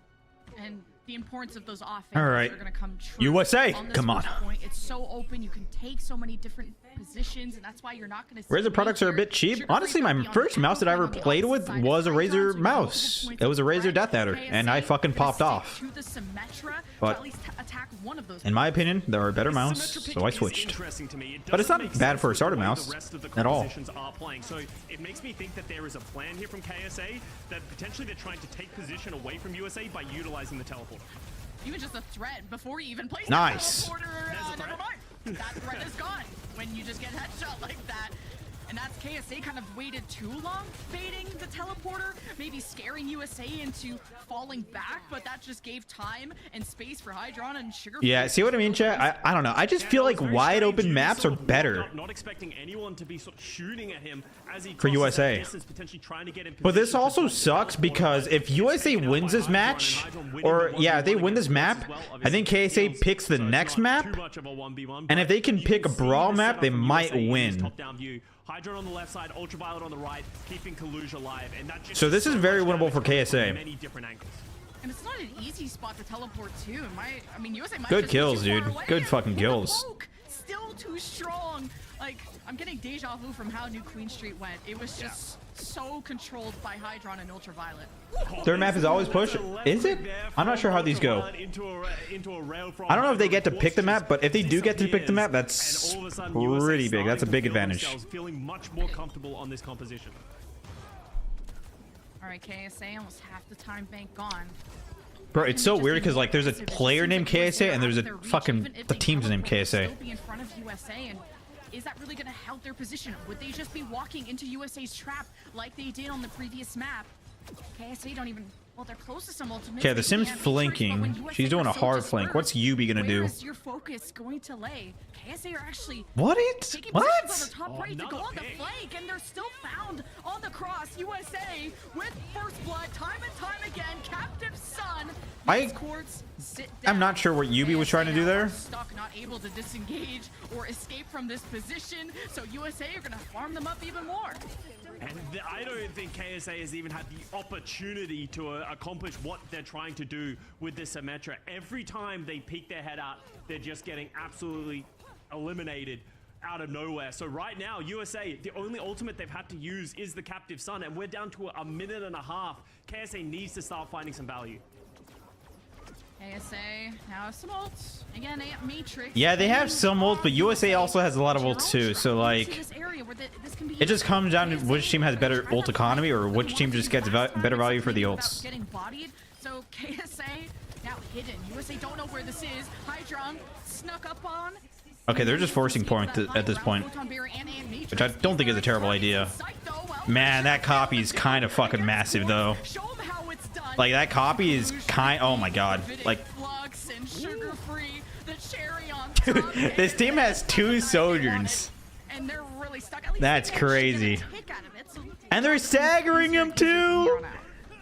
And the importance of those offenses All right. are going to come true. USA, on this come on. push point. It's so open. You can take so many different positions, and that's why you're not going to see Razor products are a bit cheap. Honestly, my first mouse that I ever played with was a Razor mouse. It was a Razor Death Adder, and I fucking popped off. But in my opinion, there are better mouse, so I switched. But it's not bad for a starter mouse at all. So it makes me think that there is a plan here from KSA that potentially they're trying to take position away from USA by utilizing the teleporter. Even just a threat before you even place Nice. the teleporter. Never mind. That threat is gone when you just get headshot like that. And that's KSA kind of waited too long baiting the teleporter, maybe scaring USA into falling back, but that just gave time and space for Hydron and Sugar. Yeah, see what I mean, chat? I don't know. I just feel like wide open maps are better Not expecting anyone to be sort of shooting at him as he for crosses that USA. distance, potentially trying to get in But this position to also put sucks the ball because if USA wins this match, or yeah, if they win this map, I think KSA picks the next map, and if they can pick a brawl map, they might win. Hydron on the left side, Ultraviolet on the right, keeping Kaluge alive, and that just So this is very winnable for KSA. many different angles. And it's not an easy spot to teleport to. I mean, USA might Good just be kills, too far dude. away. Good fucking The kills. poke, still too strong. Like, I'm getting deja vu from how New Queen Street went. It was just so controlled by Hydron and Ultraviolet. Third map is always push. Is it? I'm not sure how these go. I don't know if they get to pick the map, but if they do get to pick the map, that's pretty big. That's a big advantage. Feeling much more comfortable on this composition. All right, KSA, almost half the time bank gone. Bro, it's so weird because like there's a player named KSA and there's a fucking the team's named KSA. Still be in front of USA, and is that really going to help their position? Would they just be walking into USA's trap like they did on the previous map? KSA don't even. Well, they're close to some ultimates. Okay, the Sim's flanking. She's doing a hard flank. What's Yubi gonna do? Where is your focus going to lay? KSA are actually What? taking What? positions on the top right to go on the flank, and they're still found on the cross. USA with first blood, time and time again. Captive Son. I'm not sure what Yubi was trying to do there. Stuck, not able to disengage or escape from this position. So USA are going to farm them up even more. And I don't think KSA has even had the opportunity to accomplish what they're trying to do with this Symmetra. Every time they peek their head out, they're just getting absolutely eliminated out of nowhere. So right now, USA, the only ultimate they've had to use is the Captive Sun, and we're down to a minute and a half. KSA needs to start finding some value. KSA now has some ults. Again, Matrix. Yeah, they have some ults, but USA also has a lot of ults too. So like, it just comes down to which team has better ult economy or which team just gets better value for the ults. Getting bodied. So KSA now hidden. USA don't know where this is. Hydron snuck up on. Okay, they're just forcing point at this point, which I don't think is a terrible idea. Man, that copy is kind of fucking massive though. Like that copy is oh my god. Like this team has 2 Sojourns. And they're really stuck. That's crazy. And they're staggering him too.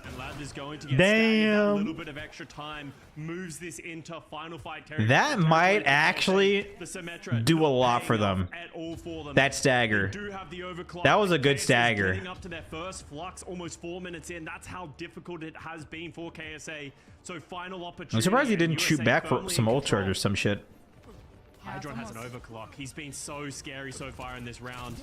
And Lab is going to get Damn. a little bit of extra time, moves this into final fight territory. That might actually The Symmetra do a not lot for paying them. off at all for them. That stagger. They do have the overclock. That was a good KSA is stagger. getting up to their first flux almost 4 minutes in. That's how difficult it has been for KSA. So final opportunity. I'm surprised he didn't shoot USA back for firmly some in ult charge control. or some shit. Hydron has an overclock. He's been so scary so far in this round.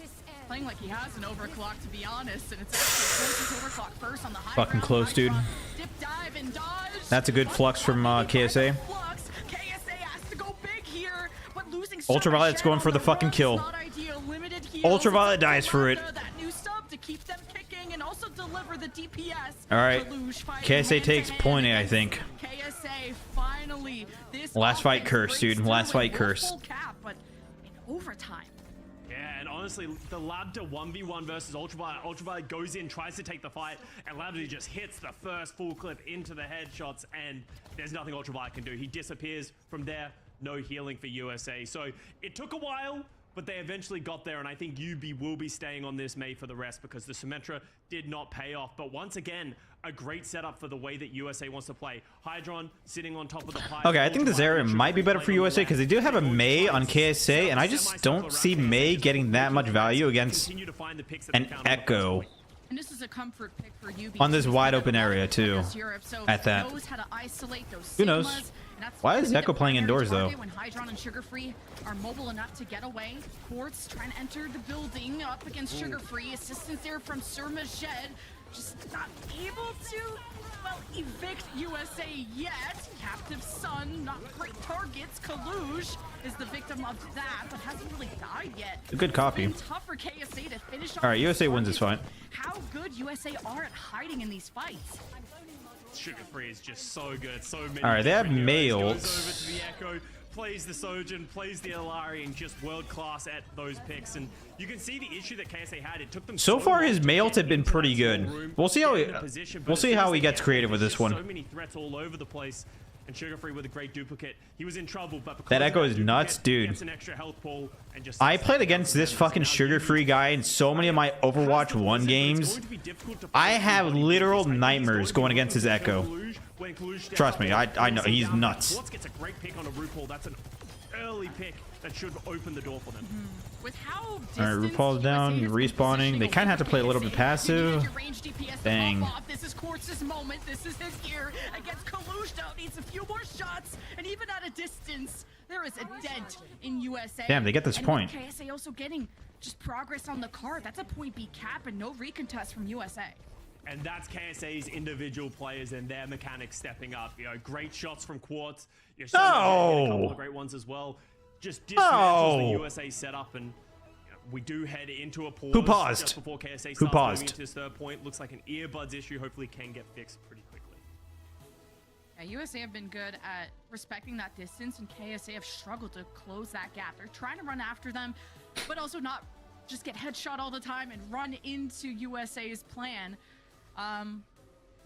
Playing like he has an overclock, to be honest, and it's actually closest overclock first on the high Fucking ground. close, dude. Dip dive and dodge. That's a good flux from KSA. Flux. KSA has to go big here, but losing Ultraviolet's going for the fucking kill. not ideal. Limited heals. Ultraviolet dies for it. That new sub to keep them kicking and also deliver the DPS. All right. Kalush fighting KSA hand takes to hand point A, I against think. KSA finally. This Last fight offense curse, breaks dude. through Last a fight full curse. cap, but in overtime. Yeah, and honestly, the Labda 1v1 versus Ultraviolet. Ultraviolet goes in, tries to take the fight, and Labda just hits the first full clip into the headshots, and there's nothing Ultraviolet can do. He disappears from there. No healing for USA. So it took a while, but they eventually got there, and I think UB will be staying on this May for the rest because the Symmetra did not pay off. But once again, a great setup for the way that USA wants to play. Hydron sitting on top of the pipe. Okay, I think this area might be better for USA because they do have a Mei on KSA, and I just don't see Mei getting that much value against an Echo And this is a comfort pick for UB on this wide open area too. Europe, so At that. knows how to isolate those Who knows? Sigmas, and that's Why gonna is be the Echo playing primary indoors though? target when Hydron and Sugarfree are mobile enough to get away. Quartz trying to enter the building up against Sugarfree. Assistance there from Surma Jed. Just not able to, well, evict USA yet. Captive Sun, not great targets. Kalush is the victim of that, but hasn't really died yet. A good copy. It's been tough for KSA to finish off All right, these USA wins this targets. fight. How good USA are at hiding in these fights. Sugarfree is just so good. So many. All right, they have different Mei heroes. ults. Goes over to the Echo, plays the Sojourn, plays the Illari, and just world class at those picks. And you can see the issue that KSA had. It took them So far, long his to Mei get ults have been into pretty that good. small room, We'll see how get he into position, but we'll as see soon how as he they gets get creative there, with there's this just one. So many threats all over the place. And Sugarfree with a great duplicate. He was in trouble, but because That of Echo is duplicate, nuts, dude. gets an extra health pool and just I played against this fucking Sugar-Free guy in so many of my Overwatch 1 games. I have literal nightmares going against his Echo. Trust me, I know he's nuts. Quartz gets a great pick on a RuPaul. That's an early pick that should open the door for them. With how All right, RuPaul's down, respawning. They kind of have to play a little bit passive. Dang. This is Quartz's moment. This is his year against Kalush. Now needs a few more shots, and even at a distance, there is a dent in USA. Damn, they get this and point. KSA also getting just progress on the card. That's a point B cap and no recontest from USA. And that's KSA's individual players and their mechanics stepping up. You know, great shots from Quartz. You're showing a couple of great ones as well. Just dismantles the USA setup, and you know, we do head into a pause. Who paused? Just before KSA Who starts paused? moving into his third point. Looks like an earbuds issue. Hopefully can get fixed pretty quickly. Yeah, USA have been good at respecting that distance, and KSA have struggled to close that gap. They're trying to run after them, but also not just get headshot all the time and run into USA's plan.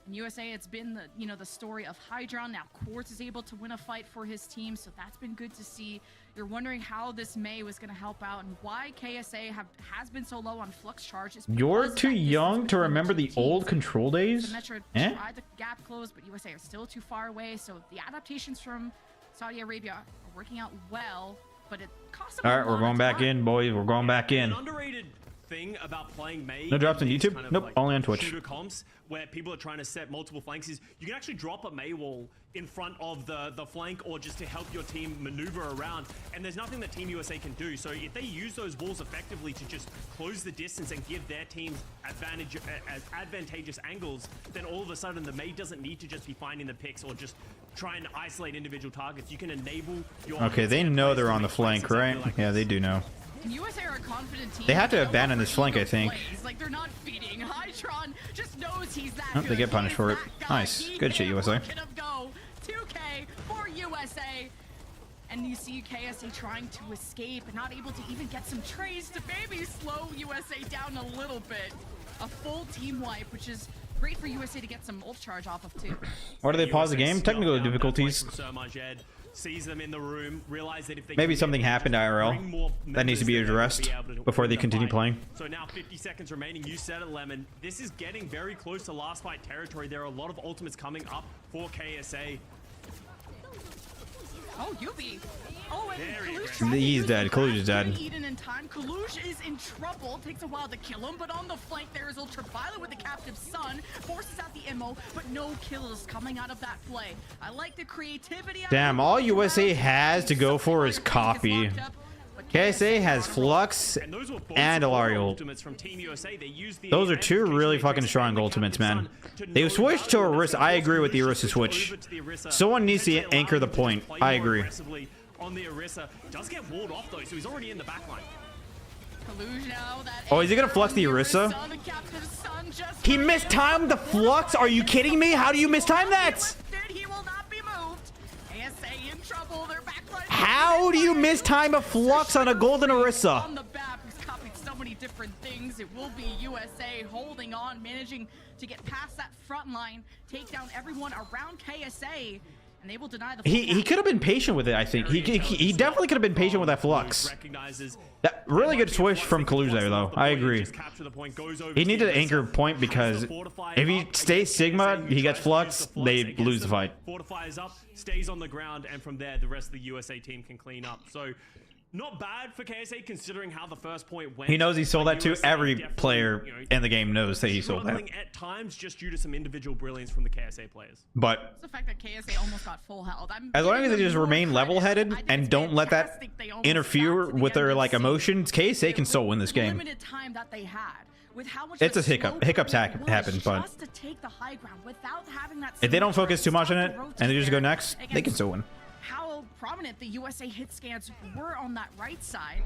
In USA, it's been the story of Hydron. Now Quartz is able to win a fight for his team, so that's been good to see. You're wondering how this Mei was going to help out and why KSA has been so low on flux charges. You're too young to remember the old control days? Symmetra Eh? tried the gap close, but USA are still too far away. So the adaptations from Saudi Arabia are working out well, but it costs them All a right, we're lot going of back time. in, boys. We're going back in. An underrated thing about playing Mei. No drops on in these YouTube? kind of, Nope, like, only on Twitch. Shooter comps where people are trying to set multiple flanks is you can actually drop a Mei wall in front of the flank or just to help your team maneuver around. And there's nothing that Team USA can do. So if they use those walls effectively to just close the distance and give their teams advantageous angles, then all of a sudden the Mei doesn't need to just be finding the picks or just try and isolate individual targets. You can enable your Okay, they know they're on the flank, right? Yeah, they do know. USA are a confident team. They have to They abandon go this for flank, I ego think. plays. Like they're not feeding. Hydron just knows he's that Oh, good. they get punished He's for it. that guy. Nice. He Good shit, can USA. look at him go. 2K for USA. And you see KSA trying to escape and not able to even get some trades to maybe slow USA down a little bit. A full team wipe, which is great for USA to get some ult charge off of too. Why do they pause the game? Technical difficulties. sees them in the room, realize that if they Maybe can something get happened to bring more IRL that needs to be members, they'll addressed be able to before win they the continue fight. playing. So now 50 seconds remaining. You said it, Lemon. This is getting very close to last fight territory. There are a lot of ultimates coming up for KSA. Oh, Yubi. Oh, and Very Kalush aggressive. trying to He's use dead. the Kalush is Bastion dead. Eden in time. Kalush is in trouble. Takes a while to kill him, but on the flank there is Ultraviolet with the captive sun. Forces out the MO, but no kills coming out of that play. I like the creativity. Damn, all USA has to go for is copy. KSA has Flux and Illari ult. Those are two really fucking strong ultimates, man. They switched to Orisa. I agree with the Orisa switch. Someone needs to anchor the point. I agree. On the Orisa does get walled off though, so he's already in the backline. Oh, is he gonna Flux the Orisa? He mistimed the Flux? Are you kidding me? How do you mistime that? How do you mistime a Flux on a golden Orisa? On the Bap, he's copied so many different things. It will be USA holding on, managing to get past that front line, take down everyone around KSA, and they will deny the. He could have been patient with it. I think he definitely could have been patient with that Flux. That really good switch from Kalush there, though. I agree. He needed to anchor point because if he stays Sigma, he gets Flux, they lose the fight. Fortifies up, stays on the ground, and from there the rest of the USA team can clean up. So not bad for KSA considering how the first point went. He knows he sold that too. Every player in the game knows that he sold that. Struggling at times just due to some individual brilliance from the KSA players. But It's the fact that KSA almost got full health. as long as they just remain level-headed and don't let that interfere with their like emotions, KSA can still win this game. Limited time that they had. With how much It's of a hiccup. slow Hiccups play it was happen, but just to take the high ground without having that if they don't slow focus too much on it rotate and they just go there next, they can still win. How prominent the USA hit scans were on that right side,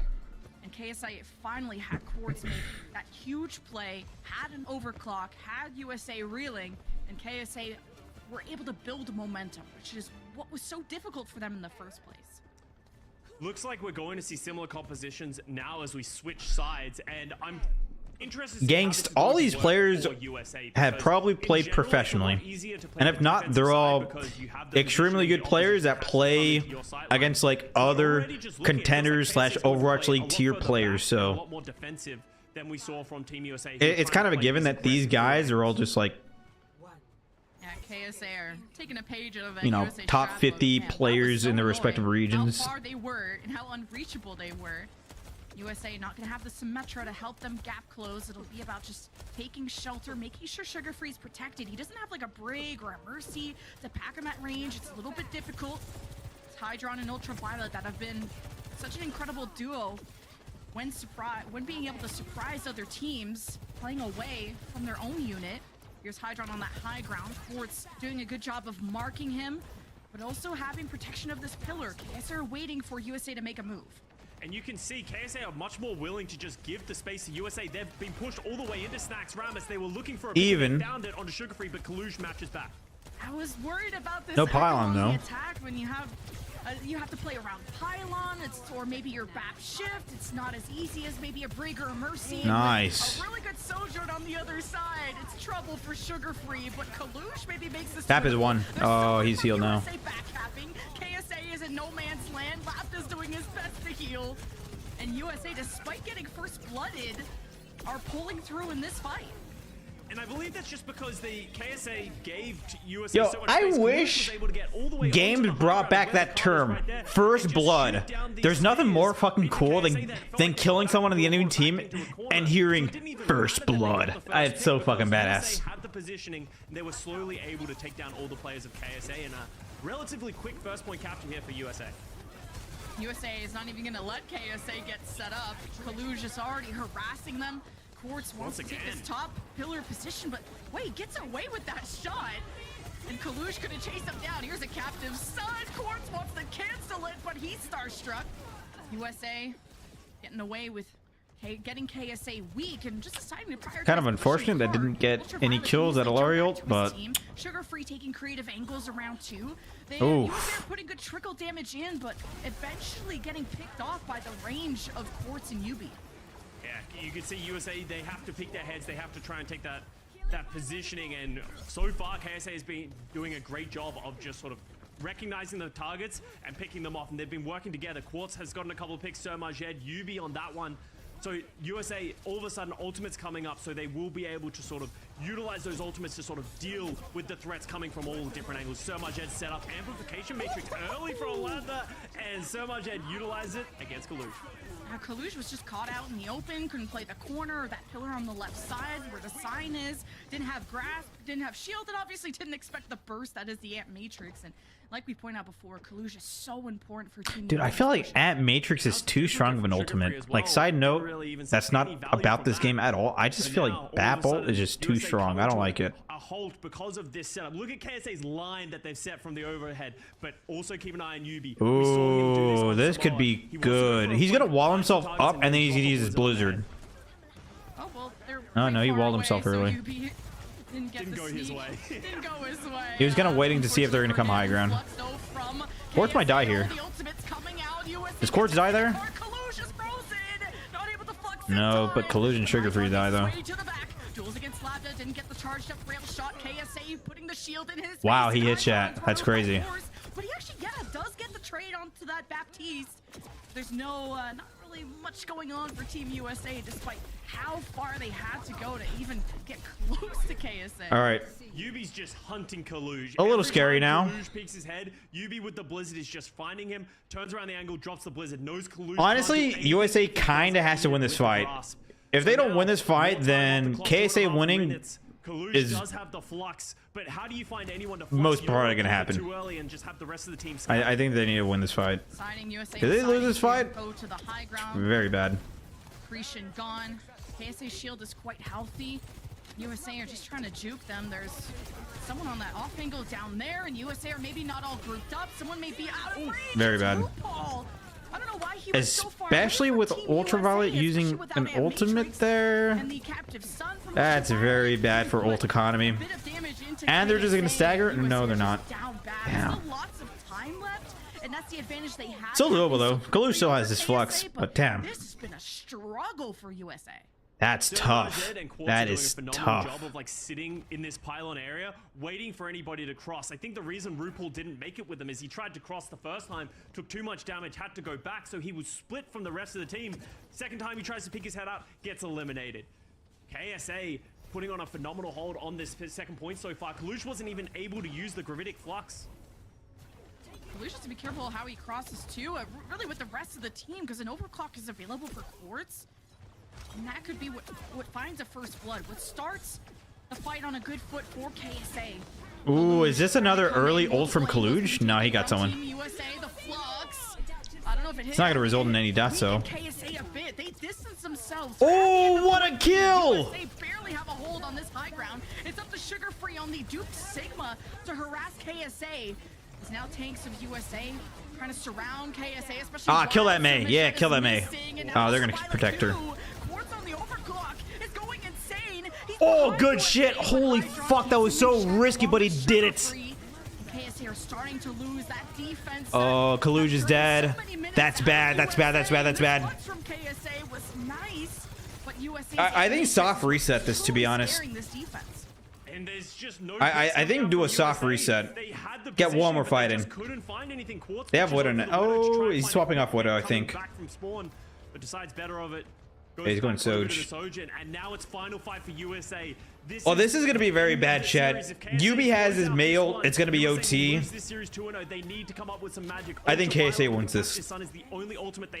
and KSI finally had Quartz make that huge play, had an overclock, had USA reeling, and KSA were able to build momentum, which is what was so difficult for them in the first place. Looks like we're going to see similar compositions now as we switch sides, and I'm interested. Gangst, all these players have probably played professionally, and if not, they're all extremely good players that play against like other contenders slash Overwatch League tier players. So it's kind of a given that these guys are all just like, Yeah, KSA are taking a page out of that you know, USA top strat 50 book. Man, players that was in their so respective annoying regions. How far they were and how unreachable they were. USA not going to have the Symmetra to help them gap close. It'll be about just taking shelter, making sure Sugar Free is protected. He doesn't have like a Brig or a Mercy to pack him at range. It's a little bit difficult. It's Hydron and Ultraviolet that have been such an incredible duo when being able to surprise other teams, playing away from their own unit. Here's Hydron on that high ground. Quartz doing a good job of marking him, but also having protection of this pillar. KSA are waiting for USA to make a move. And you can see KSA are much more willing to just give the space to USA. They've been pushed all the way into Snacks Ramus. They were looking for a bit, Even found it onto Sugar Free, but Kalush matches back. I was worried about this. No pylon, though. Attack when you have to play around pylon, or maybe your BAP shift. It's not as easy as maybe a Brig or a Mercy. Nice. A really good Sojourn on the other side. It's trouble for Sugar Free, but Kalush maybe makes this. Tap is one. Oh, he's healed now. KSA is in no man's land. Lapta's doing his best to heal. And USA, despite getting first blooded, are pulling through in this fight. And I believe that's just because the KSA gave USA Yo, so much I space. wish was able to get all the way games onto the brought high back ground that term, right there. first blood. There's nothing more fucking cool than killing someone on the enemy team and hearing first blood. It's so fucking badass. Had the positioning, and they were slowly able to take down all the players of KSA in a relatively quick first point capture here for USA. USA is not even going to let KSA get set up. Kalush is already harassing them. Quartz wants to take this top pillar position, but wait, gets away with that shot. And Kalush gonna chase him down. Here's a captive son. Quartz wants to cancel it, but he's starstruck. USA getting away with getting KSA weak and just deciding to prioritize. Kind of unfortunate that didn't get any kills at Illari ult, but Sugar Free taking creative angles around too. Oof. USA are putting good trickle damage in, but eventually getting picked off by the range of Quartz and Yubi. Yeah, you can see USA, they have to pick their heads, they have to try and take that positioning, and so far KSA has been doing a great job of just sort of recognizing the targets and picking them off, and they've been working together. Quartz has gotten a couple of picks, Sermaged, Yubi on that one. So USA, all of a sudden, ultimates coming up, so they will be able to sort of utilize those ultimates to sort of deal with the threats coming from all different angles. Sermaged set up Amplification Matrix early for Olanda, and Sermaged utilized it against Kalush. Kalush was just caught out in the open, couldn't play the corner or that pillar on the left side where the sign is, didn't have grasp, didn't have shield, and obviously didn't expect the burst that is the Amp Matrix. And like we point out before, Kalush is so important for Team Dude, I feel like Amp Matrix is too strong of an ultimate. Like, side note, that's not about this game at all. I just feel like Bap ult is just too strong. I don't like it. A hold because of this setup. Look at KSA's line that they've set from the overhead, but also keep an eye on Yubi. Ooh, this could be good. He's gonna wall himself up, and then he's gonna use his Blizzard. Oh no, he walled himself early. Didn't go his way. Didn't go his way. He was kind of waiting to see if they're gonna come high ground. Quartz might die here. Does Quartz die there? No, but Collusion trigger free die though. Wow, he hit chat. That's crazy. But he actually, does get the trade onto that Baptiste. There's no, not really much going on for Team USA, despite how far they had to go to even get close to KSA. All right. Yubi's just hunting Kalush. A little scary now. Kalush peeks his head. Yubi with the Blizzard is just finding him, turns around the angle, drops the Blizzard, knows Kalush. Honestly, USA kind of has to win this fight. If they don't win this fight, then KSA winning is does have the flux, but how do you find anyone to most probably going to happen. Too early and just have the rest of the team I think they need to win this fight. Did they lose this fight? Go to the high ground. Very bad. Accretion gone. KSA's shield is quite healthy. USA are just trying to juke them. There's someone on that off angle down there, and USA are maybe not all grouped up. Someone may be out of range. Very bad. I don't know why he was so far Especially with Ultraviolet using an ultimate there. That's very bad for ult economy. And they're just going to stagger? No, they're not. Damn. Still doable though. Kalush still has his flux, but damn. This has been a struggle for USA. That's tough. That is tough. Job of like sitting in this pylon area, waiting for anybody to cross. I think the reason RuPaul didn't make it with them is he tried to cross the first time, took too much damage, had to go back, so he was split from the rest of the team. Second time he tries to pick his head up, gets eliminated. KSA putting on a phenomenal hold on this second point so far. Kalush wasn't even able to use the gravitic flux. Kalush has to be careful how he crosses too, really with the rest of the team, because an overclock is available for Quartz. And that could be what finds a first blood, what starts the fight on a good foot for KSA. Ooh, is this another early ult from Kalush? No, he got someone. USA, the flux. I don't know if it hits. It's not going to result in any deaths, though. KSA a bit. They distance themselves. Oh, what a kill! They barely have a hold on this high ground. It's up to Sugar Free on the Duke Sigma to harass KSA. It's now tanks of USA trying to surround KSA, especially. Kill that Mei. Yeah, kill that Mei. Oh, they're going to protect her. Oh, good shit. Holy fuck, that was so risky, but he did it. Oh, Kalush is dead. That's bad. That's bad. That's bad. That's bad. I think soft reset this, to be honest. I think do a soft reset. Get one more fight in. They have Widow now. Oh, he's swapping off Widow, I think. But decides better of it. Yeah, he's going Soj. And now it's final fight for USA. This is going to be very bad, chat. Yubi has his mail. It's going to be OT. I think KSA wins this.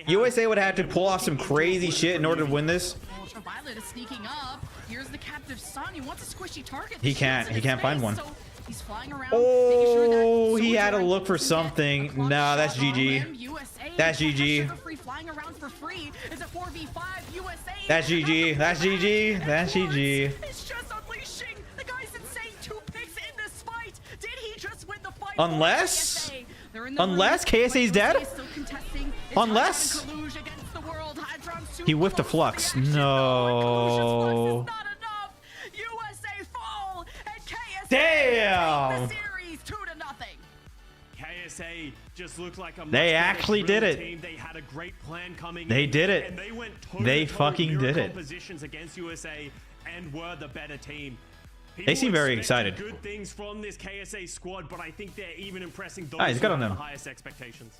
USA would have to pull off some crazy shit in order to win this. Ultraviolet is sneaking up. Here's the captive sun. He wants a squishy target. He can't. He can't find one. He's flying around, oh, he had to look for something. Nah, that's GG. That's GG. That's GG. That's GG. That's GG. It's just unleashing. The guy's insane. 2 picks in this fight. Did he just win the fight? Unless KSA's dead? Unless he whiffed a flux. No. Damn. KSA just looked like a they actually did it. Team. They had a great plan coming. They did it. And they went they fucking did it. Positions against USA and were the better team. They seem very expected excited. Good things from this KSA squad, but I think they're even impressing those He's who good have on the them. highest expectations.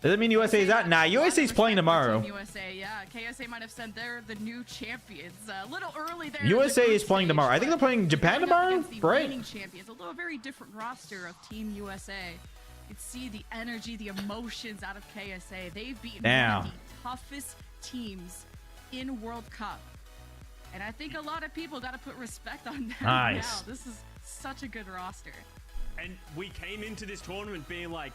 Does that mean USA is out? Nah, USA is playing tomorrow. Team USA, yeah. KSA might have said they're the new champions. A little early there. USA in the is playing group tomorrow. I stage, think they're but playing Japan going up tomorrow, against the right? reigning champions. A little very different roster of Team USA. You can see the energy, the emotions out of KSA. They've beaten one of the toughest teams in World Cup. And I think a lot of people got to put respect on them now. This is such a good roster. And we came into this tournament being like,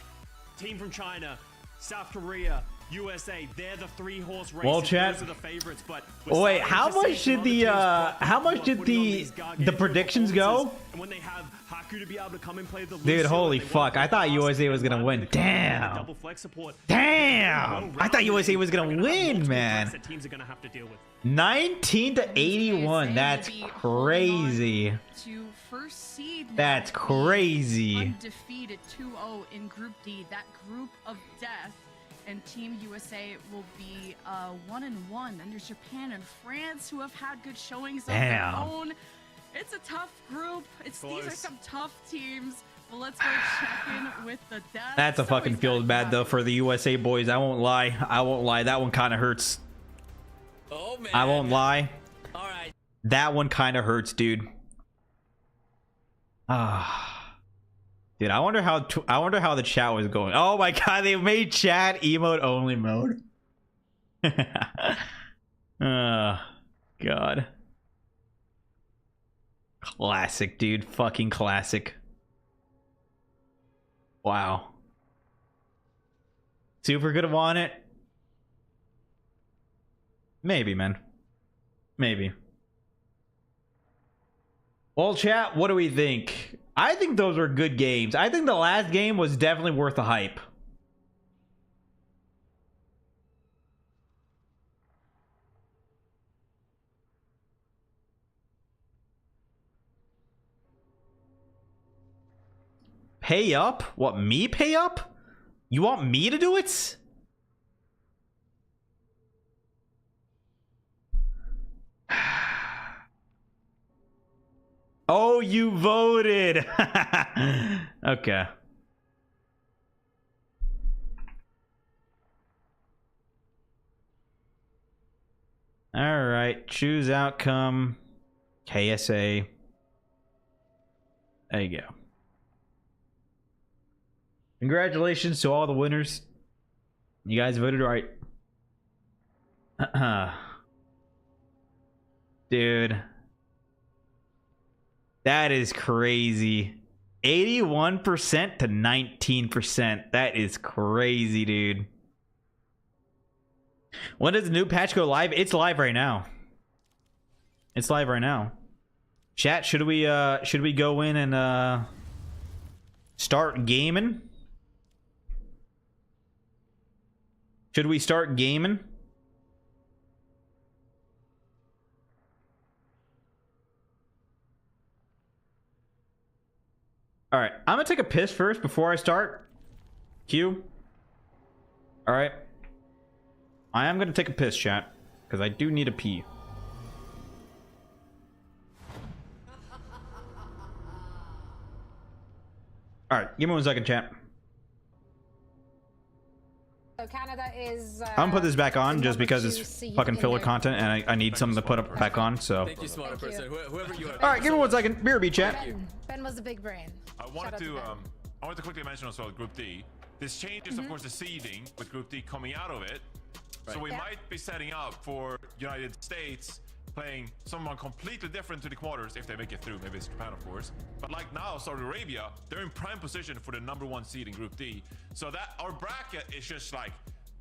team from China, South Korea, USA, they're the 3-horse race. Well, chat. Those are the favorites, but Wait, how much did the predictions go? And when they have Haku to be able to come and play the Dude, holy fuck! I thought USA was gonna win. Damn. Damn. I thought USA was gonna win, man. 19 to 81. That's crazy. To first seed. That's crazy. Undefeated 2-0 in Group D, that group of death. And Team USA will be 1-1. Then there's Japan and France who have had good showings of their own. It's a tough group. These are some tough teams. Well, let's go check in with the death. That's a fucking feels bad though for the USA boys. I won't lie. I won't lie. That one kind of hurts. Oh man. I won't lie. All right. That one kind of hurts, dude. Dude, I wonder how the chat was going. Oh my god, they made chat emote only mode. Oh god. Classic, dude. Fucking classic. Wow. Super could have won it. Maybe, man. Maybe. Well, chat, what do we think? I think those were good games. I think the last game was definitely worth the hype. Pay up? What, me pay up? You want me to do it? Oh, you voted. Okay. All right. Choose outcome. KSA. There you go. Congratulations to all the winners. You guys voted right. Dude. That is crazy. 81% to 19%. That is crazy, dude. When does the new patch go live? It's live right now. It's live right now. Chat, should we go in and start gaming? Should we start gaming? All right, I'm gonna take a piss first before I start. Q. All right. I am gonna take a piss, chat, because I do need a pee. All right, give me 1 second, chat. So Canada is. I'm gonna put this back on just because it's fucking filler content, and I need something to put up back on. So. Thank you, smarter person. Whoever you are. All right, give me 1 second. BRB, chat. Ben was the big brain. I wanted to quickly mention as well Group D. This changes, of course, the seeding with Group D coming out of it. So we might be setting up for United States playing someone completely different to the quarters if they make it through. Maybe it's Japan, of course. But like now, Saudi Arabia, they're in prime position for the #1 seed in Group D. So that our bracket is just like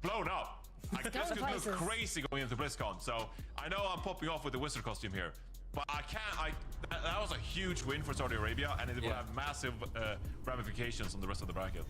blown up. Like this could look crazy going into BlizzCon. So I know I'm popping off with the wizard costume here, but I can't. That was a huge win for Saudi Arabia, and it will have massive ramifications on the rest of the bracket.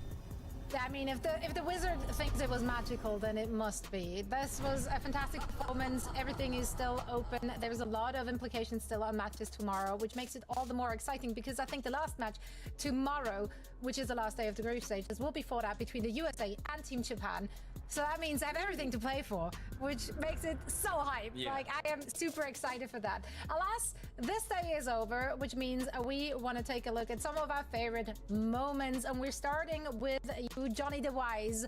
I mean, if the wizard thinks it was magical, then it must be. This was a fantastic performance. Everything is still open. There's a lot of implications still on matches tomorrow, which makes it all the more exciting because I think the last match tomorrow, which is the last day of the group stages, will be fought out between the USA and Team Japan. So that means I have everything to play for, which makes it so hype. Yeah. Like, I am super excited for that. Alas, this day is over, which means we want to take a look at some of our favorite moments. And we're starting with you, Johnny the Wise.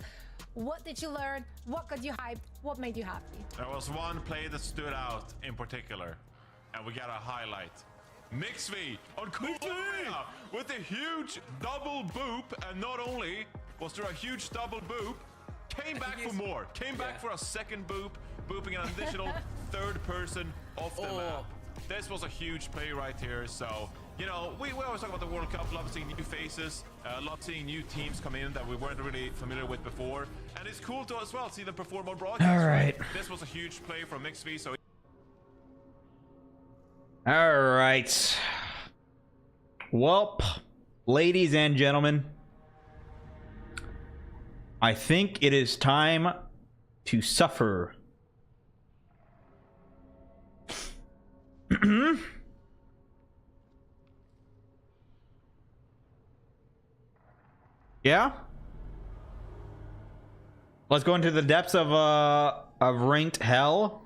What did you learn? What got you hyped? What made you happy? There was one play that stood out in particular, and we got a highlight. Mixv on Korea with a huge double boop, and not only was there a huge double boop, came back for more. Came back for a second boop, booping an additional third person off the map. This was a huge play right here. So, you know, we always talk about the World Cup, love seeing new faces, love seeing new teams come in that we weren't really familiar with before. And it's cool to as well see them perform on broadcast. All right. This was a huge play from Mixv. So. All right. Well, ladies and gentlemen, I think it is time to suffer. Yeah? Let's go into the depths of ranked hell.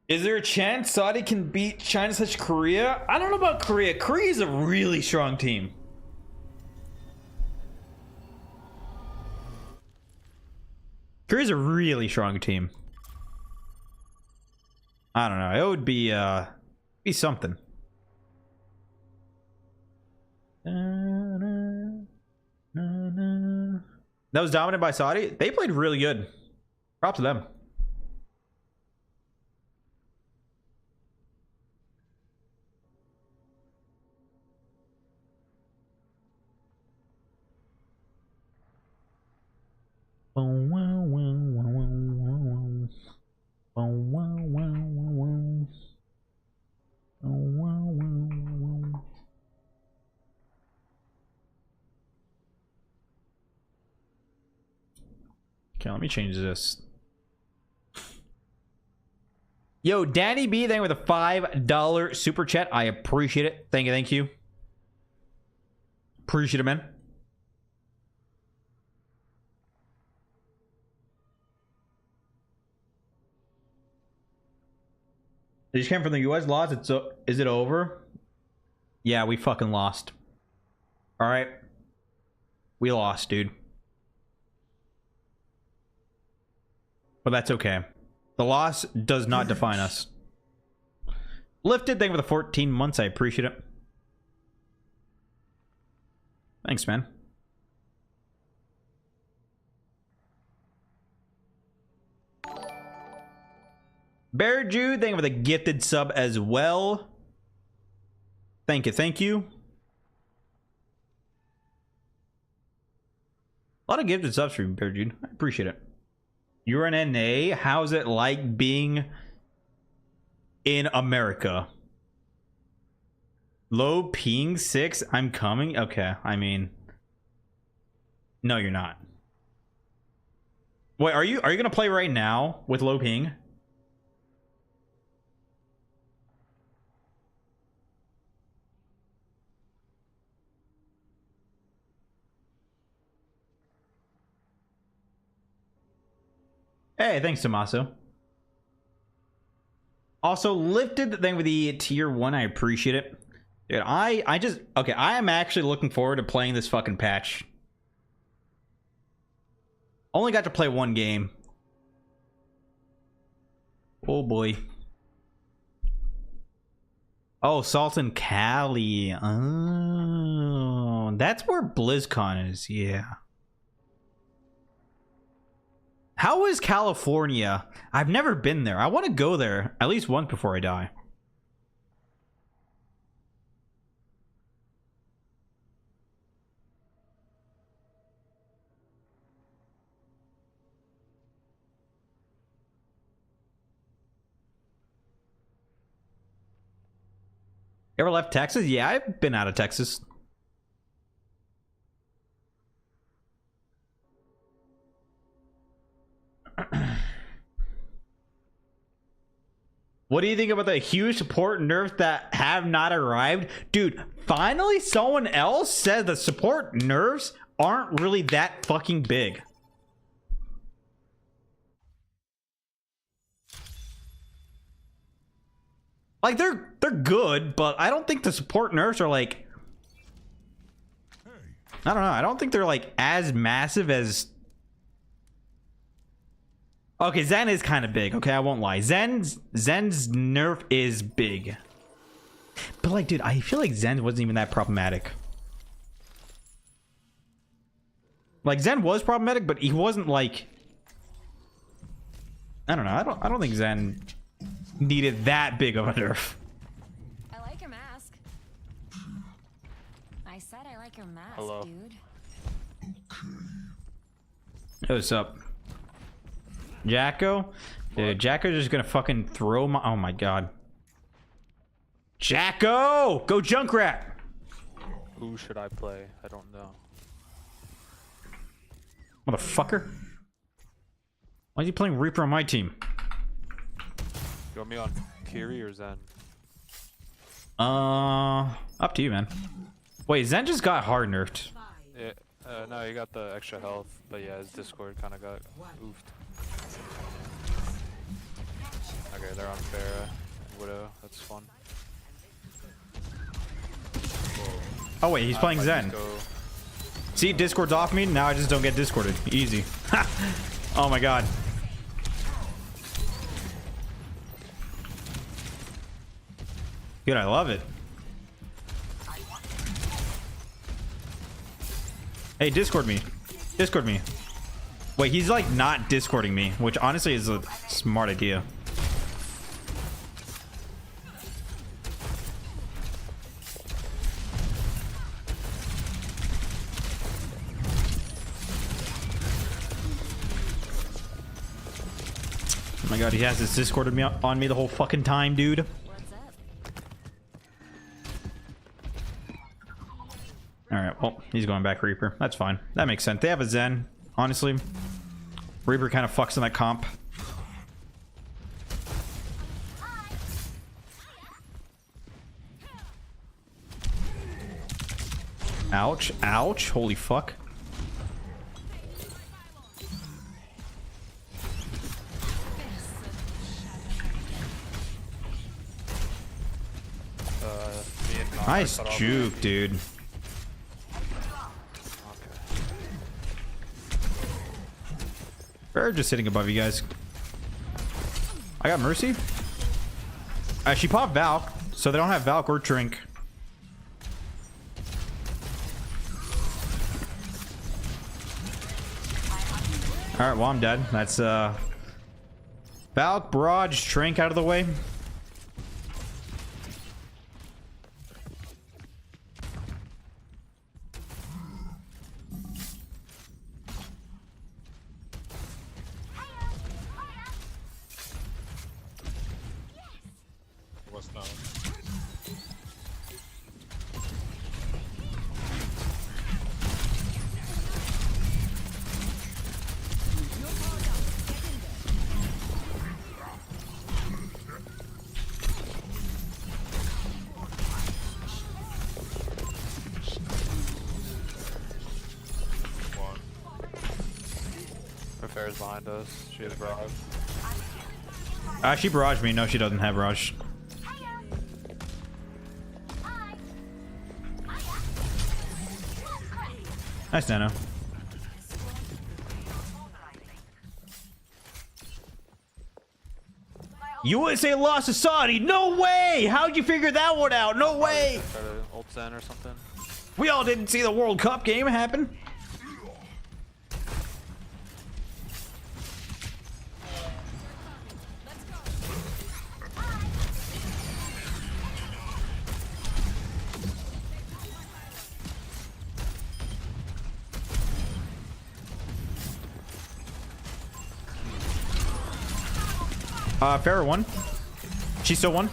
Is there a chance Saudi can beat China/Korea? I don't know about Korea. Korea is a really strong team. Korea's a really strong team. I don't know. It would be something. That was dominated by Saudi. They played really good. Props to them. Okay, let me change this. Yo, Danny B, thank you with a $5 super chat. I appreciate it. Thank you, thank you. Appreciate it, man. They just came from the US, lost. Is it over? Yeah, we fucking lost. All right. We lost, dude. But that's okay. The loss does not define us. Lifted, thank you for the 14 months. I appreciate it. Thanks, man. Bear Jude, thank you for the gifted sub as well. Thank you, thank you. A lot of gifted subs for you, Bear Jude. I appreciate it. You're an NA. How's it like being in America? Low ping 6. I'm coming. Okay, I mean, no, you're not. Wait, are you gonna play right now with low ping? Hey, thanks, Tommaso. Also, lifted the thing with the tier 1. I appreciate it. Dude, I just... Okay, I am actually looking forward to playing this fucking patch. Only got to play one game. Oh, boy. Oh, Salt and Cali. Oh, that's where BlizzCon is. Yeah. How is California? I've never been there. I want to go there at least once before I die. Ever left Texas? Yeah, I've been out of Texas. What do you think about the huge support nerfs that have not arrived? Dude, finally someone else said the support nerfs aren't really that fucking big. Like they're good, but I don't think the support nerfs are like, I don't know, I don't think they're like as massive as. Okay, Zen is kind of big, okay, I won't lie. Zen's nerf is big. But like, dude, I feel like Zen wasn't even that problematic. Like Zen was problematic, but he wasn't like, I don't know, I don't think Zen needed that big of a nerf. I like your mask. I said I like your mask, Hello. dude. Hey, what's up? Jacko? Dude, Jacko's just gonna fucking throw my... Oh my god. Jacko! Go Junkrat! Who should I play? I don't know. Motherfucker. Why is he playing Reaper on my team? You want me on Kiri or Zen? Up to you, man. Wait, Zen just got hard nerfed. Yeah, no, he got the extra health, but yeah, his Discord kind of got oofed. Okay, they're on Pharah and Widow. That's fun. Oh wait, he's playing Zen. See, Discord's off me. Now I just don't get Discorded. Easy. Oh my god. Dude, I love it. Hey, Discord me. Discord me. Wait, he's like not Discording me, which honestly is a smart idea. Oh my god, he has this Discorded me on me the whole fucking time, dude. Alright, well, he's going back Reaper. That's fine. That makes sense. They have a Zen, honestly. Reaper kind of fucks in that comp. Ouch. Ouch. Holy fuck. Nice juke, dude. They're just sitting above you guys. I got Mercy. She popped Valk, so they don't have Valk or Drink. Alright, well, I'm dead. That's Valk, Barrage, Trink out of the way. Pharah's behind us. She has barrage. She barraged me. No, she doesn't have barrage. Nice nano. USA lost to Saudi. No way! How'd you figure that one out? No way! Try to ult Zen or something. We all didn't see the World Cup game happen. Pharah won. She still won.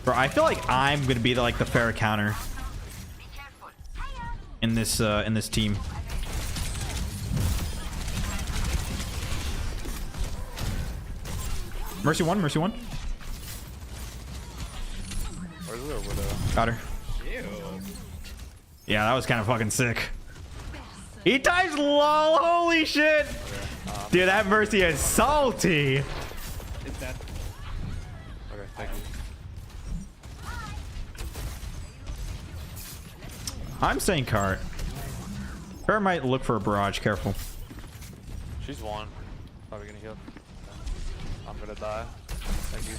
Bro, I feel like I'm gonna be the fair counter in this team. Mercy one. Where's the Widow? Got her. Ew. Yeah, that was kind of fucking sick. He dies lol. Holy shit. Dude, that Mercy is salty. It's dead. Okay, thank you. I'm saying cart. Bear might look for a barrage. Careful. She's one. Probably gonna heal. I'm gonna die. Thank you.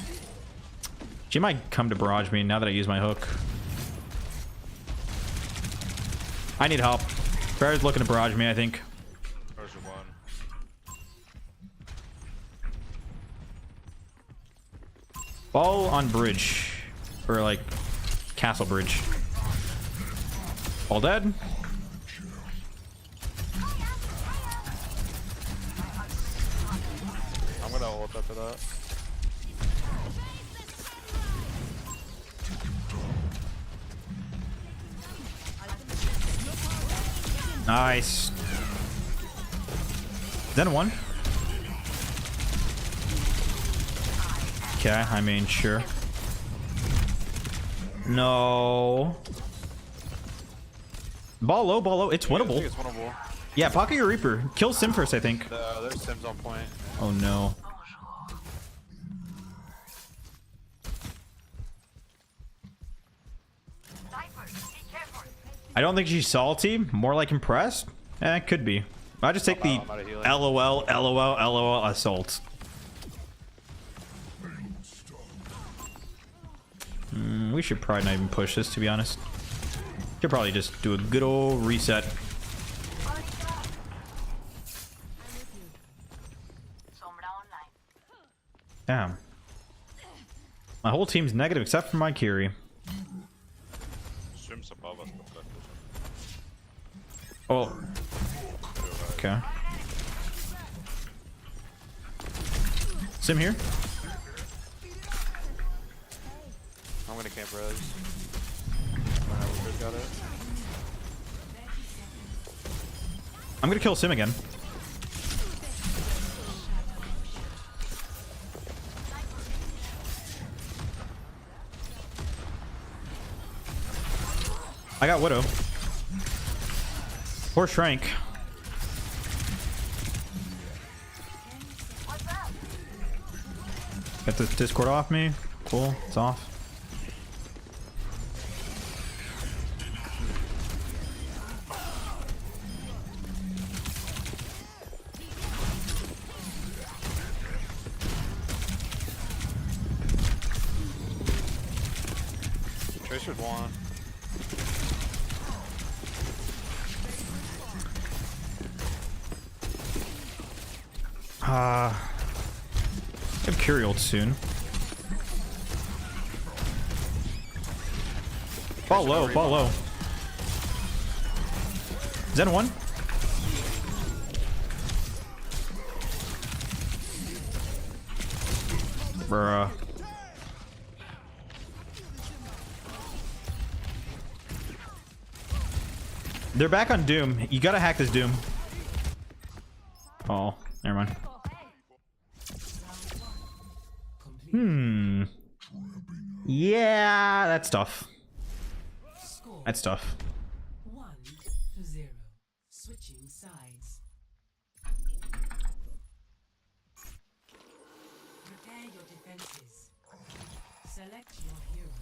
She might come to barrage me now that I use my hook. I need help. Bear's looking to barrage me, I think. Where's your one? Ball on bridge. Or like castle bridge. All dead. I'm gonna ult after that. Nice. Then one. Okay, I mean, sure. No. Ball low. It's Yeah, I winnable. think it's winnable. Yeah, pocket your Reaper. Kill Sim first, I think. There's Sims on point. Oh no. I don't think she's salty. More like impressed. Could be. I just take the I'm out of healing. LOL assault. We should probably not even push this, to be honest. Could probably just do a good old reset. Damn. My whole team's negative except for my Kiri. Sims above us. Oh. Okay. Sim here. I'm gonna camp res. We got it. I'm gonna kill Sim again. I got Widow. Poor Shrank. Get this Discord off me. Cool, it's off. Tracer's one. Get Kiri ult soon. Ball low. Zen one. Bruh. They're back on Doom. You gotta hack this Doom. Oh, never mind. Yeah, that's tough. That's tough. 1-0. Switching sides. Prepare your defenses. Select your hero.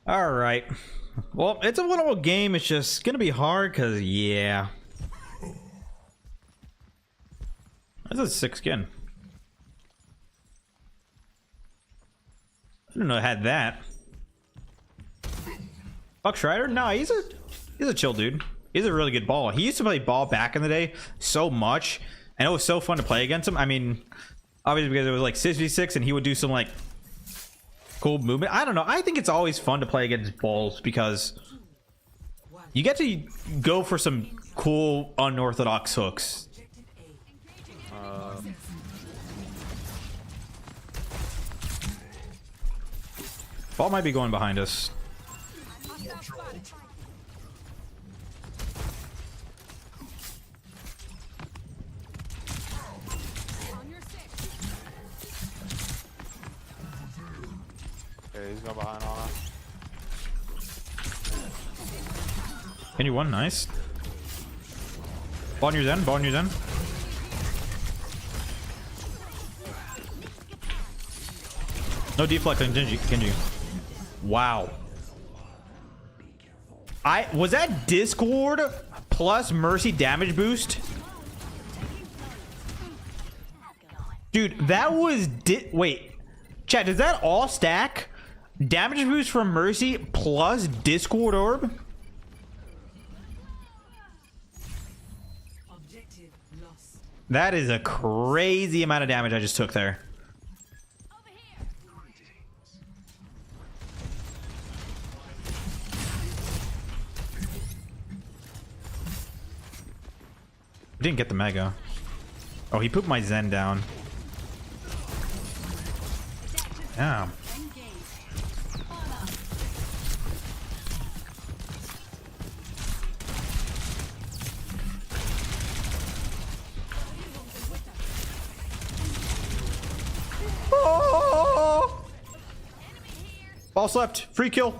All right. Well, it's a winnable game. It's just gonna be hard because, yeah. That's a sick skin. I didn't know I had that. Fuck Strider? No, he's a chill dude. He's a really good ball. He used to play ball back in the day so much, and it was so fun to play against him. I mean, obviously because it was like 6v6 and he would do some like cool movement. I don't know. I think it's always fun to play against balls because you get to go for some cool unorthodox hooks. Ball might be going behind us. Okay, he's going behind on us. Can you one? Nice. Ball on your Zen. Ball on your Zen. No deflect on Genji. Wow. Was that Discord plus Mercy damage boost? Dude, that was wait. Chat, does that all stack? Damage boost from Mercy plus Discord orb? That is a crazy amount of damage I just took there. I didn't get the mega. Oh, he put my Zen down. Damn. Oh! Ball slept. Free kill.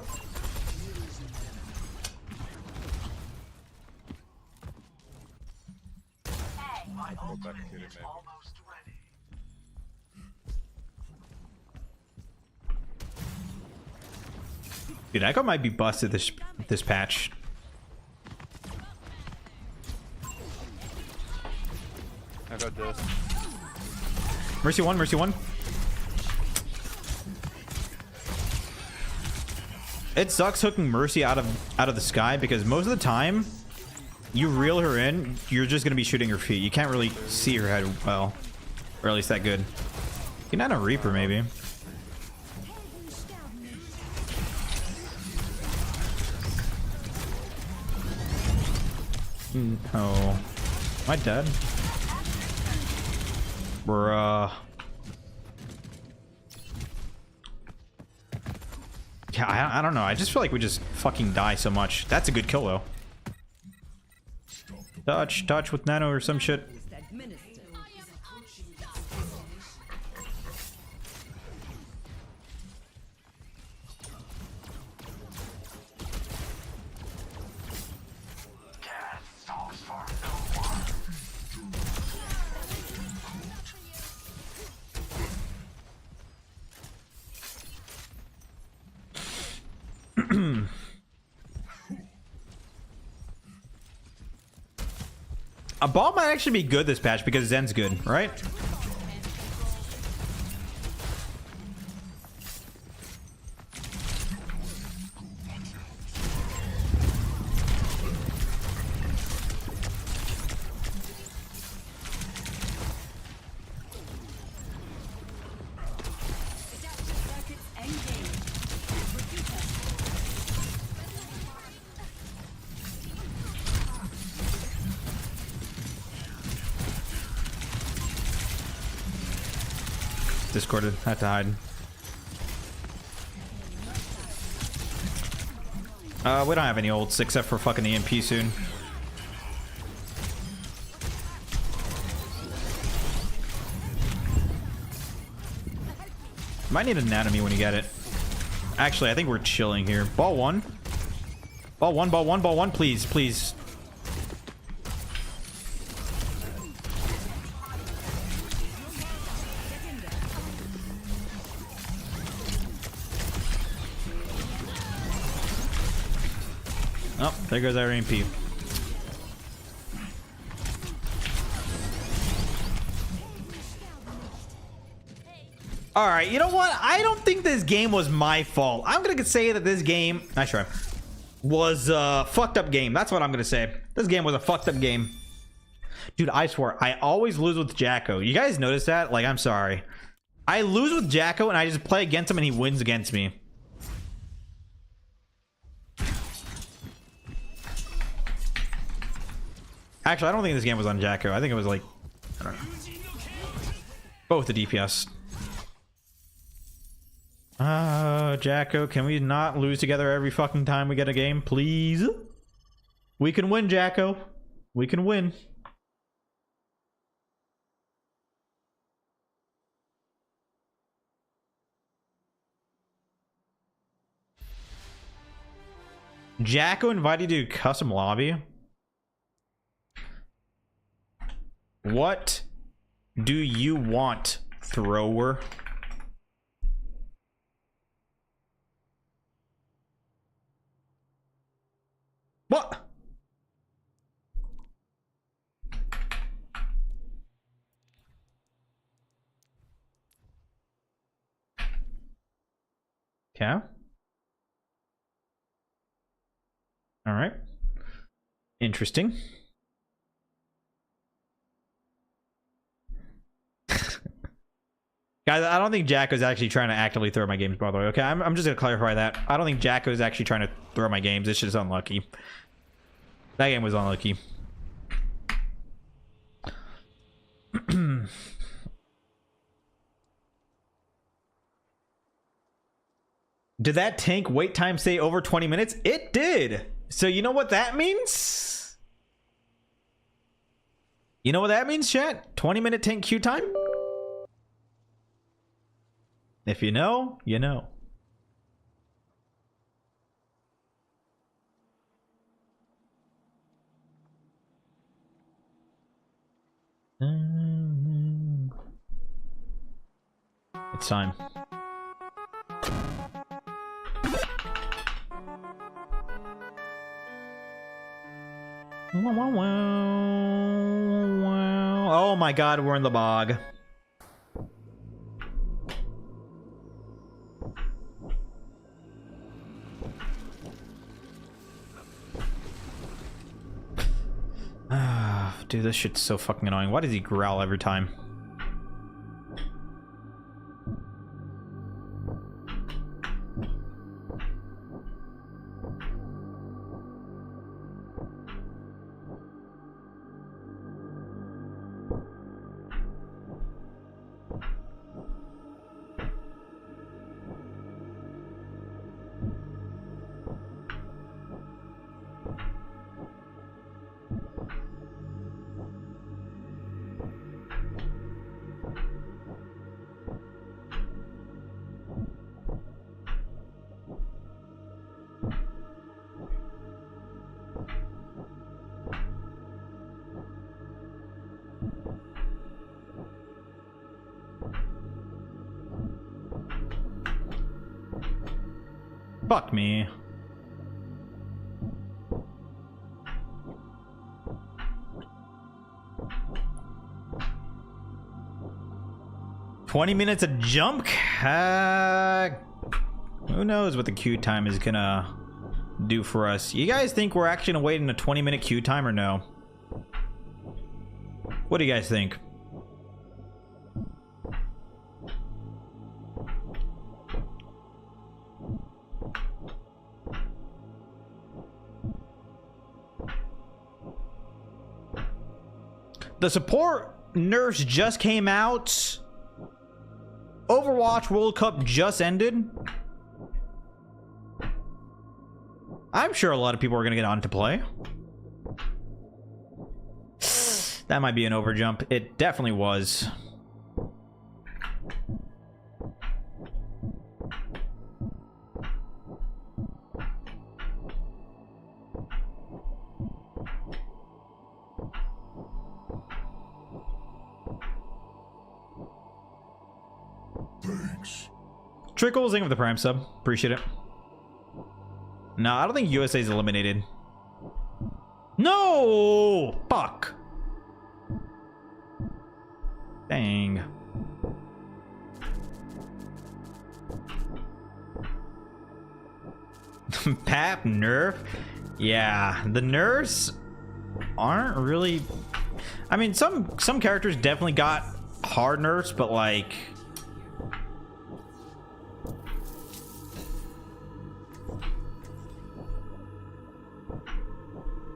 Dude, Echo might be busted this patch. I got this. Mercy one, Mercy one. It sucks hooking Mercy out of the sky because most of the time you reel her in, you're just gonna be shooting her feet. You can't really see her head well, or at least that good. You can add a Reaper maybe. Oh, am I dead? Bruh. Yeah, I don't know. I just feel like we just fucking die so much. That's a good kill though. Touch with nano or some shit. A ball might actually be good this patch because Zen's good, right? Discorded. Had to hide. We don't have any ults except for fucking EMP soon. Might need a anatomy when you get it. Actually, I think we're chilling here. Ball one. Ball one, ball one, ball one. Please, please. Oh, there goes our EMP. All right, you know what? I don't think this game was my fault. I'm gonna say that this game, nice try, was a fucked up game. That's what I'm gonna say. This game was a fucked up game. Dude, I swear, I always lose with Jacko. You guys notice that? Like, I'm sorry. I lose with Jacko and I just play against him and he wins against me. Actually, I don't think this game was on Jacko. I think it was like, I don't know. Both the DPS. Jacko, can we not lose together every fucking time we get a game, please? We can win, Jacko. We can win. Jacko invited you to custom lobby? What do you want, thrower? What? Okay. All right. Interesting. Guys, I don't think Jacko's actually trying to actively throw my games, by the way. Okay, I'm just going to clarify that. I don't think Jacko's actually trying to throw my games. It's just unlucky. That game was unlucky. Did that tank wait time stay over 20 minutes? It did. So you know what that means? You know what that means, chat? 20-minute tank queue time? If you know, you know. It's time. Oh my god, we're in the bog. Dude, this shit's so fucking annoying. Why does he growl every time? Fuck me. $20 a jump? Who knows what the queue time is gonna do for us. You guys think we're actually gonna wait in a 20-minute queue time or no? What do you guys think? The support nerfs just came out. Overwatch World Cup just ended. I'm sure a lot of people are going to get on to play. That might be an overjump. It definitely was. Trickles in with the Prime sub. Appreciate it. No, I don't think USA is eliminated. No! Fuck. Pap nerf. Yeah, the nerfs aren't really. I mean, some characters definitely got hard nerfs, but like.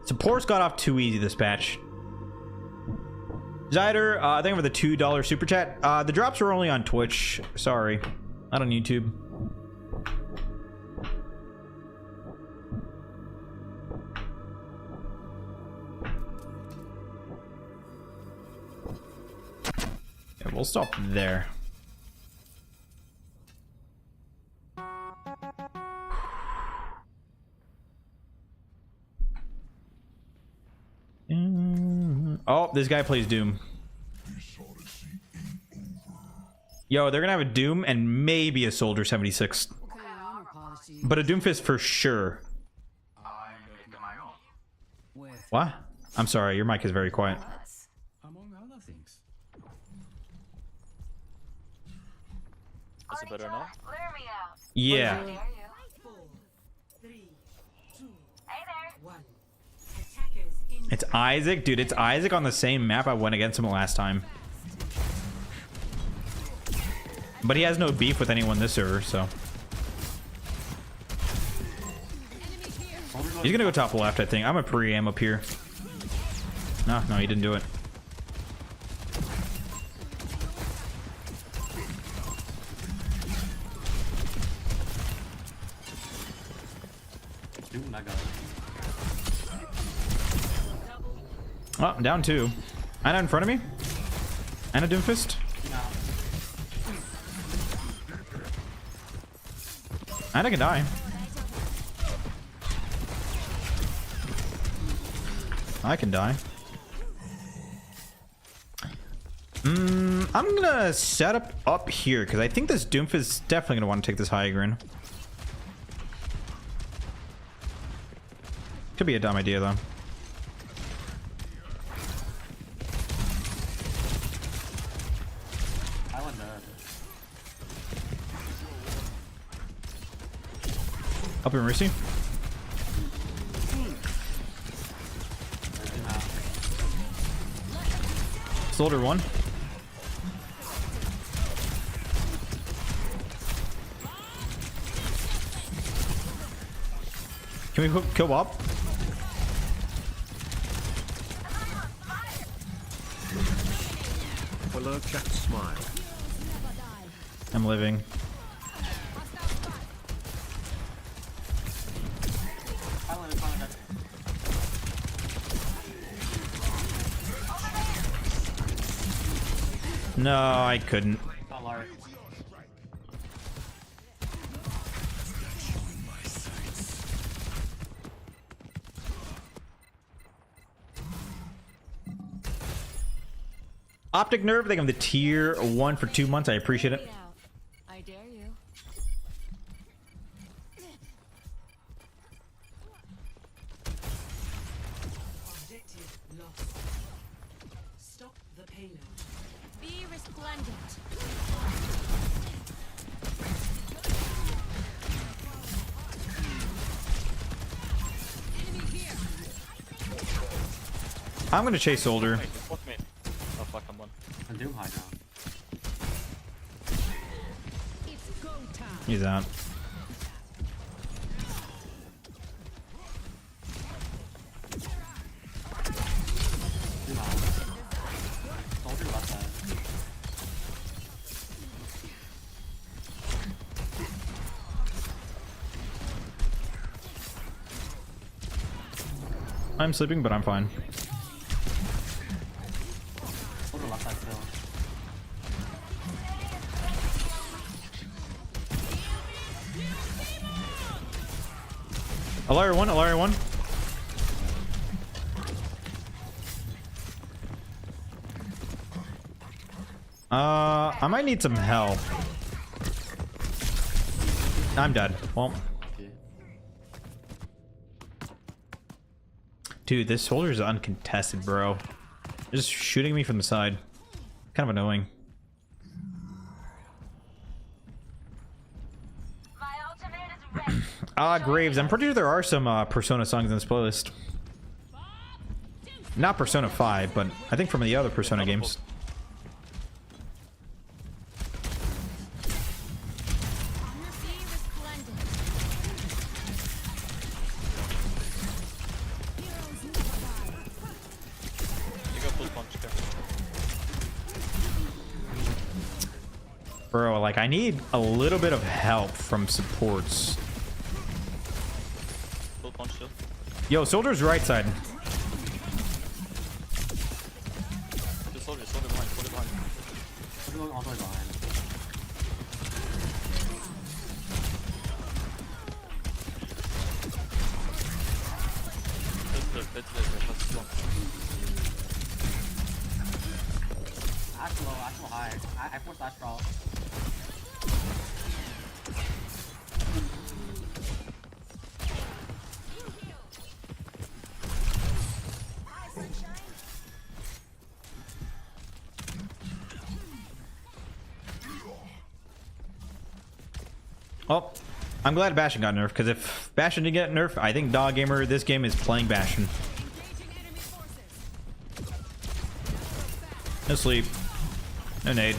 Supports got off too easy this patch. Zyder, thank you for the $2 super chat. The drops are only on Twitch. Sorry, not on YouTube. Yeah, we'll stop there. Oh, this guy plays Doom. Yo, they're gonna have a Doom and maybe a Soldier 76. But a Doomfist for sure. What? I'm sorry, your mic is very quiet. Among other things. Is it better now? Yeah. It's Isaac, dude. It's Isaac on the same map I went against him last time. But he has no beef with anyone this server, so. He's gonna go top left, I think. I'm a pre-am up here. No, he didn't do it. Oh, down 2. Ana in front of me. Ana Doomfist. Ana can die. I can die. I'm gonna set up here because I think this Doomfist is definitely gonna want to take this high ground. Could be a dumb idea though. Up in Mercy. Soldier 1. Can we kill Bob? Hello, chat, smile. I'm living. No, I couldn't. Optic Nerve, they give the tier 1 for 2 months. I appreciate it. I dare you. Objective lost. Stop the payload. Be resplendent. I'm gonna chase Soldier. Fuck me. Oh fuck, I'm one. I'm doing high ground. He's out. Soldier left side. I'm sleeping, but I'm fine. Soldier left side still. Illari 1, Illari 1. I might need some help. I'm dead. Well. Dude, this soldier is uncontested, bro. They're just shooting me from the side. Kind of annoying. Graves, I'm pretty sure there are some Persona songs in this playlist. Not Persona 5, but I think from the other Persona games. Bro, like, I need a little bit of help from supports. Yo, soldier's right side. Soldier behind, soldier behind. We're going all the way behind. Ash low high. I forced Ash crawl. Oh, I'm glad Bastion got nerfed, because if Bastion didn't get nerfed, I think Dog Gamer this game is playing Bastion. No sleep. No nade.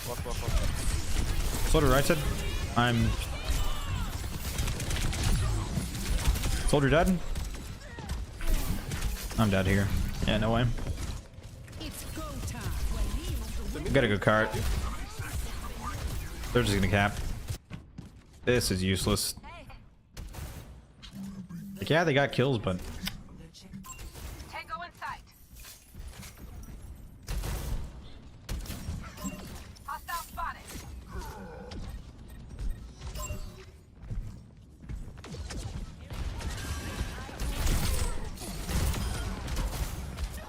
Walk. Soldier right side. I'm... Soldier dead? I'm dead here. Yeah, no way. Got a good cart. They're just gonna cap. This is useless. Like, yeah, they got kills, but... Tango in sight. Hostile spotted.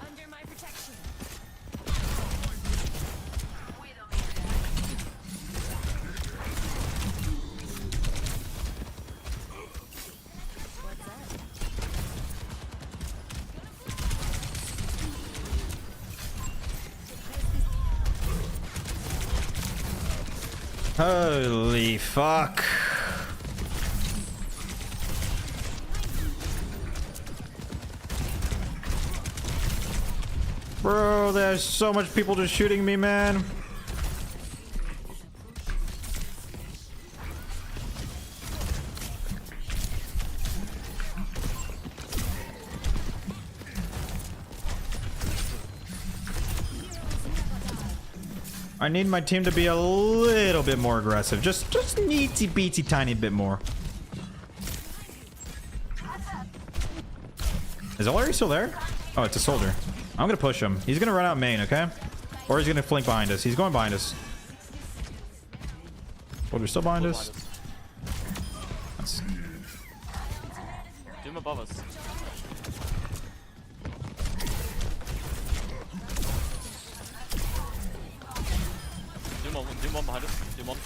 Under my protection. Holy fuck. Bro, there's so much people just shooting me, man. I need my team to be a little bit more aggressive. Just neatsy beatsy tiny bit more. Is Illari still there? Oh, it's a soldier. I'm gonna push him. He's gonna run out main, okay? Or he's gonna flank behind us. He's going behind us. Soldier's still behind us. That's... Doom above us. Doom one behind us. Doom one.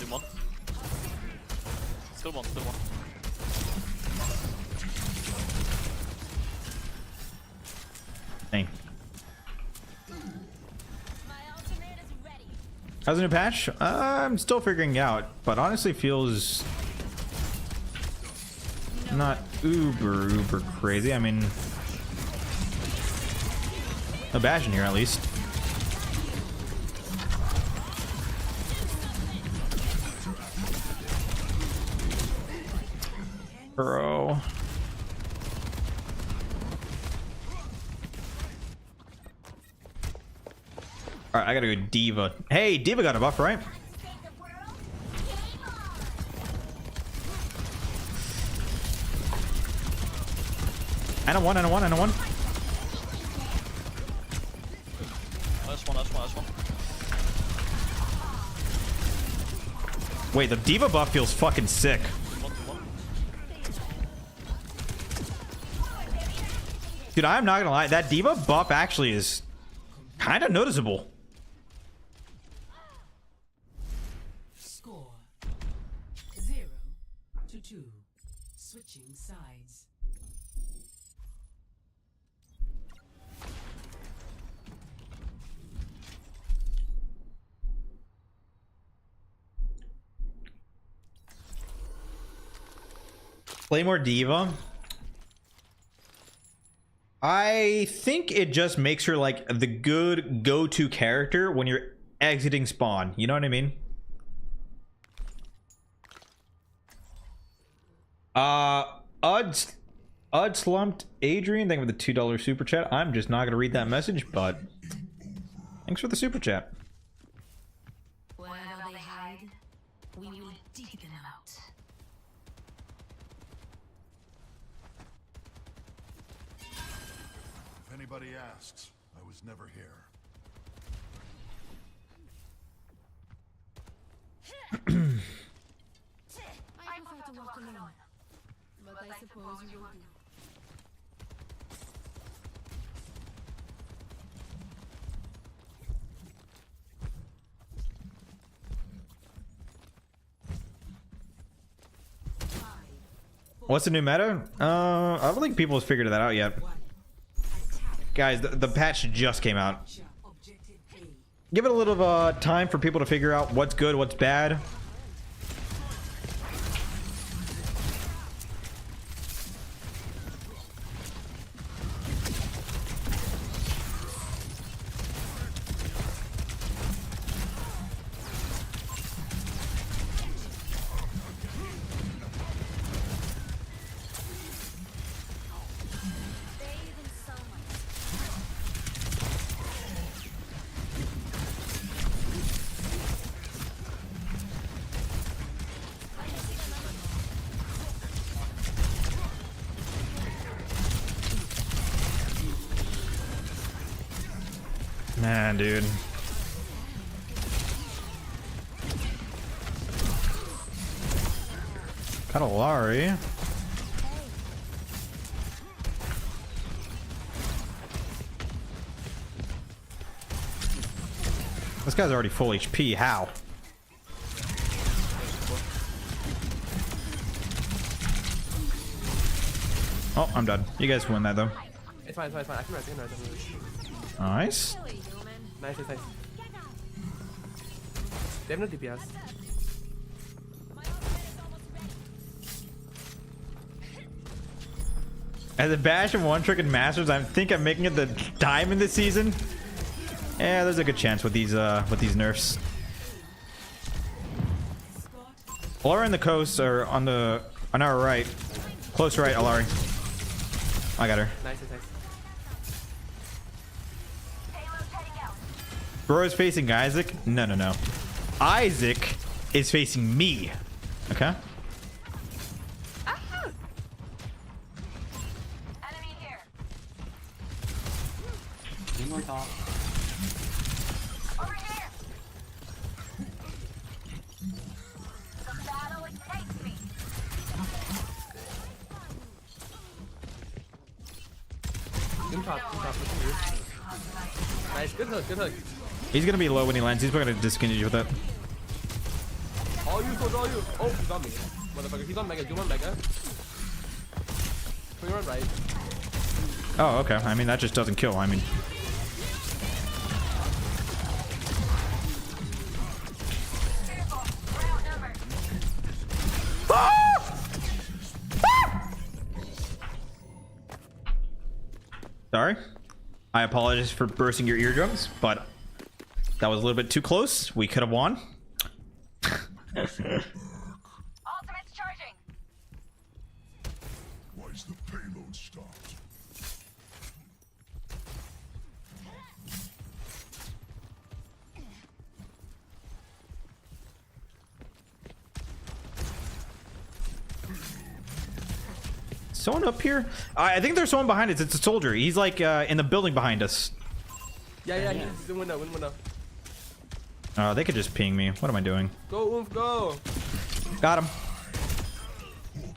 Still one. Dang. How's the new patch? I'm still figuring it out, but honestly feels not uber crazy. I mean, no Bastion here at least. Bro. Alright, I gotta go D.Va. Hey, D.Va got a buff, right? And a one. That's one. Wait, the D.Va buff feels fucking sick. Dude, I'm not gonna lie, that D.Va buff actually is kind of noticeable. Score 0-2. Switching sides. Play more D.Va. I think it just makes her like the good go-to character when you're exiting spawn. You know what I mean? Ud slumped Adrian, thank you for the $2 super chat. I'm just not gonna read that message, but thanks for the super chat. Wherever they hide, we will dig them out. If anybody asks, I was never here. I prefer to walk alone, but I suppose you will do. What's the new meta? I don't think people have figured that out yet. Guys, the patch just came out. Give it a little time for people to figure out what's good, what's bad. Man, dude. Got Illari. This guy's already full HP. How? Oh, I'm done. You guys win that though. It's fine, it's fine, it's fine. I can rest, I can rest, I can rest. Nice. Nice, nice. They have no DPS. As a Bastion one trick in Masters, I think I'm making it the diamond this season. Yeah, there's a good chance with these nerfs. Illari on the coast or on our right. Close right, Illari. I got her. Nice, nice. Bro is facing Isaac? No, no, no. Isaac is facing me. Okay? Enemy here. One more top. Over here. The battle ignites me. Good top. Nice, good hook, good hook. He's gonna be low when he lands. He's probably gonna disengage with that. All you, soldier, all you. Oh, he got me. Motherfucker, he's on Mega. Do one Mega. Swing around right. Oh, okay. I mean, that just doesn't kill. I mean... Sorry. I apologize for bursting your eardrums, but that was a little bit too close. We could have won. Ultimate's charging. Why is the payload stopped? Someone up here? I think there's someone behind us. It's a soldier. He's like in the building behind us. Yeah, he's in the window, They could just ping me. What am I doing? Go, Oomph, go. Got him.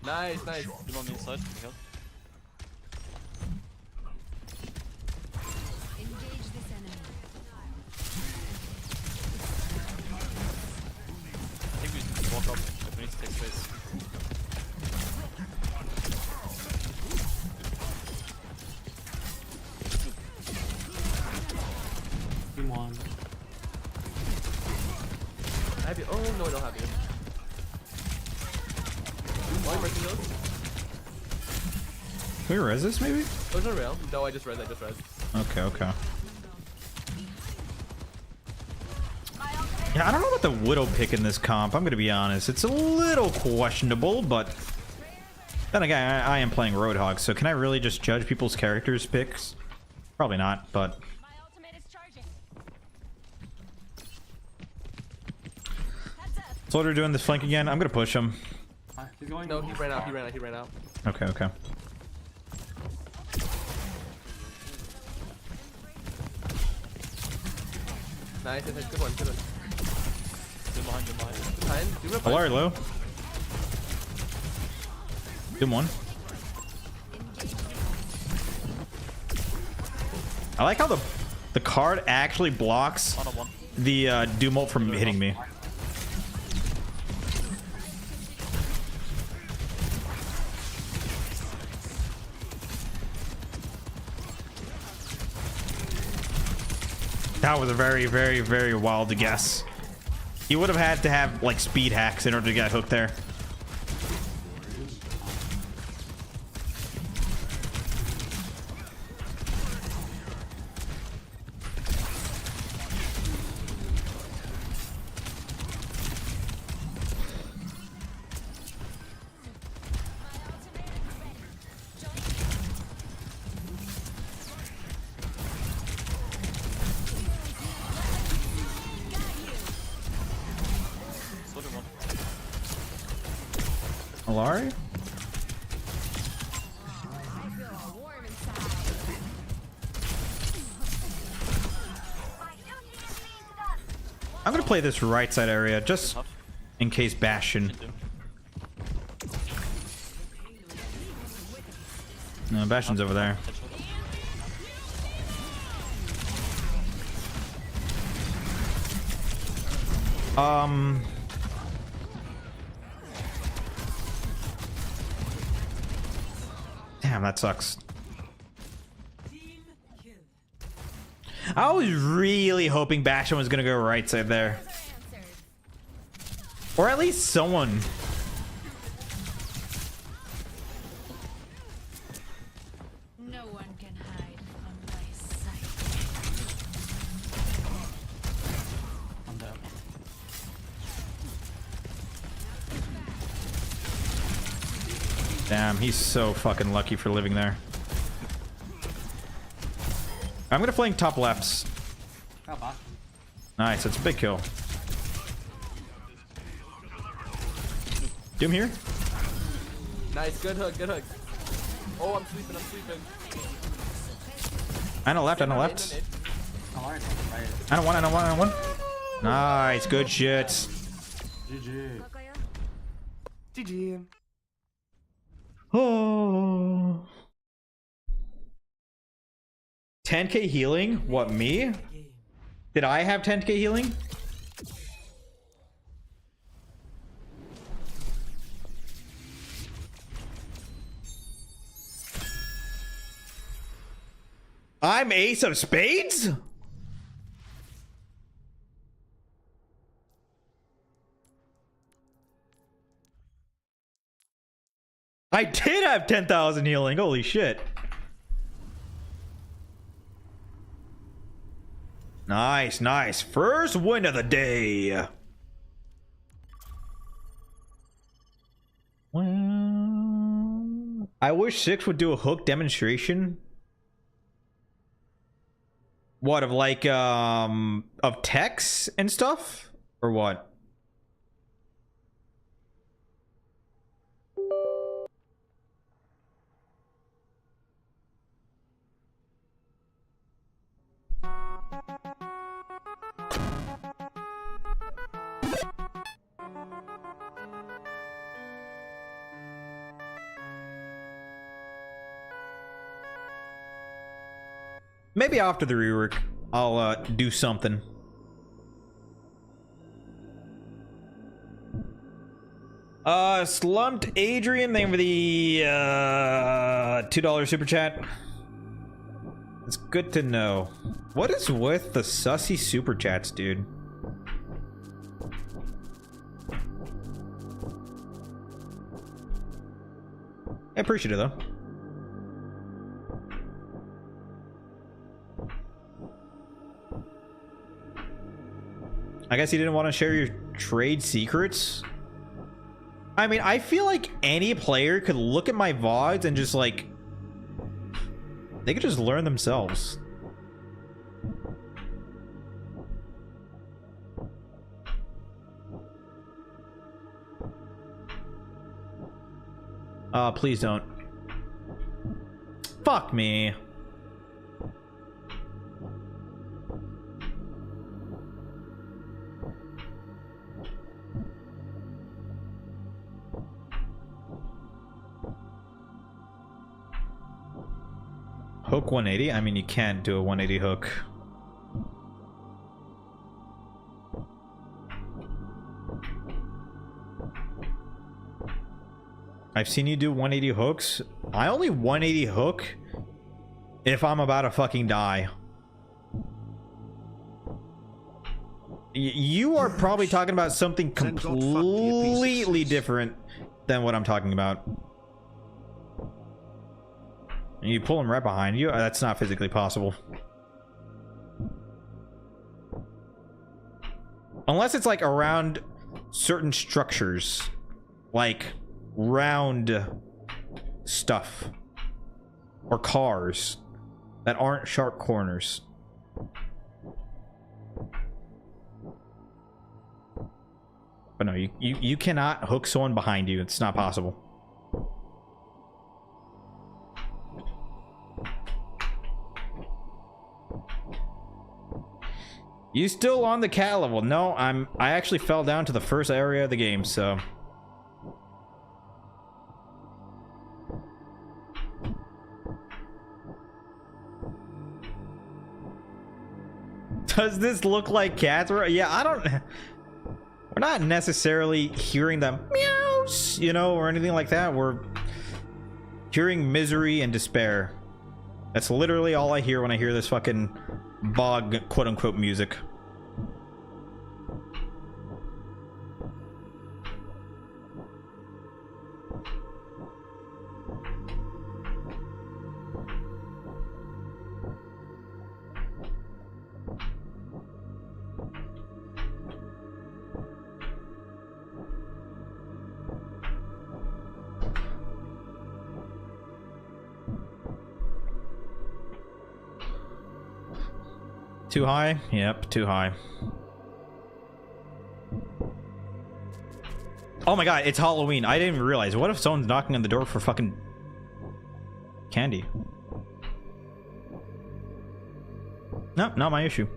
Nice, nice. You want me inside? Can you help? Engage this enemy. I think we just walk up, but we need to take space. Team one. I have you. Oh, no, I don't have you. One mercy heals. Can we res this maybe? There's no rail. No, I just res. Okay, okay. Yeah, I don't know about the Widow pick in this comp. I'm gonna be honest. It's a little questionable, but then again, I am playing Roadhog, so can I really just judge people's characters' picks? Probably not, but. Soldier doing this flank again. I'm gonna push him. He's going. No, he ran out. Okay, okay. Nice, good one. Behind. Illari low. Doom one. I like how the card actually blocks the Doom ult from hitting me. That was a very, very, very wild guess. You would have had to have like speed hacks in order to get hooked there. Illari? I'm gonna play this right side area just in case Bastion. No, Bastion's over there. Damn, that sucks. I was really hoping Bastion was gonna go right side there. Or at least someone. No one can hide from my sight. I'm down. Damn, he's so fucking lucky for living there. I'm gonna flank top lefts. Nice, that's a big kill. Doom here. Nice, good hook. Oh, I'm sleeping. I know left. I know one. Nice, good shit. GG. Oh. 10k healing? What, me? Did I have 10k healing? I'm ace of spades? I did have 10,000 healing. Holy shit. Nice, nice. First win of the day. Well, I wish 6 would do a hook demonstration. What, of like, of techs and stuff? Or what? Maybe after the rework, I'll do something. Slumped Adrian, thank you for the $2 super chat. It's good to know. What is with the sussy super chats, dude? I appreciate it though. I guess you didn't want to share your trade secrets. I mean, I feel like any player could look at my VODs and just like, they could just learn themselves. Please don't. Fuck me. Hook 180? I mean, you can't do a 180 hook. I've seen you do 180 hooks. I only 180 hook if I'm about to fucking die. You are probably talking about something completely different than what I'm talking about. You pull him right behind you? That's not physically possible. Unless it's like around certain structures. Like round stuff. Or cars that aren't sharp corners. But no, you cannot hook someone behind you. It's not possible. You still on the cat level? No, I actually fell down to the first area of the game, so. Does this look like cats? Yeah, I don't. We're not necessarily hearing them meows, you know, or anything like that. We're hearing misery and despair. That's literally all I hear when I hear this fucking bog quote-unquote music. Too high? Yep, too high. Oh my god, it's Halloween. I didn't even realize. What if someone's knocking on the door for fucking candy? No, not my issue.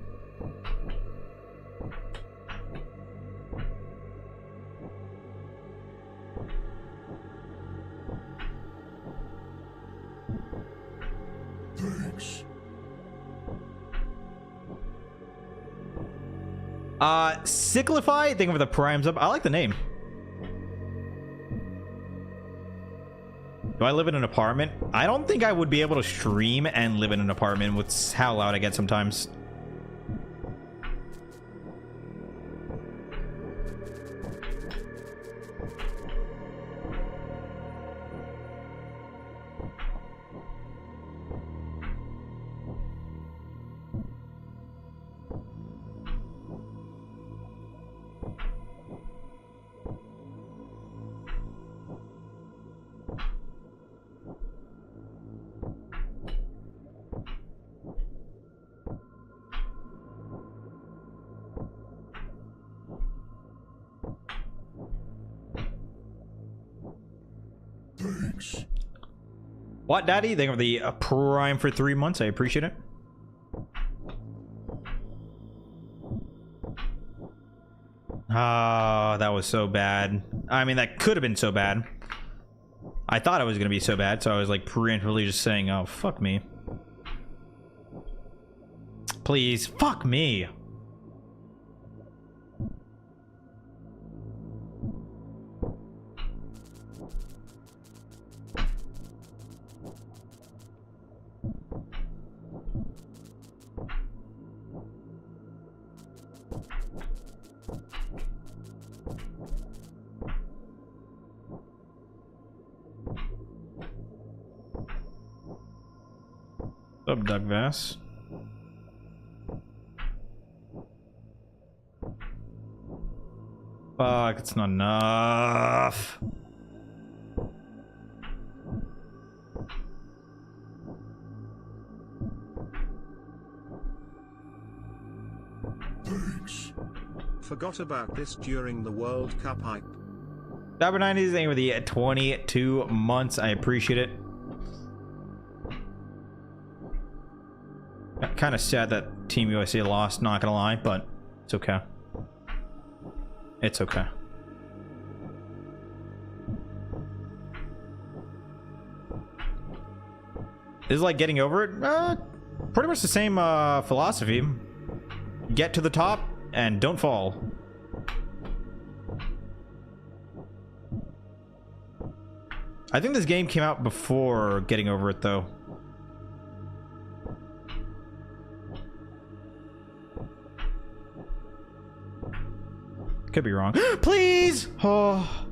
Thanks. Cyclify, thank you for the primes up. I like the name. Do I live in an apartment? I don't think I would be able to stream and live in an apartment with how loud I get sometimes. Thanks. What, Daddy? Thank you for the prime for 3 months. I appreciate it. Ah, that was so bad. I mean, that could have been so bad. I thought it was going to be so bad, so I was like preemptively just saying, oh, fuck me. Please, fuck me. What's up, Doug Vass? Fuck, it's not enough. Thanks. Forgot about this during the World Cup hype. Dabber90s ain't with the 22 months. I appreciate it. Kind of sad that Team USA lost, not gonna lie, but it's okay. It's okay. Is like getting over it? Pretty much the same philosophy. Get to the top and don't fall. I think this game came out before getting over it, though. Could be wrong. Please! Oh.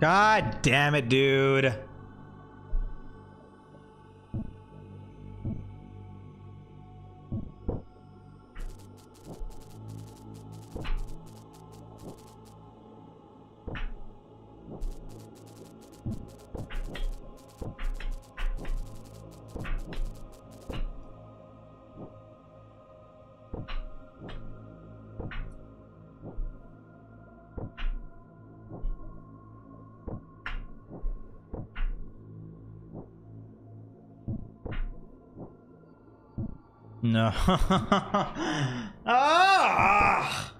God damn it, dude. No. Ah!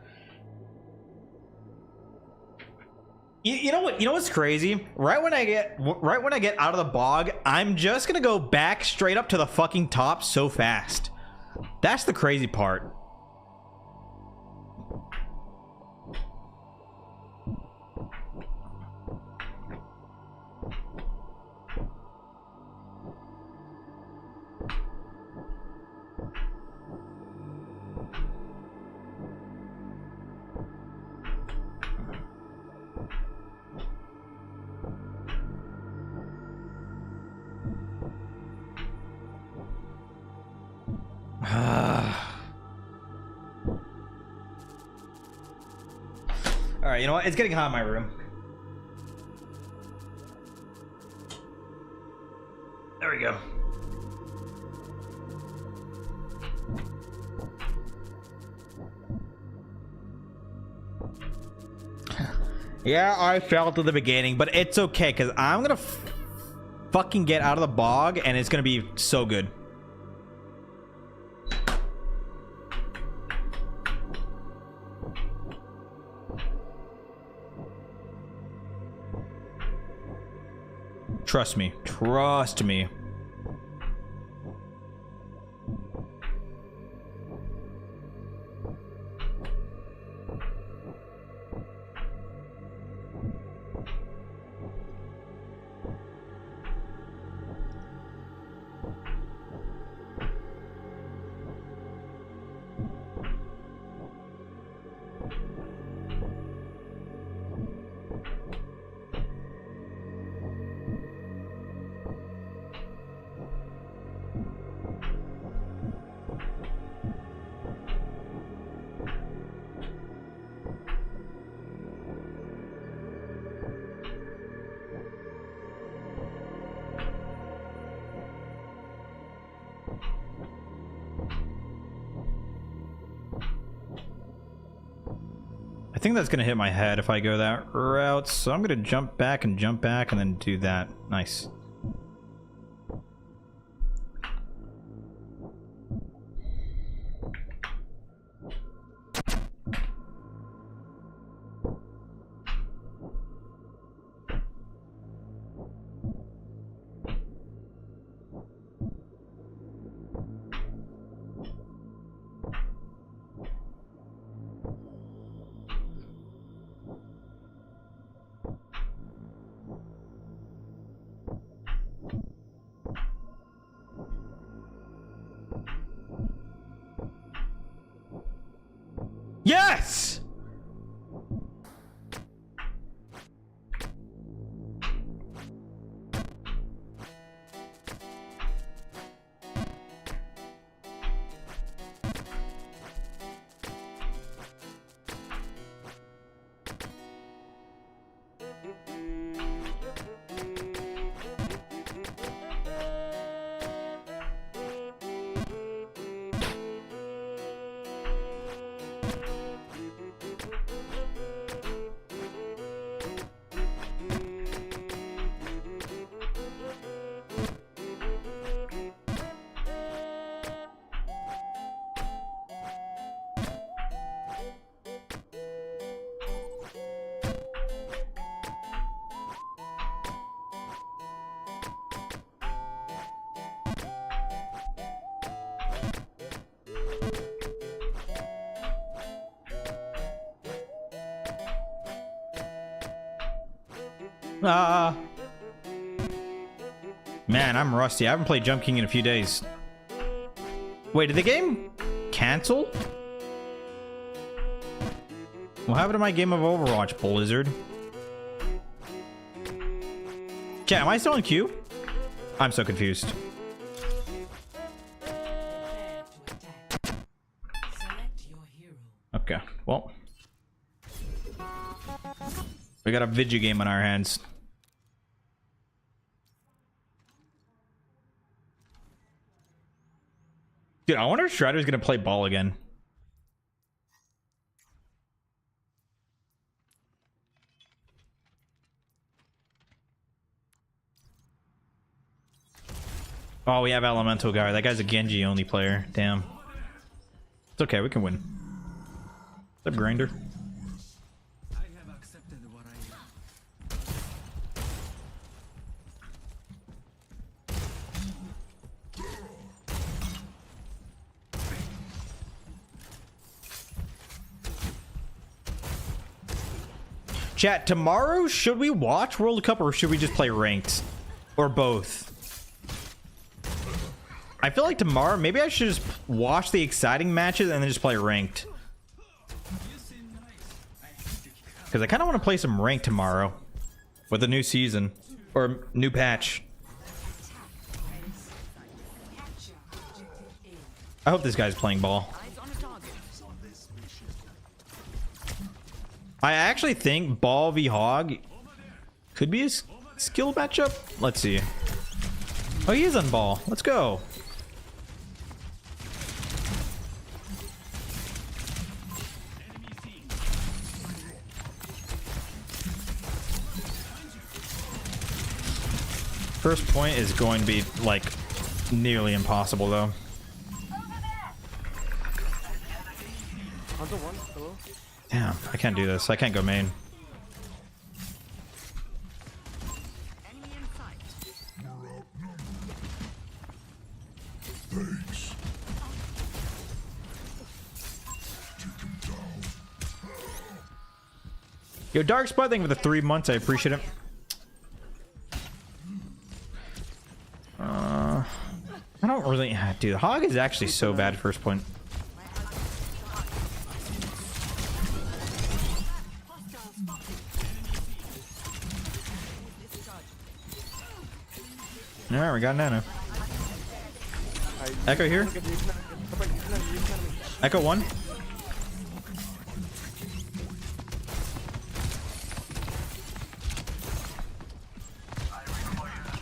You know what? You know what's crazy? Right when I get out of the bog, I'm just gonna go back straight up to the fucking top so fast. That's the crazy part. All right, you know what? It's getting hot in my room. There we go. Yeah, I failed at the beginning, but it's okay because I'm gonna fucking get out of the bog, and it's gonna be so good. Trust me. Trust me. I think that's gonna hit my head if I go that route, so I'm gonna jump back and then do that. Nice. Yes! Man, I'm rusty. I haven't played Jump King in a few days. Wait, did the game cancel? What happened to my game of Overwatch, Blizzard? Chat, am I still in queue? I'm so confused. Okay, well. We got a video game on our hands. Dude, I wonder if Strider's gonna play ball again. Oh, we have Elemental Guy. That guy's a Genji only player. Damn. It's okay, we can win. What's up, Grinder? Chat, tomorrow, should we watch World Cup or should we just play ranked? Or both? I feel like tomorrow, maybe I should just watch the exciting matches and then just play ranked. Because I kind of want to play some ranked tomorrow. With a new season. Or new patch. I hope this guy's playing ball. I actually think Ball v Hog could be a skill matchup. Let's see. Oh, he is on Ball. Let's go. First point is going to be like nearly impossible though. Damn, I can't do this. I can't go main. Yo, Dark Spot, thank you for the 3 months. I appreciate it. I don't really... Dude, Hog is actually so bad first point. Alright, we got Nano. Echo here. Echo 1.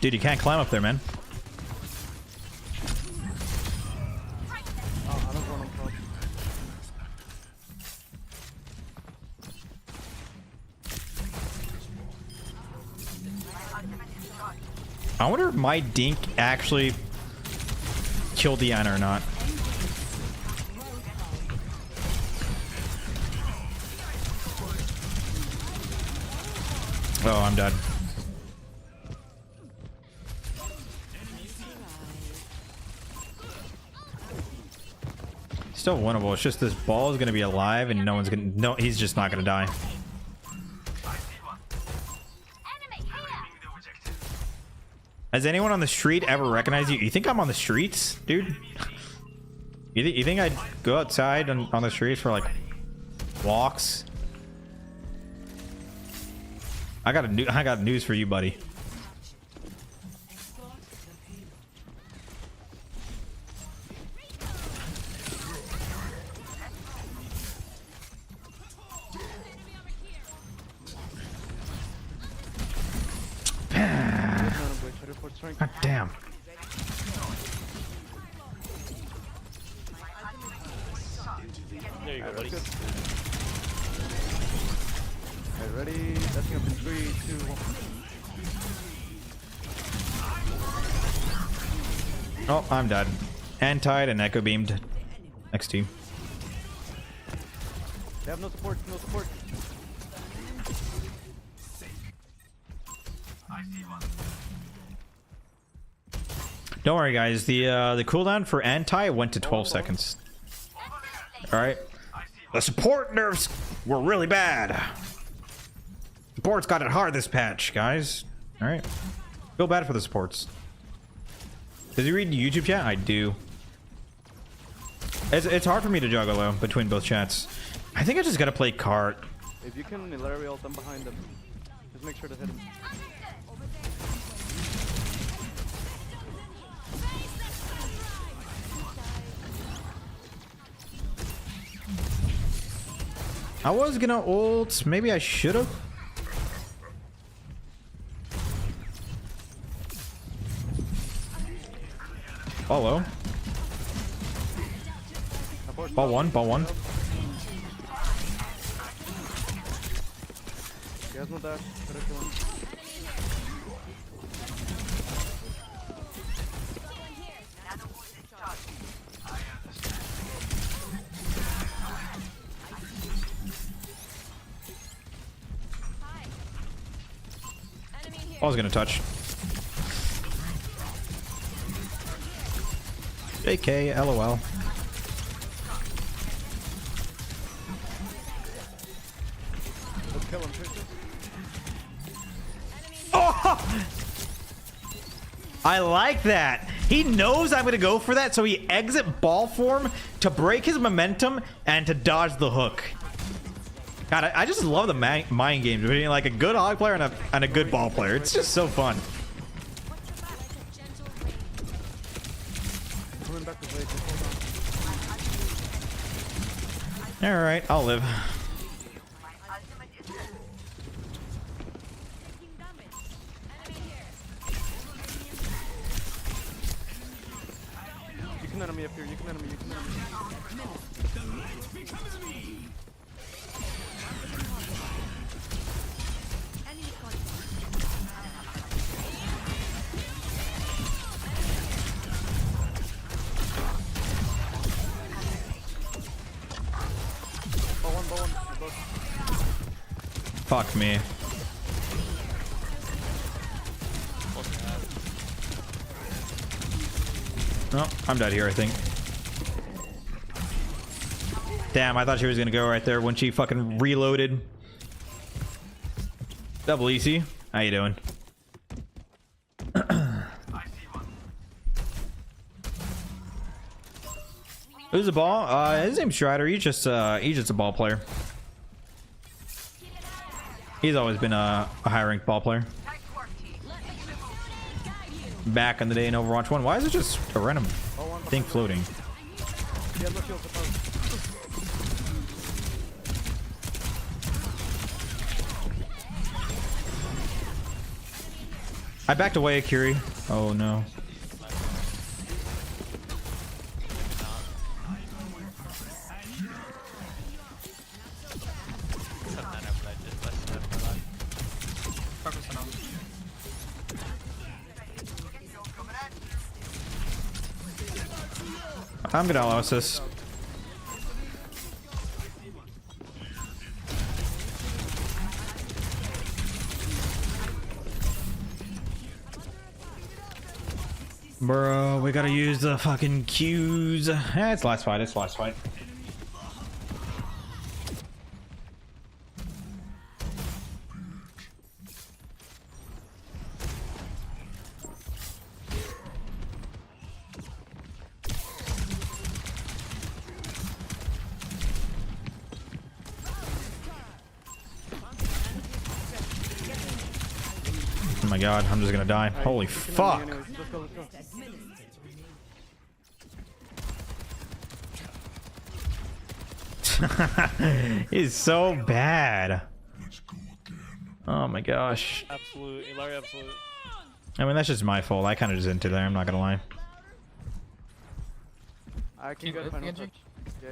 Dude, you can't climb up there, man. I wonder if my dink actually killed the Ana or not. Oh, I'm dead. Still winnable. It's just this ball is gonna be alive and no one's gonna... No, he's just not gonna die. Has anyone on the street ever recognized you? You think I'm on the streets, dude? You think I'd go outside on the streets for like walks? I got news for you, buddy. God damn. There you go, buddy. Alright, ready? Setting up in 3, 2, 1. Oh, I'm dead. Antied and echo beamed. Next team. They have no support, no support. Don't worry, guys. The cooldown for anti went to 12 seconds. All right. The support nerfs were really bad. Supports got it hard this patch, guys. All right. Feel bad for the supports. Does he read YouTube chat? I do. It's hard for me to juggle though between both chats. I think I just gotta play cart. If you can Illari ult them behind them, just make sure to hit him. I was gonna ult. Maybe I should have. Ball low. Ball one. Ball one. He has no dash. Better kill him. I was gonna touch. JK, LOL. Let's kill him, Tristan. Oh! I like that. He knows I'm gonna go for that, so he exit ball form to break his momentum and to dodge the hook. God, I just love the mind games between like a good hog player and a good ball player. It's just so fun. All right, I'll live. You can enemy up here. You can enemy. You can enemy. Fuck me. Oh, I'm dead here, I think. Damn, I thought she was gonna go right there when she fucking reloaded. Double easy. How you doing? Who's the ball? His name's Strider. He's just a ball player. He's always been a high-ranked ball player. Back in the day in Overwatch 1. Why is it just a random thing floating? I backed away, Kiri. Oh no. I'm gonna allow assist. Bro, we gotta use the fucking Qs. Eh, it's last fight. It's last fight. Oh my god, I'm just gonna die. Holy fuck. He's so bad. Oh my gosh. Absolute. Illari absolute. I mean, that's just my fault. I kind of just into there, I'm not gonna lie. I can go final touch. Yeah.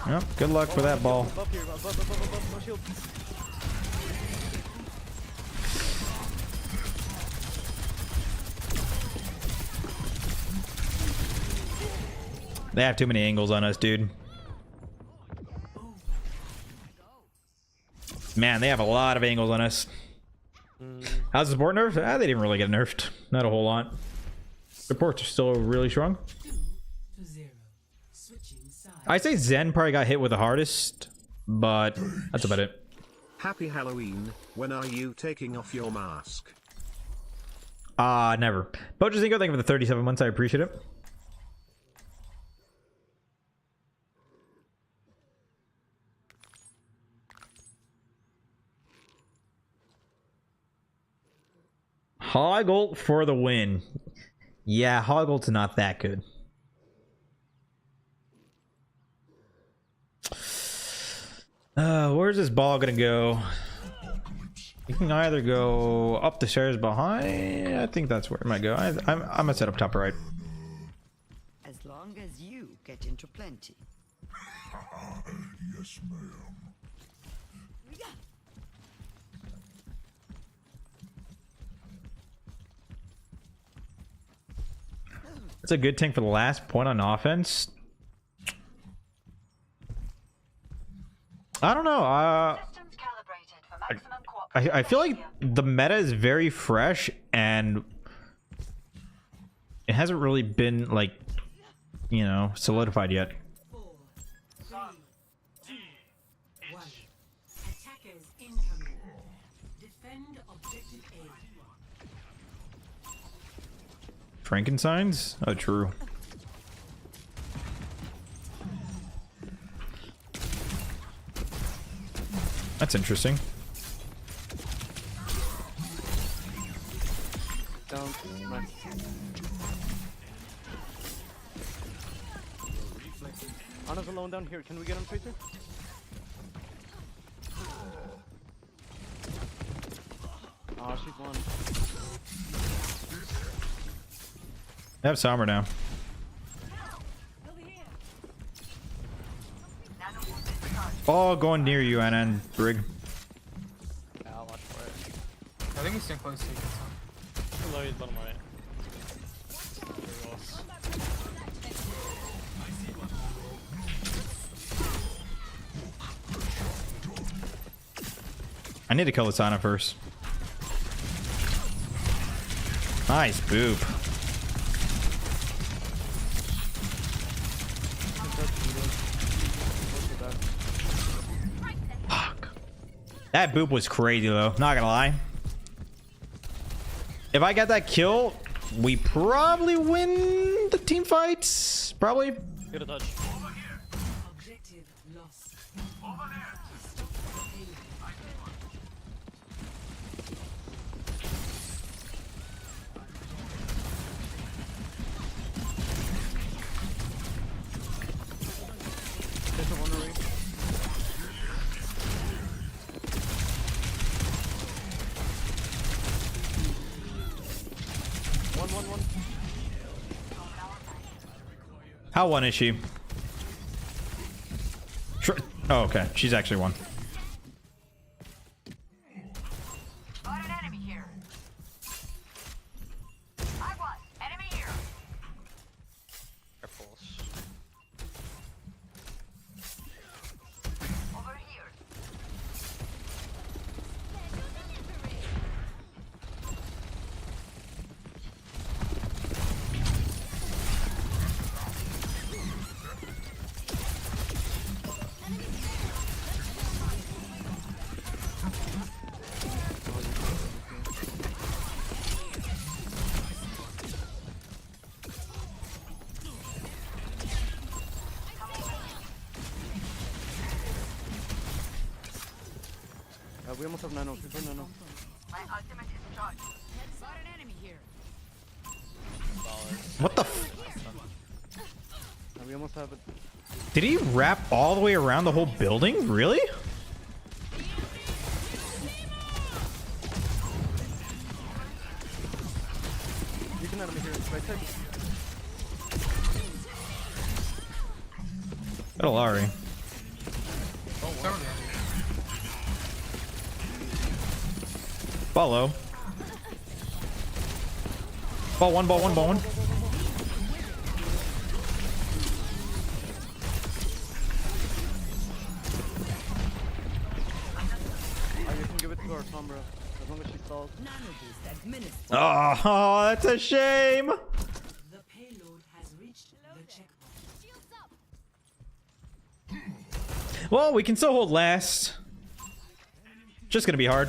Yep, good luck for that ball. Above here, above, no shield. They have too many angles on us, dude. Man, they have a lot of angles on us. How's the support nerfed? They didn't really get nerfed. Not a whole lot. Supports are still really strong. 2-0. Switching I'd say Zen probably got hit with the hardest, but that's about it. Happy Halloween. When are you taking off your mask? Never. Bojazingo, thank you for the 37 months. I appreciate it. Hoggle for the win. Yeah, Hoggle's not that good. Where's this ball gonna go? You can either go up the stairs behind. I think that's where it might go. I'm gonna set up top right. As long as you get into plenty. Yes, ma'am. It's a good tank for the last point on offense. I don't know. I feel like the meta is very fresh and it hasn't really been like, you know, solidified yet. Frankenstein's? Oh, true. That's interesting. Down. Nice. Ana's alone down here. Can we get him, Tracer? Oh, she's one. I have Somber now. Oh, going near you, Anna and Brig. Yeah, I'll watch for it. I think he's staying close to you. Below, he's bottom right. I need to kill this Ana first. Nice boop. Fuck. That boop was crazy though, not gonna lie. If I get that kill, we probably win the team fights. Probably. Get a touch. Objective lost. There's a one already. One. How one is she? Oh, okay. She's actually one. Got an enemy here. I won. Enemy here. Over here. We almost have nano. People nano. My ultimate is charged. Got an enemy here. What the f- We almost have it. Did he wrap all the way around the whole building? Really? You can enemy here. Right side. Got Illari. Follow. Ball one. You can give it to our Sombra as long as she stalls. Oh, that's a shame. The payload has reached the checkpoint. Shields up. Well, we can still hold last. Just gonna be hard.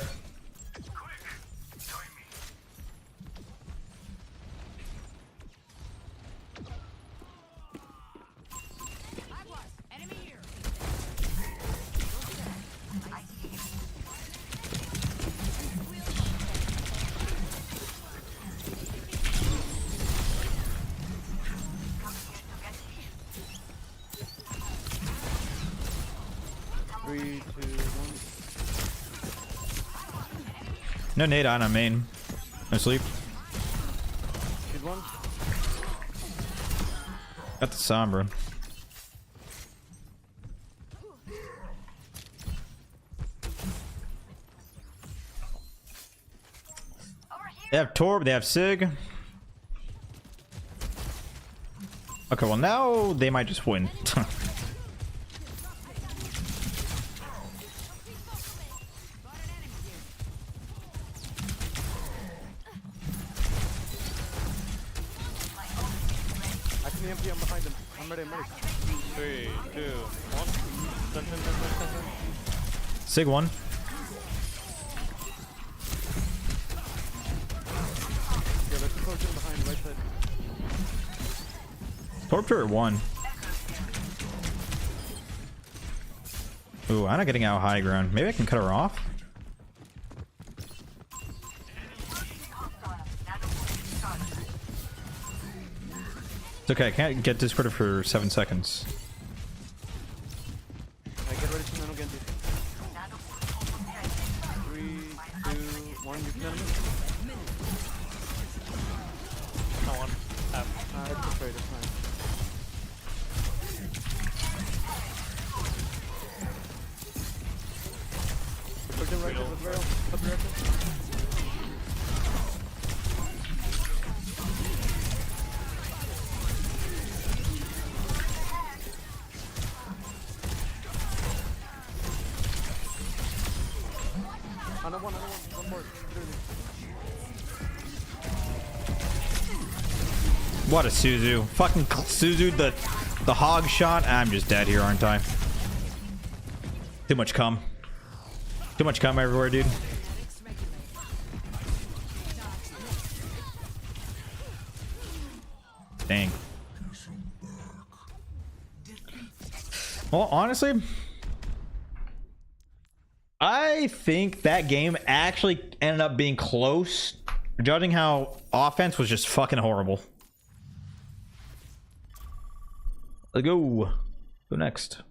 No nade on main. No sleep. Got the Sombra. They have Torb, they have Sig. Okay, well now they might just win. I'm behind him. I'm ready, I'm ready. 3, 2, 1. Dun, dun, dun, dun, dun, dun. Sig one. Yeah, there's a coach in behind the right side. Torp turret one. Ooh, I'm not getting out high ground. Maybe I can cut her off. It's okay, I can't get discorded for 7 seconds. I get ready to nano Genji. 3, 2, 1, you can nano me. No one. It's afraid, it's fine. Put them right with rail. Up direction. One more. What a Suzu. Fucking Suzu, the hog shot. I'm just dead here, aren't I? Too much cum. Too much cum everywhere, dude. Dang. Well, honestly, I think that game actually ended up being close, judging how offense was just fucking horrible. Let's go. Go next.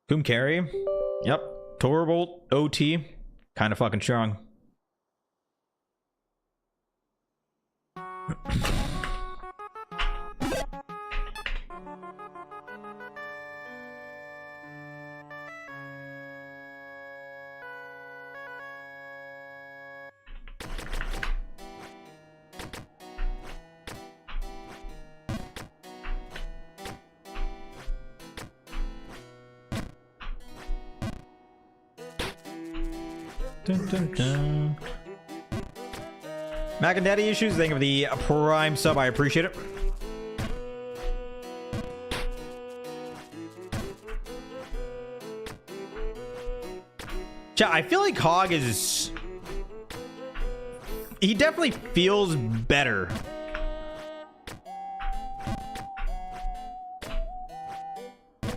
Boom carry. Yep. Torbolt OT. Kind of fucking strong. Dun, dun, dun. Mac and Daddy issues, thank you for the Prime sub, I appreciate it. Chat, I feel like Hog is... He definitely feels better.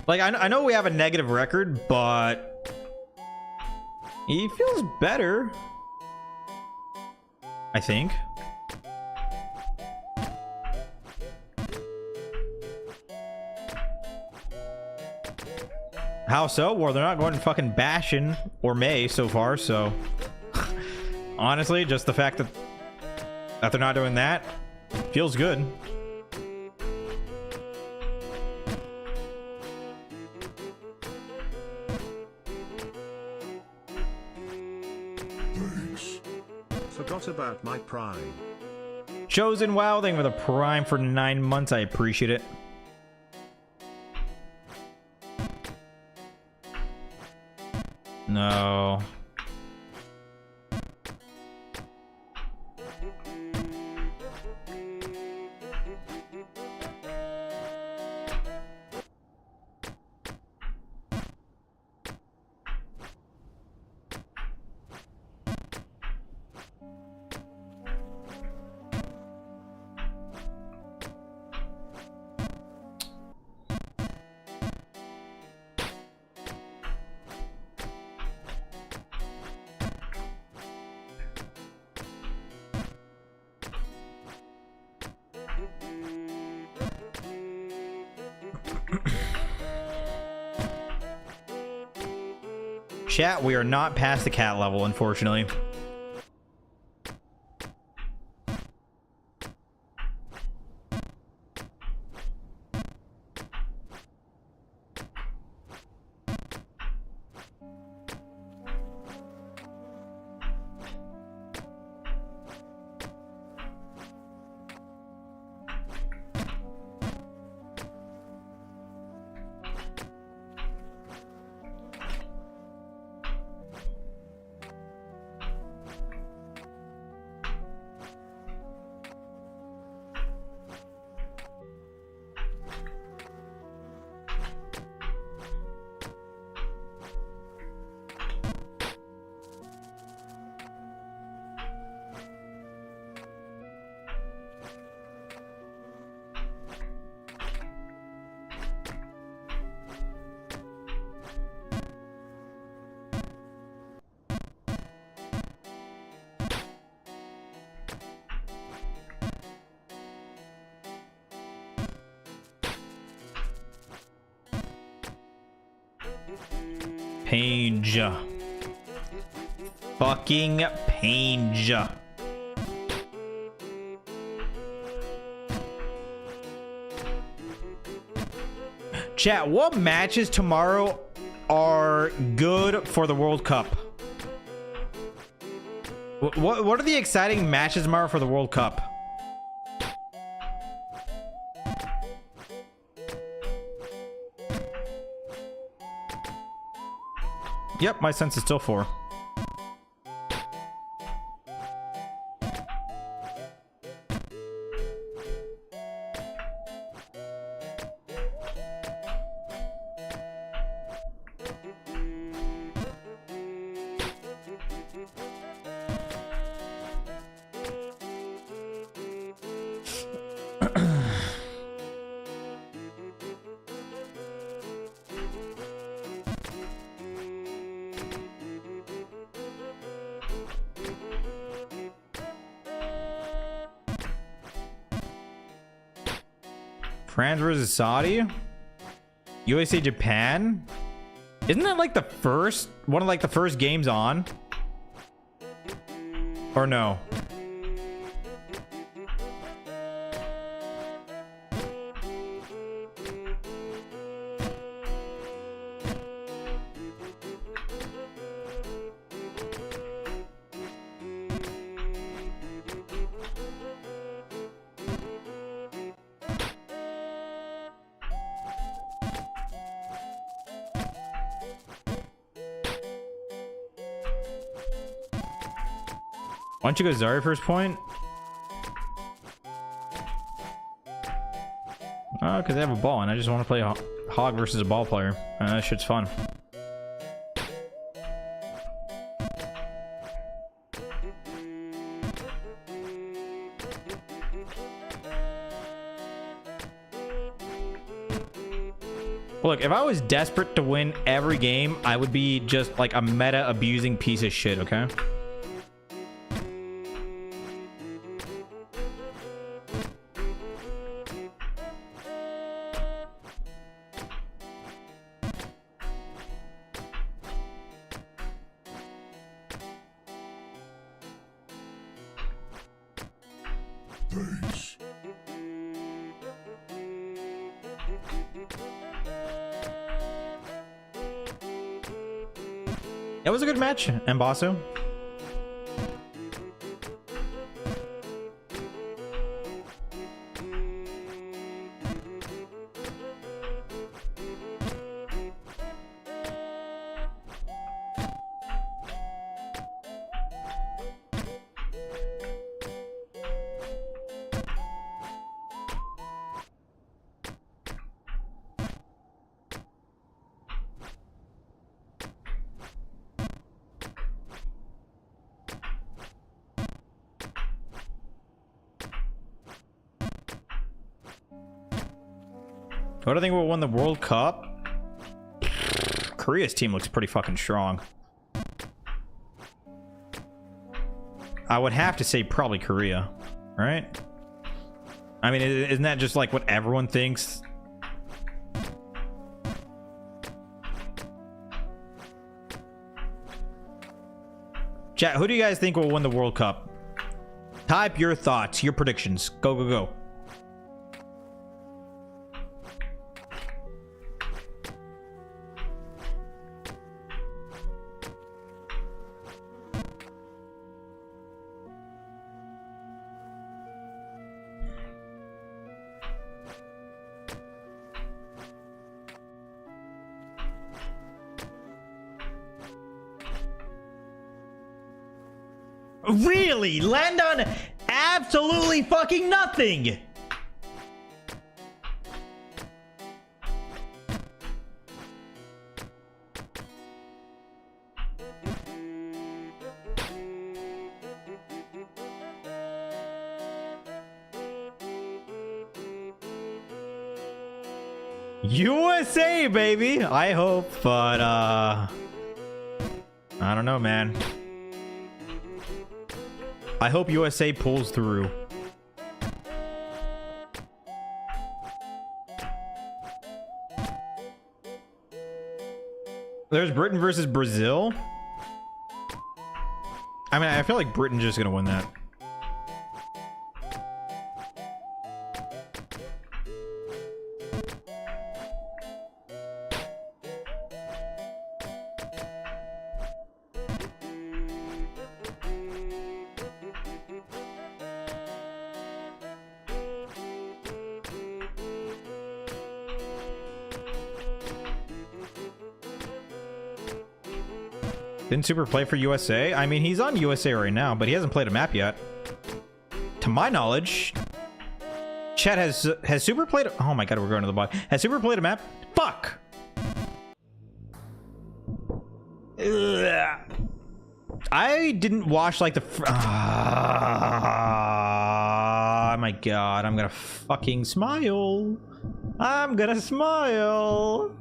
Like, I know we have a negative record, but... He feels better, I think. How so? Well, they're not going to fucking Bastion or May so far, so... Honestly, just the fact that they're not doing that feels good. Forgot about my Prime. Chosen WoW, thank you for the Prime for 9 months. I appreciate it. No. Chat, we are not past the cat level, unfortunately. Page. Fucking Page. Chat, what matches tomorrow are good for the World Cup? What are the exciting matches tomorrow for the World Cup? Yep, my sense is still 4. France versus Saudi, USA Japan. Isn't that like the first one of like the first games on? Or no? Why don't you go Zarya first point? Oh, because they have a ball, and I just want to play Hog versus a ball player. That shit's fun. Look, if I was desperate to win every game, I would be just like a meta abusing piece of shit, okay? It was a good match, Mbasso. What do I think will win the World Cup? Korea's team looks pretty fucking strong. I would have to say probably Korea, right? I mean, isn't that just like what everyone thinks? Chat, who do you guys think will win the World Cup? Type your thoughts, your predictions. Go, go, go. Really? Land on absolutely fucking nothing. USA, baby. I hope, but I don't know, man. I hope USA pulls through. There's Britain versus Brazil. I mean, I feel like Britain's just gonna win that. Didn't Super play for USA? I mean, he's on USA right now, but he hasn't played a map yet. To my knowledge, Chat has Super played. Oh my god, we're going to the bot. Has Super played a map? Fuck. Ugh. I didn't watch like the. Oh my god, I'm gonna fucking smile. I'm gonna smile.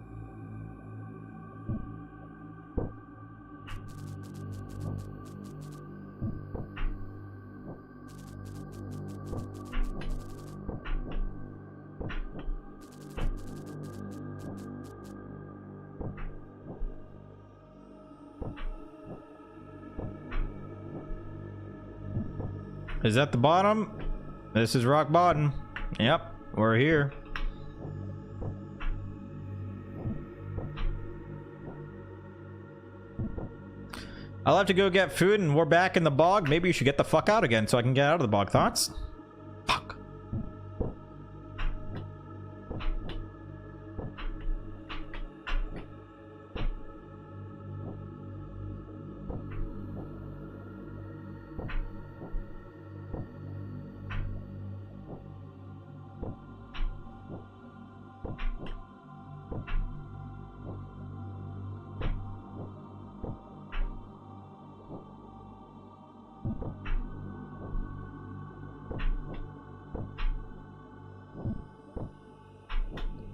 Is that the bottom? This is rock bottom. Yep, we're here. I'll have to go get food and we're back in the bog. Maybe you should get the fuck out again so I can get out of the bog. Thoughts? Fuck.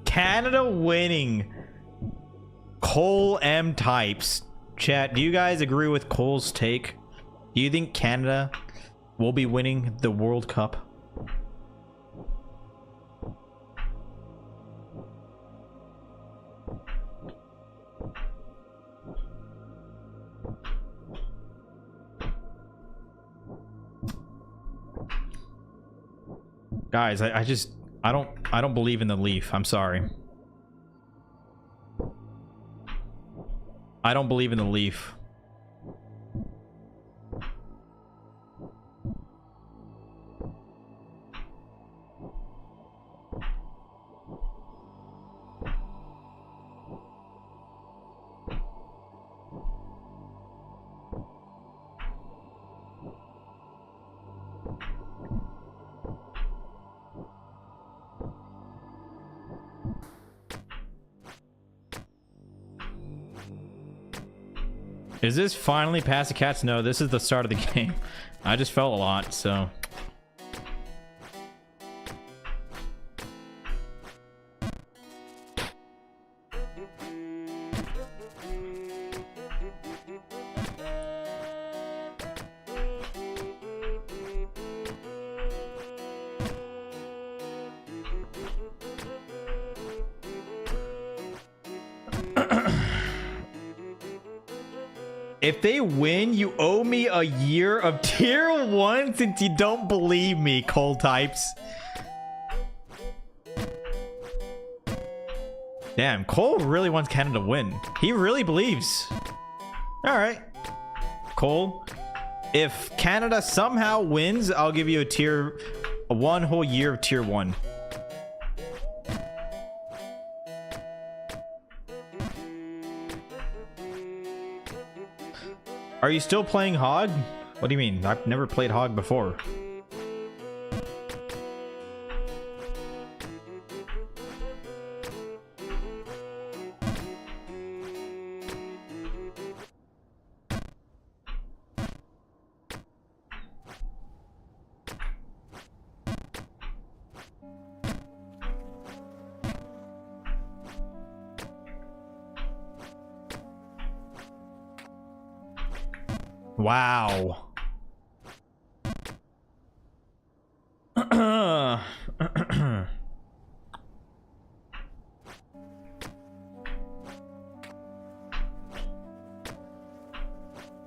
Canada winning. Cole M types. Chat, do you guys agree with Cole's take? Do you think Canada will be winning the World Cup? Guys, I don't believe in the Leaf. I'm sorry. I don't believe in the Leaf. Is this finally past the cats? No, this is the start of the game. I just felt a lot, so. If they win, you owe me a year of tier 1 since you don't believe me, Cole types. Damn, Cole really wants Canada to win. He really believes. All right, Cole. If Canada somehow wins, I'll give you a 1 whole year of tier 1. Are you still playing Hog? What do you mean? I've never played Hog before. Wow.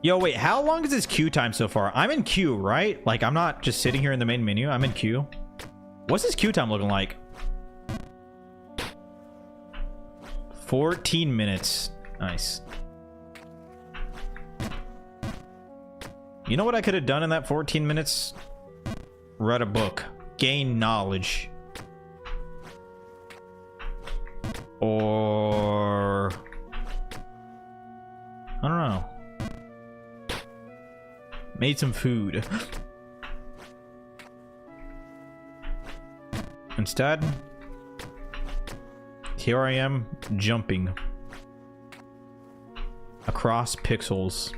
Yo, wait, how long is this queue time so far? I'm in queue, right? Like, I'm not just sitting here in the main menu. I'm in queue. What's this queue time looking like? 14 minutes. Nice. You know what I could have done in that 14 minutes? Read a book. Gain knowledge. Or... I don't know. Made some food. Instead, here I am jumping across pixels.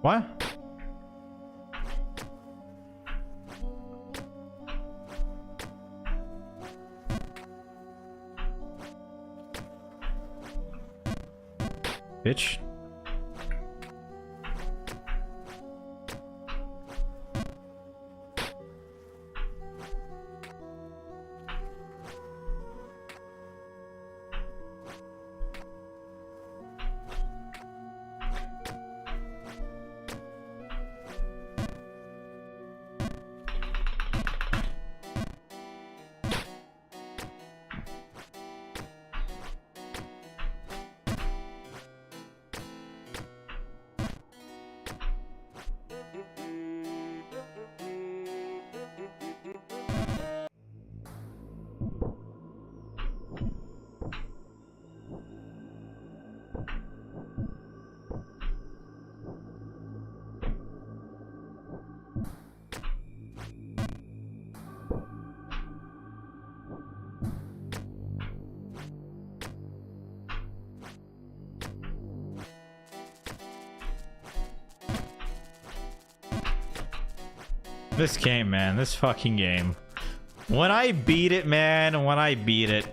What? Bitch. This game, man. This fucking game. When I beat it, man. When I beat it.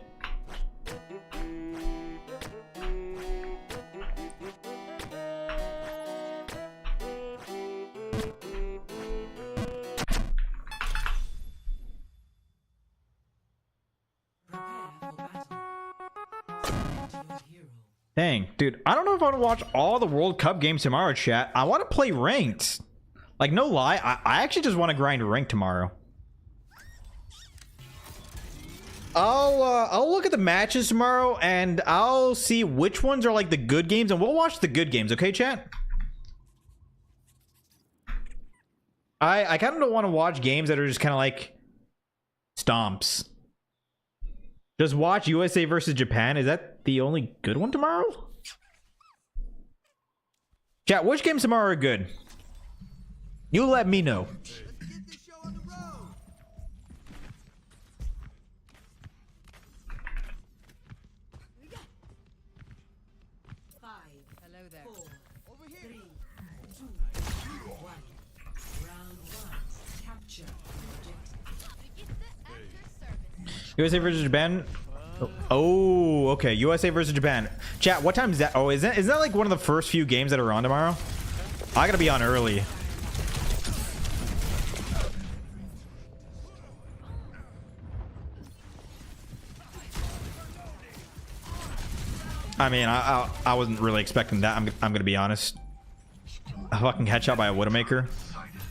Dang, dude. I don't know if I want to watch all the World Cup games tomorrow, chat. I want to play ranked. Like, no lie, I actually just want to grind rank tomorrow. I'll look at the matches tomorrow and I'll see which ones are like the good games, and we'll watch the good games, okay, chat? I kind of don't want to watch games that are just kind of like stomps. Just watch USA versus Japan. Is that the only good one tomorrow? Chat, which games tomorrow are good? You let me know. USA versus Japan. Oh, okay. USA versus Japan. Chat, what time is that? Oh, isn't that like one of the first few games that are on tomorrow? I gotta be on early. I mean, I wasn't really expecting that. I'm gonna be honest. A fucking headshot by a Widowmaker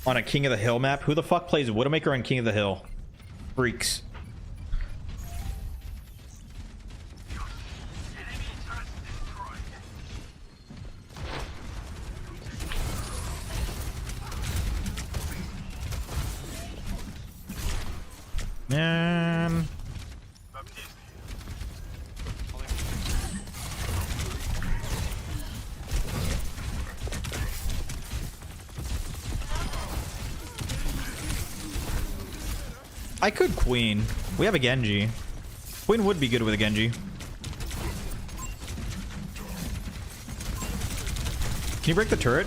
on a King of the Hill map. Who the fuck plays Widowmaker on King of the Hill? Freaks. Man. I could Queen. We have a Genji. Queen would be good with a Genji. Can you break the turret?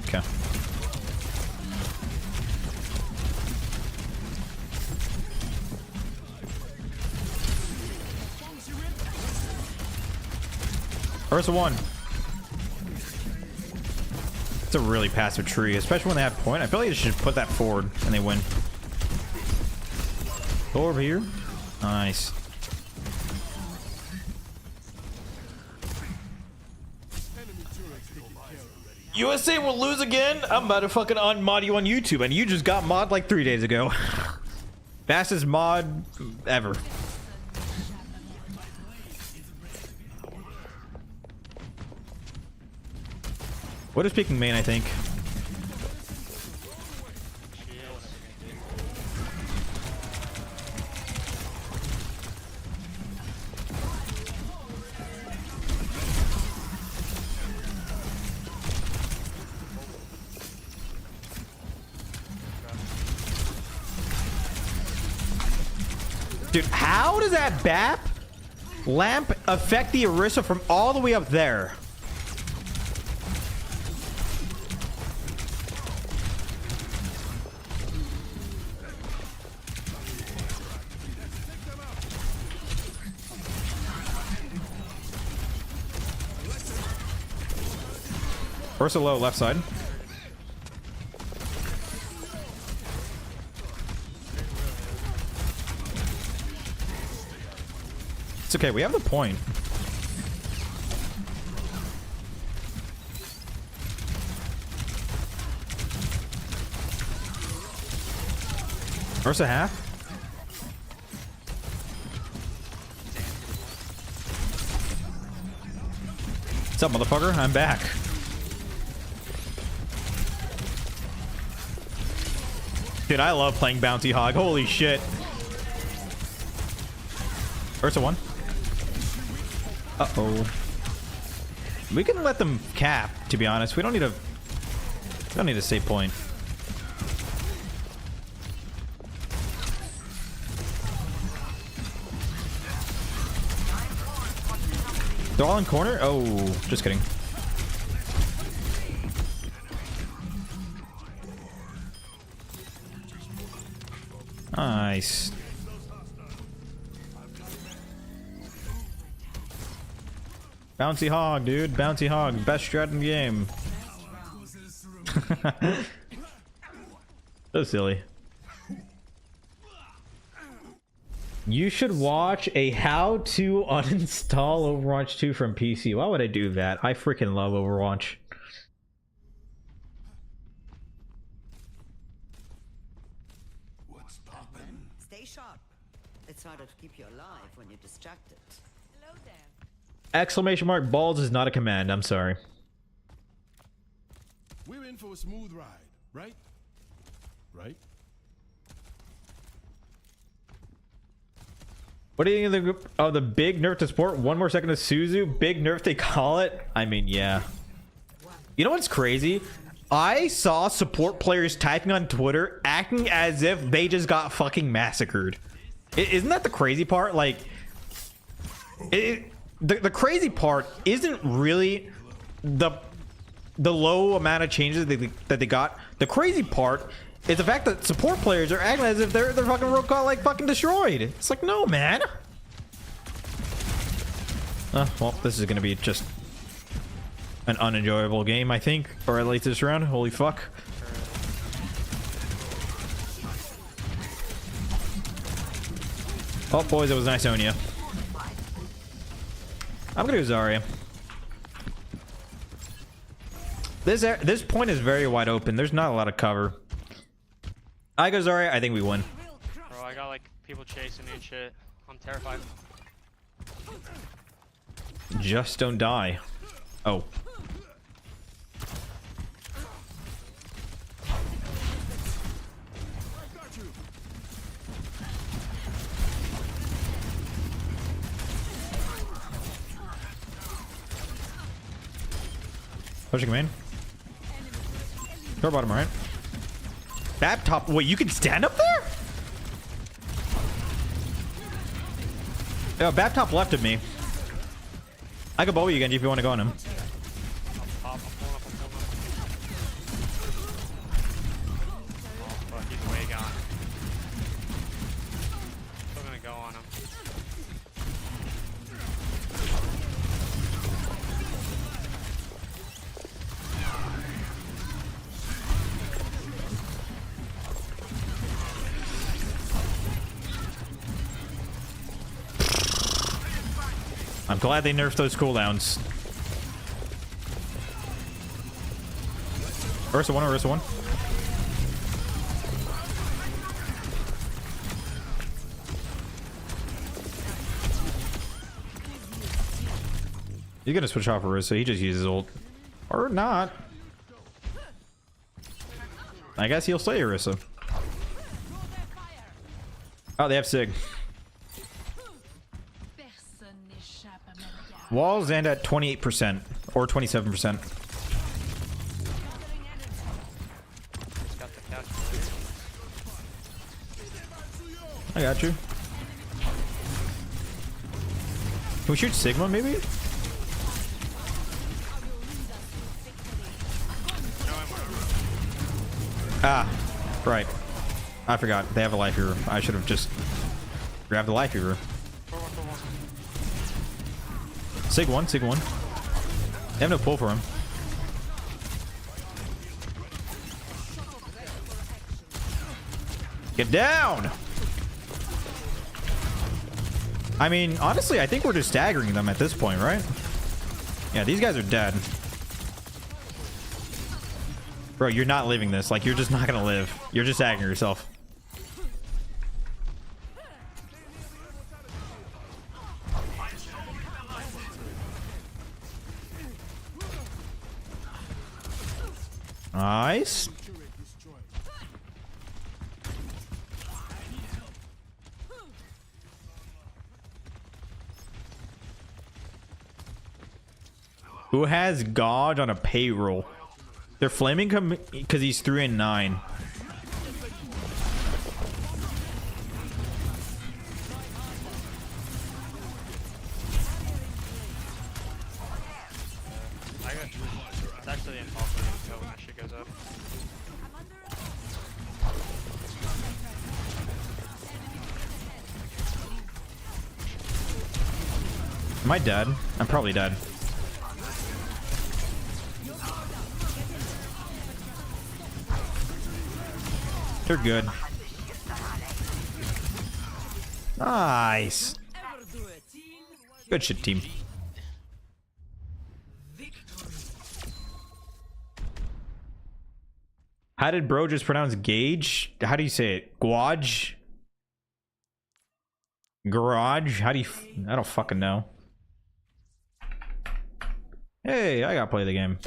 Okay. Ursa 1. It's a really passive tree, especially when they have point. I feel like they should put that forward and they win. Go over here. Nice. USA will lose again. I'm about to fucking unmod you on YouTube, and you just got mod like 3 days ago. Fastest mod ever. What is picking main, I think? Dude, how does that BAP lamp affect the Orisa from all the way up there? Orisa low, left side. It's okay, we have the point. Ursa half. What's up, motherfucker? I'm back. Dude, I love playing Bounty Hog. Holy shit. Ursa 1. Uh-oh. We can let them cap, to be honest. We don't need to save point. They're all in corner? Oh, just kidding. Nice. Bouncy Hog, dude. Bouncy Hog. Best strat in the game. So silly. You should watch a how to uninstall Overwatch 2 from PC. Why would I do that? I freaking love Overwatch. What's poppin'? Stay sharp. It's harder to keep you alive when you're distracted. Hello there. Exclamation mark balls is not a command. I'm sorry. We're in for a smooth ride, right? Right? What do you think of the group? Oh, the big nerf to support? 1 more second to Suzu. Big nerf they call it. I mean, yeah. You know what's crazy? I saw support players typing on Twitter acting as if they just got fucking massacred. Isn't that the crazy part? Like, the crazy part isn't really the low amount of changes that they got. The crazy part is the fact that support players are acting as if their fucking rogue got like fucking destroyed. It's like, no, man. Well, this is gonna be just an unenjoyable game, I think, or at least this round. Holy fuck. Oh, boys, it was nice owning you. I'm gonna go Zarya. This point is very wide open. There's not a lot of cover. I go Zarya. I think we win. Bro, I got like people chasing me and shit. I'm terrified. Just don't die. Oh. Pushing him in. Door bottom right. Bap top. Wait, you can stand up there? Yo, Bap top left of me. I can bow you again if you want to go on him. Oh fuck, he's way gone. Still gonna go on him. I'm glad they nerfed those cooldowns. Ursa 1, Ursa 1. You're gonna switch off Ursa. He just uses ult. Or not. I guess he'll stay Ursa. Oh, they have Sig. Walls end at 28% or 27%. I got you. Can we shoot Sigma maybe? Ah, right. I forgot. They have a Lifeweaver. I should have just grabbed the Lifeweaver. Sig 1, Sig 1. They have no pull for him. Get down! I mean, honestly, I think we're just staggering them at this point, right? Yeah, these guys are dead. Bro, you're not living this. Like, you're just not gonna live. You're just staggering yourself. Nice. Who has God on a payroll? They're flaming him because he's 3 and 9. It's actually impossible to kill when that shit goes up. Am I dead? I'm probably dead. They're good. Nice. Good shit, team. How did bro just pronounce gauge? How do you say it? Guage? Garage? How do you... I don't fucking know. Hey, I gotta play the game.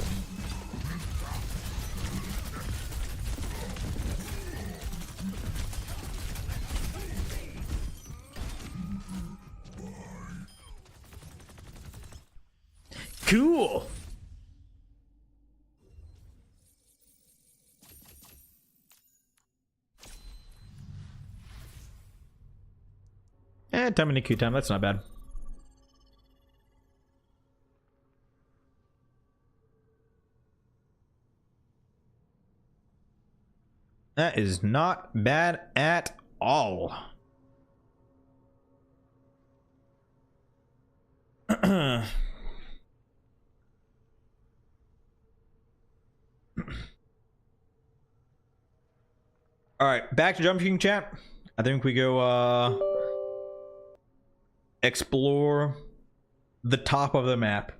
Cool. Time in the Q time. That's not bad. That is not bad at all. All right, back to jumping chat. I think we go explore the top of the map.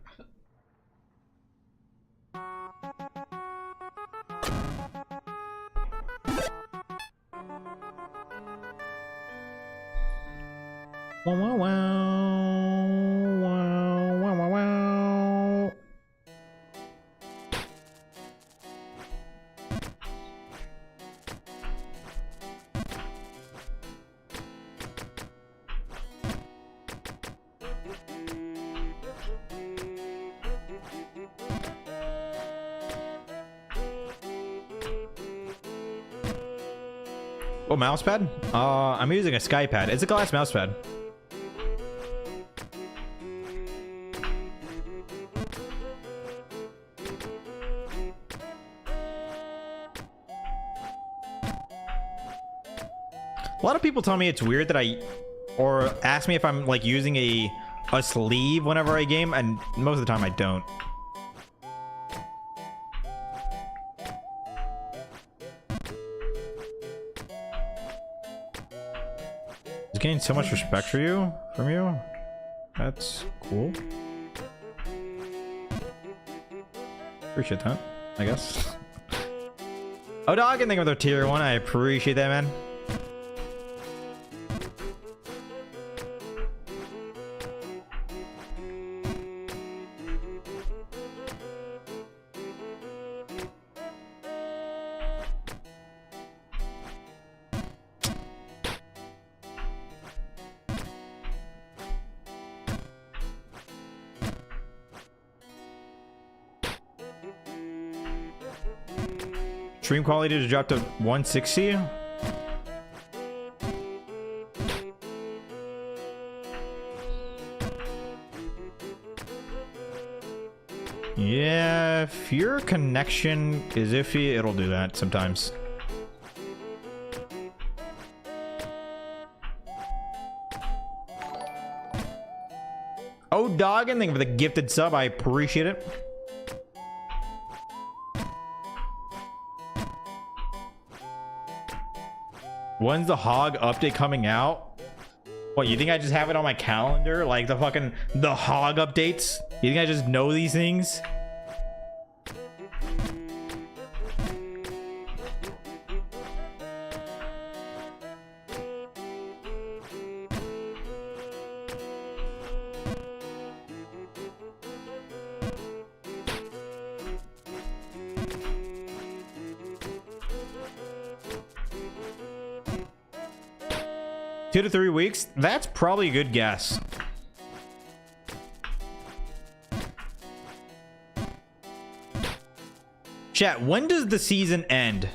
Wow, wow, wow. Wow, wow, wow, wow. Oh, mousepad? I'm using a SkyPad. It's a glass mousepad. A lot of people tell me it's weird that or ask me if I'm like using a sleeve whenever I game, and most of the time I don't. Just getting so much respect from you. That's cool. Appreciate that, I guess. Oh, dog, and thank you for the tier 1. I appreciate that, man. Stream quality to drop to 160. Yeah, if your connection is iffy, it'll do that sometimes. Oh, dog, and thank you for the gifted sub. I appreciate it. When's the hog update coming out? What, you think I just have it on my calendar? Like the hog updates? You think I just know these things? Two to 3 weeks? That's probably a good guess. Chat, when does the season end?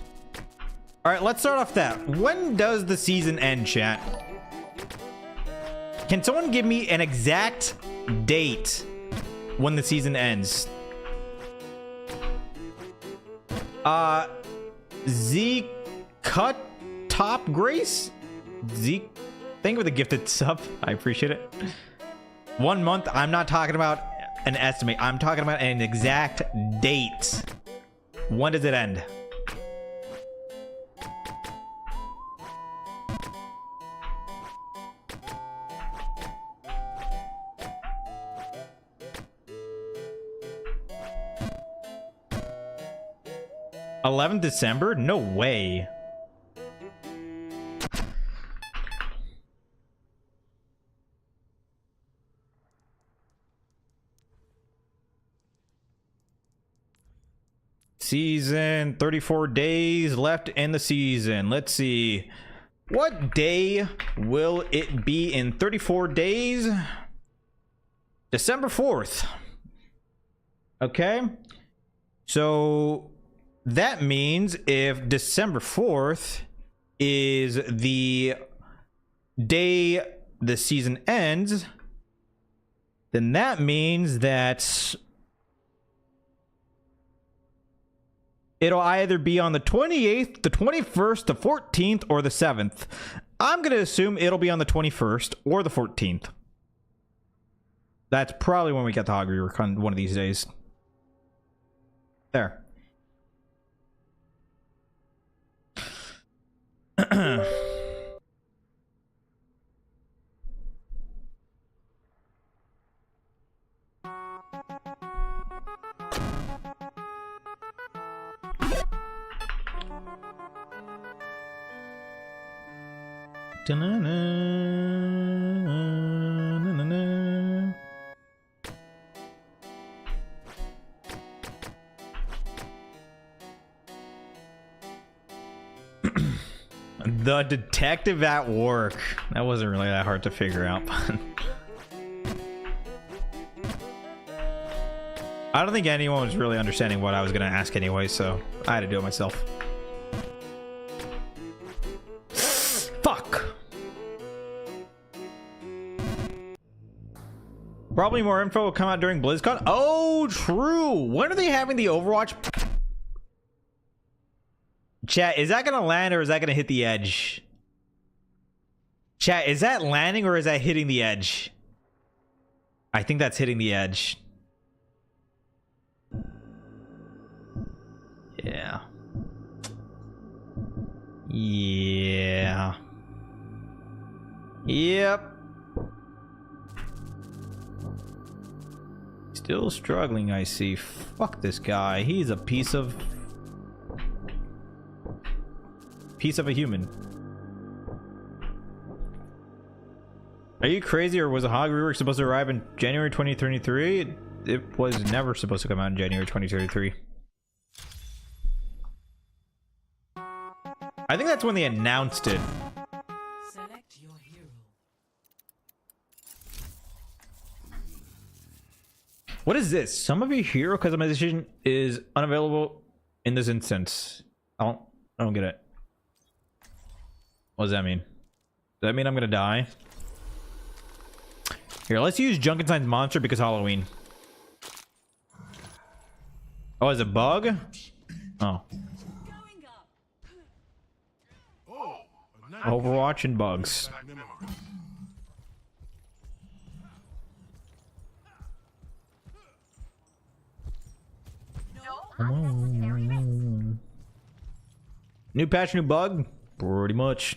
All right, let's start off that. When does the season end, chat? Can someone give me an exact date when the season ends? Z Cut Top Grace? Zeke, thank you for the gifted sub. I appreciate it. 1 month. I'm not talking about an estimate. I'm talking about an exact date. When does it end? December? No way. Season, 34 days left in the season. Let's see. What day will it be in 34 days? December 4th. Okay. So that means if December 4th is the day the season ends, then that means that it'll either be on the 28th, the 21st, the 14th, or the 7th. I'm going to assume it'll be on the 21st or the 14th. That's probably when we get the Hog Rework on one of these days. There. The detective at work. That wasn't really that hard to figure out. I don't think anyone was really understanding what I was going to ask anyway, so I had to do it myself. Fuck. Probably more info will come out during BlizzCon. Oh, true. When are they having the Overwatch? Chat, is that gonna land or is that gonna hit the edge? Chat, is that landing or is that hitting the edge? I think that's hitting the edge. Yeah. Yeah. Yep. Still struggling, I see. Fuck this guy. He's a piece of a human. Are you crazy, or was a Hog Rework supposed to arrive in January 2023? It was never supposed to come out in January 2023. I think that's when they announced it. Select your hero. What is this? Some of your hero customization is unavailable in this instance. I don't get it. What does that mean? Does that mean I'm gonna die? Here, let's use Junkenstein's monster because Halloween. Oh, is it a bug? Oh. Overwatch and bugs. New patch, new bug? Pretty much.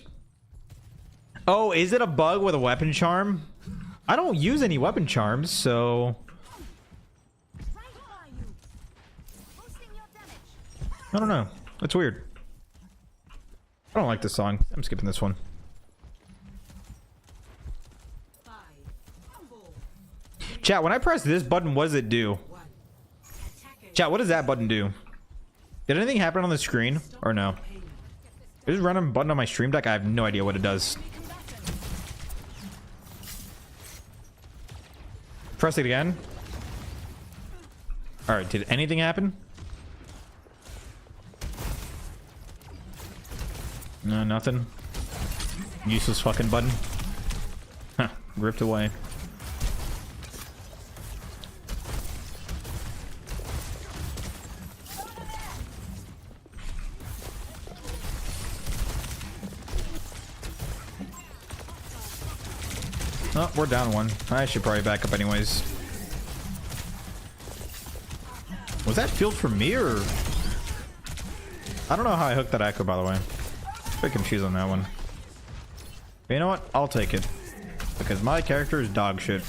Oh, is it a bug with a weapon charm? I don't use any weapon charms, so... I don't know. That's weird. I don't like this song. I'm skipping this one. Chat, when I press this button, what does it do? Chat, what does that button do? Did anything happen on the screen? Or no? There's a random button on my stream deck. I have no idea what it does. Press it again. Alright, did anything happen? No, nothing. Useless fucking button. Huh, ripped away. Oh, we're down one. I should probably back up anyways. Was that field for me or... I don't know how I hooked that echo, by the way. A bit confused on that one. But you know what? I'll take it. Because my character is dog shit.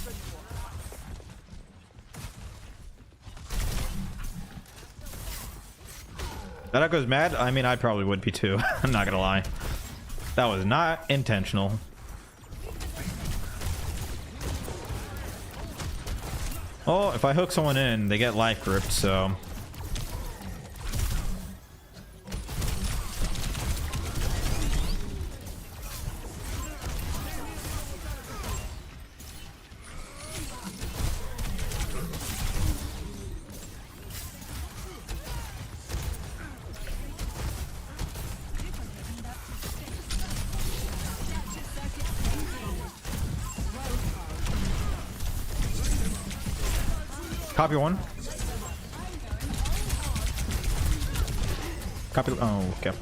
That echo's mad? I mean, I probably would be too. I'm not gonna lie. That was not intentional. Oh, if I hook someone in, they get life gripped, so... Copy one. Copy. Oh, okay.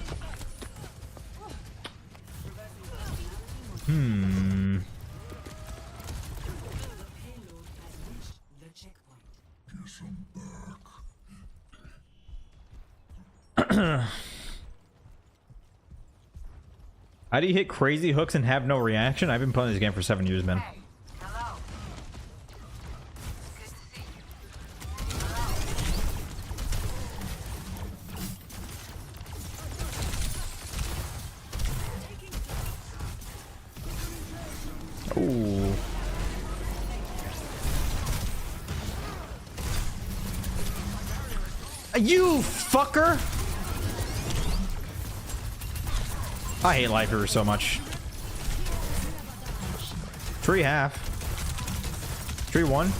How do you hit crazy hooks and have no reaction? I've been playing this game for 7 years, man. Ooh. You fucker! I hate Lifeweaver so much. Tree half. Tree one.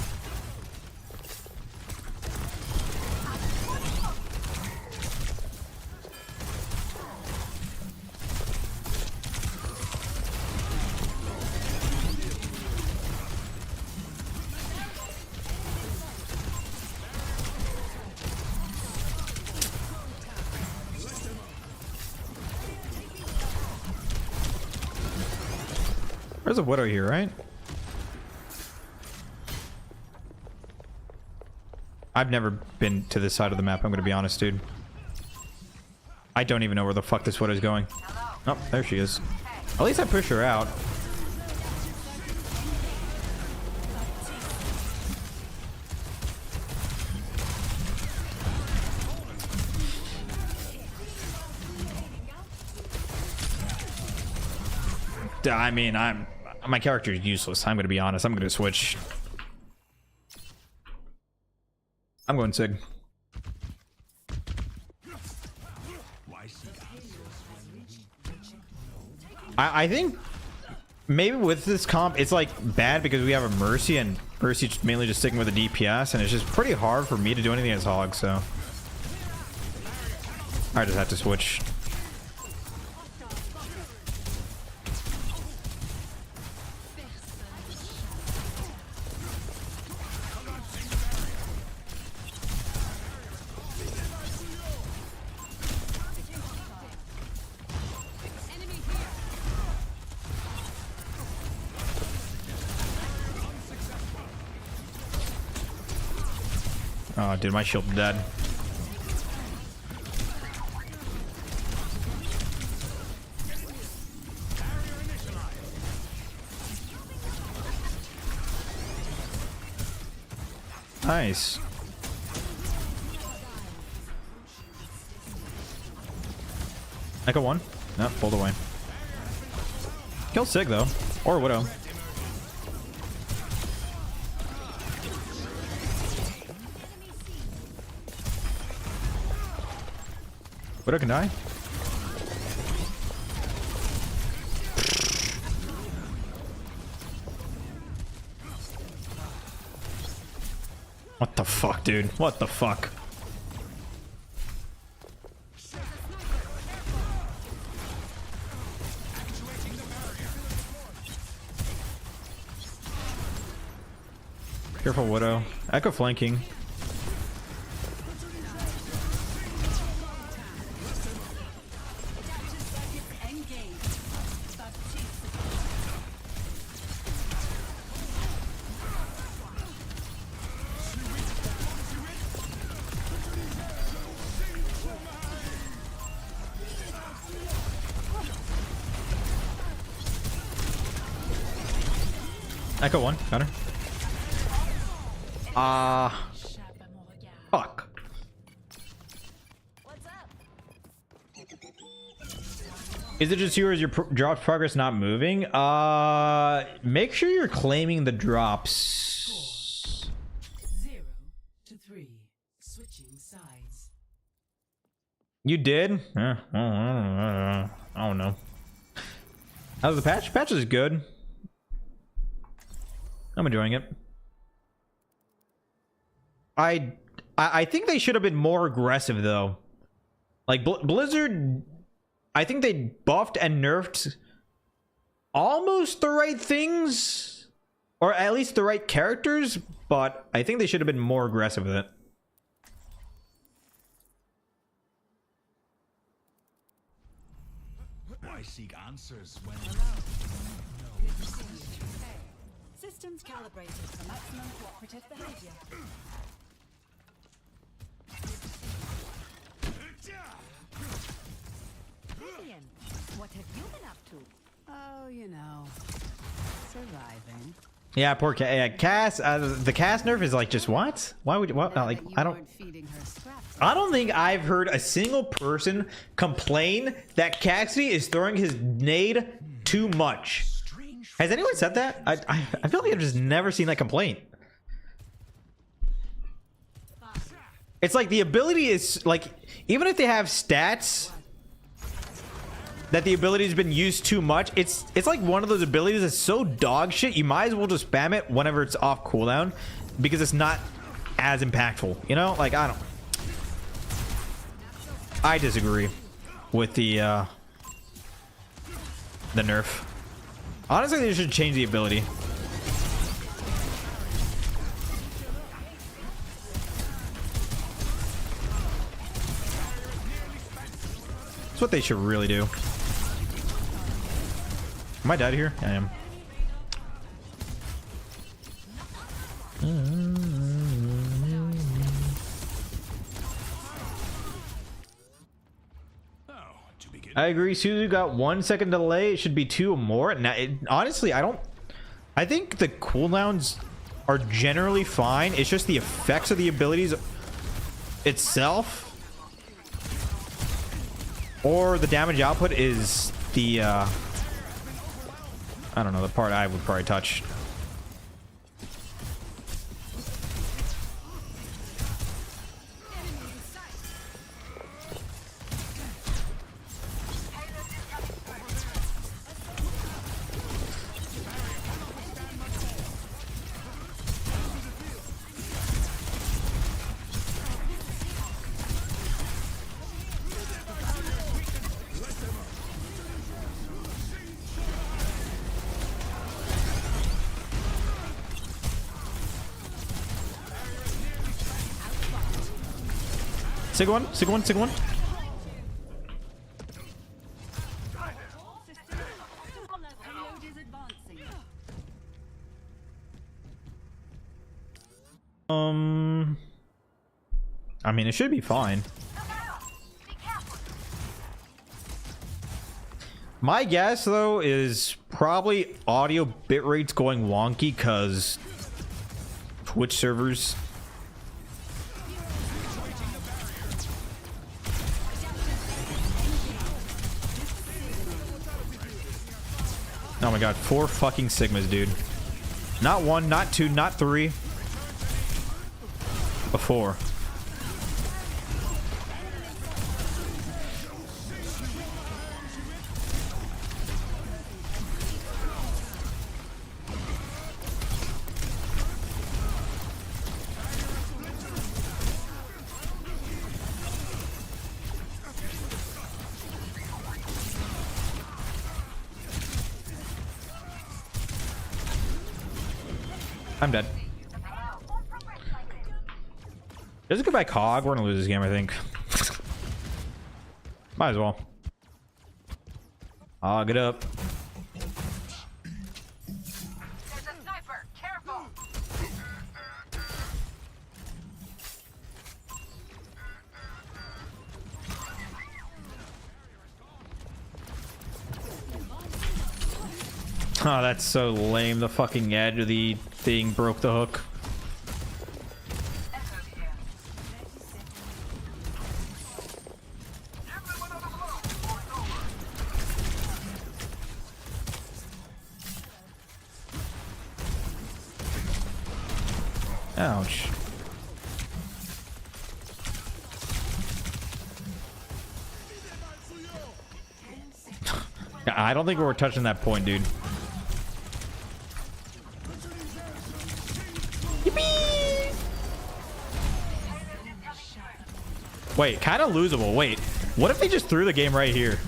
There's a Widow here, right? I've never been to this side of the map, I'm gonna be honest, dude. I don't even know where the fuck this Widow's going. Oh, there she is. At least I push her out. I mean, my character is useless. I'm gonna be honest. I'm gonna switch. I'm going Sig. I think maybe with this comp, it's like bad because we have a Mercy and Mercy's mainly just sticking with the DPS, and it's just pretty hard for me to do anything as Hog. So I just have to switch. Oh, dude, my shield dead. Nice. Echo one. No, pulled away. Kill Sig though, or Widow. Widow can die. What the fuck, dude? What the fuck? Careful, Widow. Echo flanking. Echo one, got her. Fuck. Is it just you or is your drop progress not moving? Make sure you're claiming the drops. 0 to 3. Switching sides. You did? I don't know. How's the patch? Patch is good. I'm enjoying it. I think they should have been more aggressive though. Like Blizzard, I think they buffed and nerfed almost the right things, or at least the right characters, but I think they should have been more aggressive with it. seek answers when Systems calibrated for maximum cooperative behavior. Alien, what have you been up to? Oh, you know, surviving. Yeah, poor Cass. The Cass nerf is like just what? Why would what? Like I don't. I don't think I've heard a single person complain that Cassidy is throwing his nade too much. Has anyone said that? I feel like I've just never seen that complaint. It's like the ability is like, even if they have stats that the ability has been used too much, it's like one of those abilities that's so dog shit, you might as well just spam it whenever it's off cooldown because it's not as impactful, you know? Like, I disagree with the nerf. Honestly, they should change the ability. That's what they should really do. Am I dead here? I am. I agree. Suzu got 1 second delay. It should be 2 or more. Now, honestly, I think the cooldowns are generally fine. It's just the effects of the abilities itself, or the damage output is the I don't know, the part I would probably touch. Sig one. I mean, it should be fine. My guess, though, is probably audio bitrate's going wonky because Twitch servers. Oh my god, 4 fucking Sigmas, dude. Not 1, not 2, not 3. But 4. I'm dead. Let's go back hog. We're gonna lose this game, I think. Might as well. Hog it up. There's a sniper. Careful. Oh, that's so lame. The fucking edge of the thing broke the hook. Ouch. I don't think we're touching that point, dude. Wait, kind of losable. Wait, what if they just threw the game right here?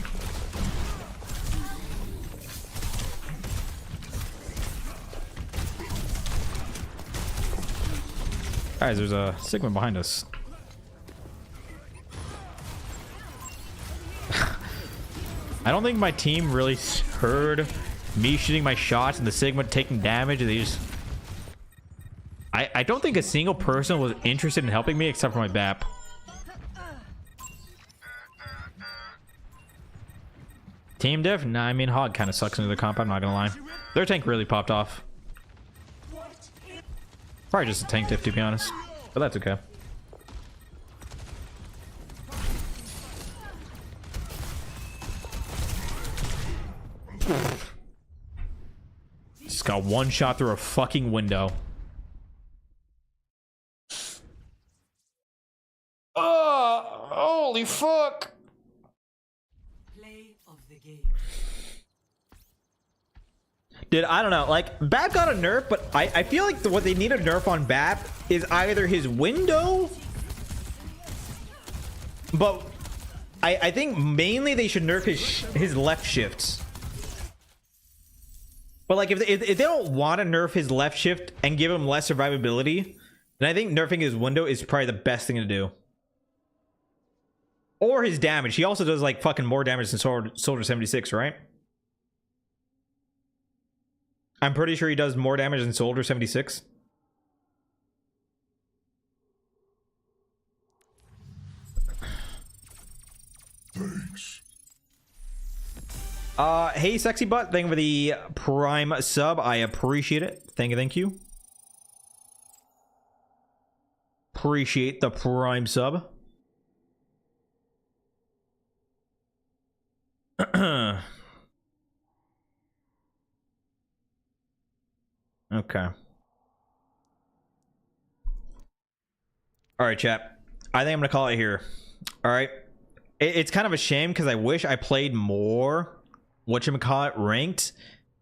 Guys, there's a Sigma behind us. I don't think my team really heard me shooting my shots and the Sigma taking damage, and they just... I don't think a single person was interested in helping me except for my BAP. Team diff? Nah, I mean, Hog kind of sucks into the comp, I'm not gonna lie. Their tank really popped off. Probably just a tank diff, to be honest. But that's okay. Just got one shot through a fucking window. Oh, holy fuck. Dude, I don't know. Like, Bap got a nerf, but I feel like what they need a nerf on Bap is either his window, but I think mainly they should nerf his left shifts. But like, if they don't want to nerf his left shift and give him less survivability, then I think nerfing his window is probably the best thing to do. Or his damage. He also does like fucking more damage than Soldier 76, right? I'm pretty sure he does more damage than Soldier 76. Thanks. Hey, Sexy Butt, thank you for the Prime sub. I appreciate it. Thank you. Appreciate the Prime sub. Okay. All right, chat. I think I'm gonna call it here. All right. It's kind of a shame because I wish I played more whatchamacallit ranked,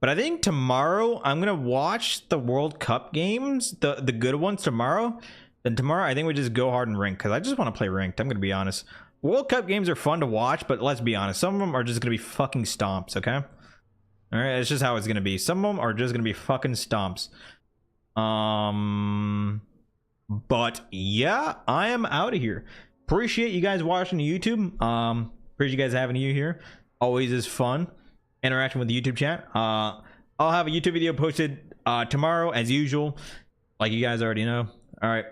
but I think tomorrow I'm gonna watch the World Cup games, the good ones tomorrow. Then tomorrow I think we just go hard and ranked because I just want to play ranked. I'm gonna be honest. World Cup games are fun to watch, but let's be honest, some of them are just gonna be fucking stomps. Okay. All right, it's just how it's gonna be. Some of them are just gonna be fucking stomps. But yeah, I am out of here. Appreciate you guys watching the YouTube. Appreciate you guys having you here. Always is fun interacting with the YouTube chat. I'll have a YouTube video posted tomorrow as usual, like you guys already know. All right,